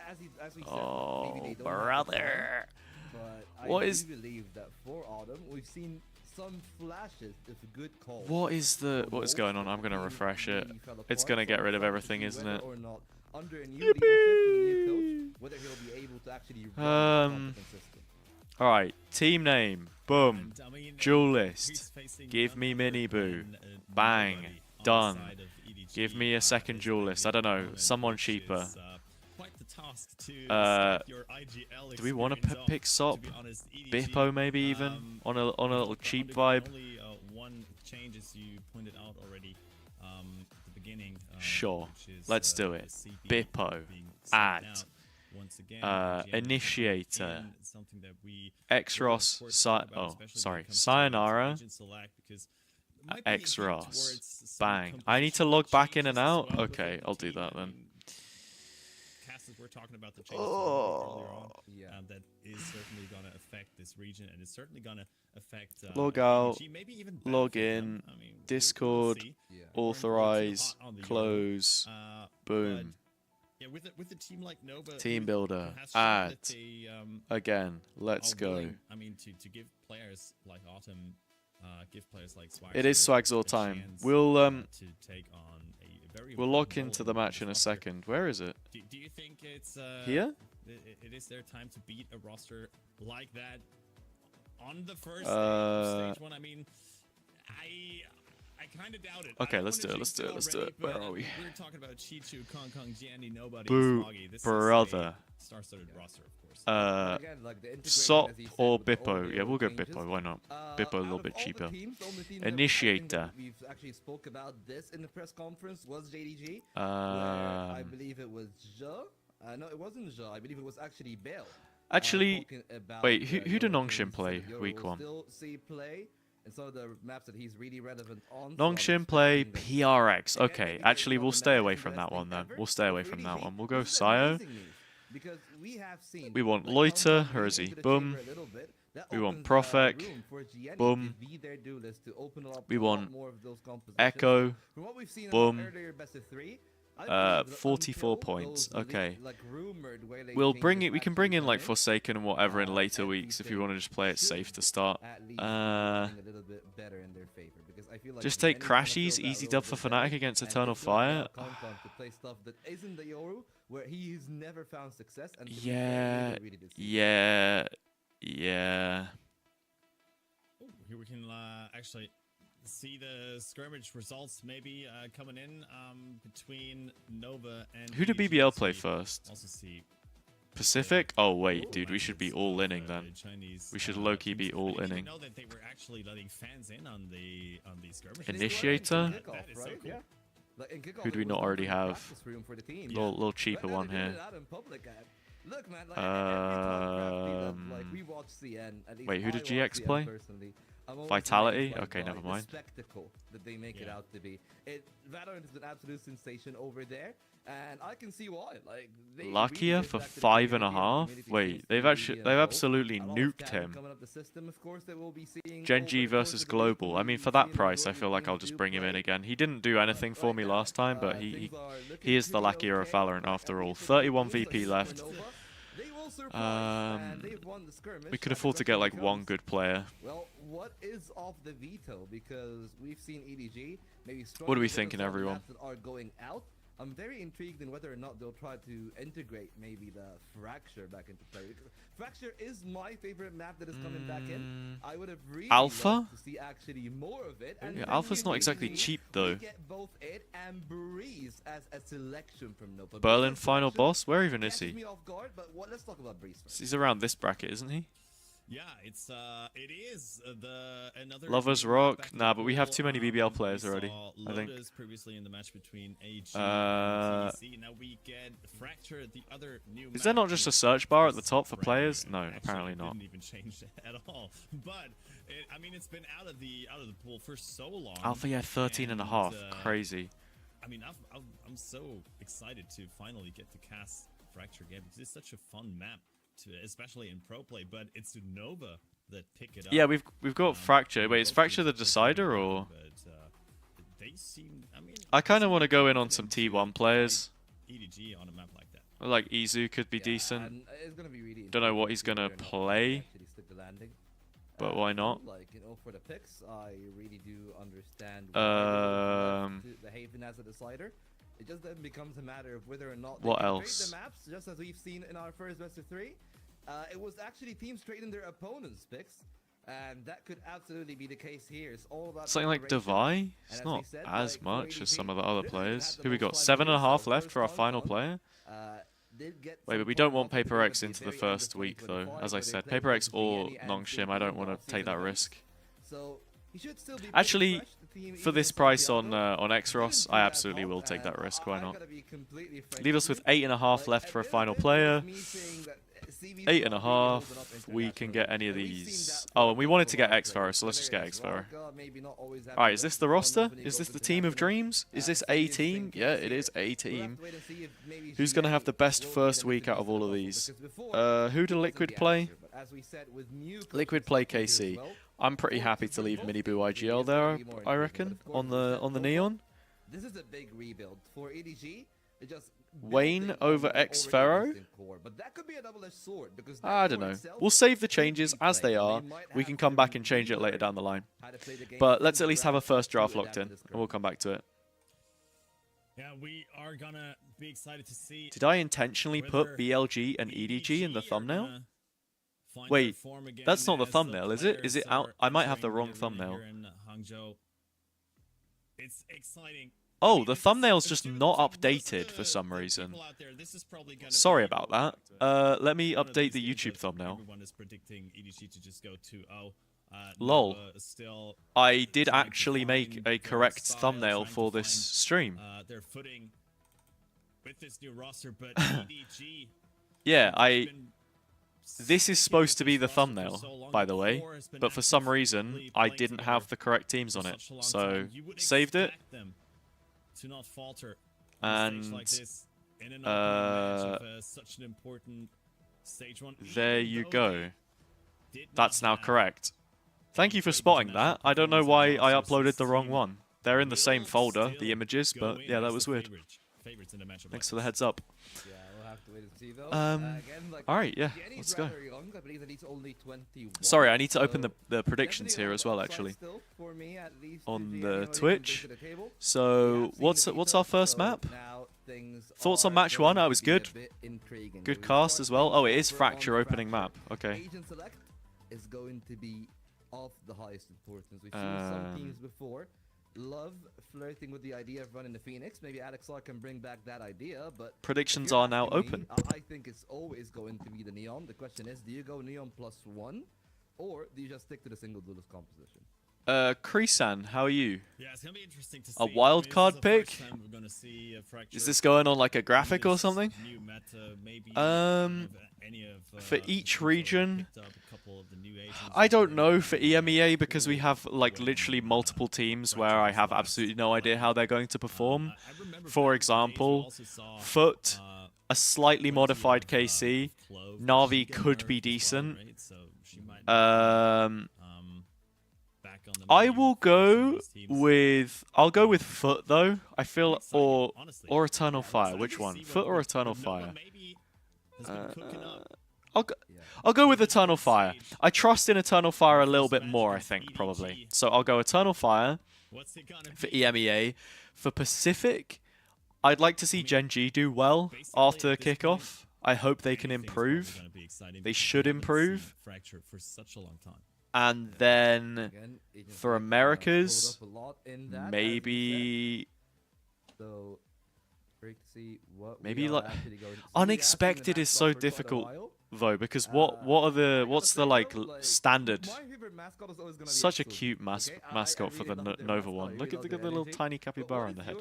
as we said, Oh, maybe they don't have the brother. time, but What I is... do believe that for Autumn, we've seen some flashes of good calls. What is the... What is going on? I'm going to refresh it. It's going to get rid of everything, isn't it? Or not, under a new leadership with a new coach, whether he'll be able to actually run a competent system. Alright, team name. Boom. And, I mean, Duel he's list. facing Give me none other Miniboo. than, Bang. nobody on Done. the side of EDG, Give me a second his duel list. I don't know. opponent, Someone which cheaper. is, quite the task to start your IGL Do we want to experience pick off. Sop? To be honest, EDG, Bippo maybe even? On a little cheap vibe? Only one change, as you pointed out already at the beginning. Sure. which is, Let's do the it. CB Bippo. being sent Add. out. Once again, IGN Initiator. again, something that we Exros. will, of course, talk about, especially when it Sorry. comes to Sayonara. agent select, because it might be a hint Exros. towards some Bang. I need to log back in and changes as out? well Okay, within the I'll do team. that I then. mean, Cassis, we're talking about the changes earlier on. That is certainly going to affect this region, and it's certainly going to affect Log out, EDG, maybe even log benefit them. in, I mean, we'll Discord, see. authorize, We're not too hot on the close, Euro. boom. Yeah, with a team like Nova, Team who builder, has shown add. that they, Again, let's are go. willing, I mean, to give players like Autumn, give players like Swagzer It is Swagzor a time. chance, We'll to take on a very we'll lock important into role the match in a this roster. second. Where is it? Do you think it's Here? It is their time to beat a roster like that on the first stage one. I mean, I kind of doubt it. Okay, let's do it. Let's do it. Let's do it. Where are we? We're talking about Chichu, Kong Kong, Gianni, nobody. Boo, This brother. is a star-studded roster, of course. Sop or Bippo? Yeah, we'll go Bippo. Why not? Bippo a little bit cheaper. Initiator. We've actually spoke about this in the press conference. Was JDG? I believe it was Ja. No, it wasn't Ja. I believe it was actually Bale. Actually, wait. Who did Nongshin play week 1? And some of the maps that he's really relevant on. Nongshin play PRX. Okay, actually, we'll stay away from that one then. We'll stay away from that one. We'll go Sayo. We want Loiter. Where is he? Boom. We want Profek. Boom. We want Echo. Boom. 44 points. Okay. We'll bring it. We can bring in like Forsaken and whatever in later weeks if you want to just play it safe to start. Just take Crashies. Easy dub for Fnatic against Eternal Fire. Yeah. Yeah. Yeah. Here we can actually see the scrimmage results maybe coming in between Nova and who did BBL play first? Also see Pacific? Oh wait, dude, we should be all-inning then. We should low-key be all-inning. know that they were actually letting fans in on the skirmish. Initiator? That is so cool. Who do we not already have? Little cheaper one here. Wait, who did GX play? Vitality? Okay, never mind. Spectacle that they make it out to be. Valorant is an absolute sensation over there, and I can see why. Like, Lakia for 5.5. Wait, they've absolutely nuked him. Genji versus Global. I mean, for that price, I feel like I'll just bring him in again. He didn't do anything for me last time, but he is the Lakia of Valorant after all. 31 VP left. We could afford to get like one good player. Well, what is off the veto? Because we've seen EDG maybe. What are we thinking, everyone? That are going out. I'm very intrigued in whether or not they'll try to integrate maybe the Fracture back into play. Fracture is my favorite map that is coming back in. I would have really Alpha? to see actually more of it. And yeah, Alpha's not exactly cheap though. Get both it and Breeze as a selection from Nova. Berlin final boss? Where even is he? Me off guard, but let's talk about Breeze first. He's around this bracket, isn't he? Yeah, it is another Lovers Rock. Nah, but we have too many BBL players already. I think. Previously in the match between AG and TEC. Now we get Fracture, the other new. Is there not just a search bar at the top for players? No, apparently not. Didn't even change at all. But I mean, it's been out of the pool for so long. Alpha, yeah, 13.5. Crazy. I mean, I'm so excited to finally get to cast Fracture again because it's such a fun map. Especially in pro play, but it's Nova that pick it up. Yeah, we've got Fracture. Wait, is Fracture the decider or? They seem. I mean, I kind of want to go in on some T1 players. EDG on a map like that. Like Izu could be decent. It's gonna be really don't know what he's gonna play, but why not? Like, you know, for the picks, I really do understand the Haven as a decider. It just then becomes a matter of whether or not they what can else? trade the maps, just as we've seen in our first best of 3. It was actually teams trading their opponents' picks, and that could absolutely be the case here. It's all about something like Devi. It's not as much as some of the other players. Who we got? 7.5 left for our final player. Wait, but we don't want Paper X into the first week though. As I said, Paper X or Nongshim. I don't want to take that risk. Actually, for this price on Xros, I absolutely will take that risk. Why not? Leave us with 8.5 left for a final player. 8.5. We can get any of these. Oh, and we wanted to get Xferro, so let's just get Xferro. Alright, is this the roster? Is this the team of dreams? Is this a team? Yeah, it is a team. Who's going to have the best first week out of all of these? Who do Liquid play? Liquid play KC. I'm pretty happy to leave Miniboo IGL there, I reckon, on the Neon. This is a big rebuild for EDG. Wayne over Xferro? I don't know. We'll save the changes as they are. We can come back and change it later down the line. But let's at least have a first draft locked in, and we'll come back to it. Yeah, we are gonna be excited to see. Did I intentionally put BLG and EDG in the thumbnail? Wait, that's not the thumbnail, is it? Is it out? I might have the wrong thumbnail. It's exciting. Oh, the thumbnail's just not updated for some reason. Sorry about that. Let me update the YouTube thumbnail. Everyone is predicting EDG to just go 2-0. Lol. I did actually make a correct thumbnail for this stream. They're footing with this new roster, but EDG. Yeah, This is supposed to be the thumbnail, by the way, but for some reason, I didn't have the correct teams on it. So, saved it. To not falter and there you go. That's now correct. Thank you for spotting that. I don't know why I uploaded the wrong one. They're in the same folder, the images, but yeah, that was weird. Thanks for the heads up. Alright, yeah, let's go. Sorry, I need to open the predictions here as well, actually. On the Twitch. So, what's our first map? Thoughts on match 1? Oh, it was good. Good cast as well. Oh, it is Fracture opening map. Okay. Is going to be of the highest importance. We've seen some teams before love flirting with the idea of running the Phoenix. Maybe AllGamers can bring back that idea, but predictions are now open. I think it's always going to be the Neon. The question is, do you go Neon +1, or do you just stick to the single duelist composition? Krisan, how are you? Yeah, it's gonna be interesting to see. A wild card pick? Is this going on like a graphic or something? For each region, I don't know for EMEA because we have like literally multiple teams where I have absolutely no idea how they're going to perform. For example, Foot, a slightly modified KC, Na'Vi could be decent. I'll go with Foot though. I feel or Eternal Fire. Which one? Foot or Eternal Fire? I'll go with Eternal Fire. I trust in Eternal Fire a little bit more, I think, probably. So I'll go Eternal Fire for EMEA. For Pacific, I'd like to see Gen G do well after the kickoff. I hope they can improve. They should improve. And then for Americas, maybe like Unexpected is so difficult though, because what's the like standard? Such a cute mascot for the Nova one. Look at the little tiny capybara in the head.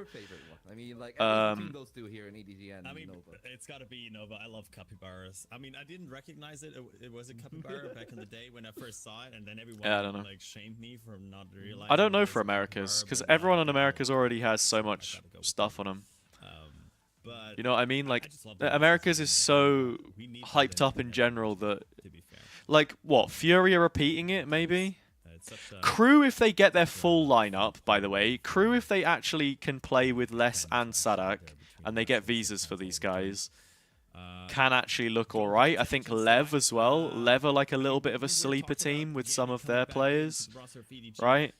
I mean, like those two here in EDG and Nova. It's got to be Nova. I love capybaras. I mean, I didn't recognize it. It was a capybara back in the day when I first saw it, and then everyone like shamed me for not realizing. I don't know for Americas, because everyone in Americas already has so much stuff on them. You know what I mean? Like, Americas is so hyped up in general that, like, what, Fury are repeating it, maybe? Crew, if they get their full lineup, by the way, Crew, if they actually can play with Les and Sadak, and they get visas for these guys, can actually look alright. I think Lev as well. Lev are like a little bit of a sleeper team with some of their players, right?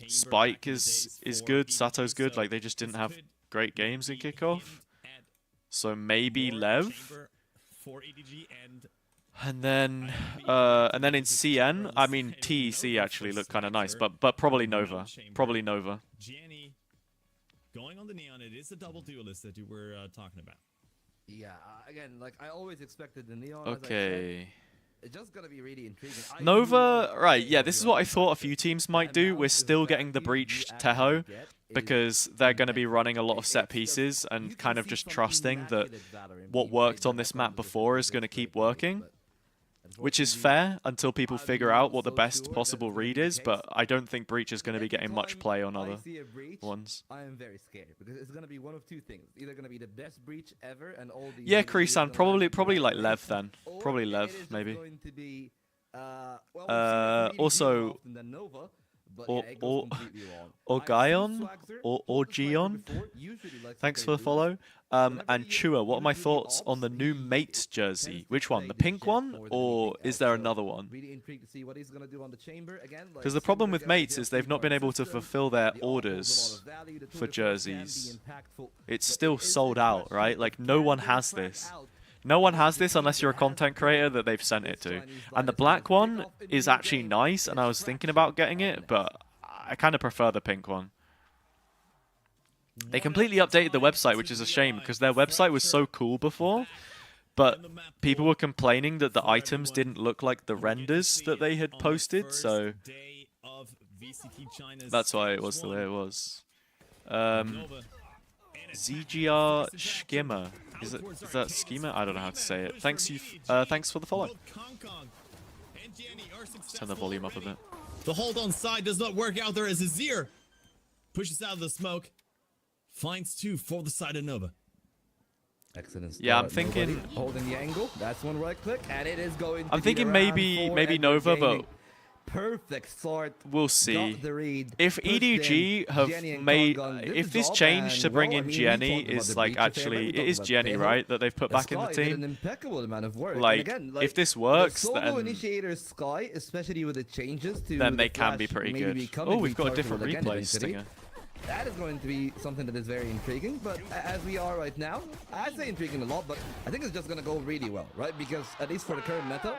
Spike is good, Sato's good, like, they just didn't have great games in kickoff, so maybe Lev, and then in CN, I mean TEC actually looked kind of nice, but probably Nova, Gianni going on the Neon. It is a double duelist that you were talking about. Yeah, again, like I always expected the Neon. Okay. It's just gonna be really intriguing. Nova, right? Yeah, this is what I thought a few teams might do. We're still getting the breached Teho because they're going to be running a lot of set pieces and kind of just trusting that what worked on this map before is going to keep working, which is fair until people figure out what the best possible read is. But I don't think breach is going to be getting much play on other ones. I am very scared because it's going to be one of two things: either going to be the best breach ever, and all the Krisan, probably like Lev then, probably Lev maybe. Also. Or Guyon, or Gion. Thanks for the follow. And Chua, what are my thoughts on the new Mates jersey? Which one? The pink one? Or is there another one? Because the problem with Mates is they've not been able to fulfill their orders for jerseys. It's still sold out, right? Like, no one has this. No one has this unless you're a content creator that they've sent it to. And the black one is actually nice, and I was thinking about getting it, but I kind of prefer the pink one. They completely updated the website, which is a shame, because their website was so cool before, but people were complaining that the items didn't look like the renders that they had posted, so that's why it was the way it was. ZGR Schimmer. Is that Schema? I don't know how to say it. Thanks for the follow. Let's turn the volume up a bit. The hold on side does not work out there as Azir pushes out of the smoke. Finds two for the side of Nova. Excellent. Yeah, I'm thinking holding the angle. That's one right click, and it is going. I'm thinking maybe Nova, but perfect start. We'll see. If EDG have made, if this change to bring in Jenny is like actually, it is Jenny, right, that they've put back in the team. Like, if this works, then they can be pretty good. Oh, we've got a different replay stinger. That is going to be something that is very intriguing, but as we are right now, I say intriguing a lot, but I think it's just going to go really well, right? Because at least for the current meta,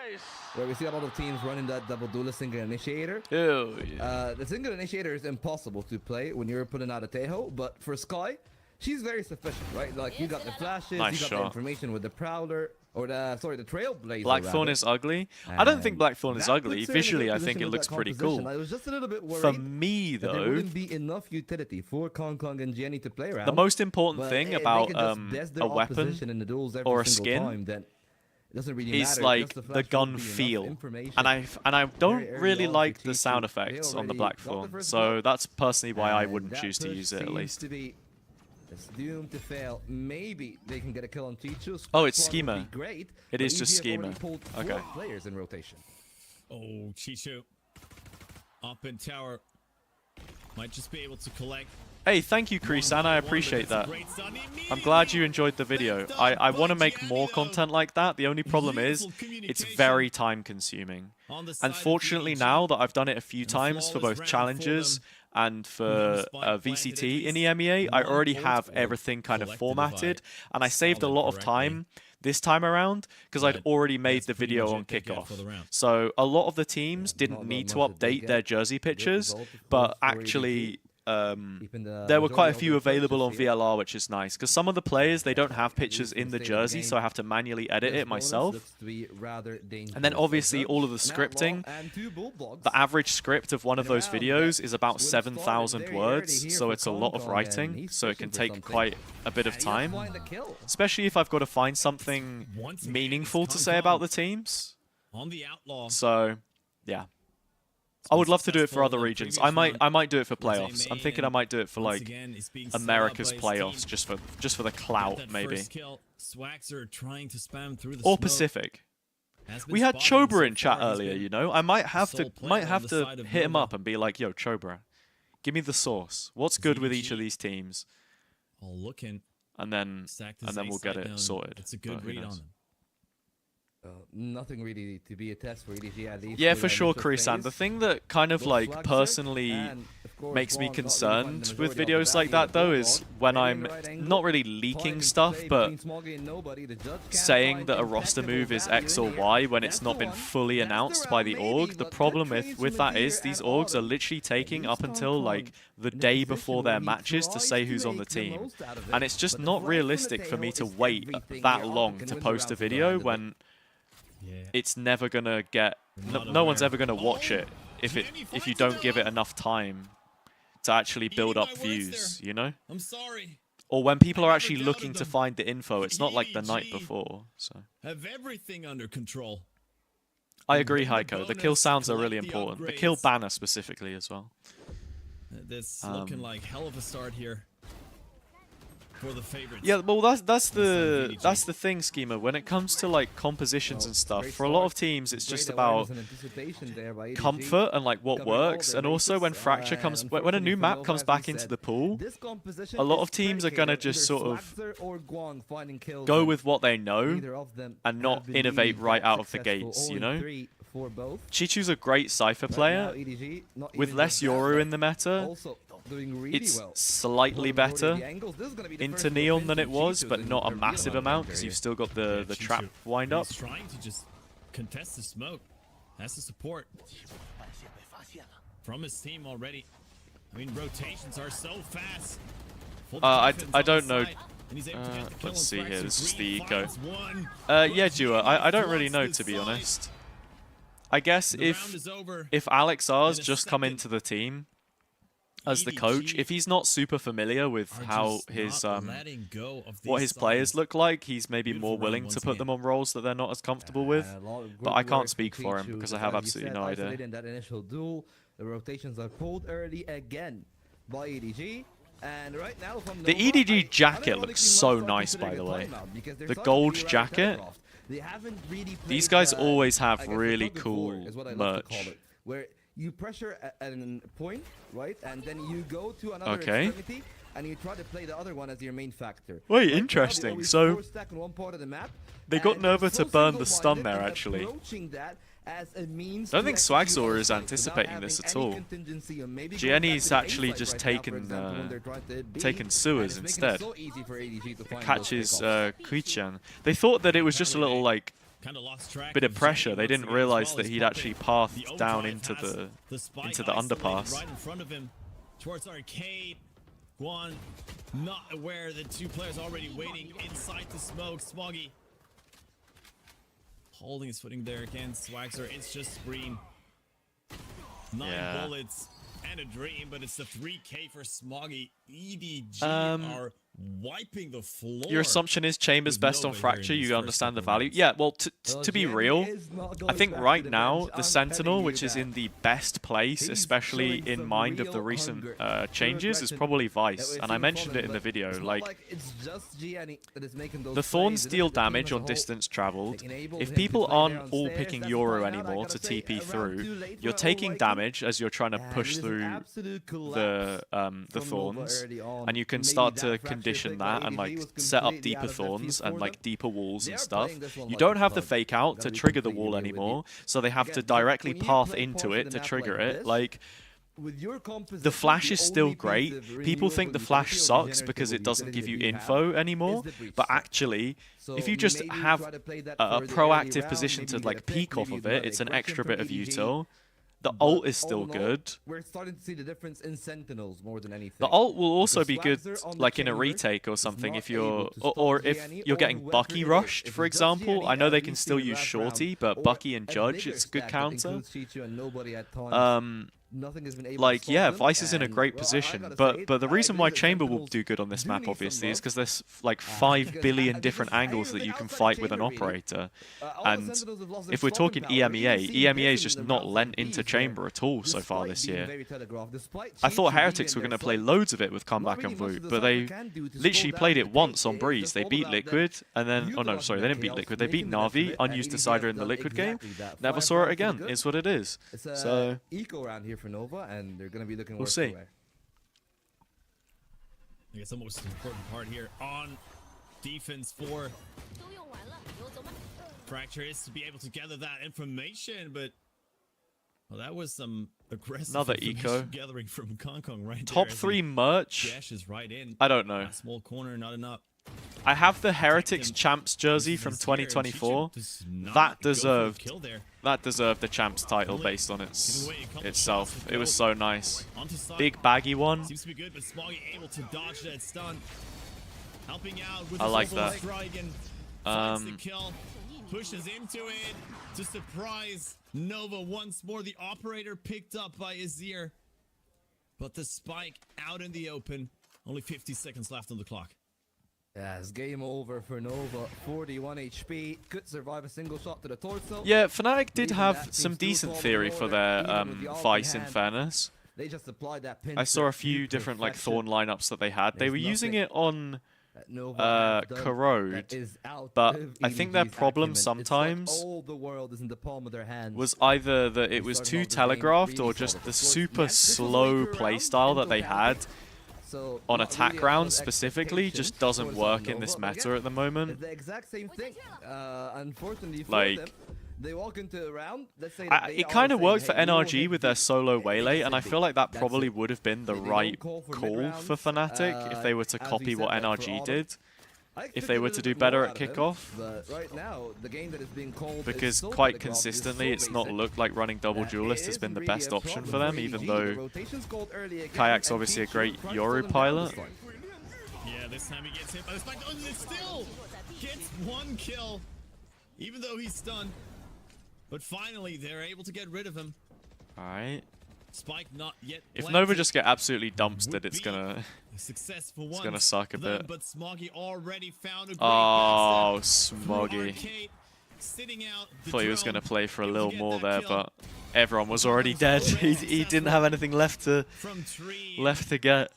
where we see a lot of teams running that double duelist single initiator, the single initiator is impossible to play when you're putting out a Teho, but for Sky, she's very sufficient, right? Like, you got the flashes, nice you got the information with the Prowler, or the Trailblazer. Blackthorn is ugly. I don't think Blackthorn is ugly. Visually, I think it looks pretty cool. I was just a little bit worried for me, though, there wouldn't be enough utility for Kong and Jenny to play around. The most important thing about a weapon or a skin is like the gun feel, and I don't really like the sound effects on the Blackthorn. So that's personally why I wouldn't choose to use it at least. It's doomed to fail. Maybe they can get a kill on Chichu. Oh, it's Schema. It is just Schema. Okay. Players in rotation. Oh, Chichu. Up in tower. Might just be able to collect. Hey, thank you, Krisan. I appreciate that. I'm glad you enjoyed the video. I want to make more content like that. The only problem is it's very time consuming. Unfortunately, now that I've done it a few times for both challenges and for VCT in EMEA, I already have everything kind of formatted, and I saved a lot of time this time around because I'd already made the video on kickoff. So a lot of the teams didn't need to update their jersey pictures, but actually there were quite a few available on VLR, which is nice because some of the players, they don't have pictures in the jersey, so I have to manually edit it myself. And then obviously all of the scripting, the average script of one of those videos is about 7,000 words, so it's a lot of writing, so it can take quite a bit of time, especially if I've got to find something meaningful to say about the teams. So yeah, I would love to do it for other regions. I might do it for playoffs. I'm thinking I might do it for like America's playoffs, just for the clout maybe. Or Pacific. We had Chobra in chat earlier, you know. I might have to hit him up and be like, "Yo, Chobra, give me the source. What's good with each of these teams?" And then we'll get it sorted. It's a good read on them. Nothing really to be a test for EDG at least. Yeah, for sure, Krisan. The thing that kind of like personally makes me concerned with videos like that though is when I'm not really leaking stuff, but saying that a roster move is X or Y when it's not been fully announced by the org. The problem with that is these orgs are literally taking up until like the day before their matches to say who's on the team. And it's just not realistic for me to wait that long to post a video when it's never gonna get no one's ever gonna watch it if you don't give it enough time to actually build up views, you know? I'm sorry. Or when people are actually looking to find the info, it's not like the night before. So have everything under control. I agree, Heiko. The kill sounds are really important. The kill banner specifically as well. This looking like hell of a start here. For the favorites. Yeah, well that's the thing, Schema. When it comes to like compositions and stuff, for a lot of teams it's just about comfort and like what works, and also when Fracture comes, when a new map comes back into the pool, a lot of teams are gonna just sort of go with what they know and not innovate right out of the gates, you know? Chichu's a great Cypher player with less Yoru in the meta. doing really it's well. slightly better into Neon than it was, G2 but doing not a real massive amount amount of because damage you've still got the G2. trap wind up. He's trying to just contest the smoke. Has the support from his team already. I mean, rotations are so fast. I don't know. Let's see here. This is the eco. Yeah, Dua. I don't really know, to be honest. I guess if Alex R's just come into the team as the coach, if he's not super familiar with how his what his players look like, he's maybe more willing to put them on roles that they're not as comfortable with. But I can't speak for him because I have absolutely no idea. In that initial duel, the rotations are pulled early again by EDG. And right now from the EDG jacket looks so nice, by the way. The gold jacket. These guys always have really cool merch. Where you pressure at a point, right, and then you go to another extremity, and you try to play the other one as your main factor. Wait, interesting. So they got Nova to burn the stun there, actually. I don't think Swagzor is anticipating this at all. Gianni's actually just taken sewers instead. It catches Kuichan. They thought that it was just a little like bit of pressure. They didn't realize that he'd actually pathed down into the underpass. Right in front of him, towards arcade. Guan not aware that two players already waiting inside the smoke. Smoggy holding his footing there against Swagzor. It's just Scream. 9 bullets and a dream, but it's the 3K for Smoggy. EDG are wiping the floor. Your assumption is Chambers best on Fracture, you understand the value. Yeah, well, to be real, I think right now, the Sentinel, which is in the best place, especially in mind of the recent changes, is probably Vice. And I mentioned it in the video, like, the Thorns deal damage on distance traveled. If people aren't all picking Euro anymore to TP through, you're taking damage as you're trying to push through the Thorns, and you can start to condition that and like set up deeper Thorns and like deeper walls and stuff. You don't have the fake out to trigger the wall anymore, so they have to directly path into it to trigger it. Like, the flash is still great. People think the flash sucks because it doesn't give you info anymore, but actually, if you just have a proactive position to like peek off of it, it's an extra bit of util. The ult is still good. We're starting to see the difference in Sentinels more than anything. The ult will also be good, like in a retake or something, if you're or if you're getting Bucky rushed, for example. I know they can still use Shorty, but Bucky and Judge, it's a good counter. Like, yeah, Vice is in a great position, but the reason why Chamber will do good on this map, obviously, is because there's like 5 billion different angles that you can fight with an operator. And if we're talking EMEA, EMEA is just not lent into Chamber at all so far this year. I thought Heretics were going to play loads of it with Comeback and Woot, but they literally played it once on Breeze. They beat Liquid, and then, oh no, sorry, they didn't beat Liquid. They beat Na'Vi, unused Decider in the Liquid game. Never saw it again, is what it is. So eco around here for Nova, and they're going to be looking we'll see. I guess the most important part here on defense for Fracture is to be able to gather that information, but well, that was some aggressive eco gathering from Kong Kong right Top there. 3 merch. Dash is right in. I don't know. Small corner, not enough. I have the Heretics Champs jersey from 2024. That deserved the Champs title based on itself. It was so nice. Big baggy one. Seems to be good, but Smoggy able to dodge that stun. Helping out with I like that. The kill, pushes into it to surprise Nova once more. The operator picked up by Azir, but the spike out in the open. Only 50 seconds left on the clock. Yeah, it's game over for Nova. 41 HP. Could survive a single shot to the torso. Yeah, Fnatic did have some decent theory for their Vice, in fairness. They just applied that pin. I saw a few different like Thorn lineups that they had. They were using it on Corrode, but I think their problem sometimes was either that it was too telegraphed or just the super slow playstyle that they had on attack rounds specifically just doesn't work in this meta at the moment. The exact same thing. Unfortunately for like them, They walk into a round, let's say that they it kind of saying, worked for "Hey, we will NRG hit with B." their solo It's waylay, and I B. feel like that That's probably it. would have been the They don't right call for call mid-rounds, for Fnatic if they were to as we copy said what that for NRG Autumn. did. I If expected they a were to little do bit better more at out of him, kickoff. but right now, the game that is being called Because is so quite telegraphed, is consistently, so it's not basic looked like running double that duelist it has been the isn't best really a option problem for them, for even EDG. though The rotation's called early again, Kayak's and obviously a Team great Shield tries to Yoru slow them down pilot. this time. Yeah, this time he gets hit by the spike. Oh, and it still gets 1 kill, even though he's stunned. But finally, they're able to get rid of him. Alright. Spike not yet If planted. Nova just get absolutely dumpstered, Would it's be gonna a successful it's one gonna suck a for them, bit. But Smoggy already found a great Oh, backstep through Smoggy. Arcade, sitting out the Thought he was drone, gonna play for a able to little get more that there, kill. but everyone was already dead. He didn't have anything left to get.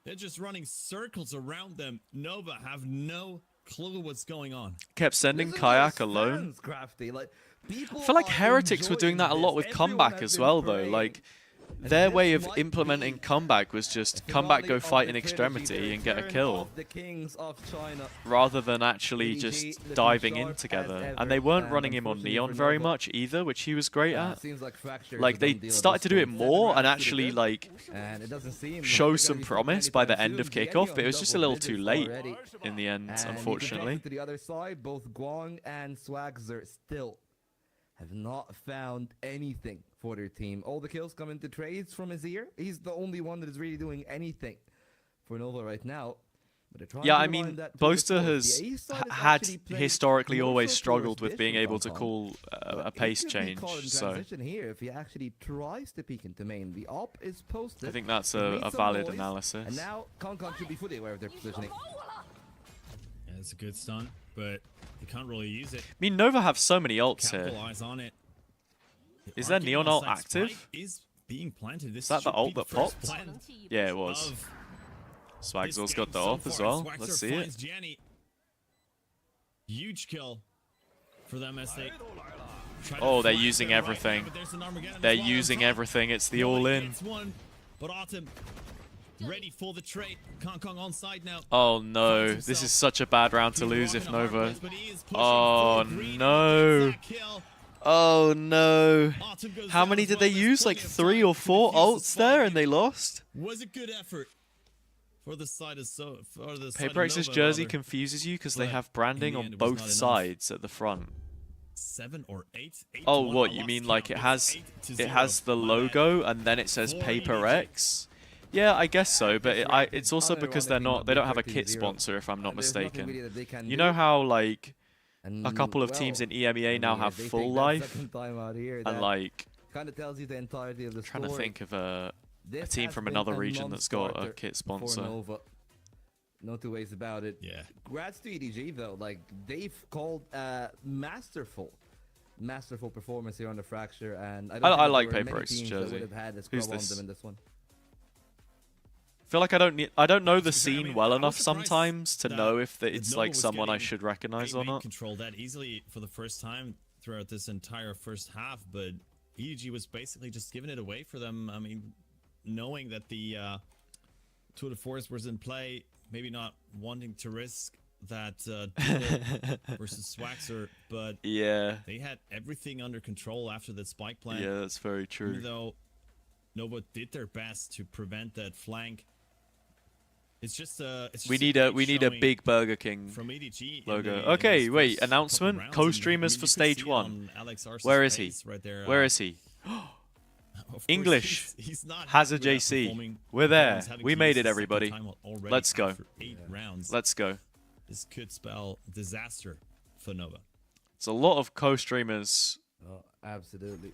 They're just running circles around them. Nova have no clue what's going on. Kept sending This is Kayak just alone. fans, Crafty. Like, people I feel like are Heretics were doing enjoying that a lot this. with Everyone comeback has as been well, though. praying. Like, And their this way of might implementing be comeback was just the comeback, finale go of fight the in trilogy, extremity the and get a return kill, of the kings of China. rather than actually EDG just looking diving sharp in as together. ever, And they weren't and running him on unfortunately Neon for very Nova, much either, which he was great at. seems like Fracture is Like, a they done deal at started to this do it point. more 7 and rounds to actually, the like, and it doesn't seem like show they're some gonna be stopping promise by the anytime end of soon. kickoff, Genny but it on was just a double little too digits late already. in the end, And you unfortunately. connect to the other side, both Guang and Swagzer still have not found anything for their team. All the kills come into trades from his ear. He's the only one that is really doing anything for Nova right now. But they're trying Yeah, to I rewind mean, that to Boaster the fourth. has The A side is had actually playing historically more always so struggled towards with being this able from to Kong. call But a it pace could be change, caught in so transition here if he actually tries to peek into main. The op is posted. I think that's It made a some valid noise, analysis. And now Kong should be fully aware of their positioning. Yeah, it's a good stun, but you can't really use it. I mean, Nova have so many ults here. Capitalize on it. Is their Arcade Neon on ult side active? spike is being planted. This Is that the should be ult that first popped? plant Yeah, it was. of Swagzor's this got the game off so as far. well. Swagzer Let's see finds it. Jenny. Huge kill for them as they try to Oh, they're flank using their right everything. hand, but there's an Armageddon They're as well on using top. everything. It's the Nobody all-in. gets one, but Autumn ready for the trade. Kong on side now. Oh no, this is such a bad round to lose if Nova. Oh no. Oh no. How many did they use? Like 3 or 4 ults there and they lost? Was a good effort for the side of Paper X's jersey confuses you because they but have branding in the on end, it was both not enough. sides at the front. 7 or 8. Oh, what you mean? Like it has the logo and then it says Paper X? Yeah, I guess so, but it's also because they don't have a kit sponsor, if I'm not mistaken. You know how like a couple of teams in EMEA now have full life, and like kind of tells you the entirety of the trying to story. think of a This team has from been another a region that's got a non-starter kit for sponsor. Nova. No two ways about it. Yeah. Congrats to EDG though. Like they've called masterful performance here on the Fracture, and I, don't I think like there were Paper many X's teams that jersey. would have had a Who's scrub on this? them in this one. I feel like I don't know the To be fair, I scene mean, well I was enough surprised sometimes to that know if Nova it's was like someone I getting should recognize or main not. control that easily for the first time throughout this entire first half, but EDG was basically just giving it away for them. I mean, knowing that the Tour de Force was in play, maybe not wanting to risk that duel versus Swagzer, but Yeah. they had everything under control after that spike plant. Yeah, that's very true. Even though Nova did their best to prevent that flank. It's just We need a showing big Burger King from EDG in logo. the- in Okay, these wait, first couple announcement. rounds, and Co-streamers you for could stage see it 1. on Alex Arce's Where is he? face right there, Where is he? Of course, English. he's not happy with that HazzaJC. performing We're there. performance, having We to made use it, the second everybody. time already Let's go. after 8 rounds. Let's go. This could spell disaster for Nova. It's a lot of co-streamers. Oh, absolutely.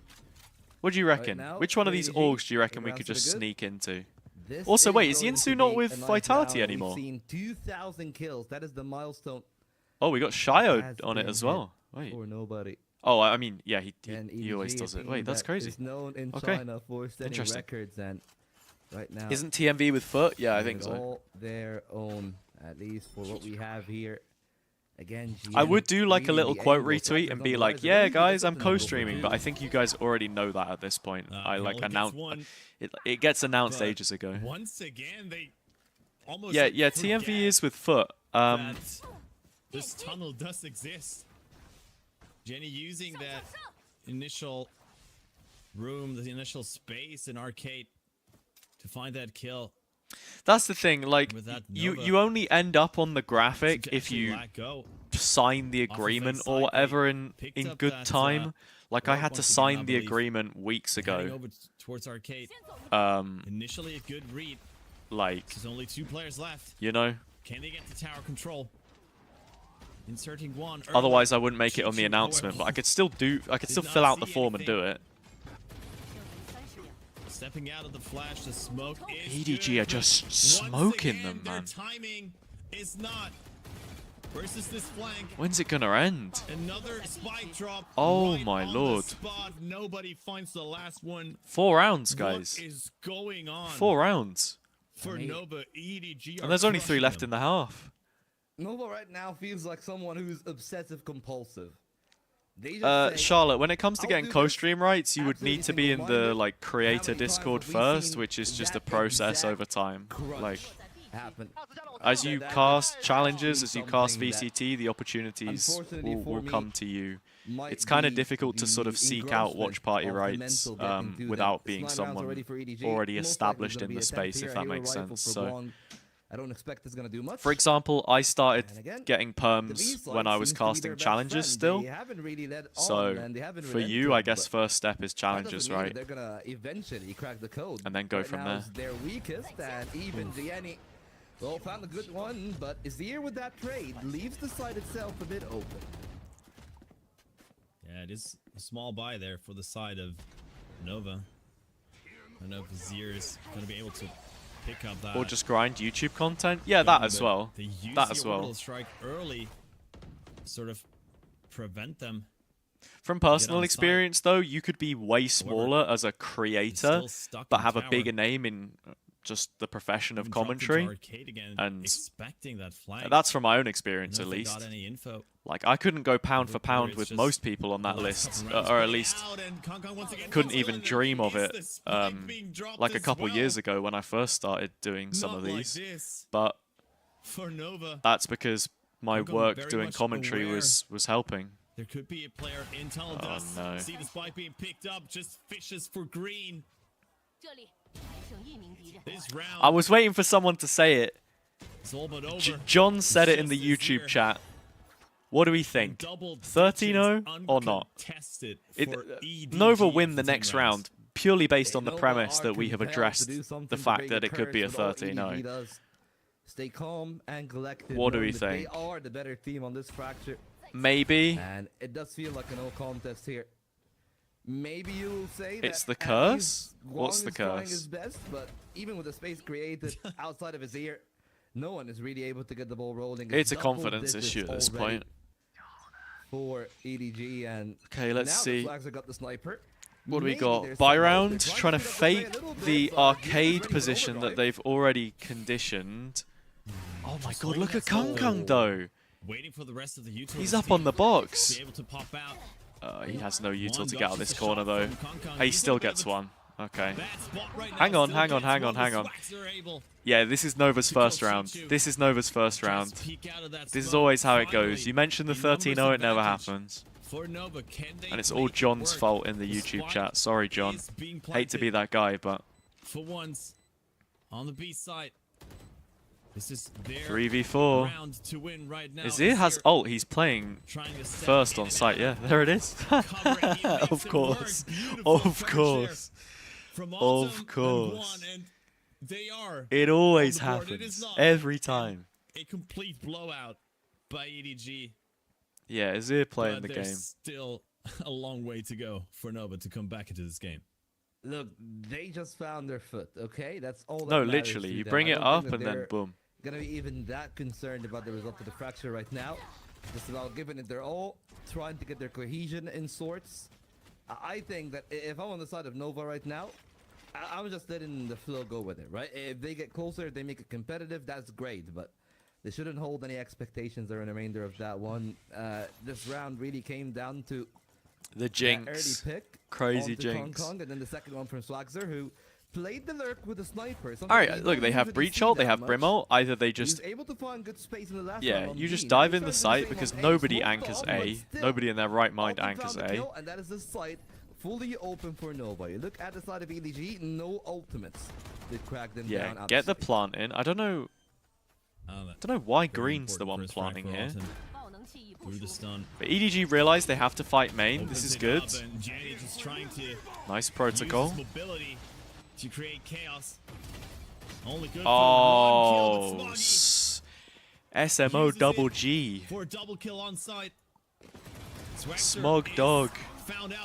What do you reckon? now, Which one of these EDG, orgs do you reckon we rounds could to the just good. sneak into? This Also, wait, is going Yinsu to not be with a nice Vitality round. anymore? We've seen 2,000 kills. That is the milestone. Oh, we got Has Shio on it been as hit well. Wait. For nobody. Oh, I mean, yeah, And he always EDG, does a it. team Wait, that's that crazy. is known in Okay. China for setting Interesting. records, and right now Isn't TMV with Foot? Yeah, I doing think it so. all their own, at least for what we have here. Again, I GM would do like a really little the quote angle. retweet Swagzer's and on be the like, rise. yeah, Really good guys, I'm something over co-streaming, here. but I think you guys already know that at this point. I he like only gets announced one, it gets announced but ages ago. Once again, they almost Yeah, like yeah, TMV forget is with Foot. that this tunnel does exist. Jenny using that initial room, the initial space in arcade to find that kill. That's the thing, like, you only end up on the graphic if you sign the agreement or whatever in good time. Like, I had to sign the agreement weeks ago. Over towards arcade. Initially a good read. Like, there's only 2 players left. You know? Can they get to tower control? Inserting one. Otherwise, I wouldn't make it on the announcement, but I could still fill out the form and do it. Stepping out of the flash, the smoke is EDG are just smoking them, man. Their timing is not. Versus this flank. When's it gonna end? Another spike drop. Oh right my on lord. The spot. Nobody finds the last one. 4 rounds, guys. What is going on? 4 rounds. For Nova, EDG and there's only 3 left in the half. Nova right now feels like someone who's obsessive compulsive. Charlotte, when it comes to getting co-stream rights, you would need to be in the like creator Discord first, which is just a process over time. Like, as you cast challenges, as you cast VCT, the opportunities will come to you. It's kind of difficult to sort of seek out watch party rights without being someone already established in the space, if that makes sense. So, I don't expect it's gonna do much. for example, I started getting perms when I was casting challenges still. So for you, I guess first step is challenges, right? They're gonna eventually crack the code. And then go from there. Their weakest, and even Gianni, well, found a good one, but Azir with that trade leaves the side itself a bit open. Yeah, it is a small buy there for the side of Nova. I don't know if Azir is gonna be able to pick up that. Or just grind YouTube content. Yeah, that as well. That as well. Strike early, sort of prevent them. From personal experience, though, you could be way smaller as a creator, but have a bigger name in just the profession of commentary. And that's from my own experience, at least. Like, I couldn't go pound for pound with most people on that list, or at least couldn't even dream of it like a couple years ago when I first started doing some of these. But that's because my work doing commentary was helping. There could be a player in tunnel dust. No. See the spike being picked up, just fishes for green. This round, I was waiting for someone to say it. it's all but over. John said it in the YouTube chat. What do we think? 13-0 or not? Nova win the next round purely based on the premise that we have addressed the fact that it could be a 13-0. Stay calm and collected. What do we think? They are the better team on this fracture. Maybe. And it does feel like an old contest here. Maybe you'll say that it's the curse? What's the trying curse? his best, but even with the space created outside of his ear, no one is really able to get the ball rolling. It's a confidence issue at this point. For EDG and okay, let's see. Got the sniper. What do we got? Buy round, trying to fake the arcade position that they've already conditioned. Oh my god, look at Kung Kung though. Waiting for the rest of the He's up on the box. Be able to pop out. He has no util to get out of this corner though. He still gets one. Okay. Hang on. Yeah, this is Nova's first round. This is Nova's first round. This is always how it goes. You mentioned the 13-0, it never happens. And it's all John's fault in the YouTube chat. Sorry, John. Hate to be that guy, but... For once, on the B side, this is their 3v4. round to win right now. Azir has ult. He's playing first on site. Yeah, there it is. Of course. Of course. Of course. It always happens. Every time. A complete blowout by EDG. Yeah, Azir playing the there's game. Still a long way to go for Nova to come back into this game. Look, they just found their foot, okay? That's all that No, matters literally. to You them. bring I it don't up think and that then they're boom. Gonna be even that concerned about the result of the fracture right now. Just about giving it their all, trying to get their cohesion in sorts. I think that if I'm on the side of Nova right now, I'm just letting the flow go with it, right? If they get closer, they make it competitive, that's great, but they shouldn't hold any expectations during the remainder of that one. This round really came down to The jinx. early pick Crazy onto jinx. Kong Kong, and then the second one from Swagzer, who played the lurk with a sniper. All right, look, they have breach ult, they have brim ult. Either they just able to find good space in the last yeah, you just dive in the site because nobody anchors A. Nobody in their right mind anchors A. And that is the site fully open for Nova. You look at the side of EDG, no ultimates. They crack them down. Yeah, get the plant in. I don't know why Green's the one planting here. Through the stun. But EDG realized they have to fight main. This is good. Nice protocol. To create chaos. Only good oh, for SMO double G. For a double kill on site. Smug dog.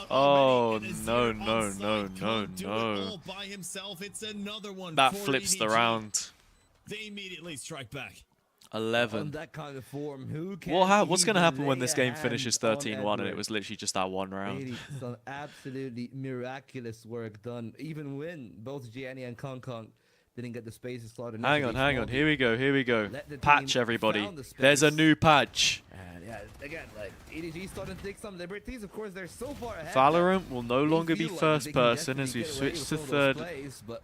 Oh no no no no no! By himself, it's another one. That flips the round. They immediately strike back. 11. That kind of form, what's going to happen when this game finishes 13-1 and it was literally just that one round? Some absolutely miraculous work done, even when both Gianni and Kong Kong didn't get the space to start. Hang on. Here we go. Patch, everybody. There's a new patch. And yeah, again, like EDG starting to take some liberties. Of course, they're so far ahead. Valorant will no longer be first person as we switch to third. But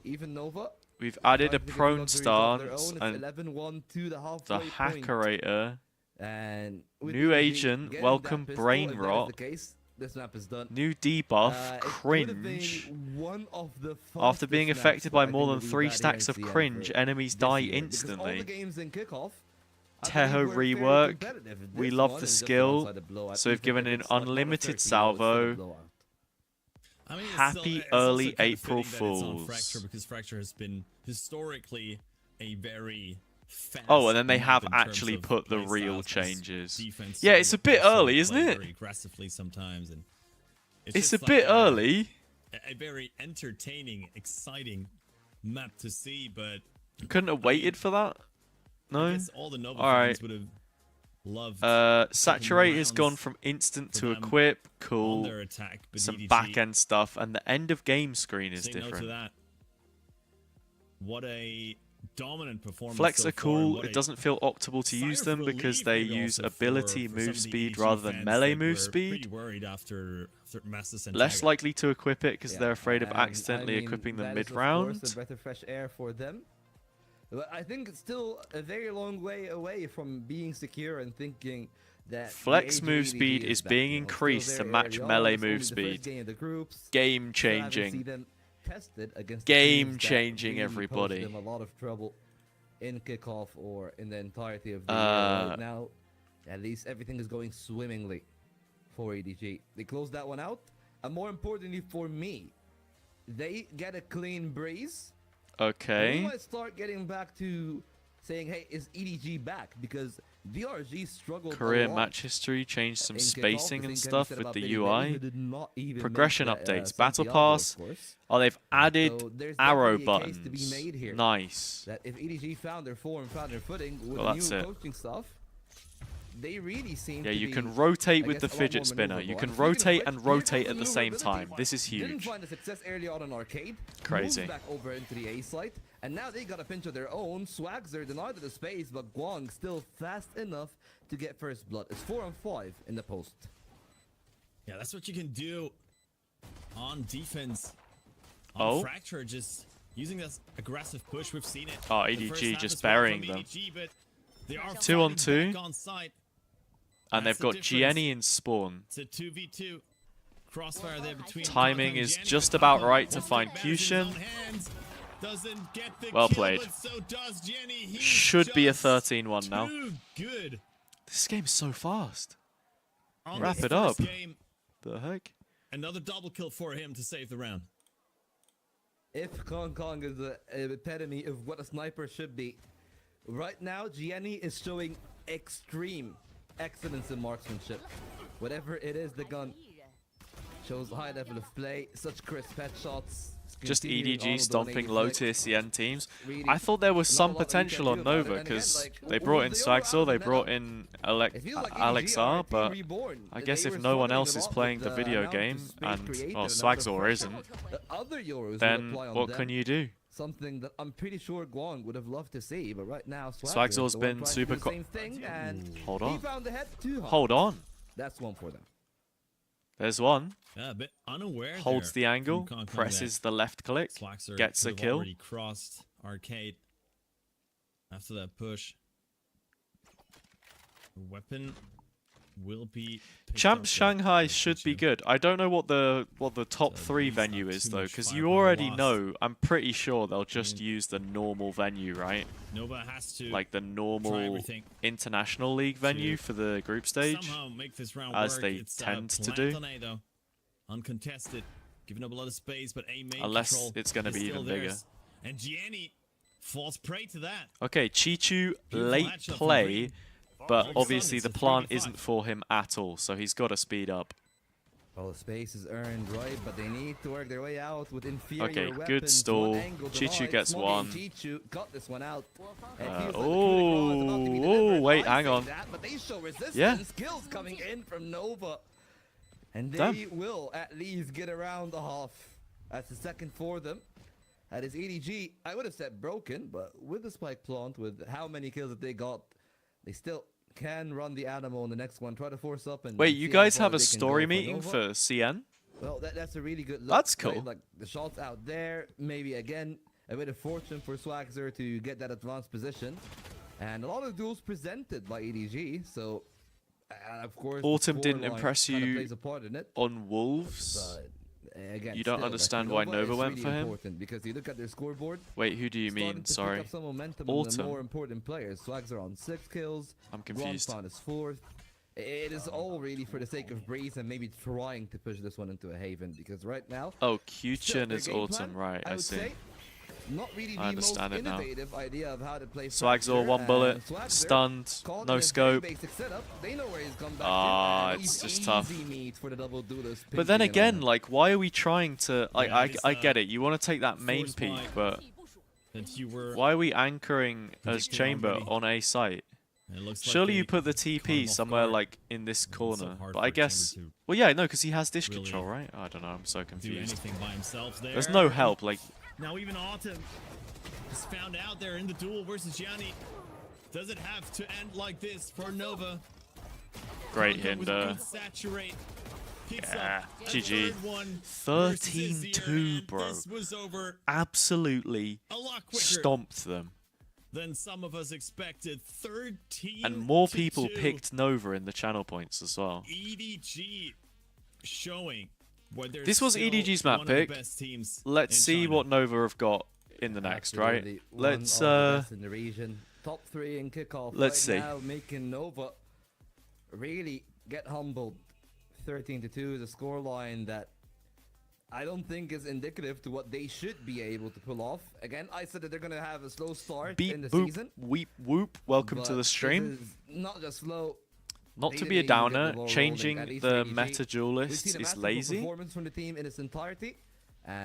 even Nova. We've added a prone stance and the hackerator. And new agent, welcome brain rot. This map is done. New debuff, cringe. After being affected by more than 3 stacks of cringe, enemies die instantly. Teho rework. We love the skill, so we've given an unlimited salvo. I mean, happy early April Fools. Fracture, because Fracture has been historically a very fast and then they have actually put the real changes. Yeah, it's a bit early, isn't it? Very aggressively sometimes, and it's a bit early. A very entertaining, exciting map to see, but couldn't have waited for that. No. All the Nova fans would have loved. Saturate has gone from instant to equip. Cool. Some back end stuff, and the end of game screen is different. What a dominant performance. Flex are cool. It doesn't feel optimal to use them because they use ability move speed rather than melee move speed. Less likely to equip it because they're afraid of accidentally equipping them mid round. A breath of fresh air for them. But I think it's still a very long way away from being secure and thinking that flex move speed is being increased to match melee move speed. Game changing. Game changing, everybody. Them a lot of trouble in kickoff or in the entirety of the year. Right now, at least everything is going swimmingly for EDG. They close that one out, and more importantly for me, they get a clean breeze. Okay. We might start getting back to saying, hey, is EDG back? Because VRG struggled Career match history, changed some spacing and stuff with the UI. Progression updates, battle pass. Oh, they've added arrow buttons. Nice. That if EDG found their form, found their footing with new coaching stuff, they really seem to you be, can rotate with the fidget spinner. You can rotate and rotate at the same time. This is Didn't huge. find the success early on in arcade. Crazy. Moved back over into the A site, and now they got a pinch of their own. Swagzer denied the space, but Guang still fast enough to get first blood. It's 4-on-5 in the post. Yeah, that's what you can do on defense. Fracture, just using this aggressive push. We've seen it. Oh, EDG just burying them. 2-on-2. And they've got Gianni in spawn. It's a 2v2. Crossfire there between timing is just about right to find Cushion. Well played. Should be a 13-1 now. Good. This game is so fast. Wrap it up. The heck? Another double kill for him to save the round. If Kong Kong is the epitome of what a sniper should be, right now Gianni is showing extreme excellence in marksmanship. Whatever it is, the gun shows high level of play, such crisp headshots. Just EDG stomping low tier CN teams. I thought there was some potential on Nova because they brought in Swagzor, they brought in Alexar, but I guess if no one else is playing the video game and Swagzor isn't, then what can you do? Something that I'm pretty sure Guang would have loved to see, but right now Swagzor's been super same thing, and hold on. he found the head too hard. Hold on. That's one for them. There's one. Yeah, a bit unaware. Holds the there angle, from Concon presses the left click, Slaxer gets a could have kill. already crossed Arcade after that push. Weapon will be Champs Shanghai should be good. I don't know what the top 3 venue is though, because you already know. I'm pretty sure they'll just use the normal venue, right? Nova has to like the normal international league venue for the group stage, make this round as work. they It's, tend to do. Tornado, uncontested, giving up a lot of space, but A main Unless control it's going to be even bigger. And Gianni falls prey to that. Okay, Chichu late play, but obviously the plant isn't for him at all, so he's got to speed up. Well, the space is earned, right? But they need to work their way out with inferior Okay, weapons. good stall. Chichu gets one. Chichu got this one out. Wait, hang on. But they show resistance. Yeah. Skills coming in from Nova. And they will at least get around the half. That's the second for them. That is EDG. I would have said broken, but with the spike plant, with how many kills that they got, they still can run the animal in the next one, try to force up and wait, you guys have a story meeting for CN? Well, that's a really good look. That's cool. Right? Like the shots out there, maybe again a bit of fortune for Swagzer to get that advanced position, and a lot of duels presented by EDG. So, of course, Autumn didn't impress you plays a part in it. On Wolves. But, again, you don't understand why Nova went really for him? Because you look at their scoreboard. Wait, who do you mean? Sorry. Some momentum Autumn. the more important players. Swagzer on 6 kills. I'm confused. Ronfan is 4th. It is all really for the sake of Breeze and maybe trying to push this one into a haven, because right now. Oh, Q-Chin is Autumn, right? I see. Not really I understand the it most now. innovative idea of how to play Swagzor, 1 bullet, stunned, no scope. It's just tough. But then again, like, why are we trying to? Like, I get it. You want to take that main peak, but why are we anchoring as Chamber on A site? Surely you put the TP somewhere like in this corner. But I guess, well, yeah, no, because he has dish control, right? I don't know. I'm so confused. There's no help. Like. Now even Autumn has found out there in the duel versus Gianni. Does it have to end like this for Nova? Great hinder. Yeah, GG. 13-2, bro. Absolutely stomped them. Than some of us expected. 13. And more people picked Nova in the channel points as well. EDG showing. This was EDG's map pick. Let's see what Nova have got in the next, right? Let's in the region. Top 3 in kickoff. Let's see. Now making Nova really get humbled. 13-2 is a scoreline that I don't think is indicative to what they should be able to pull off. Again, I said that they're gonna have a slow start in the season. Weep whoop. Welcome to the stream. Not just slow. Not to be a downer, changing the meta duelist is lazy. From the team in its entirety.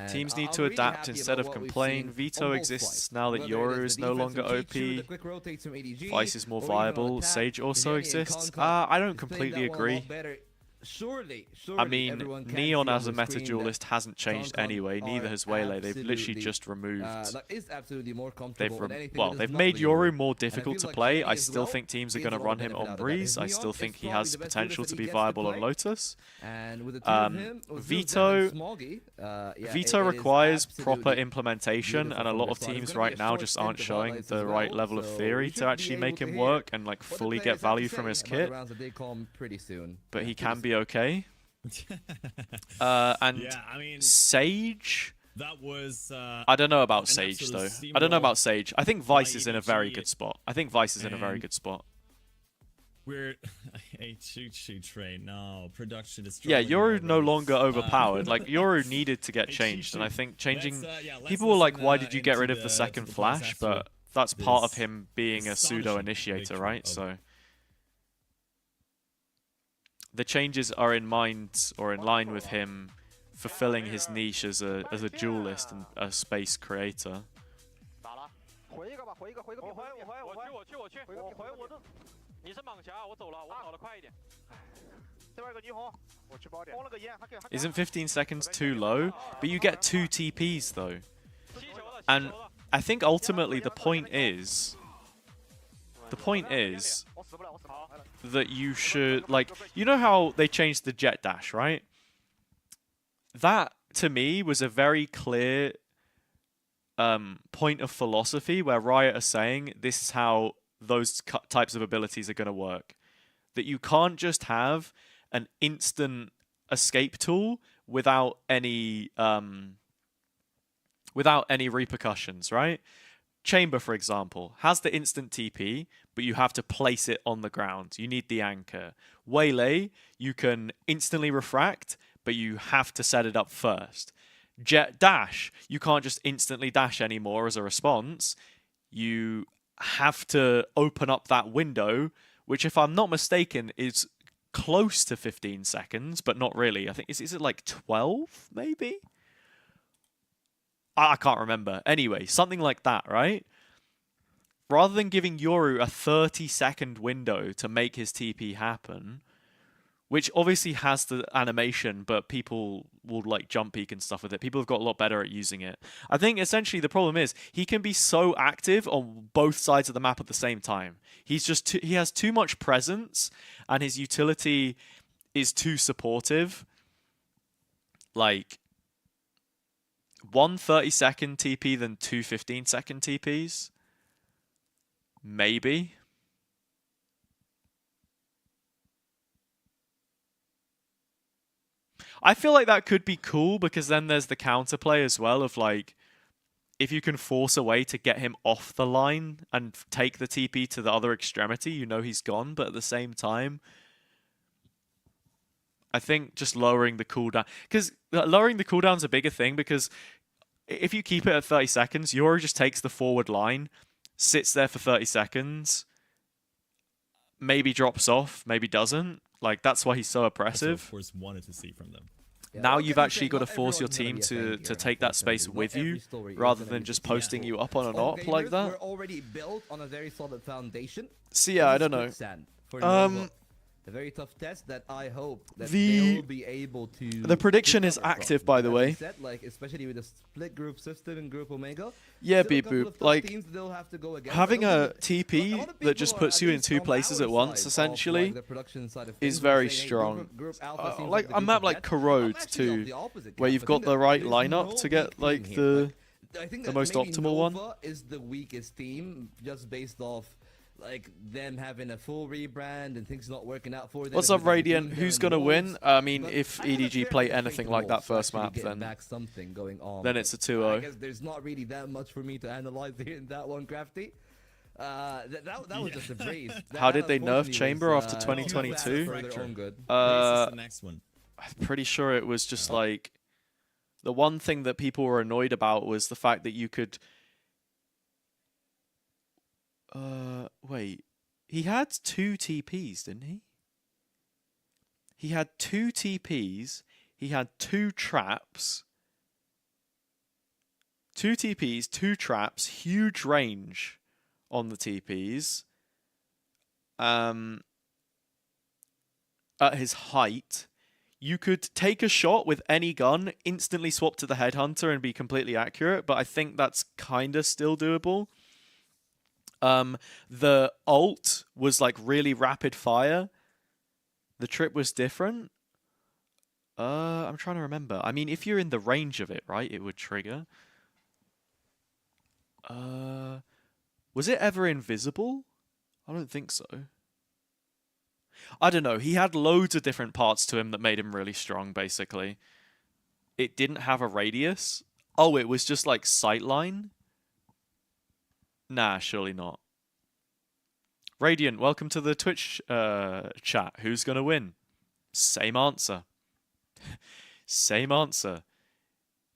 Teams need to adapt instead of complain. Veto exists now that Yoru is no longer OP. Vice is more viable. Sage also exists. I don't completely agree. I mean, Neon as a meta duelist hasn't changed anyway. Neither has Waylay. They've literally just removed. They've made Yoru more difficult to play. I still think teams are going to run him on Breeze. I still think he has potential to be viable on Lotus. Veto requires proper implementation, and a lot of teams right now just aren't showing the right level of theory to actually make him work and like fully get value from his kit. But he can be okay. And yeah, I mean, Sage. That was. I don't know about Sage though. I don't know about Sage. I think Vice is in a very good spot. We're a choo-choo train. No, production is. Yeah, Yoru no longer overpowered. Like Yoru needed to get changed, and I think changing. People were like, "Why did you get rid of the second flash?" But that's part of him being a pseudo initiator, right? So. The changes are in mind or in line with him fulfilling his niche as a duelist and a space creator. Isn't 15 seconds too low? But you get 2 TPs though. And I think ultimately the point is that you should, like, you know how they changed the jet dash, right? that to me was a very clear point of philosophy where Riot are saying this is how those types of abilities are going to work. That you can't just have an instant escape tool without any repercussions, right? Chamber, for example, has the instant TP, but you have to place it on the ground. You need the anchor. Waylay, you can instantly refract, but you have to set it up first. Jet Dash, you can't just instantly dash anymore as a response. You have to open up that window, which, if I'm not mistaken, is close to 15 seconds, but not really. I think, is it like 12, maybe? I can't remember. Anyway, something like that, right? Rather than giving Yoru a 30-second window to make his TP happen, which obviously has the animation, but people will like jump peek and stuff with it. People have got a lot better at using it. I think essentially the problem is he can be so active on both sides of the map at the same time. He's just he has too much presence, and his utility is too supportive. Like, one 30-second TP than two 15-second TPs? Maybe. I feel like that could be cool, because then there's the counterplay as well of, like, if you can force a way to get him off the line and take the TP to the other extremity, you know he's gone, but at the same time, I think just lowering the cooldown, because lowering the cooldown's a bigger thing, because if you keep it at 30 seconds, Yoru just takes the forward line, sits there for 30 seconds, maybe drops off, maybe doesn't. Like, that's why he's so oppressive. That's what, of course, wanted to see from them. Yeah, now well, you've actually got to force your team to take that space with you, rather than just posting you up on an op like that. We're already built on a very solid foundation. So yeah, I don't know. A very tough test that I hope that the they'll be able to. The prediction is active, by the way. Said, like, especially with the split group system in Group Omega. Yeah, Beep Boop. Like, having a TP that just puts you in two places at once, essentially, is very strong. Like a map like Corrode too, where you've got the right lineup to get like the most optimal one. Is the weakest team just based off like them having a full rebrand and things not working out for them. What's up, Radiant? Who's gonna win? I mean, if EDG play anything like that first map, then it's a 2-0. I guess there's not really that much for me to analyze here in that one, Crafty. That was just a breeze. How did they nerf Chamber after 2022? I'm pretty sure it was just like the one thing that people were annoyed about was the fact that you could. Wait. He had 2 TPs, didn't he? He had 2 TPs. He had 2 traps. 2 TPs, 2 traps, huge range on the TPs. At his height, you could take a shot with any gun, instantly swap to the Headhunter and be completely accurate, but I think that's kind of still doable. The ult was like really rapid fire. The trip was different. I'm trying to remember. I mean, if you're in the range of it, right, it would trigger. Was it ever invisible? I don't think so. I don't know. He had loads of different parts to him that made him really strong, basically. It didn't have a radius. Oh, it was just like sightline? Nah, surely not. Radiant, welcome to the Twitch chat. Who's going to win? Same answer. Same answer.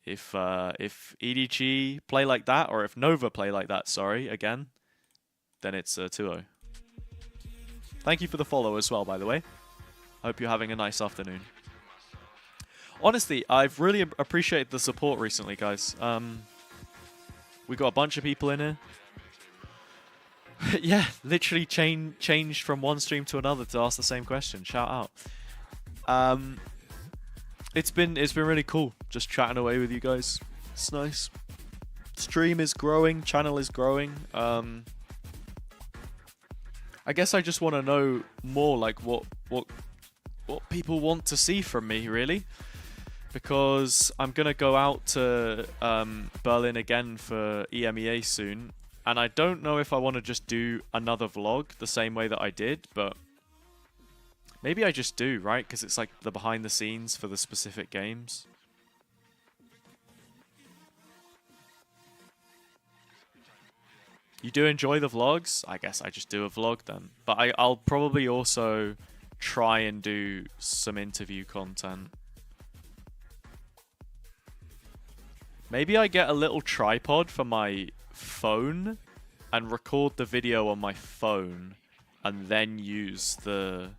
If EDG play like that, or if Nova play like that, sorry, again, then it's 2-0. Thank you for the follow as well, by the way. Hope you're having a nice afternoon. Honestly, I've really appreciated the support recently, guys. We got a bunch of people in here. Yeah, literally changed from one stream to another to ask the same question. Shout out. It's been really cool just chatting away with you guys. It's nice. Stream is growing, channel is growing. I guess I just want to know more, like what people want to see from me, really. because I'm gonna go out to Berlin again for EMEA soon, and I don't know if I want to just do another vlog the same way that I did, but maybe I just do, right? Because it's like the behind the scenes for the specific games. You do enjoy the vlogs? I guess I just do a vlog then. But I'll probably also try and do some interview content. Maybe I get a little tripod for my phone and record the video on my phone and then use the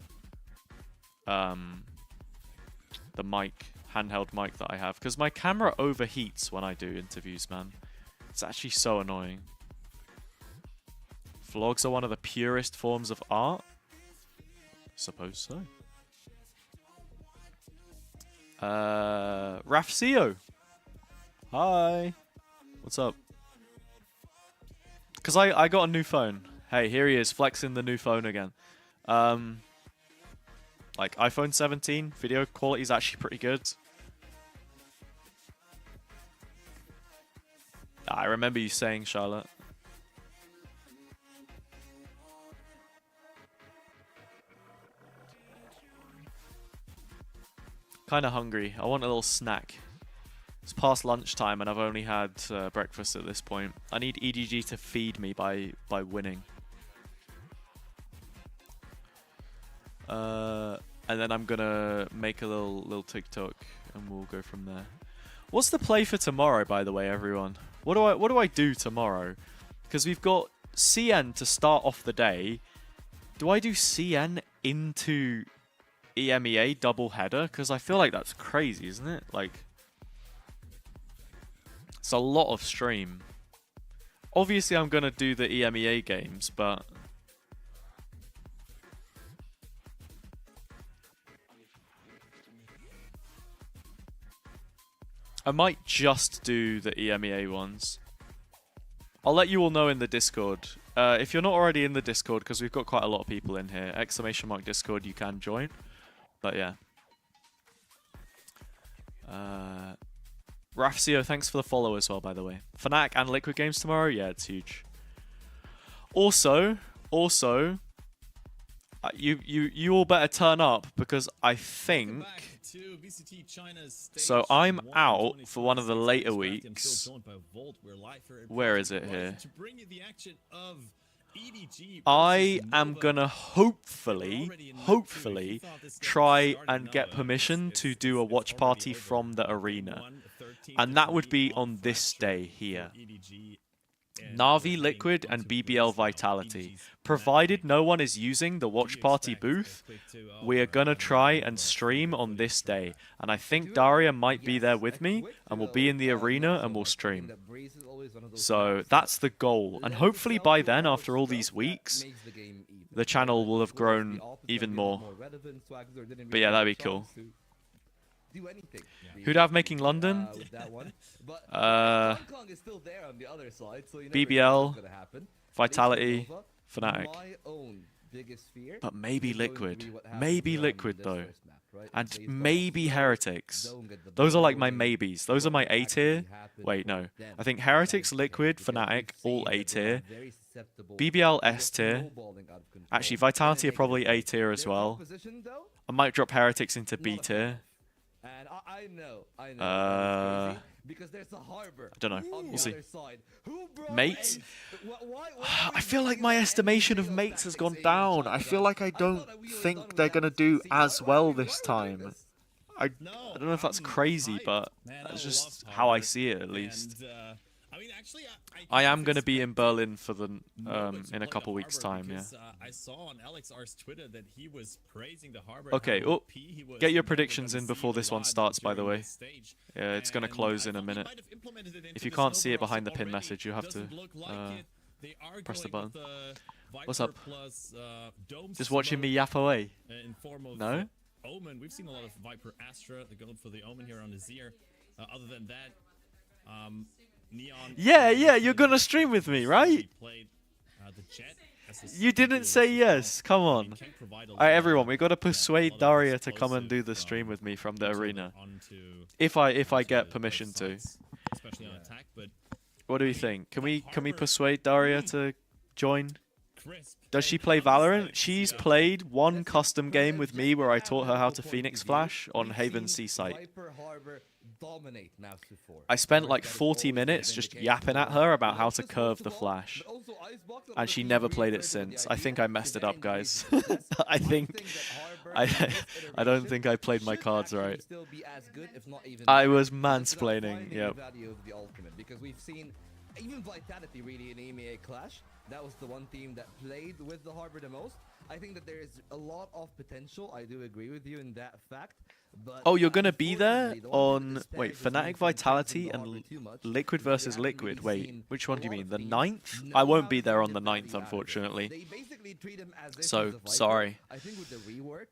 mic, handheld mic that I have. Because my camera overheats when I do interviews, man. It's actually so annoying. Vlogs are one of the purest forms of art? Suppose so. Rafcio. Hi. What's up? Because I got a new phone. Hey, here he is, flexing the new phone again. Like, iPhone 17, video quality is actually pretty good. I remember you saying, Charlotte. Kind of hungry. I want a little snack. It's past lunchtime and I've only had breakfast at this point. I need EDG to feed me by winning. And then I'm gonna make a little TikTok and we'll go from there. What's the play for tomorrow, by the way, everyone? What do I do tomorrow? Because we've got CN to start off the day. Do I do CN into EMEA double header? Because I feel like that's crazy, isn't it? Like, it's a lot of stream. Obviously, I'm gonna do the EMEA games, but I might just do the EMEA ones. I'll let you all know in the Discord. If you're not already in the Discord, because we've got quite a lot of people in here, !Discord, you can join. But yeah. Rafcio, thanks for the follow as well, by the way. Fnatic and Liquid Games tomorrow? Yeah, it's huge. Also, you all better turn up, because I think... So I'm out for one of the later weeks. Where is it here? I am gonna hopefully try and get permission to do a watch party from the arena. And that would be on this day here. Na'Vi, Liquid, and BBL Vitality. Provided no one is using the watch party booth, we are gonna try and stream on this day. And I think Daria might be there with me, and we'll be in the arena and we'll stream. So that's the goal. And hopefully by then, after all these weeks, the channel will have grown even more. But yeah, that'd be cool. Who'd have making London? BBL, Vitality, Fnatic. But maybe Liquid. Maybe Liquid though. And maybe Heretics. Those are like my maybes. Those are my A tier. Wait, no. I think Heretics, Liquid, Fnatic, all A tier. BBL S tier. Actually, Vitality are probably A tier as well. I might drop Heretics into B tier. And I know. Because there's a harbor. I don't know. We'll see. Mates? I feel like my estimation of mates has gone down. I feel like I don't think they're going to do as well this time. I don't know if that's crazy, but that's just how I see it, at least. I am going to be in Berlin for the in a couple weeks' time, yeah. I saw on AlexR's Twitter that he was praising the harbor. Okay, get your predictions in before this one starts, by the way. Yeah, it's going to close in a minute. If you can't see it behind the pin message, you have to press the button. What's up? Just watching me yap away? No? Omen. We've seen a lot of Viper Astra. They're going for the Omen here on his ear. Other than that, Neon. Yeah, you're gonna stream with me, right? You didn't say yes. Come on. Alright, everyone, we got to persuade Daria to come and do the stream with me from the arena. If I get permission to. What do you think? Can we persuade Daria to join? Does she play Valorant? She's played one custom game with me where I taught her how to Phoenix Flash on Haven Seaside. I spent like 40 minutes just yapping at her about how to curve the flash. And she never played it since. I think I messed it up, guys. I don't think I played my cards right. I was mansplaining, yep. Because we've seen even Vitality really in EMEA Clash. That was the one team that played with the Harbor the most. I think that there is a lot of potential. I do agree with you in that fact. But oh, you're gonna be there on wait, Fnatic Vitality and Liquid versus Liquid. Wait, which one do you mean? The 9th? I won't be there on the 9th, unfortunately. So sorry. I think with the rework,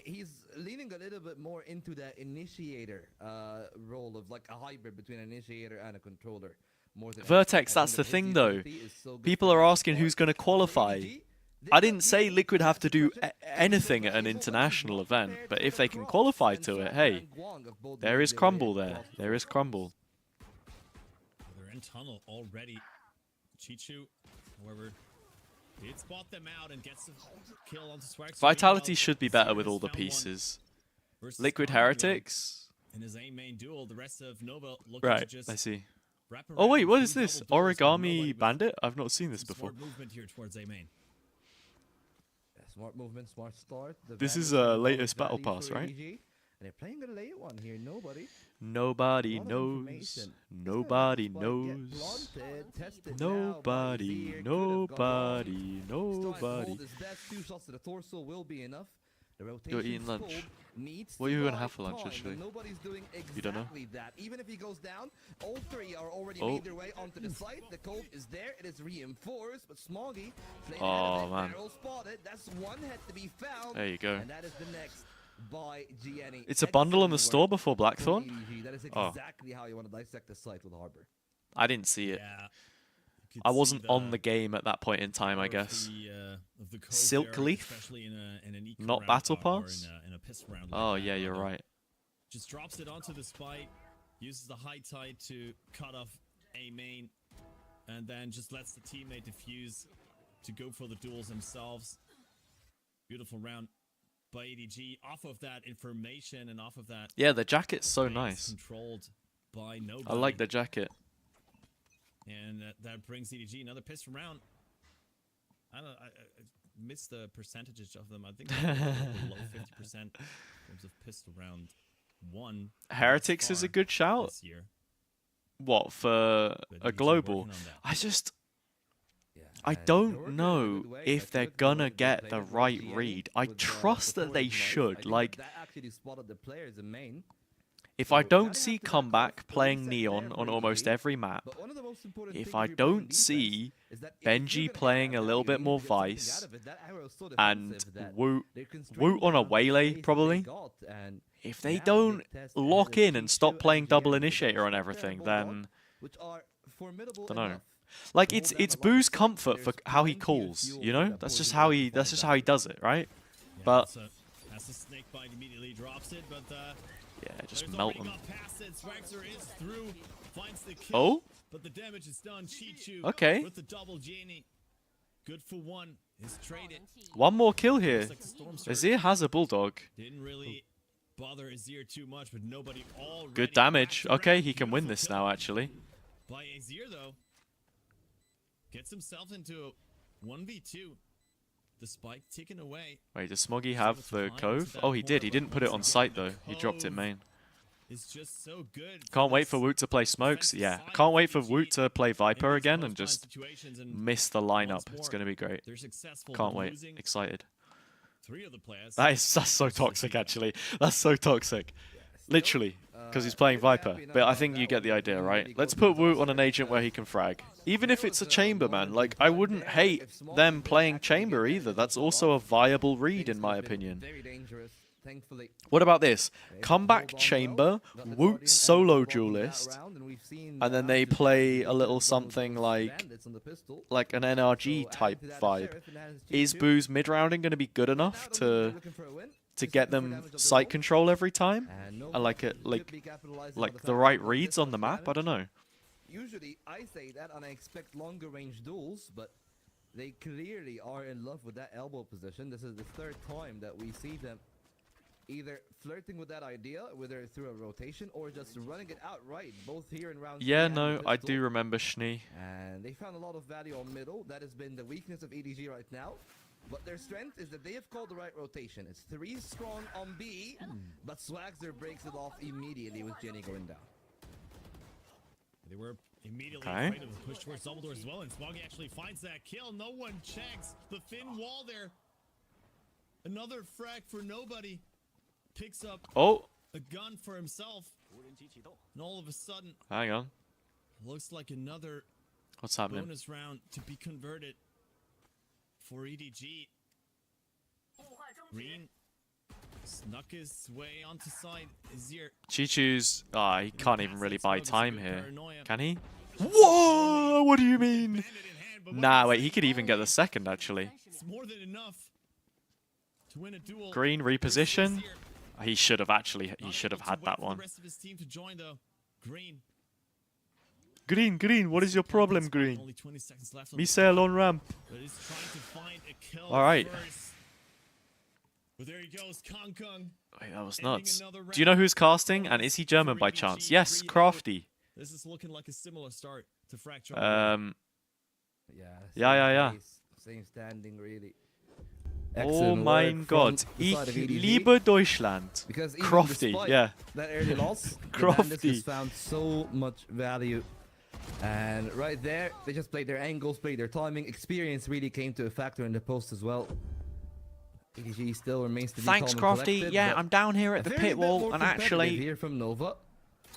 he's leaning a little bit more into the initiator role of like a hybrid between an initiator and a controller. Vertex, that's the thing though. People are asking who's going to qualify. I didn't say Liquid have to do anything at an international event, but if they can qualify to it, hey, there is Crumble there. There is Crumble. They're in tunnel already. Chichu, however, did spot them out and gets a kill onto Swag. Vitality should be better with all the pieces. Liquid Heretics. In his main duel, the rest of Nova right, I see. Oh wait, what is this? Origami Bandit? I've not seen this before. Movement here towards A main. Smart movement, smart start. This is a latest battle pass, right? And they're playing a late one here. Nobody knows. Nobody knows. Nobody. Nobody. Nobody. Two shots to the torso will be enough. You're eating lunch. What are you gonna have for lunch, actually? Nobody's doing exactly you don't know? that. Even if he goes down, all three are already made their way onto the site. The code is there. It is reinforced, but Smoggy man. spotted. That's one head to be found. There you go. And that is the next by GNE. It's a bundle in the store before Blackthorn? That is exactly how you want to dissect the site with Harbor. I didn't see it. Yeah. I wasn't on the game at that point in time, I guess. Silk Leaf? Not Battle Pass? Oh, yeah, you're right. Just drops it onto the spike, uses the high tide to cut off A main, and then just lets the teammate defuse to go for the duels themselves. Beautiful round by EDG. Off of that information and off of that... Yeah, the jacket's so nice. Controlled by Nobody. I like the jacket. And that brings EDG another pistol round. I missed the percentages of them. I think they're below 50% in terms of pistol round 1. Heretics is a good shout. This year. What, for a global? I don't know if they're gonna get the right read. I trust that they should. Like, if I don't see Comeback playing Neon on almost every map, if I don't see Benji playing a little bit more Vice, and Woot on a Waylay probably, if they don't lock in and stop playing double initiator on everything, then don't know. Like it's Boo's comfort for how he calls, you know? That's just how he does it, right? But as the snake bite immediately drops it, but yeah, just melt them. Oh? But the damage is done. Chichu okay. With the double genie. Good for one. Is traded. One more kill here. Azir has a bulldog. Didn't really bother Azir too much, but nobody already. Good damage. Okay, he can win this now actually. By Azir though. Gets himself into a 1v2. The spike ticking away. Wait, does Smoggy have the Cove? Oh, he did. He didn't put it on site though. He dropped it main. It's just so good. Can't wait for Woot to play Smokes. Yeah, can't wait for Woot to play Viper again and just miss the lineup. It's gonna be great. Can't wait. Excited. That's so toxic actually. That's so toxic. Literally, because he's playing Viper. But I think you get the idea, right? Let's put Woot on an agent where he can frag. Even if it's a chamber, man. Like, I wouldn't hate them playing chamber either. That's also a viable read, in my opinion. thankfully. What about this? Comeback chamber, Woot solo duelist, and then they play a little something like an NRG type vibe. Is Boo's mid-rounding going to be good enough to get them site control every time? And like the right reads on the map? I don't know. Usually I say that and I expect longer range duels, but they clearly are in love with that elbow position. This is the third time that we see them either flirting with that idea, whether through a rotation or just running it outright, both here in round 3 Yeah, and no, I pistol. do remember Schnee. And they found a lot of value on middle. That has been the weakness of EDG right now. But their strength is that they have called the right rotation. It's 3 strong on B, but Swagzer breaks it off immediately with Jenny going down. They were immediately afraid of the push towards double door as well, and Smoggy actually finds that kill. No one checks the thin wall there. Another frag for nobody. Picks up a gun for himself. And all of a sudden, hang on. Looks like another What's happening? bonus round to be converted for EDG. Green snuck his way onto side. Azir. Chichu's... he can't even really buy time here. Can he? Whoa! What do you mean? Nah, wait, he could even get the second, actually. It's more than enough to win a duel. Green reposition. He should have had that one. The rest of his team to join, though. Green. Green, what is your problem, Green? Only 20 seconds left on Missile on ramp. but he's trying to find a kill Alright. first. But there he goes, Kong Kong. Wait, that was nuts. Do you know who's casting? And is he German by chance? Yes, Crafty. This is looking like a similar start to Fracture. Yeah. Same standing, really. Oh mein Gott. Ich liebe Deutschland. Because even Crafty, despite yeah. that early loss, Crafty has found so much value. And right there, they just played their angles, played their timing. Experience really came to a factor in the post as well. EDG still remains to be Thanks, calm and Crafty. collected, Yeah, but I'm down here at the a fair pit bit wall, more and competitive actually, here from Nova.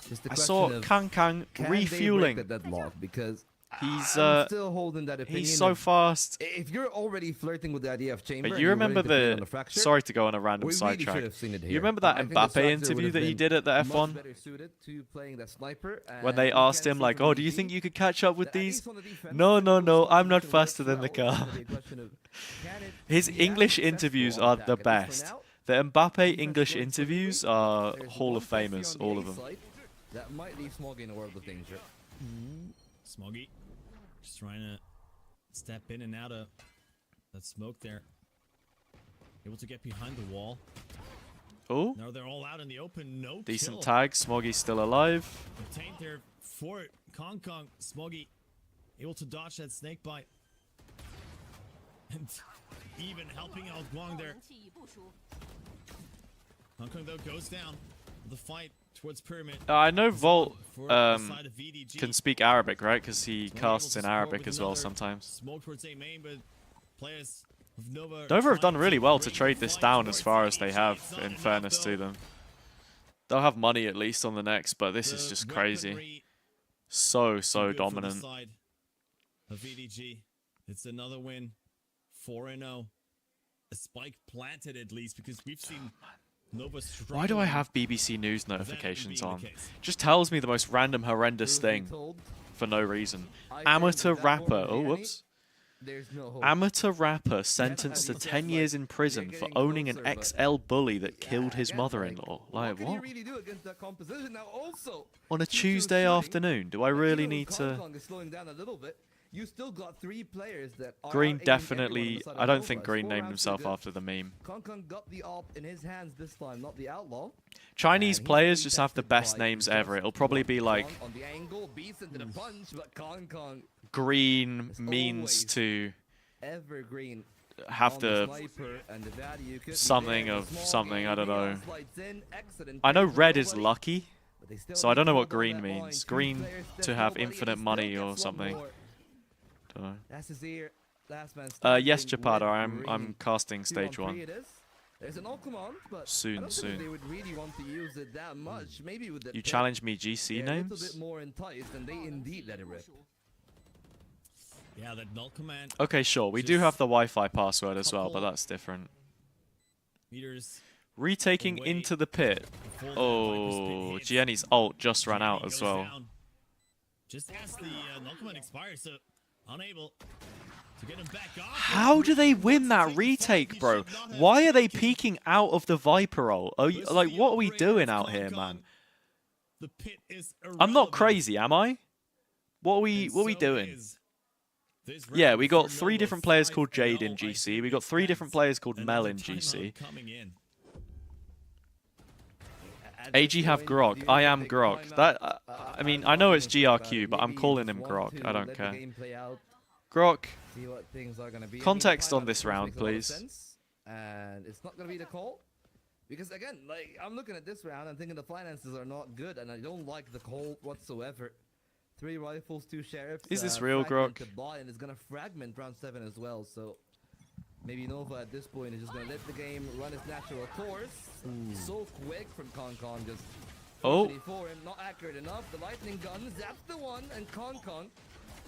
Just the I question saw of, Kang can they refueling. break the deadlock? Because He's I'm still holding that opinion. he's so fast. If you're already flirting with the idea of chamber, But and you you're remember willing to play on the... fracture, Sorry to go on a random we really sidetrack. should have seen it You here. remember that I think the Mbappe Swagzer would interview have that he been did at the much F1? better suited to playing that sniper, When they and asked you him can like, see oh, from do you EDG think you could catch up with that at these? least on the defense, No, the I'm not solution faster works than the well. car. It's gonna be a question of, can it His be as English successful interviews on are attack? the At least for best. now, The Mbappe defense English works really interviews good. are There's Hall of one Fessy Famers, on the all A of them. side that might leave Smoggy in a world of danger. Smoggy just trying to step in and out of that smoke there. Able to get behind the wall. Oh, Now they're all out in the open. No decent kill. tag. Smoggy's still alive. Obtained there for Kong Kong. Smoggy able to dodge that snake bite. And even helping out Guang there. Kong Kong though goes down. The fight towards Pyramid. I know Volt For the side of VDG. can speak Arabic, right? Because he Not able casts to in score Arabic with as well another sometimes. Smoke towards A main, but players of Nova Nova have done trying really well to bring trade the this fight down as towards far as they VDG. have, It's not in enough, fairness though. to them. They'll have money at least on the next, but this is The just crazy. weaponry So good for the dominant. side of VDG. It's another win. 4-0. A spike planted at least, because we've seen Nova struggle. Why do I have BBC News that notifications being on? the case. Just tells me the most random, horrendous thing for no reason. Amateur rapper. Oh, whoops. There's no hope. Amateur rapper sentenced to 10 years in prison for owning an XL bully that killed his mother-in-law. Like, What can you what? really do against that composition? Now also, On a Chichu's Tuesday shooting, afternoon? Do I and really even though need Kong to... Kong is slowing down a little bit, you still got 3 players that are Green out aiming everyone on definitely... the side I of don't Nova. think It's Green 4 named rounds to himself go. after the meme. Kong Kong got the op in his hands this time, not the outlaw. Chinese And he's players being just have the tested best by names just ever. It'll probably be like... Kong on the angle, beats into the punch, but Kong Kong Green is means always to evergreen. have on the... sniper, and the value could be something there. of Small something, I game, don't know. Leon slides in, excellent I know play from red is nobody, lucky, but they still so I need don't know to what hold on green that line. means. 2 Green players, to there's have nobody, he infinite still money gets or one something. more. Don't know. That's his ear. Last man Yes, standing, Chapada, red, I'm green. casting 2 stage on 3 1. it is. There's an all command, but I Soon, don't think soon. they would really want to use it that much. Maybe with the You tech, challenge me GC they're a little names? bit more enticed, and they indeed let it rip. Yeah, that null command. Okay, sure. We do have the Wi-Fi password as well, but that's different. Meters Retaking into the pit. Oh, Gianni's ult just ran out as well. Just as the knockman expires, so unable to get him back up. How do they win that retake, bro? Why are they peeking out of the Viper ult? Are you, like, what are we doing out here, man? I'm not crazy, am I? What are we doing? Yeah, we got 3 different players called Jade in GC. We got 3 different players called Mel in GC. AG have Grok. I am Grok. That I mean, I know it's GRQ, but I'm calling him Grok. I don't care. Grok. Context on this round, please. And it's not gonna be the call. Because again, like, I'm looking at this round and thinking the finances are not good, and I don't like the call whatsoever. 3 rifles, 2 sheriffs. Is this real, Grok? And it's gonna fragment round 7 as well. So maybe Nova at this point is just gonna let the game run its natural course. So quick from Concon, just for him, not accurate enough. The lightning gun, that's the one, and Concon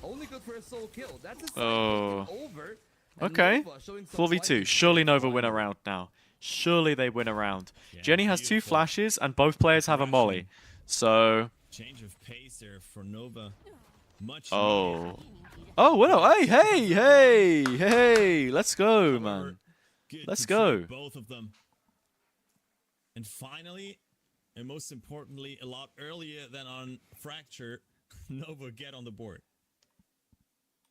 only good for a solo kill. That's his over. Okay. 4v2. Surely Nova win a round now. Surely they win a round. Jenny has 2 flashes, and both players have a molly. So. Change of pace there for Nova. Oh, well, hey, let's go, man. Let's go. Both of them. And finally, and most importantly, a lot earlier than on Fracture, Nova get on the board.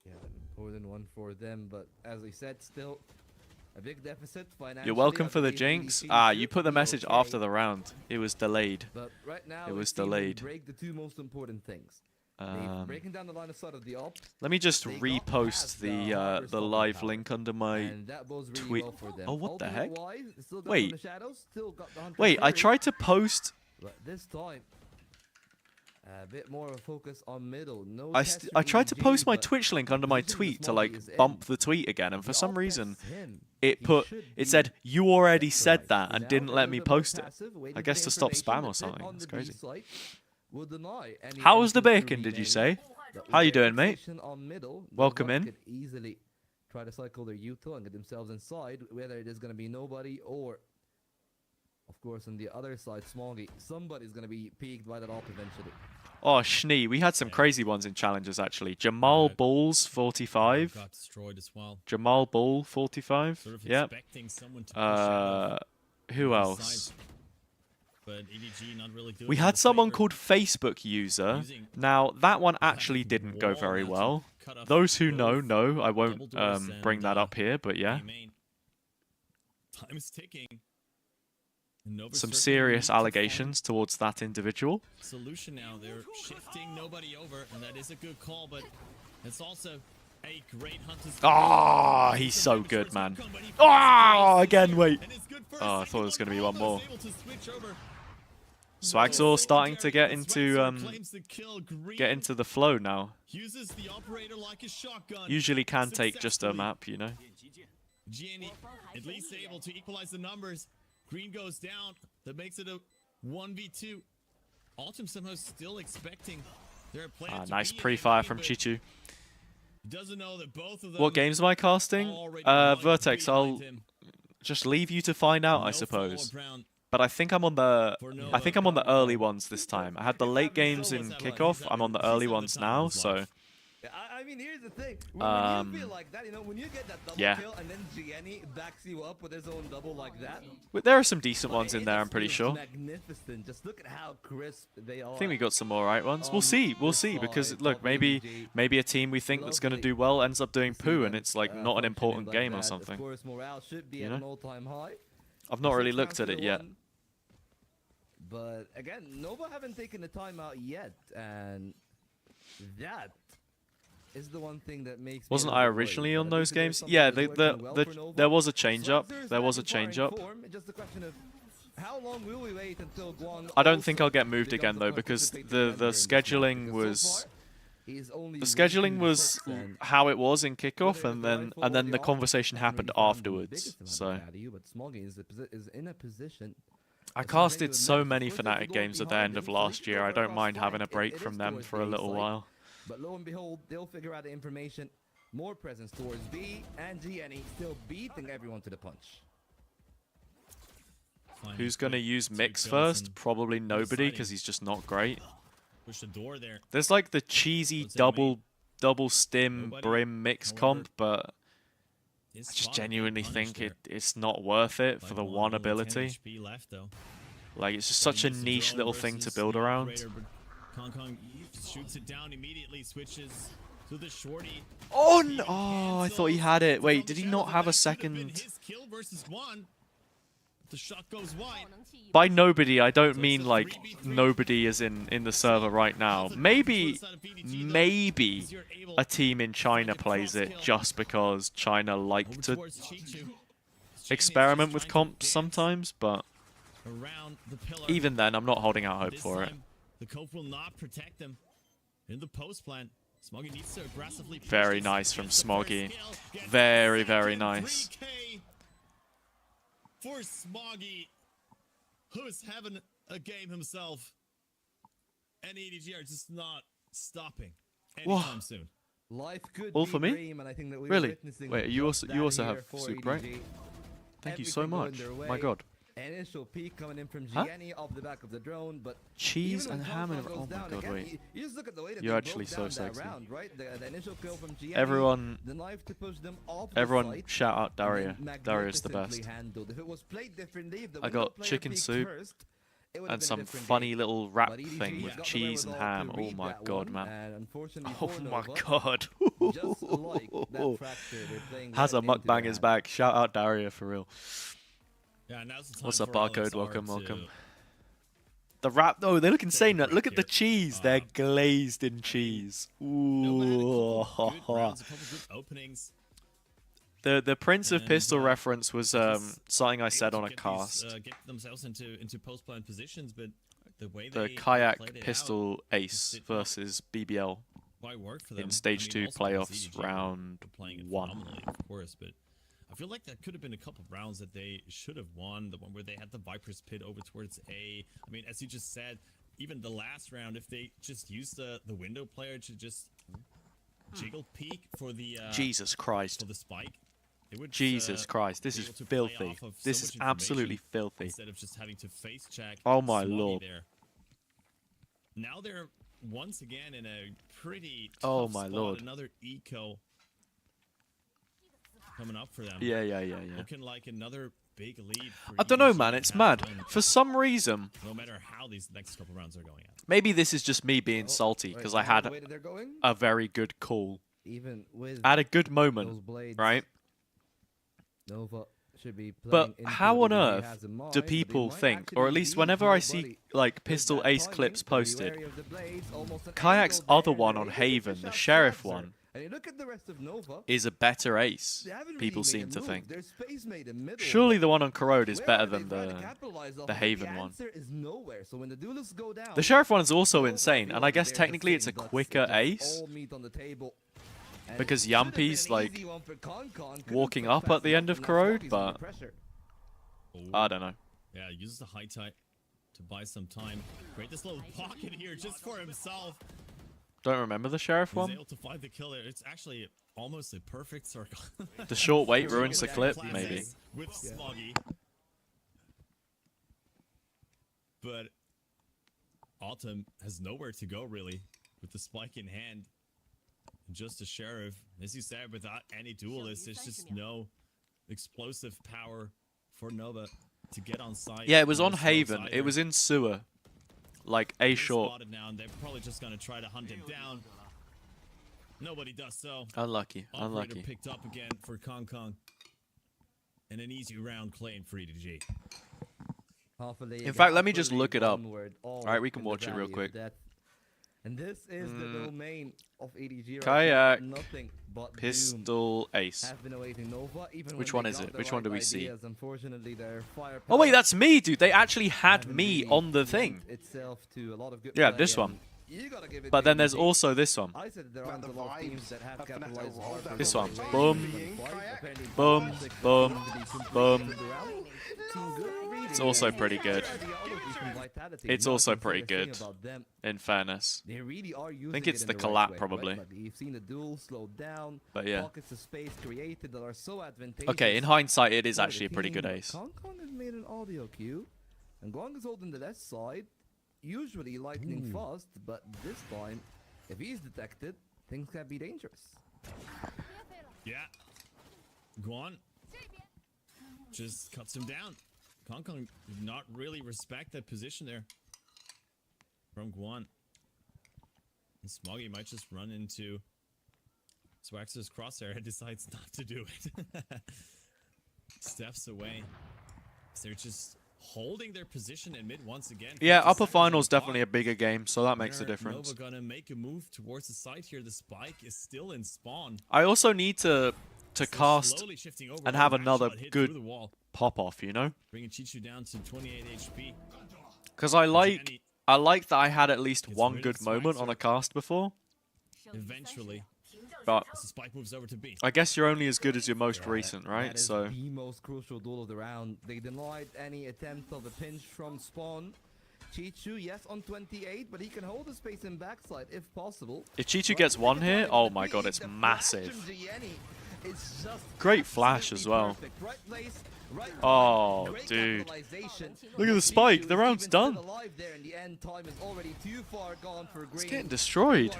Yeah, important one for them, but as we said, still a big deficit financially. You're welcome for the jinx. You put the message after the round. It was delayed. But right now, it was delayed. Break the 2 most important things. Breaking down the line of sight of the op. Let me just repost the live link under my tweet. Oh, what the heck? Wait, I tried to post. But this time, a bit more of a focus on middle. No, I tried to post my Twitch link under my tweet to like bump the tweet again, and for some reason it said you already said that and didn't let me post it. I guess to stop spam or something. It's crazy. How was the bacon, did you say? How you doing, mate? Welcome in. Easily try to cycle their util and get themselves inside, whether it is going to be nobody or, of course, on the other side, Smoggy. Somebody's going to be peaked by that op eventually. Oh, Schnee, we had some crazy ones in challenges, actually. Jamal Balls, 45. Got destroyed as well. Jamal Ball, 45. Sort of yep. Who else? But EDG not really doing we had someone called Facebook User. Now, that one actually didn't go very well. Those who know. I won't bring that up here, but yeah. Time is ticking. Some serious allegations towards that individual. Solution now, they're shifting nobody over, and that is a good call, but it's also a great hunter's. Ah, he's so good, man. Ah, again, wait. Oh, I thought there was going to be one more. Swagsaw starting to get into the flow now. Usually can take just a map, you know. Gianni at least able to equalize the numbers. Green goes down. That makes it a 1v2. Autumn somehow still expecting their player. Nice pre-fire from Chichu. Doesn't know that both of them. What games am I casting? Vertex. I'll just leave you to find out, I suppose. But I think I'm on the early ones this time. I had the late games in kickoff. I'm on the early ones now, so. I mean, here's the thing. When you feel like that, you know, when you get that double kill and then Gianni backs you up with his own double like that. But there are some decent ones in there, I'm pretty sure. Magnificent. Just look at how crisp they are. I think we got some alright ones. We'll see. We'll see. Because look, maybe a team we think that's going to do well ends up doing poo, and it's like not an important game or something. Of course, morale should be at an all-time high. I've not really looked at it yet. But again, Nova haven't taken the time out yet, and that is the one thing that makes. Wasn't I originally on those games? Yeah, there was a change up. There was a change up. Just a question of how long will we wait until Guan. I don't think I'll get moved again though, because the scheduling was. The scheduling was how it was in kickoff, and then the conversation happened afterwards. So. I casted so many Fnatic games at the end of last year. I don't mind having a break from them for a little while. But lo and behold, they'll figure out the information. More presence towards B, and Gianni still beating everyone to the punch. Who's going to use Mix first? Probably nobody, because he's just not great. There's like the cheesy double stim brim mix comp, but I just genuinely think it's not worth it for the one ability. Like, it's just such a niche little thing to build around. Shoots it down immediately, switches to the shorty. Oh no! Oh, I thought he had it. Wait, did he not have a second? The shot goes wide. By nobody, I don't mean like nobody is in the server right now. Maybe a team in China plays it just because China like to experiment with comps sometimes, but even then, I'm not holding out hope for it. The cope will not protect them in the post plan. Smoggy needs to aggressively push. Very nice from Smoggy. Very, very nice. For Smoggy, who's having a game himself, and EDG are just not stopping anytime soon. Life could All for me? dream, and I think that Really? Wait, you also have soup, right? Thank you so much. My God. Initial peak coming in from Gianni off the back of the drone, but cheese and ham and oh my God, wait. You're actually so sexy. Round, right? The initial kill from Gianni, everyone the knife to push them off the shout out Daria. Daria's the best. If it was played differently, if the I got chicken soup and some funny little wrap thing with cheese and ham. Oh my God, man. Oh my God. Hazza Mukbang is back. Shout out Daria for real. Yeah, now's the time. What's up, Barcode? Welcome. The wrap, oh, they look insane. Look at the cheese. They're glazed in cheese. Ooh. The Prince of Pistol reference was something I said on a cast. Get themselves into post plan positions, but the way the kayak pistol ace versus BBL in stage 2 playoffs round 1. Of course, but I feel like that could have been a couple of rounds that they should have won. The one where they had the Viper's Pit over towards A. I mean, as you just said, even the last round, if they just used the window player to just jiggle peek for the Jesus Christ. For the spike. Would, Jesus Christ, this is filthy. This is absolutely filthy. Instead of just having to face check. Oh my Lord. There. Now they're once again in a pretty tough spot. Lord. Another eco coming up for them. Yeah. Looking like another big lead. I don't know, man. It's mad. For some reason, no matter how these next couple rounds are going out. Maybe this is just me being salty because I had a very good call. Even with I had a good moment, right? Nova should be but how on earth do people think, or at least whenever I see like Pistol Ace clips posted, Kayak's other one on Haven, the Sheriff one, is a better ace, people seem to think. Surely the one on Corrode is better than the Haven one. The Sheriff one is also insane, and I guess technically it's a quicker ace, because Yampi's like walking up at the end of Corrode, but I don't know. Yeah, uses the high tide to buy some time. Create this little pocket here just for himself. Don't remember the Sheriff one. He's able to find the killer. It's actually almost a perfect circle. The short wait ruins the clip, maybe. With Smoggy. But Autumn has nowhere to go really with the spike in hand. Just a Sheriff, as you said, without any duelist, there's just no explosive power for Nova to get on site. Yeah, it was on Haven. It was in sewer. Like A short. Now, and they're probably just gonna try to hunt him down. Nobody does so. Unlucky. Operator picked up again for Kong Kong. And an easy round claim for EDG. In fact, let me just look it up. Alright, we can watch it real quick. And this is the domain of EDG. Kayak, nothing but Pistol Ace. Nova, which one is it? Which one do we see? Oh wait, that's me, dude. They actually had me on the thing. Yeah, this one. But then there's also this one. This one. Boom. Boom. Boom. Boom. It's also pretty good. It's also pretty good, in fairness. They really are using I think it's it the in the right collab, way, probably. right? But you've seen the duel slowed down, But yeah. pockets of space created that are so advantageous. Okay, in hindsight, it is for the actually a pretty good team. ace. Kong has made an audio cue, and Guang is holding the left side, usually lightning fast, but this time, if he's detected, things can be dangerous. Yeah. Guan just cuts him down. Kong did not really respect that position there from Guan. And Smoggy might just run into Swaxer's crosshair and decides not to do it. Steps away. So they're just holding their position in mid once again. Yeah, upper final's definitely a bigger game, so that makes a difference. Nova gonna make a move towards the side here. The spike is still in spawn. I also need to cast and have another good pop-off, you know? Bringing Chichu down to 28 HP. Because I like that I had at least one good moment on a cast before. Eventually. But the spike moves over to B. I guess you're only as good as your most recent, right? That is So the most crucial duel of the round. They denied any attempt of a pinch from spawn. Chichu, yes, on 28, but he can hold the space in backside if possible. if Chichu gets one here, oh my god, it's massive. Great flash as well. Oh, dude. Look at the spike. The round's done. It's getting destroyed.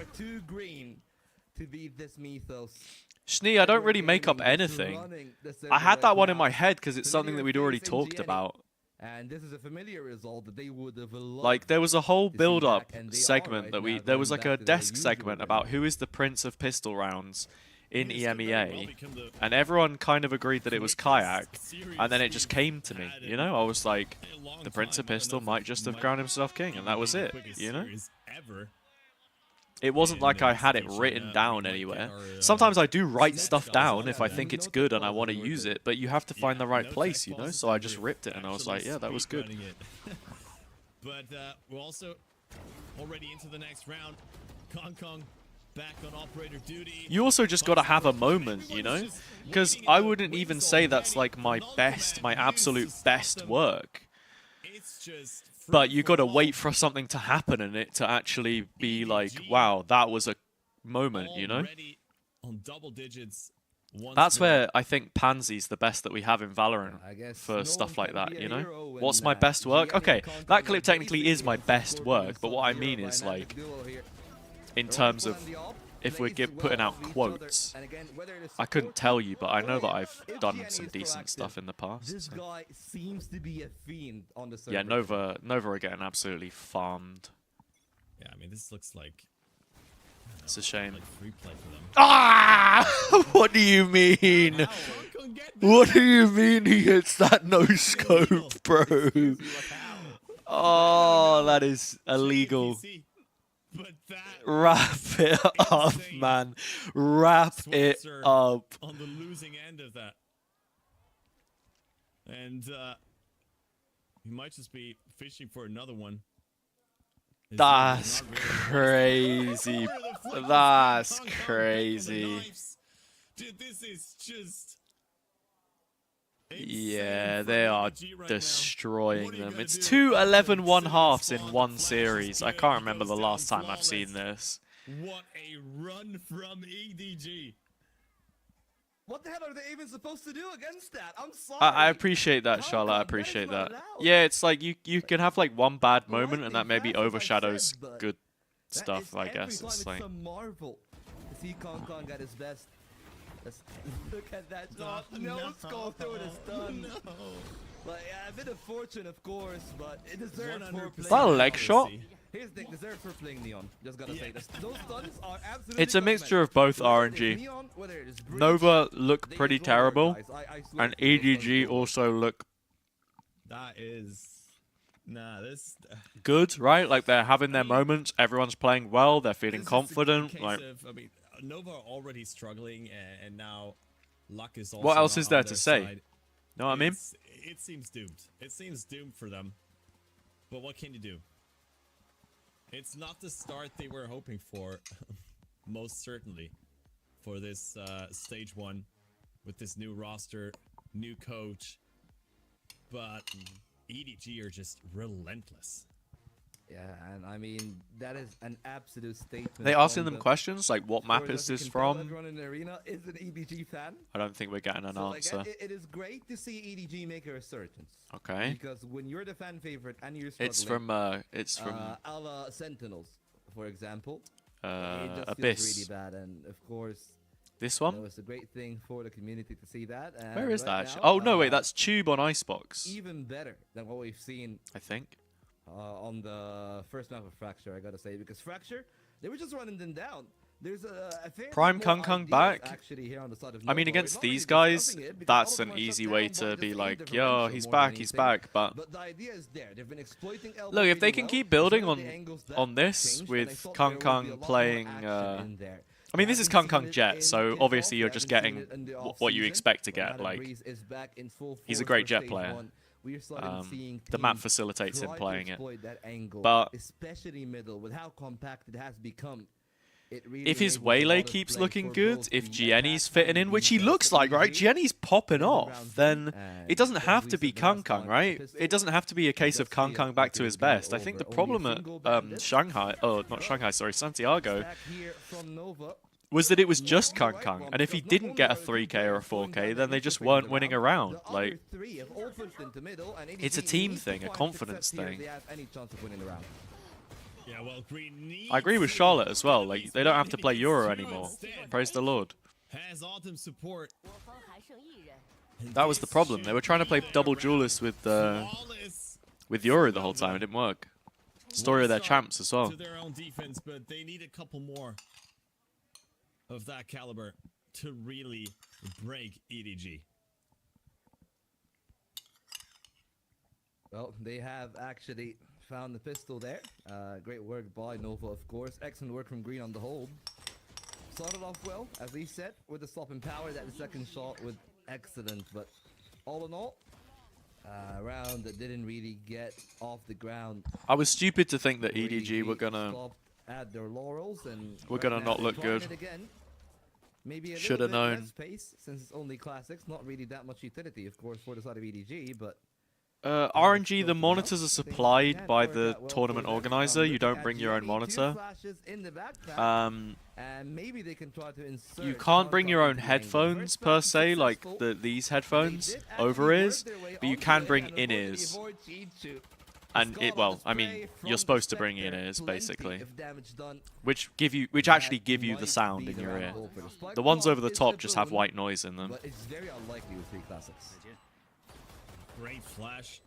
Schnee, I don't really make up anything. I had that one in my head because it's something that we'd already talked about. And this is a familiar result that they would have loved. Like, there was a whole build-up segment that there was like a desk segment about who is the Prince of Pistol Rounds in EMEA, and everyone kind of agreed that it was Kayak, and then it just came to me, you know? I was like, the Prince of Pistol might just have crowned himself king, and that was it, you know? It wasn't like I had it written down anywhere. Sometimes I do write stuff down if I think it's good and I want to use it, but you have to find the right place, you know? So I just ripped it and I was like, yeah, that was good. But we're also already into the next round. Kong back on operator duty. You also just got to have a moment, you know? Because I wouldn't even say that's like my absolute best work. But you got to wait for something to happen in it to actually be like, wow, that was a moment, you know? That's where I think Pansy's the best that we have in Valorant for stuff like that, you know? What's my best work? Okay, that clip technically is my best work, but what I mean is like, in terms of if we're putting out quotes, I couldn't tell you, but I know that I've done some decent stuff in the past. This guy seems to be a fiend on the server. Yeah, Nova are getting absolutely farmed. Yeah, I mean, this looks like... It's a shame. Like free play for them. Ah! What do you mean? What do you mean he hits that no scope, bro? Oh, that is illegal. Wrap it up, man. Wrap it up. On the losing end of that. And he might just be fishing for another one. That's crazy. That's crazy. Dude, this is just... Yeah, they are destroying them. It's 2 11-1/2s in one series. I can't remember the last time I've seen this. What a run from EDG. What the hell are they even supposed to do against that? I'm sorry. I appreciate that, Charlotte. I appreciate that. Yeah, it's like you can have like one bad moment and that maybe overshadows good stuff, I guess. It's like... It's a marvel to see Kong at his best. Look at that shot. No skull through the stun. No. But yeah, a bit of fortune, of course, but it deserves for playing. Is that a leg shot? Here's the thing, deserves for playing Neon. Just gotta say this. Those stuns are absolutely... It's a mixture of both RNG. Nova look pretty terrible, and EDG also look... That is... Nah, this... good, right? Like, they're having their moments, everyone's playing well, they're feeling confident. Like, I mean, Nova already struggling, and now luck is also... What else is there on to their say? side. Know what I mean? It seems doomed. It seems doomed for them. But what can you do? It's not the start they were hoping for, most certainly, for this stage 1 with this new roster, new coach. But EDG are just relentless. Yeah, and I mean, that is an absolute statement. They asking them questions like, what map is this from? Everyone in the arena is an EDG fan. I don't think we're getting an answer. Like, it is great to see EDG make a resurgence. Okay. Because when you're the fan favorite and you're struggling, it's from a la Sentinels, for example. Abyss. It just feels really bad, and of course, this one. It was a great thing for the community to see that. And where is that? now, Oh no, wait, that's Tube on Icebox. Even better than what we've seen. I think. On the first map of Fracture, I gotta say, because Fracture, they were just running them down. There's a fair Prime bit more Kung ideas back. actually here on the side of I mean, Nova. against We're not these really guys, discussing it because that's all of an them are easy shut way down, to but be just like, in yo, differential he's more back, than he's anything. back. But the idea is there. They've been exploiting elbow look, if they really can well. keep Some building of the angles that on this changed, and I with thought Kung there would be a Kung lot more playing. action in there. I mean, this is Haven't Kung seen Kung it Jet, in so kickoff, obviously you're haven't just seen getting it in the what you offseason. expect to get. Madden Like, Breeze is back in full he's a force great for Jet stage player. one. We are starting seeing The map teams facilitates him try to playing it. exploit that angle, But especially middle, with how compact it has become. It really if his enables a lot Waylay of keeps play looking for good, both if the Gianni's attack fitting and in, which he defense looks for like, right? EDG. Gianni's popping In the off, round then two, it doesn't and have as to we be said the Kung last Kung, time, right? pistol, It doesn't have to be a case of does Kung feel Kung like back it to his is going best. I think the over. problem Only a at single bandit. Shanghai, oh, not Shanghai, sorry, Santiago, Back here from Nova. was that it was Not just on the Kung right Kung. one, And if he because not didn't only get a are the two 3K or a players going 4K, down then the they just infiltrating weren't the winning round, around. the Like, other three have all pushed into middle, and it's a EDG team needs to thing, a find confidence success here if thing. they have any chance of winning the round. Yeah, well, Green I agree with Charlotte as well. Like, they don't have to play Euro anymore. Praise the Lord. Has Autumn support. That was the problem. They were trying to play double duelist with Euro the whole time. It didn't work. Story of their champs as well. To their own defense, but they need a couple more of that caliber to really break EDG. Well, they have actually found the pistol there. Great work by Nova, of course. Excellent work from Green on the hold. Started off well, as he said, with the stop and power. That second shot was excellent, but all in all, round that didn't really get off the ground. I was stupid to think that EDG were gonna at their laurels and not look good. Maybe a Shoulda little bit known. less pace, since it's only classics. Not really that much utility, of course, for the side of EDG, but RNG, the monitors are supplied by the tournament organizer. You don't bring your own monitor. And maybe they can try to insert You can't bring your own into the angle. headphones First per round se, like successful, these but headphones, they did actually over-ears, work their way but you onto can it, bring and in-ears. unfortunately avoid G2. And Scott it, on well, I display mean, from you're the supposed to bring sector. in-ears, Plenty basically, of damage done. which actually That give you the might sound be in the your round ear. goal for the Spike The ones Ball over the is top a just have boon, white noise in them. But it's very unlikely with 3 classics. Great flash,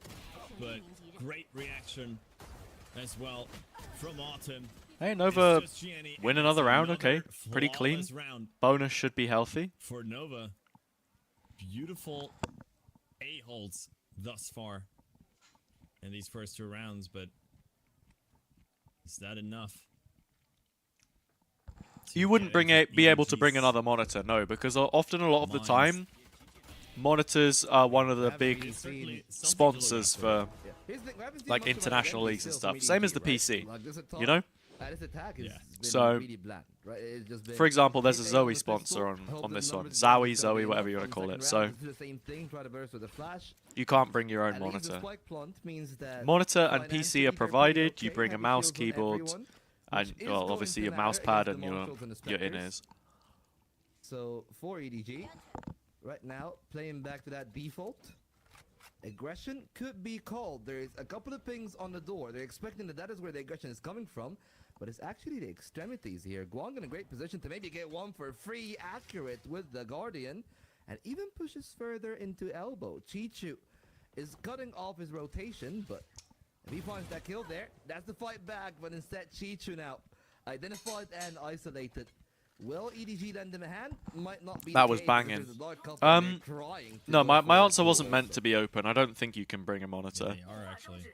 but great reaction as well from Autumn. Hey, Nova It's just Gianni, win and another it's round, okay. another Pretty clean. flawless round Bonus should be healthy. for Nova. Beautiful A-holds thus far in these first 2 rounds, but is that enough? You wouldn't be able to bring another monitor, no, because often a lot of the time, monitors are one of the big sponsors for like international leagues and stuff. Same as the PC, you know? So, for example, there's a Zoe sponsor on this one. Zoe, whatever you want to call it. So, you can't bring your own monitor. Monitor and PC are provided. You bring a mouse, keyboard, and well, obviously your mouse pad and your in-ears. So for EDG, right now playing back to that default, aggression could be called. There is a couple of pings on the door. They're expecting that is where the aggression is coming from, but it's actually the extremities here. Guang in a great position to maybe get one for free, accurate with the Guardian, and even pushes further into elbow. Chichu is cutting off his rotation, but if he finds that kill there, that's the fight back, but instead Chichu now identified and isolated. Will EDG lend him a hand? Might not be. That was banging. No, my answer wasn't meant to be open. I don't think you can bring a monitor. They are actually.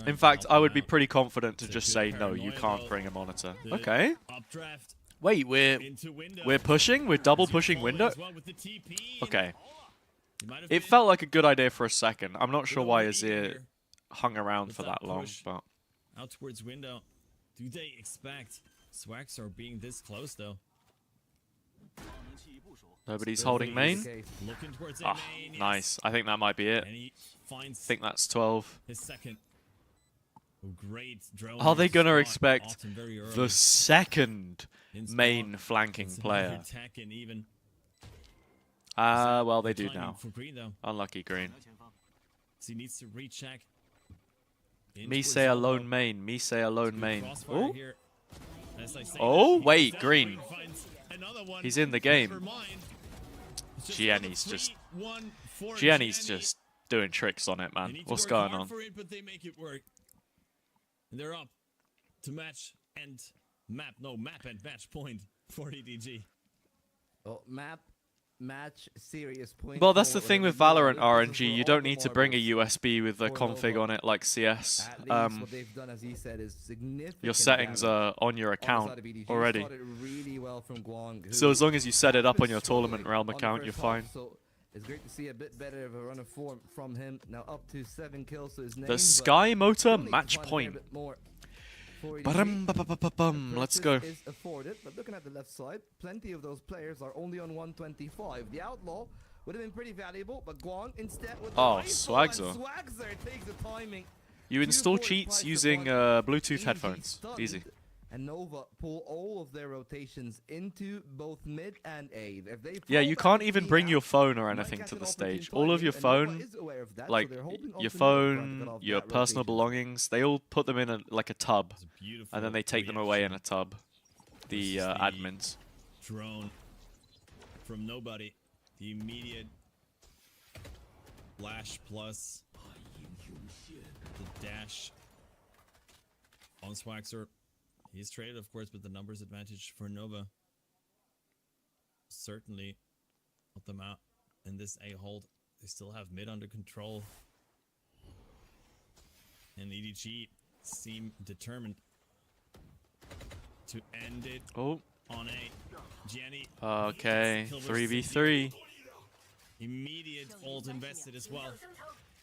In fact, I would be pretty confident to just say no, you can't bring a monitor. Okay. Wait, we're pushing? We're double pushing window? Okay. It felt like a good idea for a second. I'm not sure why Azir hung around for that long, but Out towards window. Do they expect Swaxor being this close though? Nobody's holding main. Looking towards Ah, main, yes. nice. I think that might be it. And he finds I think that's 12. his second. Great drone. Are they going to spot, expect often very early. the second In spot. main flanking It's player? another tech and even. Well, they do Timing now. for Green, though. Unlucky Green. So he needs to recheck. Me say alone main. Me say alone main. Crossfire Oh, here. As I say oh that, wait, that Green. finds another one. He's in the Never game. mind. It's just Gianni's another just 3-1 for Gianni's Gianni. just doing tricks on it, They man. need to What's work going hard on? for it, but they make it work. And they're up to match and map and match point for EDG. Oh, match serious point. Well, that's the for thing with whatever Valorant you do. This is RNG. for You all don't the need to bring a marbles. USB with a for config Nova. on it like CS. At least what they've done, as he said, is significant Your settings damage are on your on the account side of EDG. already. Started really well from Guang, So who as long as you set it up on your struggling Tournament Realm on the account, first you're half, fine. So it's great to see a bit better of a run of form from him. Now up to 7 kills to his name. The but Sky Motor still need to match find a fair point. bit more for EDG. Ba-dum-ba-ba-ba-bum. Let's go. Is afforded, but looking at the left side, plenty of those players are only on 125. The Outlaw would have been pretty valuable, but Guang instead with the Oh, rifle, Swagzer. and Swagzer takes the timing. You install cheats using Bluetooth headphones. Easy. And Nova pull all of their rotations into both mid and A. If they Yeah, fall you back can't to even B bring now, your phone or might anything catch to an the opportune stage. All of timing, your and Nova phone, is aware of that, so like they're holding your onto Nova, trying to phone, cut off your that personal rotation. belongings, they all put them in a tub, It's a beautiful and then they take them away in a tub. The This is the admins. Drone from nobody. The immediate flash plus the dash on Swagzer. He's traded, of course, but the numbers advantage for Nova. Certainly help them out in this A hold. They still have mid under control. And EDG seem determined to end it Oh, on A. Gianni. okay. kills 3v3. Immediate ult invested as well.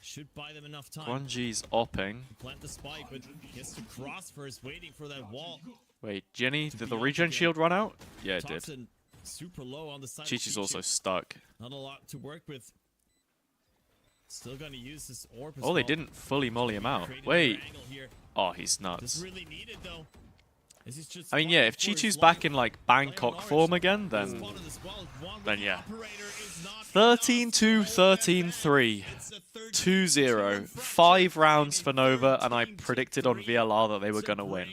Should buy them enough time. Guangji's opping. Plant the spike, but he has to cross first, waiting for that wall. Wait, Jenny, did the regen shield run out? Yeah, it did. Thompson super low on the side. Chi-Chi's of also Chi-Chi. stuck. Not a lot to work with. Still gonna use this orb as Oh, they well. didn't fully molly him out. Created Wait. another angle here. Oh, he's This nuts. really needed though. This is just I mean, yeah, if fighting for Chi-Chi's his back life. in like Playing Bangkok on orange. form again, This then spotted as well. One with then the yeah. operator is not 13-2, enough. 13-3. It's a 2-0. 5 rounds for Nova, and I predicted on VLR that they were going to win.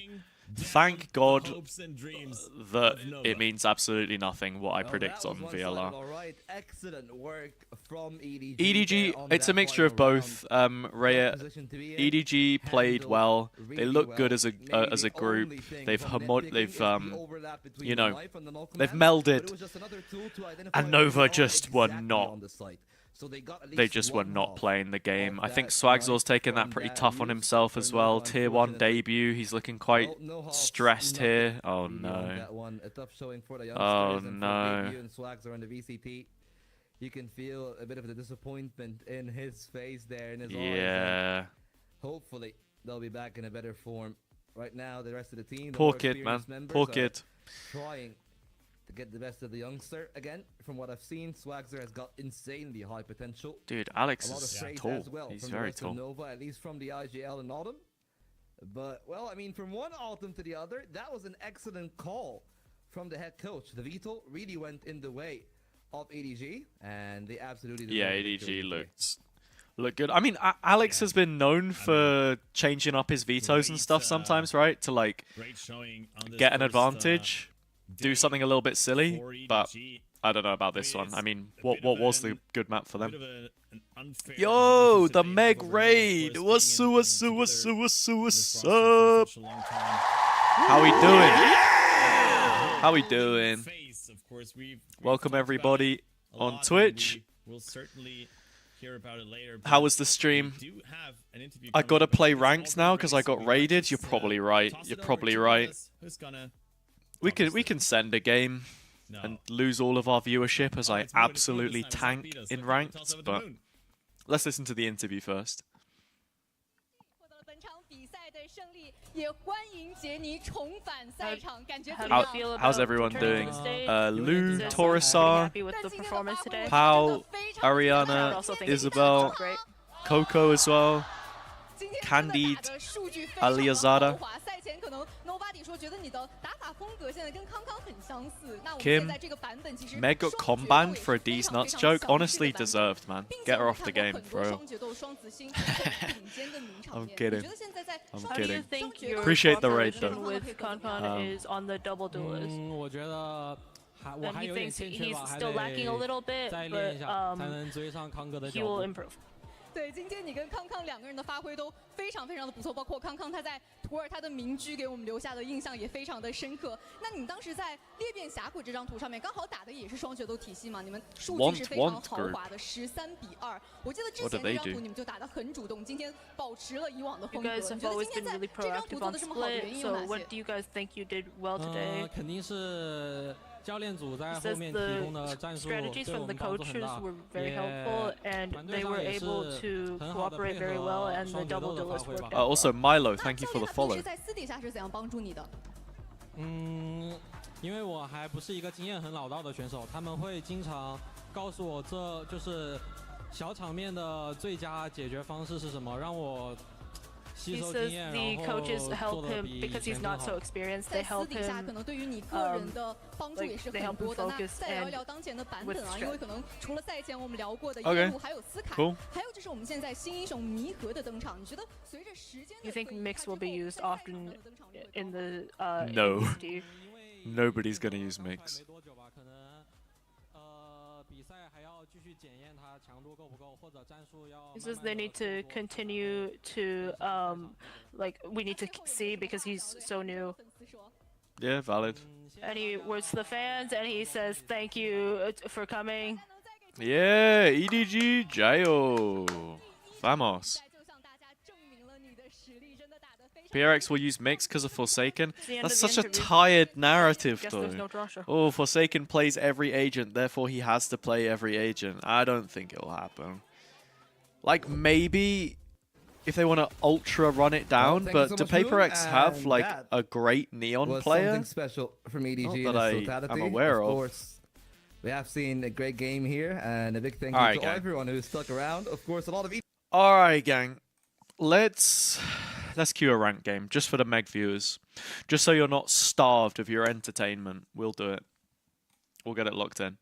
Thank God Hopes and dreams that of Nova. it means absolutely nothing what I Well, predict that on was one-sided, VLR. all right. Excellent work from EDG. EDG, there on it's a that mixture of final both. round. Rhea, Position to be in, EDG played handled well. They really look well. good as Maybe a the group. only thing They've from homo- nitpicking they've is the overlap between you the know, knife and the null they've command, but it melded. was just another tool to identify And where Nova they are just were exactly not. on the site. So they got at They least just were one not half playing the game. of I think that Swagzor's knife taken that from pretty that tough on use himself for as well. Nova, Tier 1 unfortunately. debut. He's looking quite Well, no halves, stressed nothing here. Oh beyond no. that one. A tough showing for the Oh, youngsters and for no. debut and Swagzer on the VCT. You can feel a bit of the disappointment in his face there, in his eyes. and Yeah. hopefully they'll be back in a better form. Right now, the rest of the team, the Poor more kid, man. experienced members Poor are kid. trying to get the best of the youngster. Again, from what I've seen, Swagzer has got insanely high potential. Dude, Alex A lot of is praise tall. as well He's from the very rest of tall. Nova, at least from the IGL in autumn. But, well, I mean, from one autumn to the other, that was an excellent call from the head coach. The veto really went in the way of EDG, and they absolutely Yeah, deserve the victory EDG here. looked good. I mean, Alex has been known for changing up his vetoes and stuff sometimes, right? To like Great showing on this get an first, advantage, do something a little bit silly. for But EDG. I don't know about this one. I mean, a what bit of was the an- good map for Bit them? of an unfair Yo, advantage the that they Meg have over raid. Nova, What's being in up? together What's in this up? roster for such a long time. How we doing? How we doing? Face, of course, we've Welcome talked about everybody it a on lot, and Twitch. We'll certainly hear about it later. How but was the stream? we do have an interview I coming gotta up, but play it's ranked also now a because race, I got so we might raided. You're just, probably right. toss You're it over probably to right. us. Who's gonna We talk can us we through can it? send a game No. and lose all of our viewership as I It's moving absolutely this time, tank it's not beat us. in Let's ranked. toss over the But moon. let's listen to the interview first. 获得了本场比赛的胜利， How's everyone doing? Lou, Torisar, Pau, Ariana, Isabel, Coco as well, Candide, Aliazada, Kim, Meg got com-banned for a D's nuts joke. Honestly deserved, man. Get her off the game, bro. I'm kidding. I'm kidding. Appreciate the raid though. With Concon is on the double duelist. And he thinks he's still lacking a little bit, but he will improve. 对，今天你跟康康两个人的发挥都非常的不错，包括康康他在图尔他的名居给我们留下的印象也非常的深刻。那你们当时在裂变峡谷这张图上面，刚好打的也是双决斗体系嘛？你们数据是非常豪华的13-2。我记得之前那张图你们就打得很主动，今天保持了以往的风格。你觉得今天在这张图做的这么好的原因有哪些？ So what do you guys think you did well today? 肯定是。 教练组在后面提供的战术对我们帮助很大，团队上也是很好的配合双决斗的发挥吧。Also Milo, thank you for the follow. 在私底下是怎样帮助你的？因为我还不是一个经验很老道的选手，他们会经常告诉我这就是小场面的最佳解决方式是什么，让我。 He says the coaches help him because he's not so experienced. They help him. They help him focus and with strength. Cool. You think mix will be used often in the No. EDG? Nobody's gonna use mix. He says they need to continue to like we need to see because he's so new. Yeah, valid. And he words to the fans and he says thank you for coming. Yeah, EDG Jayo. Vamos. PRX will use mix because of Forsaken. That's such a tired narrative, though. Oh, Forsaken plays every agent, therefore he has to play every agent. I don't think it'll happen. Like, maybe if they want to ultra run it down, but do PaperX have, like, a great Neon player? Something special from EDG Not that I'm aware of. We have seen a great game here, and a big thank you to everyone who stuck around. Of course, a lot of... Alright, gang. Let's queue a ranked game, just for the Meg viewers. Just so you're not starved of your entertainment. We'll do it. We'll get it locked in.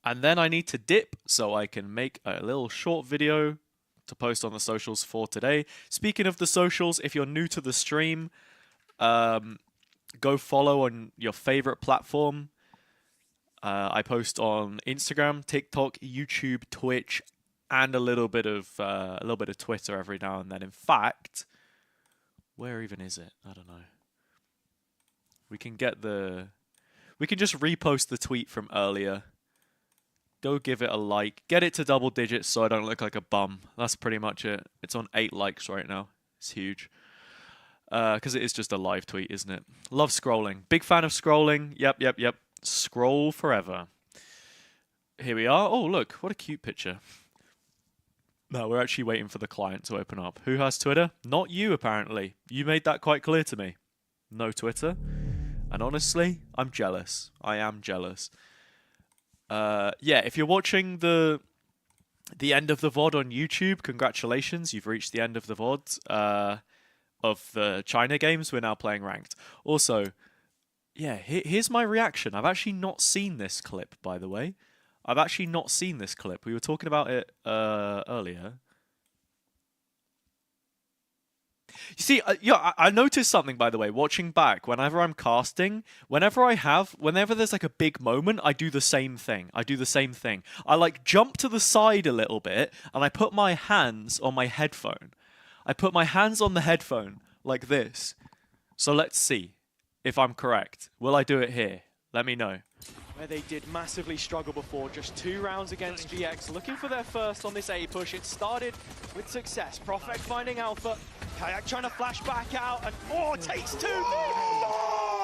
And then I need to dip so I can make a little short video to post on the socials for today. Speaking of the socials, if you're new to the stream, go follow on your favorite platform. I post on Instagram, TikTok, YouTube, Twitch, and a little bit of Twitter every now and then. In fact, where even is it? I don't know. We can just repost the tweet from earlier. Go give it a like. Get it to double digits so I don't look like a bum. That's pretty much it. It's on 8 likes right now. It's huge. Because it is just a live tweet, isn't it? Love scrolling. Big fan of scrolling. Yep. Scroll forever. Here we are. Oh, look. What a cute picture. No, we're actually waiting for the client to open up. Who has Twitter? Not you, apparently. You made that quite clear to me. No Twitter. And honestly, I'm jealous. I am jealous. Yeah, if you're watching the end of the VOD on YouTube, congratulations. You've reached the end of the VOD of the China games. We're now playing ranked. Also... yeah, here's my reaction. I've actually not seen this clip, by the way. I've actually not seen this clip. We were talking about it earlier. You see, I noticed something, by the way, watching back. Whenever I'm casting, whenever there's like a big moment, I do the same thing. I like jump to the side a little bit, and I put my hands on my headphone. I put my hands on the headphone like this. So let's see if I'm correct. Will I do it here? Let me know. Where they did massively struggle before, just 2 rounds against GX, looking for their first on this A push. It started with success. Prophet finding Alpha, Kayak trying to flash back out, and takes 2!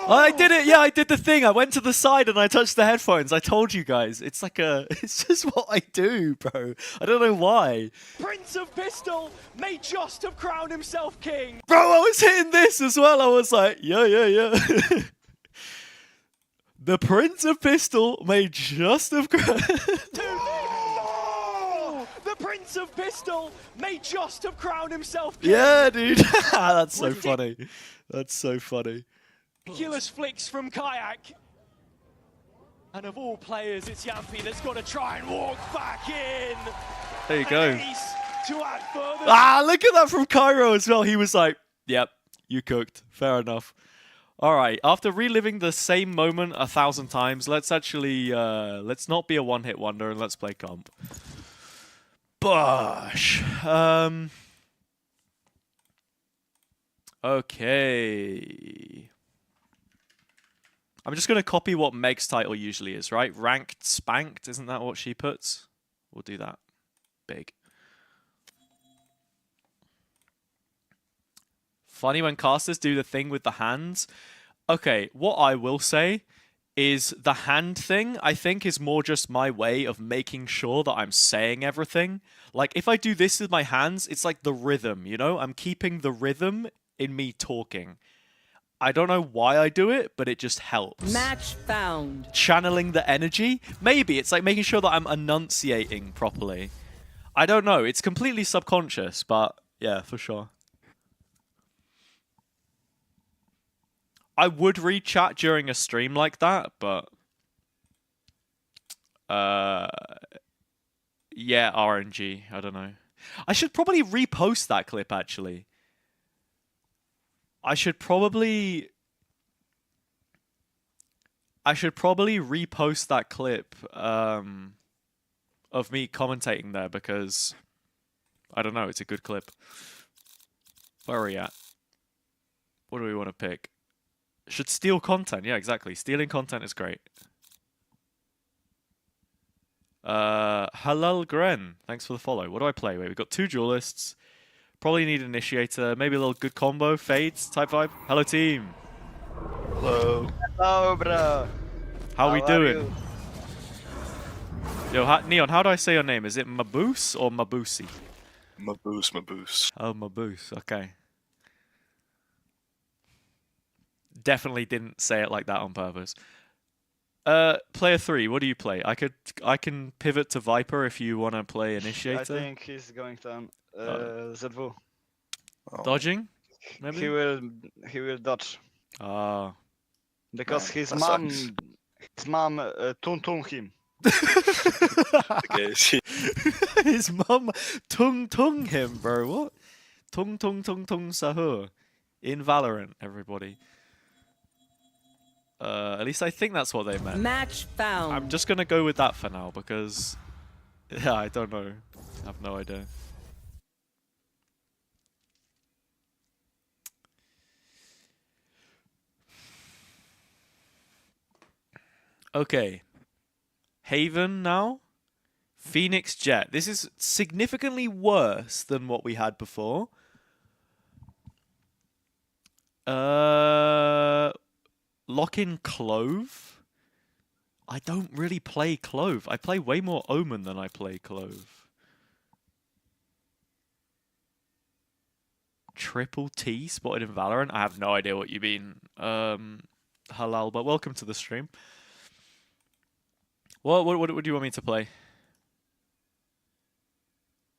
I did it. Yeah, I did the thing. I went to the side and I touched the headphones. I told you guys. It's like it's just what I do, bro. I don't know why. Prince of Pistol may just have crowned himself king. Bro, I was hitting this as well. I was like, yeah. The Prince of Pistol may just have crowned. The Prince of Pistol may just have crowned himself king. Yeah, dude. That's so funny. That's so funny. Ridiculous flicks from Kayak. And of all players, it's Yampi that's got to try and walk back in. There you go. To add further. Ah, look at that from Cairo as well. He was like, yep, you cooked. Fair enough. All right, after reliving the same moment 1,000 times, let's actually, let's not be a one-hit wonder and let's play comp. Bosh. Okay. I'm just going to copy what Meg's title usually is, right? Ranked Spanked, isn't that what she puts? We'll do that. Big. Funny when casters do the thing with the hands. Okay, what I will say is the hand thing, I think, is more just my way of making sure that I'm saying everything. Like, if I do this with my hands, it's like the rhythm, you know? I'm keeping the rhythm in me talking. I don't know why I do it, but it just helps. Match found. Channeling the energy? Maybe. It's like making sure that I'm enunciating properly. I don't know. It's completely subconscious, but yeah, for sure. I would read chat during a stream like that, but yeah, RNG. I don't know. I should probably repost that clip, actually. I should probably repost that clip of me commentating there because I don't know, it's a good clip. Where are we at? What do we want to pick? Should steal content. Yeah, exactly. Stealing content is great. Halal Gren, thanks for the follow. What do I play? Wait, we've got 2 duelists. Probably need an initiator. Maybe a little good combo. Fades type vibe. Hello, team. Hello. Hello, bro. How we doing? Yo, Neon, how do I say your name? Is it Maboose or Mabusi? Maboose. Oh, Maboose. Okay. Definitely didn't say it like that on purpose. Player 3, what do you play? I can pivot to Viper if you want to play Initiator. I think he's going to ZW. Dodging? Maybe? He will dodge. Ah. Because his mom tung him. His mum tung him, bro. What? Tung sahur. In Valorant, everybody. At least I think that's what they meant. Match found. I'm just gonna go with that for now because, yeah, I don't know. I have no idea. Okay. Haven now. Phoenix Jet. This is significantly worse than what we had before. Lock in Clove. I don't really play Clove. I play way more Omen than I play Clove. Triple T spotted in Valorant. I have no idea what you mean, Halal, but welcome to the stream. What do you want me to play?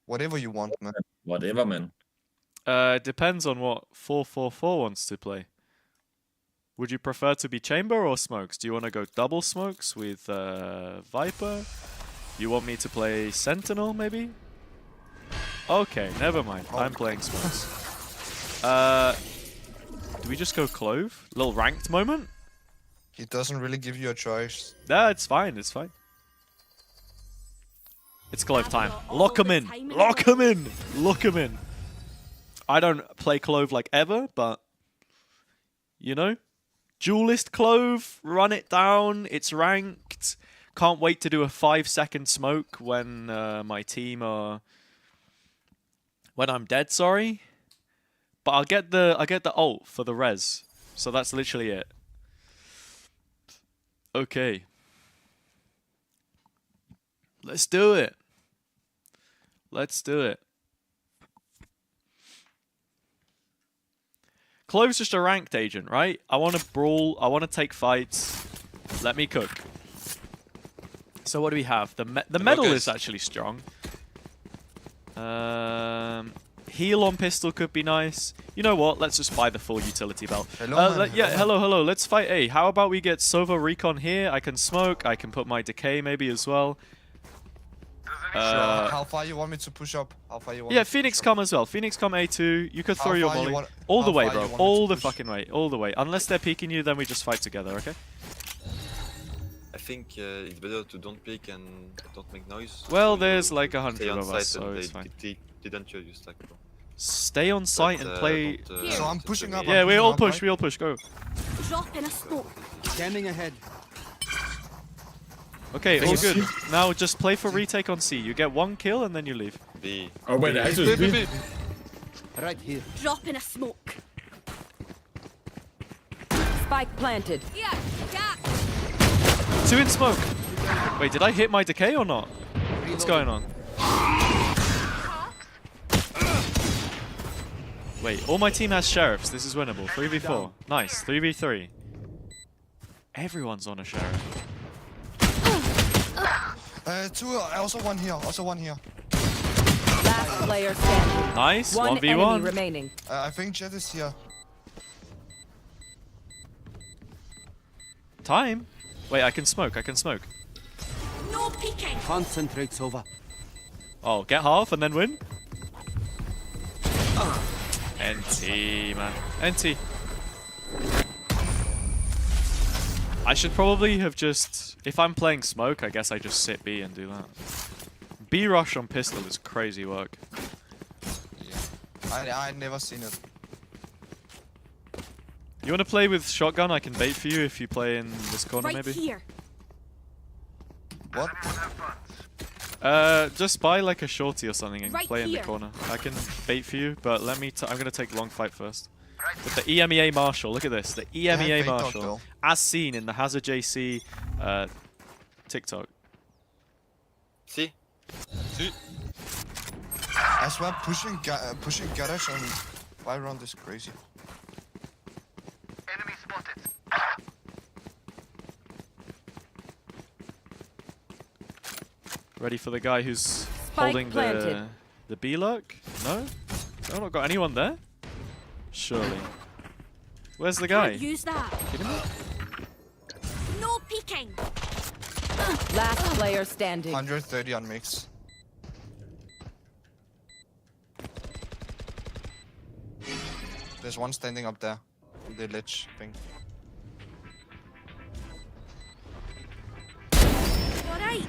Whatever you want, man. Whatever, man. Depends on what 444 wants to play. Would you prefer to be chamber or smokes? Do you want to go double smokes with Viper? You want me to play Sentinel, maybe? Okay, never mind. I'm playing smokes. Do we just go Clove? Little ranked moment? He doesn't really give you a choice. Nah, it's fine. It's fine. It's Clove time. Lock him in. Lock him in. Lock him in. I don't play Clove like ever, but you know, Duelist Clove, run it down. It's ranked. Can't wait to do a 5-second smoke when my team are when I'm dead. Sorry, but I'll get the ult for the res. So that's literally it. Okay. Let's do it. Let's do it. Clove's just a ranked agent, right? I want to brawl. I want to take fights. Let me cook. So what do we have? The medal is actually strong. Heal on pistol could be nice. You know what? Let's just buy the full utility belt. Hello, yeah, hello. Let's fight A. How about we get Sova Recon here? I can smoke. I can put my decay maybe as well. Sure. How far you want me to push up? How far you want? Yeah, Phoenix come as well. Phoenix come A2. You could throw your molly. All the way, bro. All the fucking way. All the way. Unless they're peeking you, then we just fight together, okay? I think it's better to don't peek and don't make noise. Well, so there's like 100 of us, so they it's fine. Didn't you stack, bro. Stay on site and play. So I'm pushing up. Yeah, we all push. Right? We all push. Go. Drop in a smoke. Standing ahead. Okay, all good. Now just play for retake on C. You get 1 kill and then you leave. B. Oh wait, B. actually B. Right here. Drop in a smoke. Spike planted. Yeah, yeah. 2 in smoke. Wait, did I hit my decay or not? What's going on? Wait, all my team has sheriffs. This is winnable. 3v4. Nice. 3v3. Everyone's on a sheriff. 2. Also one here. Also one here. Last player standing. Nice. One 1v1. enemy remaining. I think Jet is here. Time. Wait, I can smoke. I can smoke. No peeking. Concentrate, Sova. Oh, get half and then win? NT, man. NT. I should probably have just... If I'm playing smoke, I guess I just sit B and do that. B rush on pistol is crazy work. Yeah. I never seen it. You want to play with shotgun? I can bait for you if you play in this corner, Right maybe. here. What? Just buy like a shorty or something and Right play in the here. corner. I can bait for you, but let me. I'm gonna take long fight first. With the EMEA Marshall, look at this. The EMEA Marshall, as seen in the HazzaJC TikTok. See? I swear, pushing garage and Byron is crazy. Enemy spotted. Ready for the guy who's Spike holding planted. the B lurk? No? No, not got anyone there? Surely. Where's the guy? Can't use that. Kidding me? No peeking. Last player standing. 130 on mix. There's one standing up there. On the ledge thing. Alright.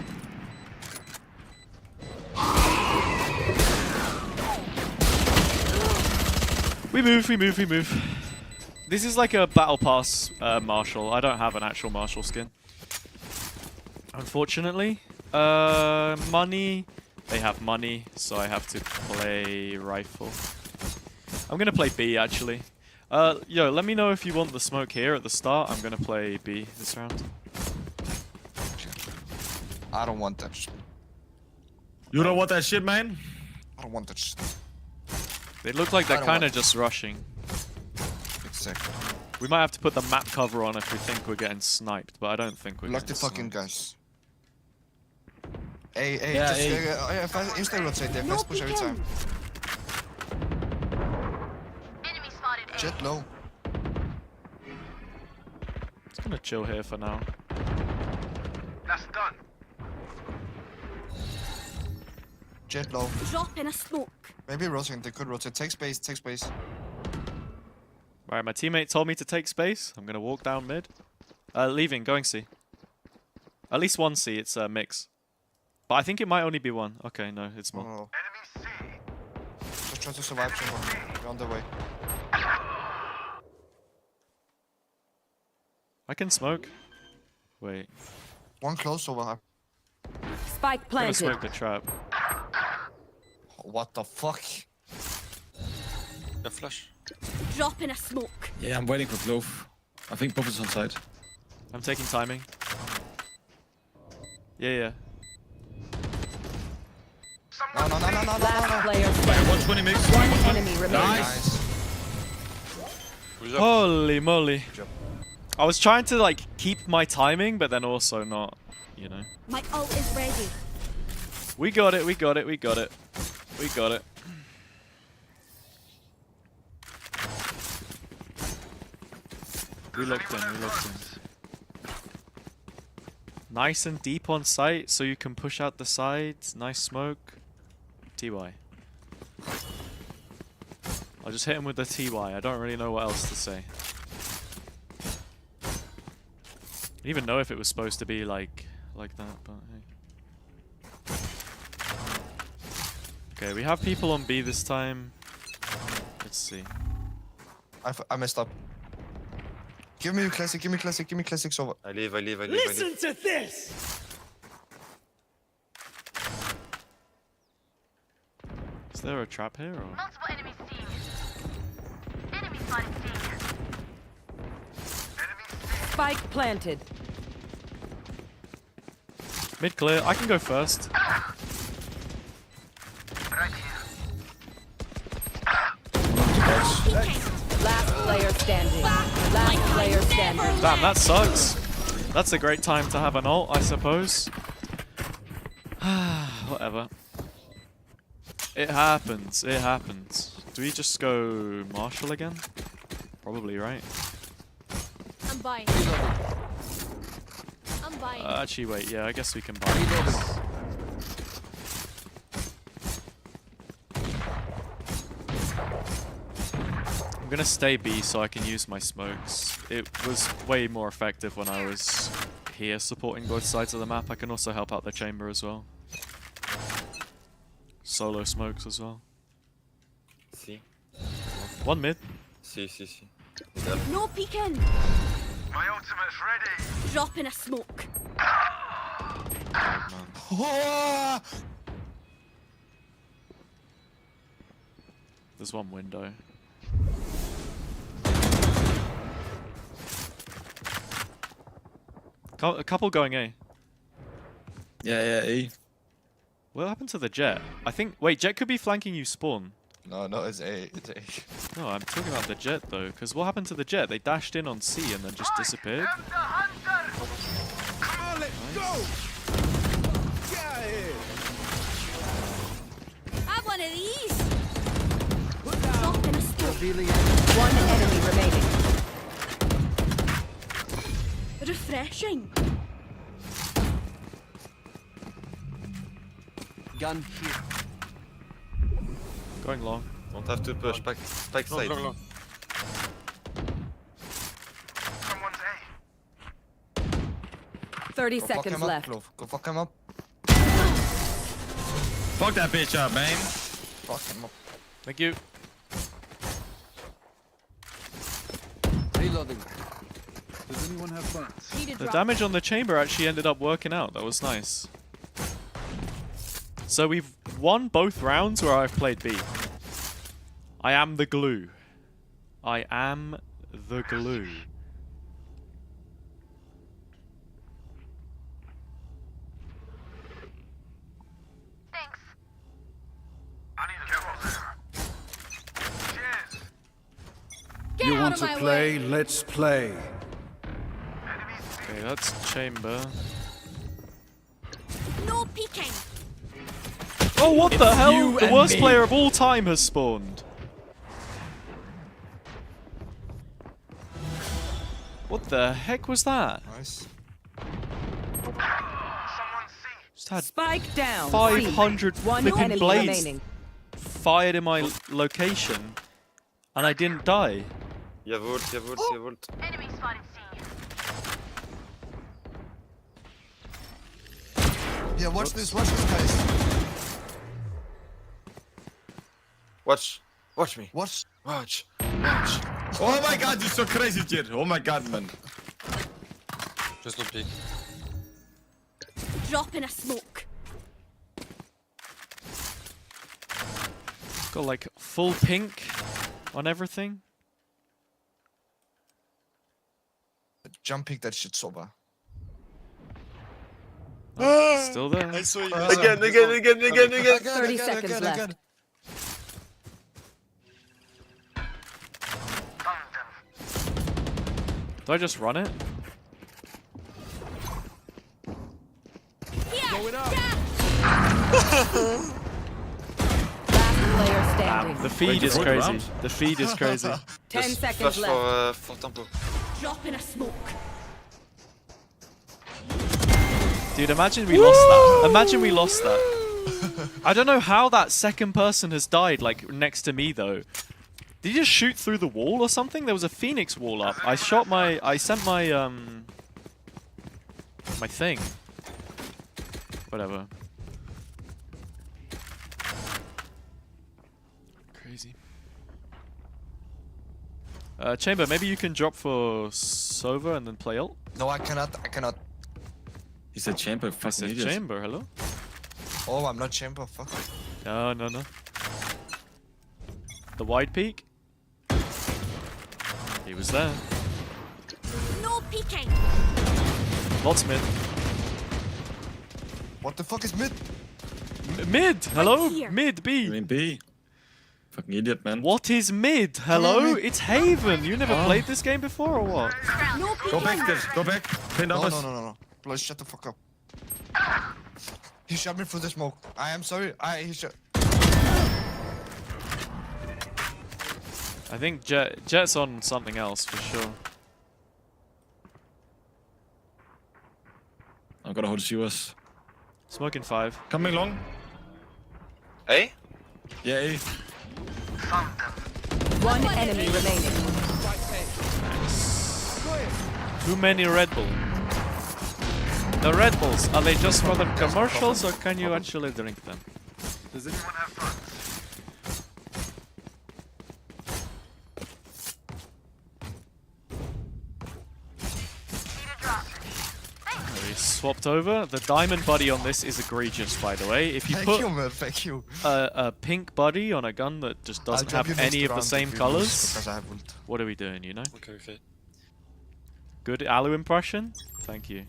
We move. This is like a battle pass Marshall. I don't have an actual Marshall skin. Unfortunately. Money. They have money, so I have to play rifle. I'm gonna play B actually. Yo, let me know if you want the smoke here at the start. I'm gonna play B this round. I don't want that shit. You don't want that shit, man? I don't want that shit. They look like they're kind of just rushing. Exactly. We might have to put the map cover on if we think we're getting sniped, but I don't think we're Lock the getting fucking sniped. guys. Hey, Yeah, just hey. if I insta rotate there, fast push every time. Enemy spotted. Jet low. It's gonna chill here for now. That's done. Jet low. Drop in a smoke. Maybe rotating, they could rotate. Take space, take space. Right, my teammate told me to take space. I'm gonna walk down mid. Leaving, going C. At least one C, it's a mix. But I think it might only be one. Okay, no, it's more. Oh. Just try to survive, Chamber. We're on the way. I can smoke. Wait. One close over. Spike I'm gonna planted. smoke the trap. What the fuck? A flash. Drop in a smoke. Yeah, I'm waiting for Clove. I think Buff is on side. I'm taking timing. Yeah. No. Last player Wait, standing. 120 mix. One enemy remaining. Nice. Holy moly. I was trying to like keep my timing, but then also not, you know. My ult is ready. We got it. We locked in. Nice and deep on site, so you can push out the sides. Nice smoke. TY. I'll just hit him with the TY. I don't really know what else to say. I didn't even know if it was supposed to be like that, but hey. Okay, we have people on B this time. Let's see. I messed up. Give me classic, over. I leave. Listen to this! Is there a trap here or? Multiple enemies seen. Enemy spotted seen. Spike planted. Mid clear. I can go first. Last player standing. Last player standing. Damn, that sucks. That's a great time to have an ult, I suppose. Whatever. It happens. Do we just go Marshall again? Probably, right? I'm buying. Actually, wait. Yeah, I guess we can buy this. I'm gonna stay B so I can use my smokes. It was way more effective when I was here supporting both sides of the map. I can also help out the chamber as well. Solo smokes as well. See. One mid. See. No peeking. My ultimate's ready. Drop in a smoke. There's one window. A couple going A. Yeah, E. What happened to the Jet? I think... Wait, Jet could be flanking you spawn. No, it's A. No, I'm talking about the Jet though, because what happened to the Jet? They dashed in on C and then just disappeared. Come on, let's go! Get out of here! Have one of these. Drop in a smoke. One enemy remaining. Refreshing. Gun here. Going long. Don't have to push. Spike side. Someone's A. 30 seconds left. Go fuck him up. Fuck that bitch up, man. Fuck him up. Thank you. Reloading. Does anyone have fun? The damage on the chamber actually ended up working out. That was nice. So we've won both rounds where I've played B. I am the glue. I am the glue. Thanks. I need to get up there. Cheers. You want to play? Let's play. Okay, that's chamber. No peeking. Oh, what the hell? you The and worst me. player of all time has spawned. What the heck was that? Nice. Just had Spike down. 500 One flipping enemy blades remaining. fired in my location, and I didn't die. Jawohl. Enemy spotted C. Yeah, watch this, guys. Watch me. Watch. Oh my god, you're so crazy, kid. Oh my god, man. Just don't peek. Drop in a smoke. Got like full pink on everything. Jump pick that shit's over. Still there. I saw you. Again. 30 seconds left. Do I just run it? Going up. Player standing. The feed is crazy. The feed is crazy. 10 seconds left. For tempo. Drop in a smoke. Dude, imagine we lost that. Imagine we lost that. I don't know how that second person has died, like, next to me, though. Did he just shoot through the wall or something? There was a Phoenix wall up. I sent my, my thing. Whatever. Crazy. Chamber, maybe you can drop for Sova and then play ult? No, I cannot. He said Chamber. I said Chamber, hello? Oh, I'm not Chamber, fuck. No. The wide peak? He was there. No peeking. Lots mid. What the fuck is mid? Mid! Hello? Mid, B. You mean B? Fucking idiot, man. What is mid? Hello? It's Haven. You never played this game before or what? No Go back, Div. Go back. Pin numbers. No. Please shut the fuck up. He shot me through the smoke. I am sorry. He shot. I think Jet's on something else for sure. I'm gonna hold US. Smoking 5. Coming long. A? Yeah, A. One enemy remaining. Too many Red Bull. The Red Bulls, are they just for the commercials or can you actually drink them? Does anyone have fun? We swapped over. The diamond buddy on this is egregious, by the way. If you put Thank you. a pink buddy on a gun that just doesn't have any of the same colors, what are we doing, you know? Okay. Good Alu impression? Thank you.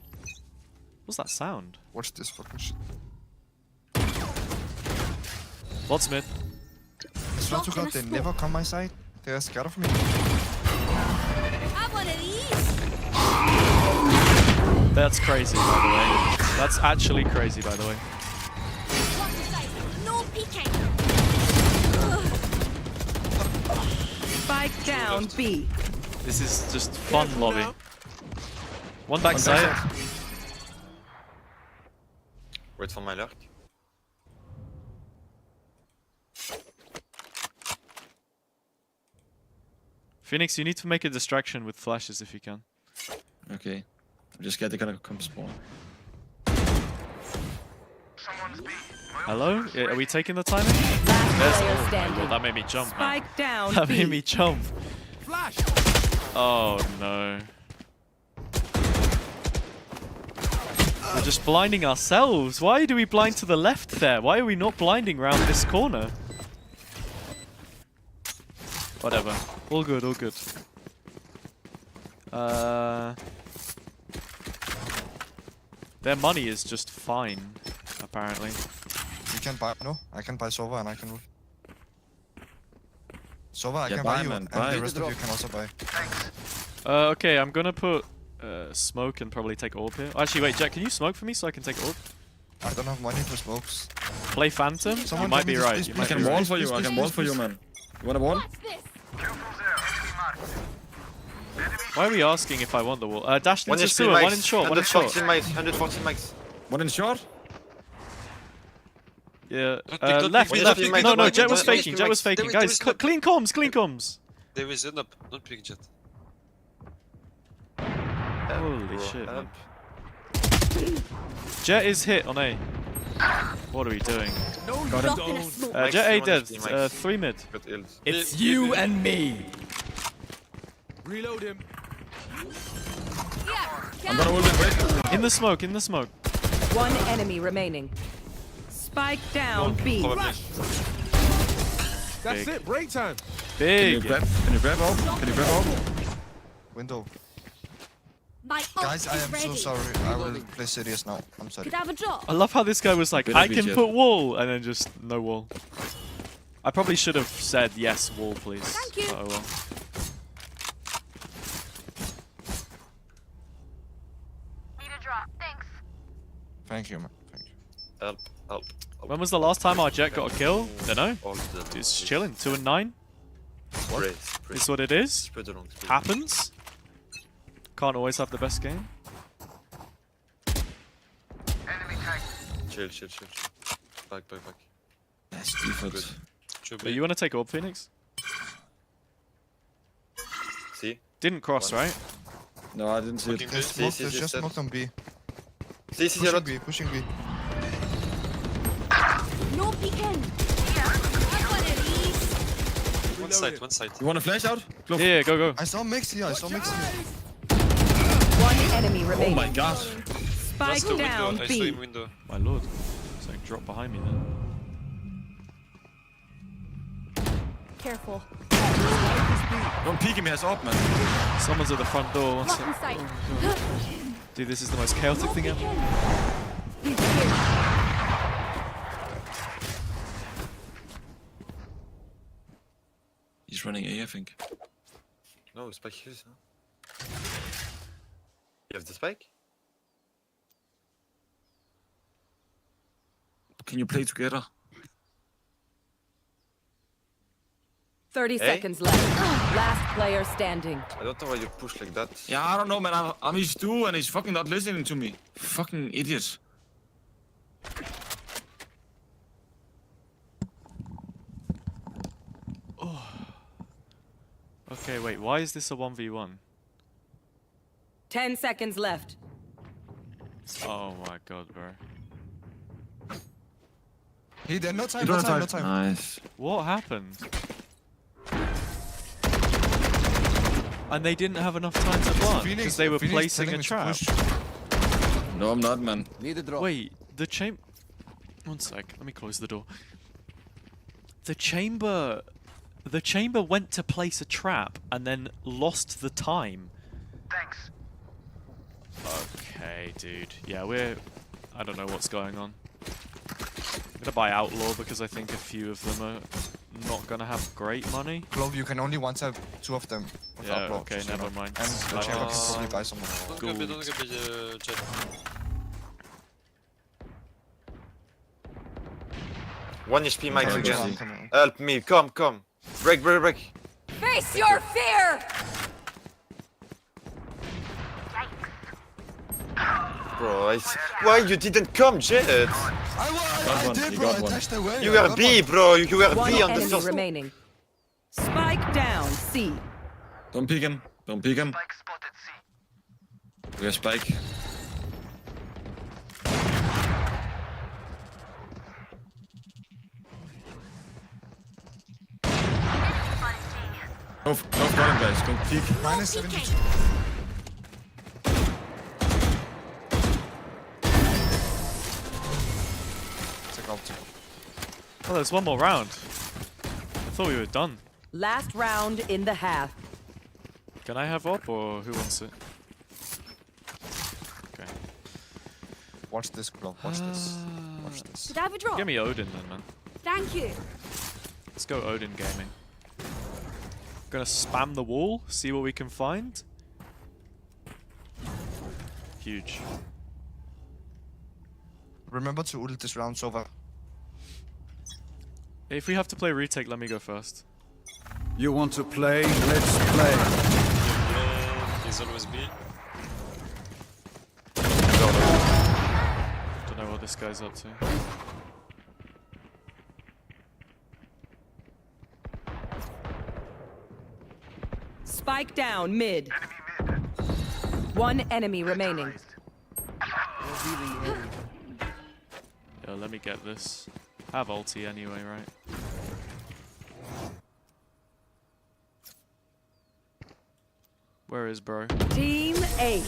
What's that sound? Watch this fucking shit. What's mid? I swear to God, they never come my side. They are scared of me. Have one of these. That's crazy, by the way. That's actually crazy, by the way. No peeking. Spike down B. This is just fun lobby. One backside. Wait for my lurk. Phoenix, you need to make a distraction with flashes if you can. Okay. I'm just scared they're gonna come spawn. Hello? Are we taking the timing? Player standing. Oh, that made me jump. Man. Spike down That B. made me jump. Flash. Oh no. We're just blinding ourselves. Why do we blind to the left there? Why are we not blinding round this corner? Whatever. All good, all good. Their money is just fine, apparently. You can buy, no? I can buy Sova and I can... Sova, I Yeah, can buy, buy you, man, and buy. the rest of you can also buy. Okay, I'm gonna put smoke and probably take orb here. Actually, wait, Jack, can you smoke for me so I can take orb? I don't have money for smokes. Play Phantom? Someone You might give me be this, right. please, You I might can be wall right. for you. I can wall for you, man. You want a wall? Why are we asking if I want the wall? Dash One into is sewer, one in short, one in short. 114 mics. One in short? Yeah, Don't left, pick, left. don't pick, No, don't Jet pick, was don't faking, pick Jet was mics. faking. There Guys, is no- clean comms, clean comms. There is an up. Don't pick Jet. Holy shit, man. Jet is hit on A. What are we doing? Jet A dead, 3 mid. It's you and me. Reload him. I'm gonna hold it quick. In the smoke, in the smoke. One enemy remaining. Spike down B. That's it. Break time. Can you Big. grab all? Can you grab all? Window. Guys, I am so sorry. I will play serious now. I'm sorry. Could have a drop. I love how this guy was like, I can put wall, and then just no wall. I probably should have said yes, wall, please. Thank you. Oh well. Need a drop. Thanks. Thank you, man. Thank you. Help. When was the last time our Jet got a kill? Dunno. It's chilling. 2 and 9. Spray. Is what it is. Spread along. Happens. Can't always have the best game. Chill. Back. That's defense. But you want to take orb, Phoenix? See? Didn't cross, right? No, I didn't see it. There's just smoke on B. See, Pushing B. No peeking. One side. You want a flash out? Yeah, go. I saw Mix here. One enemy remaining. Oh my god. Spike down B. My lord. Something dropped behind me then. Careful. Don't peek him, he has up, man. Someone's at the front door. One sec. Inside. Dude, this is the most chaotic thing ever. He's running A, I think. No, spike here, huh? You have the spike? Can you play together? 30 seconds left. Last player standing. I don't know why you push like that. Yeah, I don't know, man. I'm his 2 and he's fucking not listening to me. Fucking idiot. Oh. Okay, wait. Why is this a 1v1? 10 seconds left. Oh my god, bro. He did no time. Nice. What happened? And they didn't have enough time to plant because they were placing a trap. No, I'm not, man. Need a drop. Wait, the chamber. One sec. Let me close the door. The chamber went to place a trap and then lost the time. Thanks. Okay, dude. Yeah, I don't know what's going on. I'm gonna buy Outlaw because I think a few of them are not gonna have great money. Glove, you can only one-tap 2 of them. Yeah, okay, never mind. And the chamber can probably buy some more. Don't go be Jet. One HP max again. Help me, come. Break. Face your fear! Bro, why you didn't come, Jet? I did, bro. I dashed away. You were B, bro. You were One B on the enemy first. remaining. Spike down C. Don't peek him. Spike spotted C. We have spike. No running, guys. Don't peek. -72. Oh, there's one more round. I thought we were done. Last round in the half. Can I have op or who wants it? Okay. Watch this, Glove. Watch this. Could I have a drop? Give me Odin then, man. Thank you. Let's go Odin gaming. Gonna spam the wall, see what we can find. Huge. Remember to ult this round's over. If we have to play retake, let me go first. You want to play? Let's play. He's always B. Don't know what this guy's up to. Spike down mid. One enemy remaining. Yeah, let me get this. I have ulti anyway, right? Where is bro? Team A.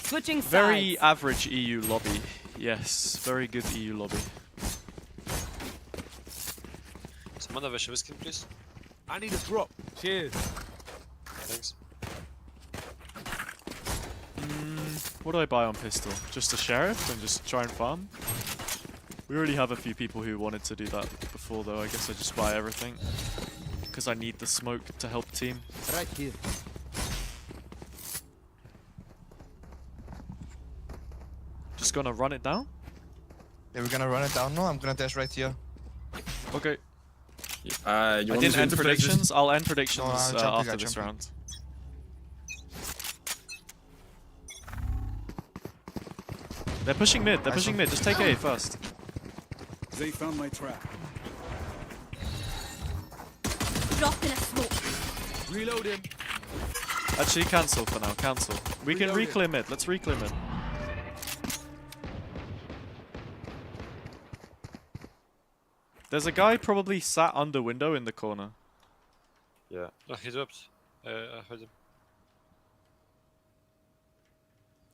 Switching sides. Very average EU lobby. Yes, very good EU lobby. Someone have a show skin, please. I need a drop. Cheers. Thanks. What do I buy on pistol? Just a sheriff and just try and farm? We already have a few people who wanted to do that before though. I guess I just buy everything. Because I need the smoke to help team. Right here. Just gonna run it down? Yeah, we're gonna run it down now. I'm gonna dash right here. Okay. I didn't end predictions. I'll end predictions after this jumping. round. They're pushing mid. They're pushing mid. Just take A first. They found my trap. Drop in a smoke. Reload him. Actually, cancel for now. Cancel. We can re-clear mid. Let's re-clear mid. There's a guy probably sat under window in the corner. Yeah. Oh, he dropped. I heard him.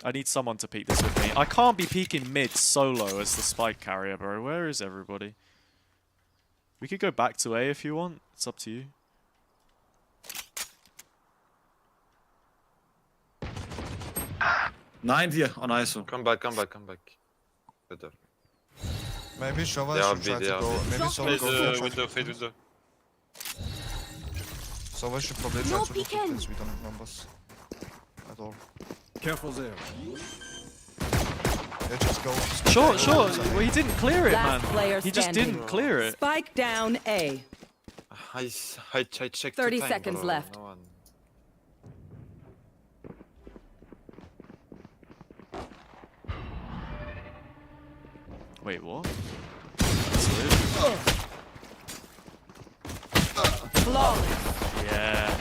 I need someone to peek this with me. I can't be peeking mid solo as the spike carrier, bro. Where is everybody? We could go back to A if you want. It's up to you. Nine here on ISO. Come back. Better. Maybe Shova They are should try B, to they are go. B. Maybe Shova go. Window, fade window. Shova should probably try to look because we don't have numbers at all. Careful there. Yeah, just go. Sure. Well, he didn't clear it, Last man. player He just standing. didn't clear it. Spike down A. I checked 30 the time, seconds bro. left. No one. Wait, what? That's weird. Flawless. Yeah.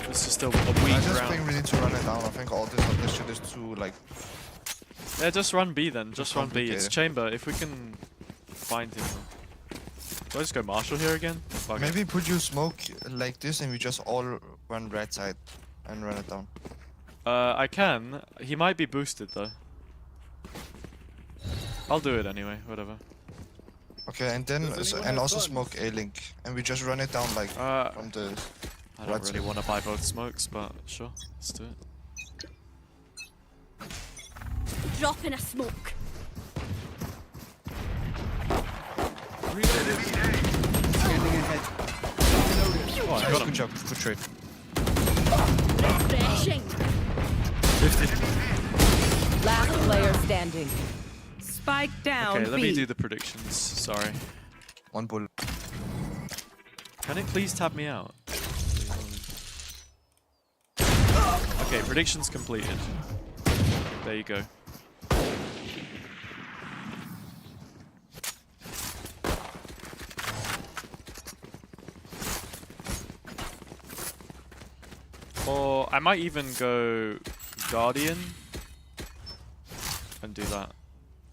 It's just a weak I just round. think we need to run it down. I think all this shit is too like. Yeah, just run B then. Just run B. It's complicated. chamber. If we can find him. Do I just go Marshall here again? Fuck it. Maybe put you smoke like this and we just all run right side and run it down. I can. He might be boosted though. I'll do it anyway. Whatever. Okay, and then and also smoke A link and we just run it down like from the. I don't really want to buy both smokes, but sure, let's do it. Drop in a smoke. Standing ahead. Oh, I got him. Good job, good trade. Refreshing. 50. Last player standing. Spike down Okay, let B. me do the predictions. Sorry. One bull. Can it please tab me out? Okay, predictions completed. There you go. Or I might even go Guardian and do that.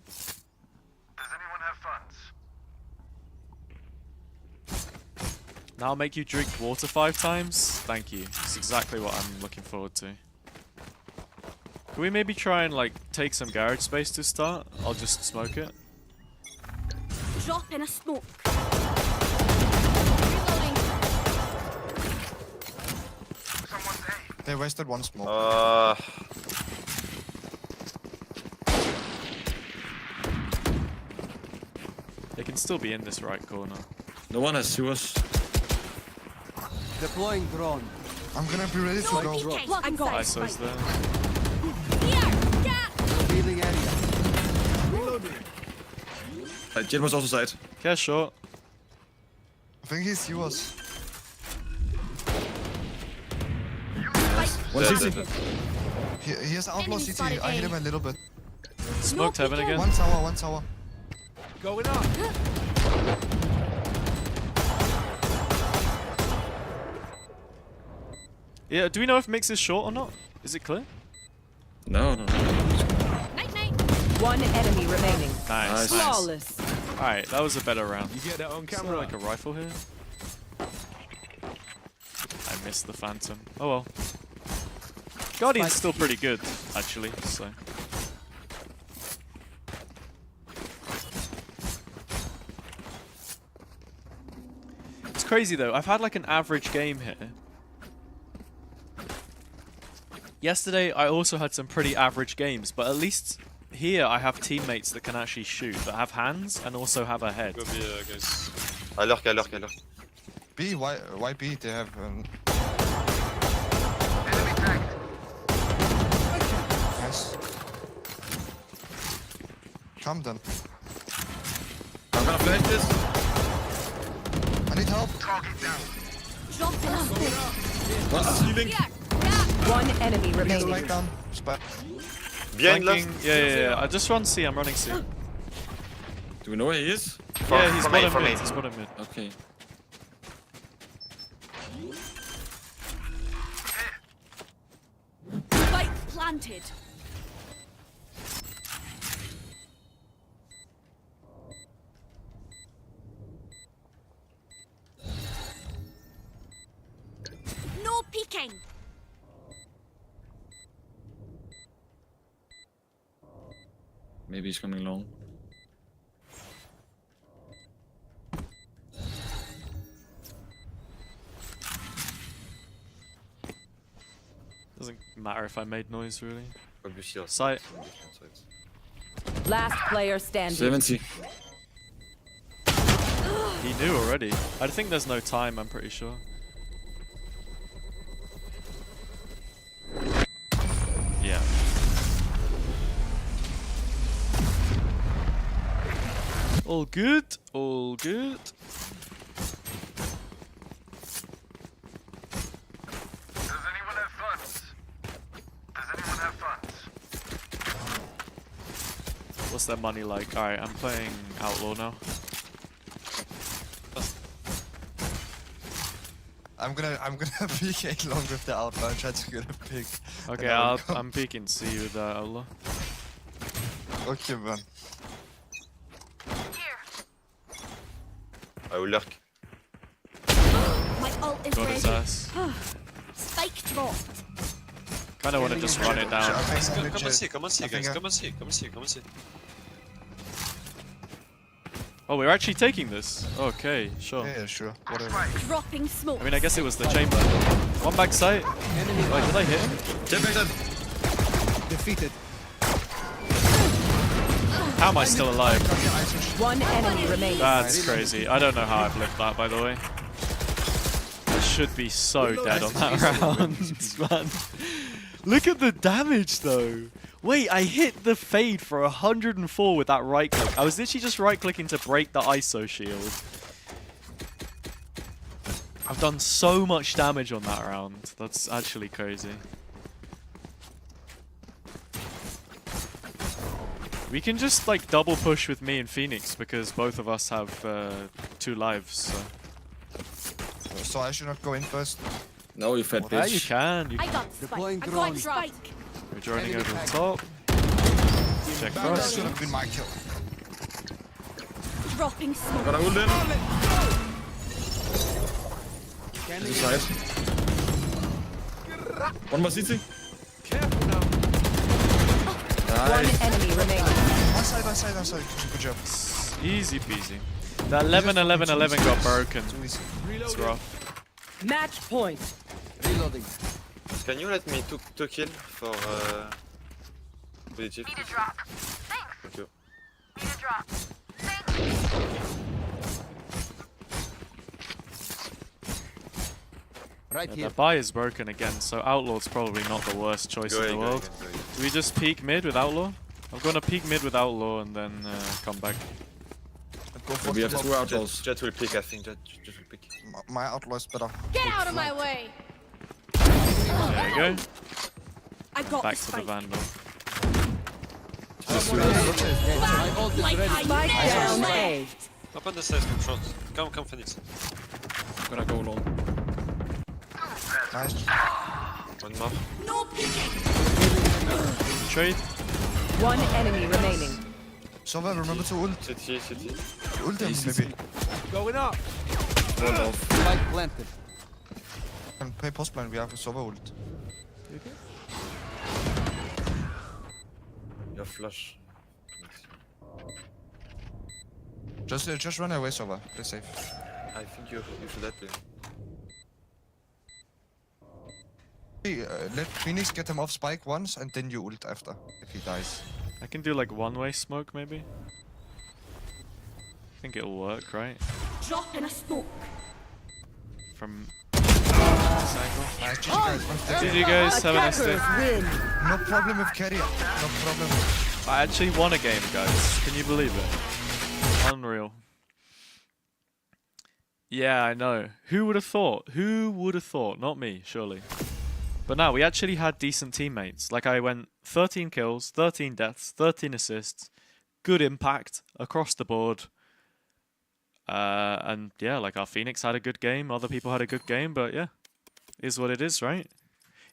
Does anyone have funds? Now I'll make you drink water 5 times? Thank you. That's exactly what I'm looking forward to. Can we maybe try and like take some garage space to start? I'll just smoke it. Drop in a smoke. They wasted one smoke. They can still be in this right corner. No one has sewers. Deploying drone. I'm gonna be ready to go. I got ISO's there. Revealing area. Reloading. Jet was also side. Yeah, sure. I think he's yours. What is he? He has outlaw CT. I hit him a little bit. Smoked heaven again. One tower, one tower. Going up. Yeah, do we know if Mix is short or not? Is it clear? No. Night night. One enemy remaining. Nice. Flawless. Alright, that was a better round. You get that on Is there camera. like a rifle here? I missed the Phantom. Oh well. Guardian's still pretty good, actually, so. It's crazy though. I've had like an average game here. Yesterday, I also had some pretty average games, but at least here I have teammates that can actually shoot, that have hands and also have a head. Go B, guys. Alert. B, why B? They have. Nice. Come then. I'm gonna flash this. I need help. What's stealing? One enemy remaining. Right down. Behind left. Yeah. I just run C. I'm running C. Do we know where he is? Yeah, he's bottom from mid. A. He's bottom mid. Okay. Spike planted. No peeking. Maybe he's coming long. Doesn't matter if I made noise really. Obviously, Sight. Last player standing. 70. He knew already. I think there's no time, I'm pretty sure. Yeah. All good, all good. What's their money like? Alright, I'm playing Outlaw now. I'm gonna peek A long with the outlaw and try to get a pick. Okay, I'm peeking C with Outlaw. Okay, man. I will lurk. My ult is Got his ready. ass. Spike dropped. Kinda wanna just run it down. Come and see, guys. Come and see. Oh, we're actually taking this. Okay, sure. Yeah, sure. Whatever. Dropping smoke. I mean, I guess it was the chamber. One back sight. Wait, did I hit him? Defeated. How am I still alive? One enemy remaining. That's crazy. I don't know how I've lived that, by the way. I should be so dead on that round, man. Look at the damage, though. Wait, I hit the fade for 104 with that right click. I was literally just right clicking to break the ISO shield. I've done so much damage on that round. That's actually crazy. We can just like double push with me and Phoenix because both of us have 2 lives. So I should not go in first. No, you fat bitch. Yeah, you can. I got spike. I got spike. We're joining over the top. Check That cross. should have been my kill. Dropping smoke. Got a ult in. This is side. One more CT. Careful now. One enemy remaining. One side. Good job. Easy peasy. That 11-11-11 got broken. It's rough. Match point. Reloading. Can you let me to kill for EDG? Need a drop. Thanks. Thank you. Need a drop. Right Yeah, here. the buy is broken again, so Outlaw's probably not the worst choice in the world. Do we just peek mid with Outlaw? I'm gonna peek mid with Outlaw and then come back. We have 2 outlaws. Jet will pick, I think. Jet will pick. My outlaw is better. Get out of my way. There you go. I got Back the to the spike. Vandal. My ult is Like ready. I Spike never down left. A. Open the stairs in front. Come, Phoenix. I'm gonna go long. Nice. One more. No peeking. Trade. One enemy remaining. Sova, remember to ult. CT. Ult him, maybe. Going up. One off. Spike planted. And play post plan, we have a Sova ult. Your flash. Just run away, Sova. Play safe. I think you should have been. Let Phoenix get him off spike once, and then you ult after, if he dies. I can do like one-way smoke, maybe? I think it'll work, right? Drop in a smoke. From... Nice, GG guys, have a nice day. No problem with carry. No problem. I actually won a game, guys. Can you believe it? Unreal. Yeah, I know. Who would have thought? Who would have thought? Not me, surely. But no, we actually had decent teammates. Like, I went 13 kills, 13 deaths, 13 assists. Good impact across the board. And yeah, like, our Phoenix had a good game. Other people had a good game, but yeah. Is what it is, right?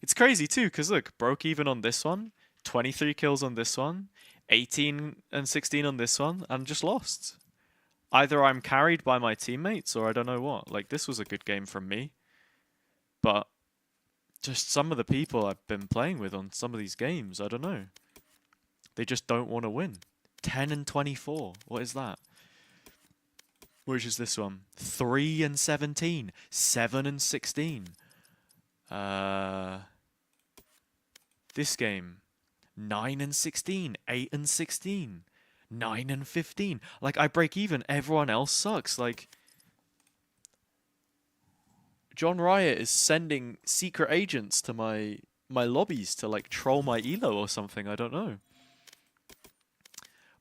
It's crazy too, because look, broke even on this one. 23 kills on this one. 18 and 16 on this one. And just lost. Either I'm carried by my teammates or I don't know what. Like, this was a good game from me. But just some of the people I've been playing with on some of these games, I don't know. They just don't want to win. 10 and 24. What is that? Which is this one? 3 and 17. 7 and 16. This game. 9 and 16. 8 and 16. 9 and 15. Like, I break even. Everyone else sucks. Like, John Riot is sending secret agents to my lobbies to, like, troll my elo or something. I don't know.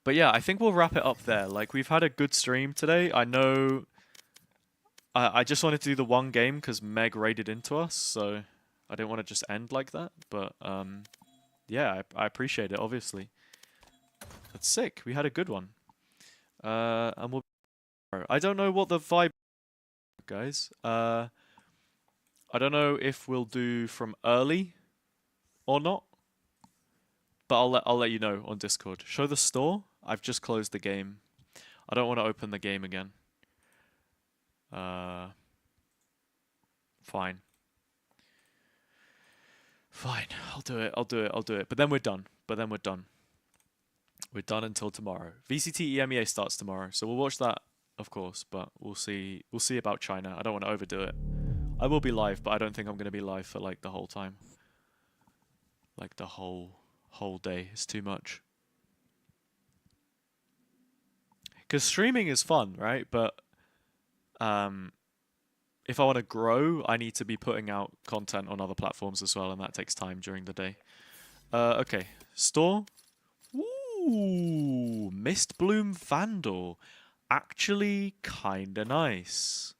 But yeah, I think we'll wrap it up there. Like, we've had a good stream today. I know... I just wanted to do the one game because Meg raided into us, so I didn't want to just end like that. But, yeah, I appreciate it, obviously. That's sick. We had a good one. And we'll... I don't know what the vibe... Guys. I don't know if we'll do from early or not. But I'll let you know on Discord. Show the store. I've just closed the game. I don't want to open the game again. Fine. Fine. I'll do it. But then we're done. We're done until tomorrow. VCT EMEA starts tomorrow, so we'll watch that, of course. But we'll see. We'll see about China. I don't want to overdo it. I will be live, but I don't think I'm going to be live for like the whole time. Like the whole day is too much. Because streaming is fun, right? But if I want to grow, I need to be putting out content on other platforms as well, and that takes time during the day. Okay, store. Ooh, Mistbloom Vandal. Actually, kinda nice.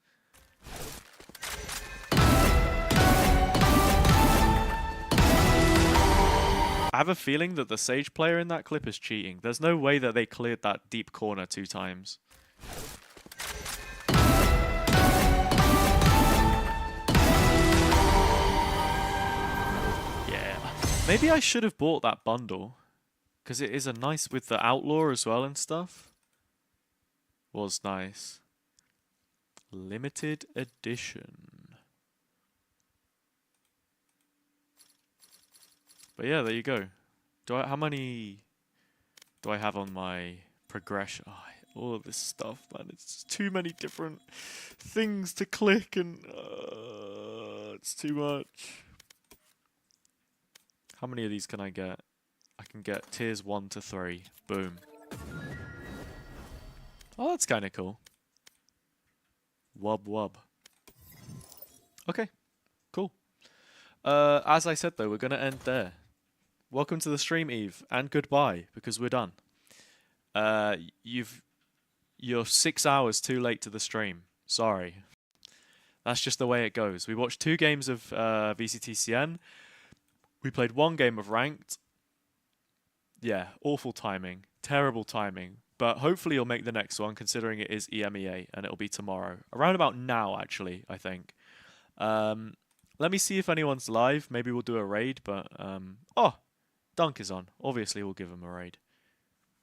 I have a feeling that the Sage player in that clip is cheating. There's no way that they cleared that deep corner 2 times. Yeah. Maybe I should have bought that bundle. Because it is a nice with the Outlaw as well and stuff. Was nice. Limited edition. But yeah, there you go. How many do I have on my progression? Oh, all of this stuff, man. It's just too many different things to click and it's too much. How many of these can I get? I can get tiers 1 to 3. Boom. Oh, that's kind of cool. Wub wub. Okay, cool. As I said though, we're gonna end there. Welcome to the stream, Eve, and goodbye, because we're done. You're 6 hours too late to the stream. Sorry. That's just the way it goes. We watched 2 games of VCT CN. We played 1 game of ranked. Yeah, awful timing. Terrible timing. But hopefully you'll make the next one, considering it is EMEA, and it'll be tomorrow. Around about now, actually, I think. Let me see if anyone's live. Maybe we'll do a raid, but... oh! Dunk is on. Obviously, we'll give him a raid.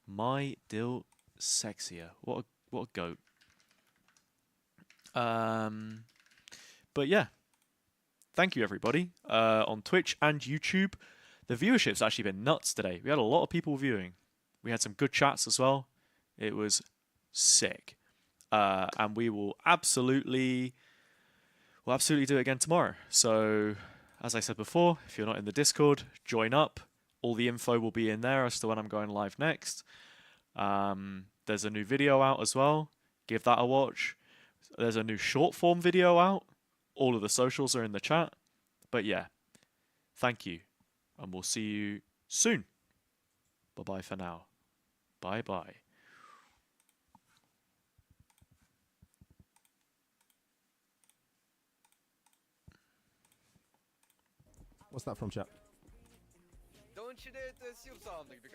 My Dill Sexier. What a goat. But yeah. Thank you, everybody. On Twitch and YouTube. The viewership's actually been nuts today. We had a lot of people viewing. We had some good chats as well. It was sick. and we'll absolutely do it again tomorrow. So, as I said before, if you're not in the Discord, join up. All the info will be in there as to when I'm going live next. There's a new video out as well. Give that a watch. There's a new short form video out. All of the socials are in the chat. But yeah, thank you. And we'll see you soon. Bye-bye for now. Bye-bye. What's that from, chat? Don't you dare to assume something, because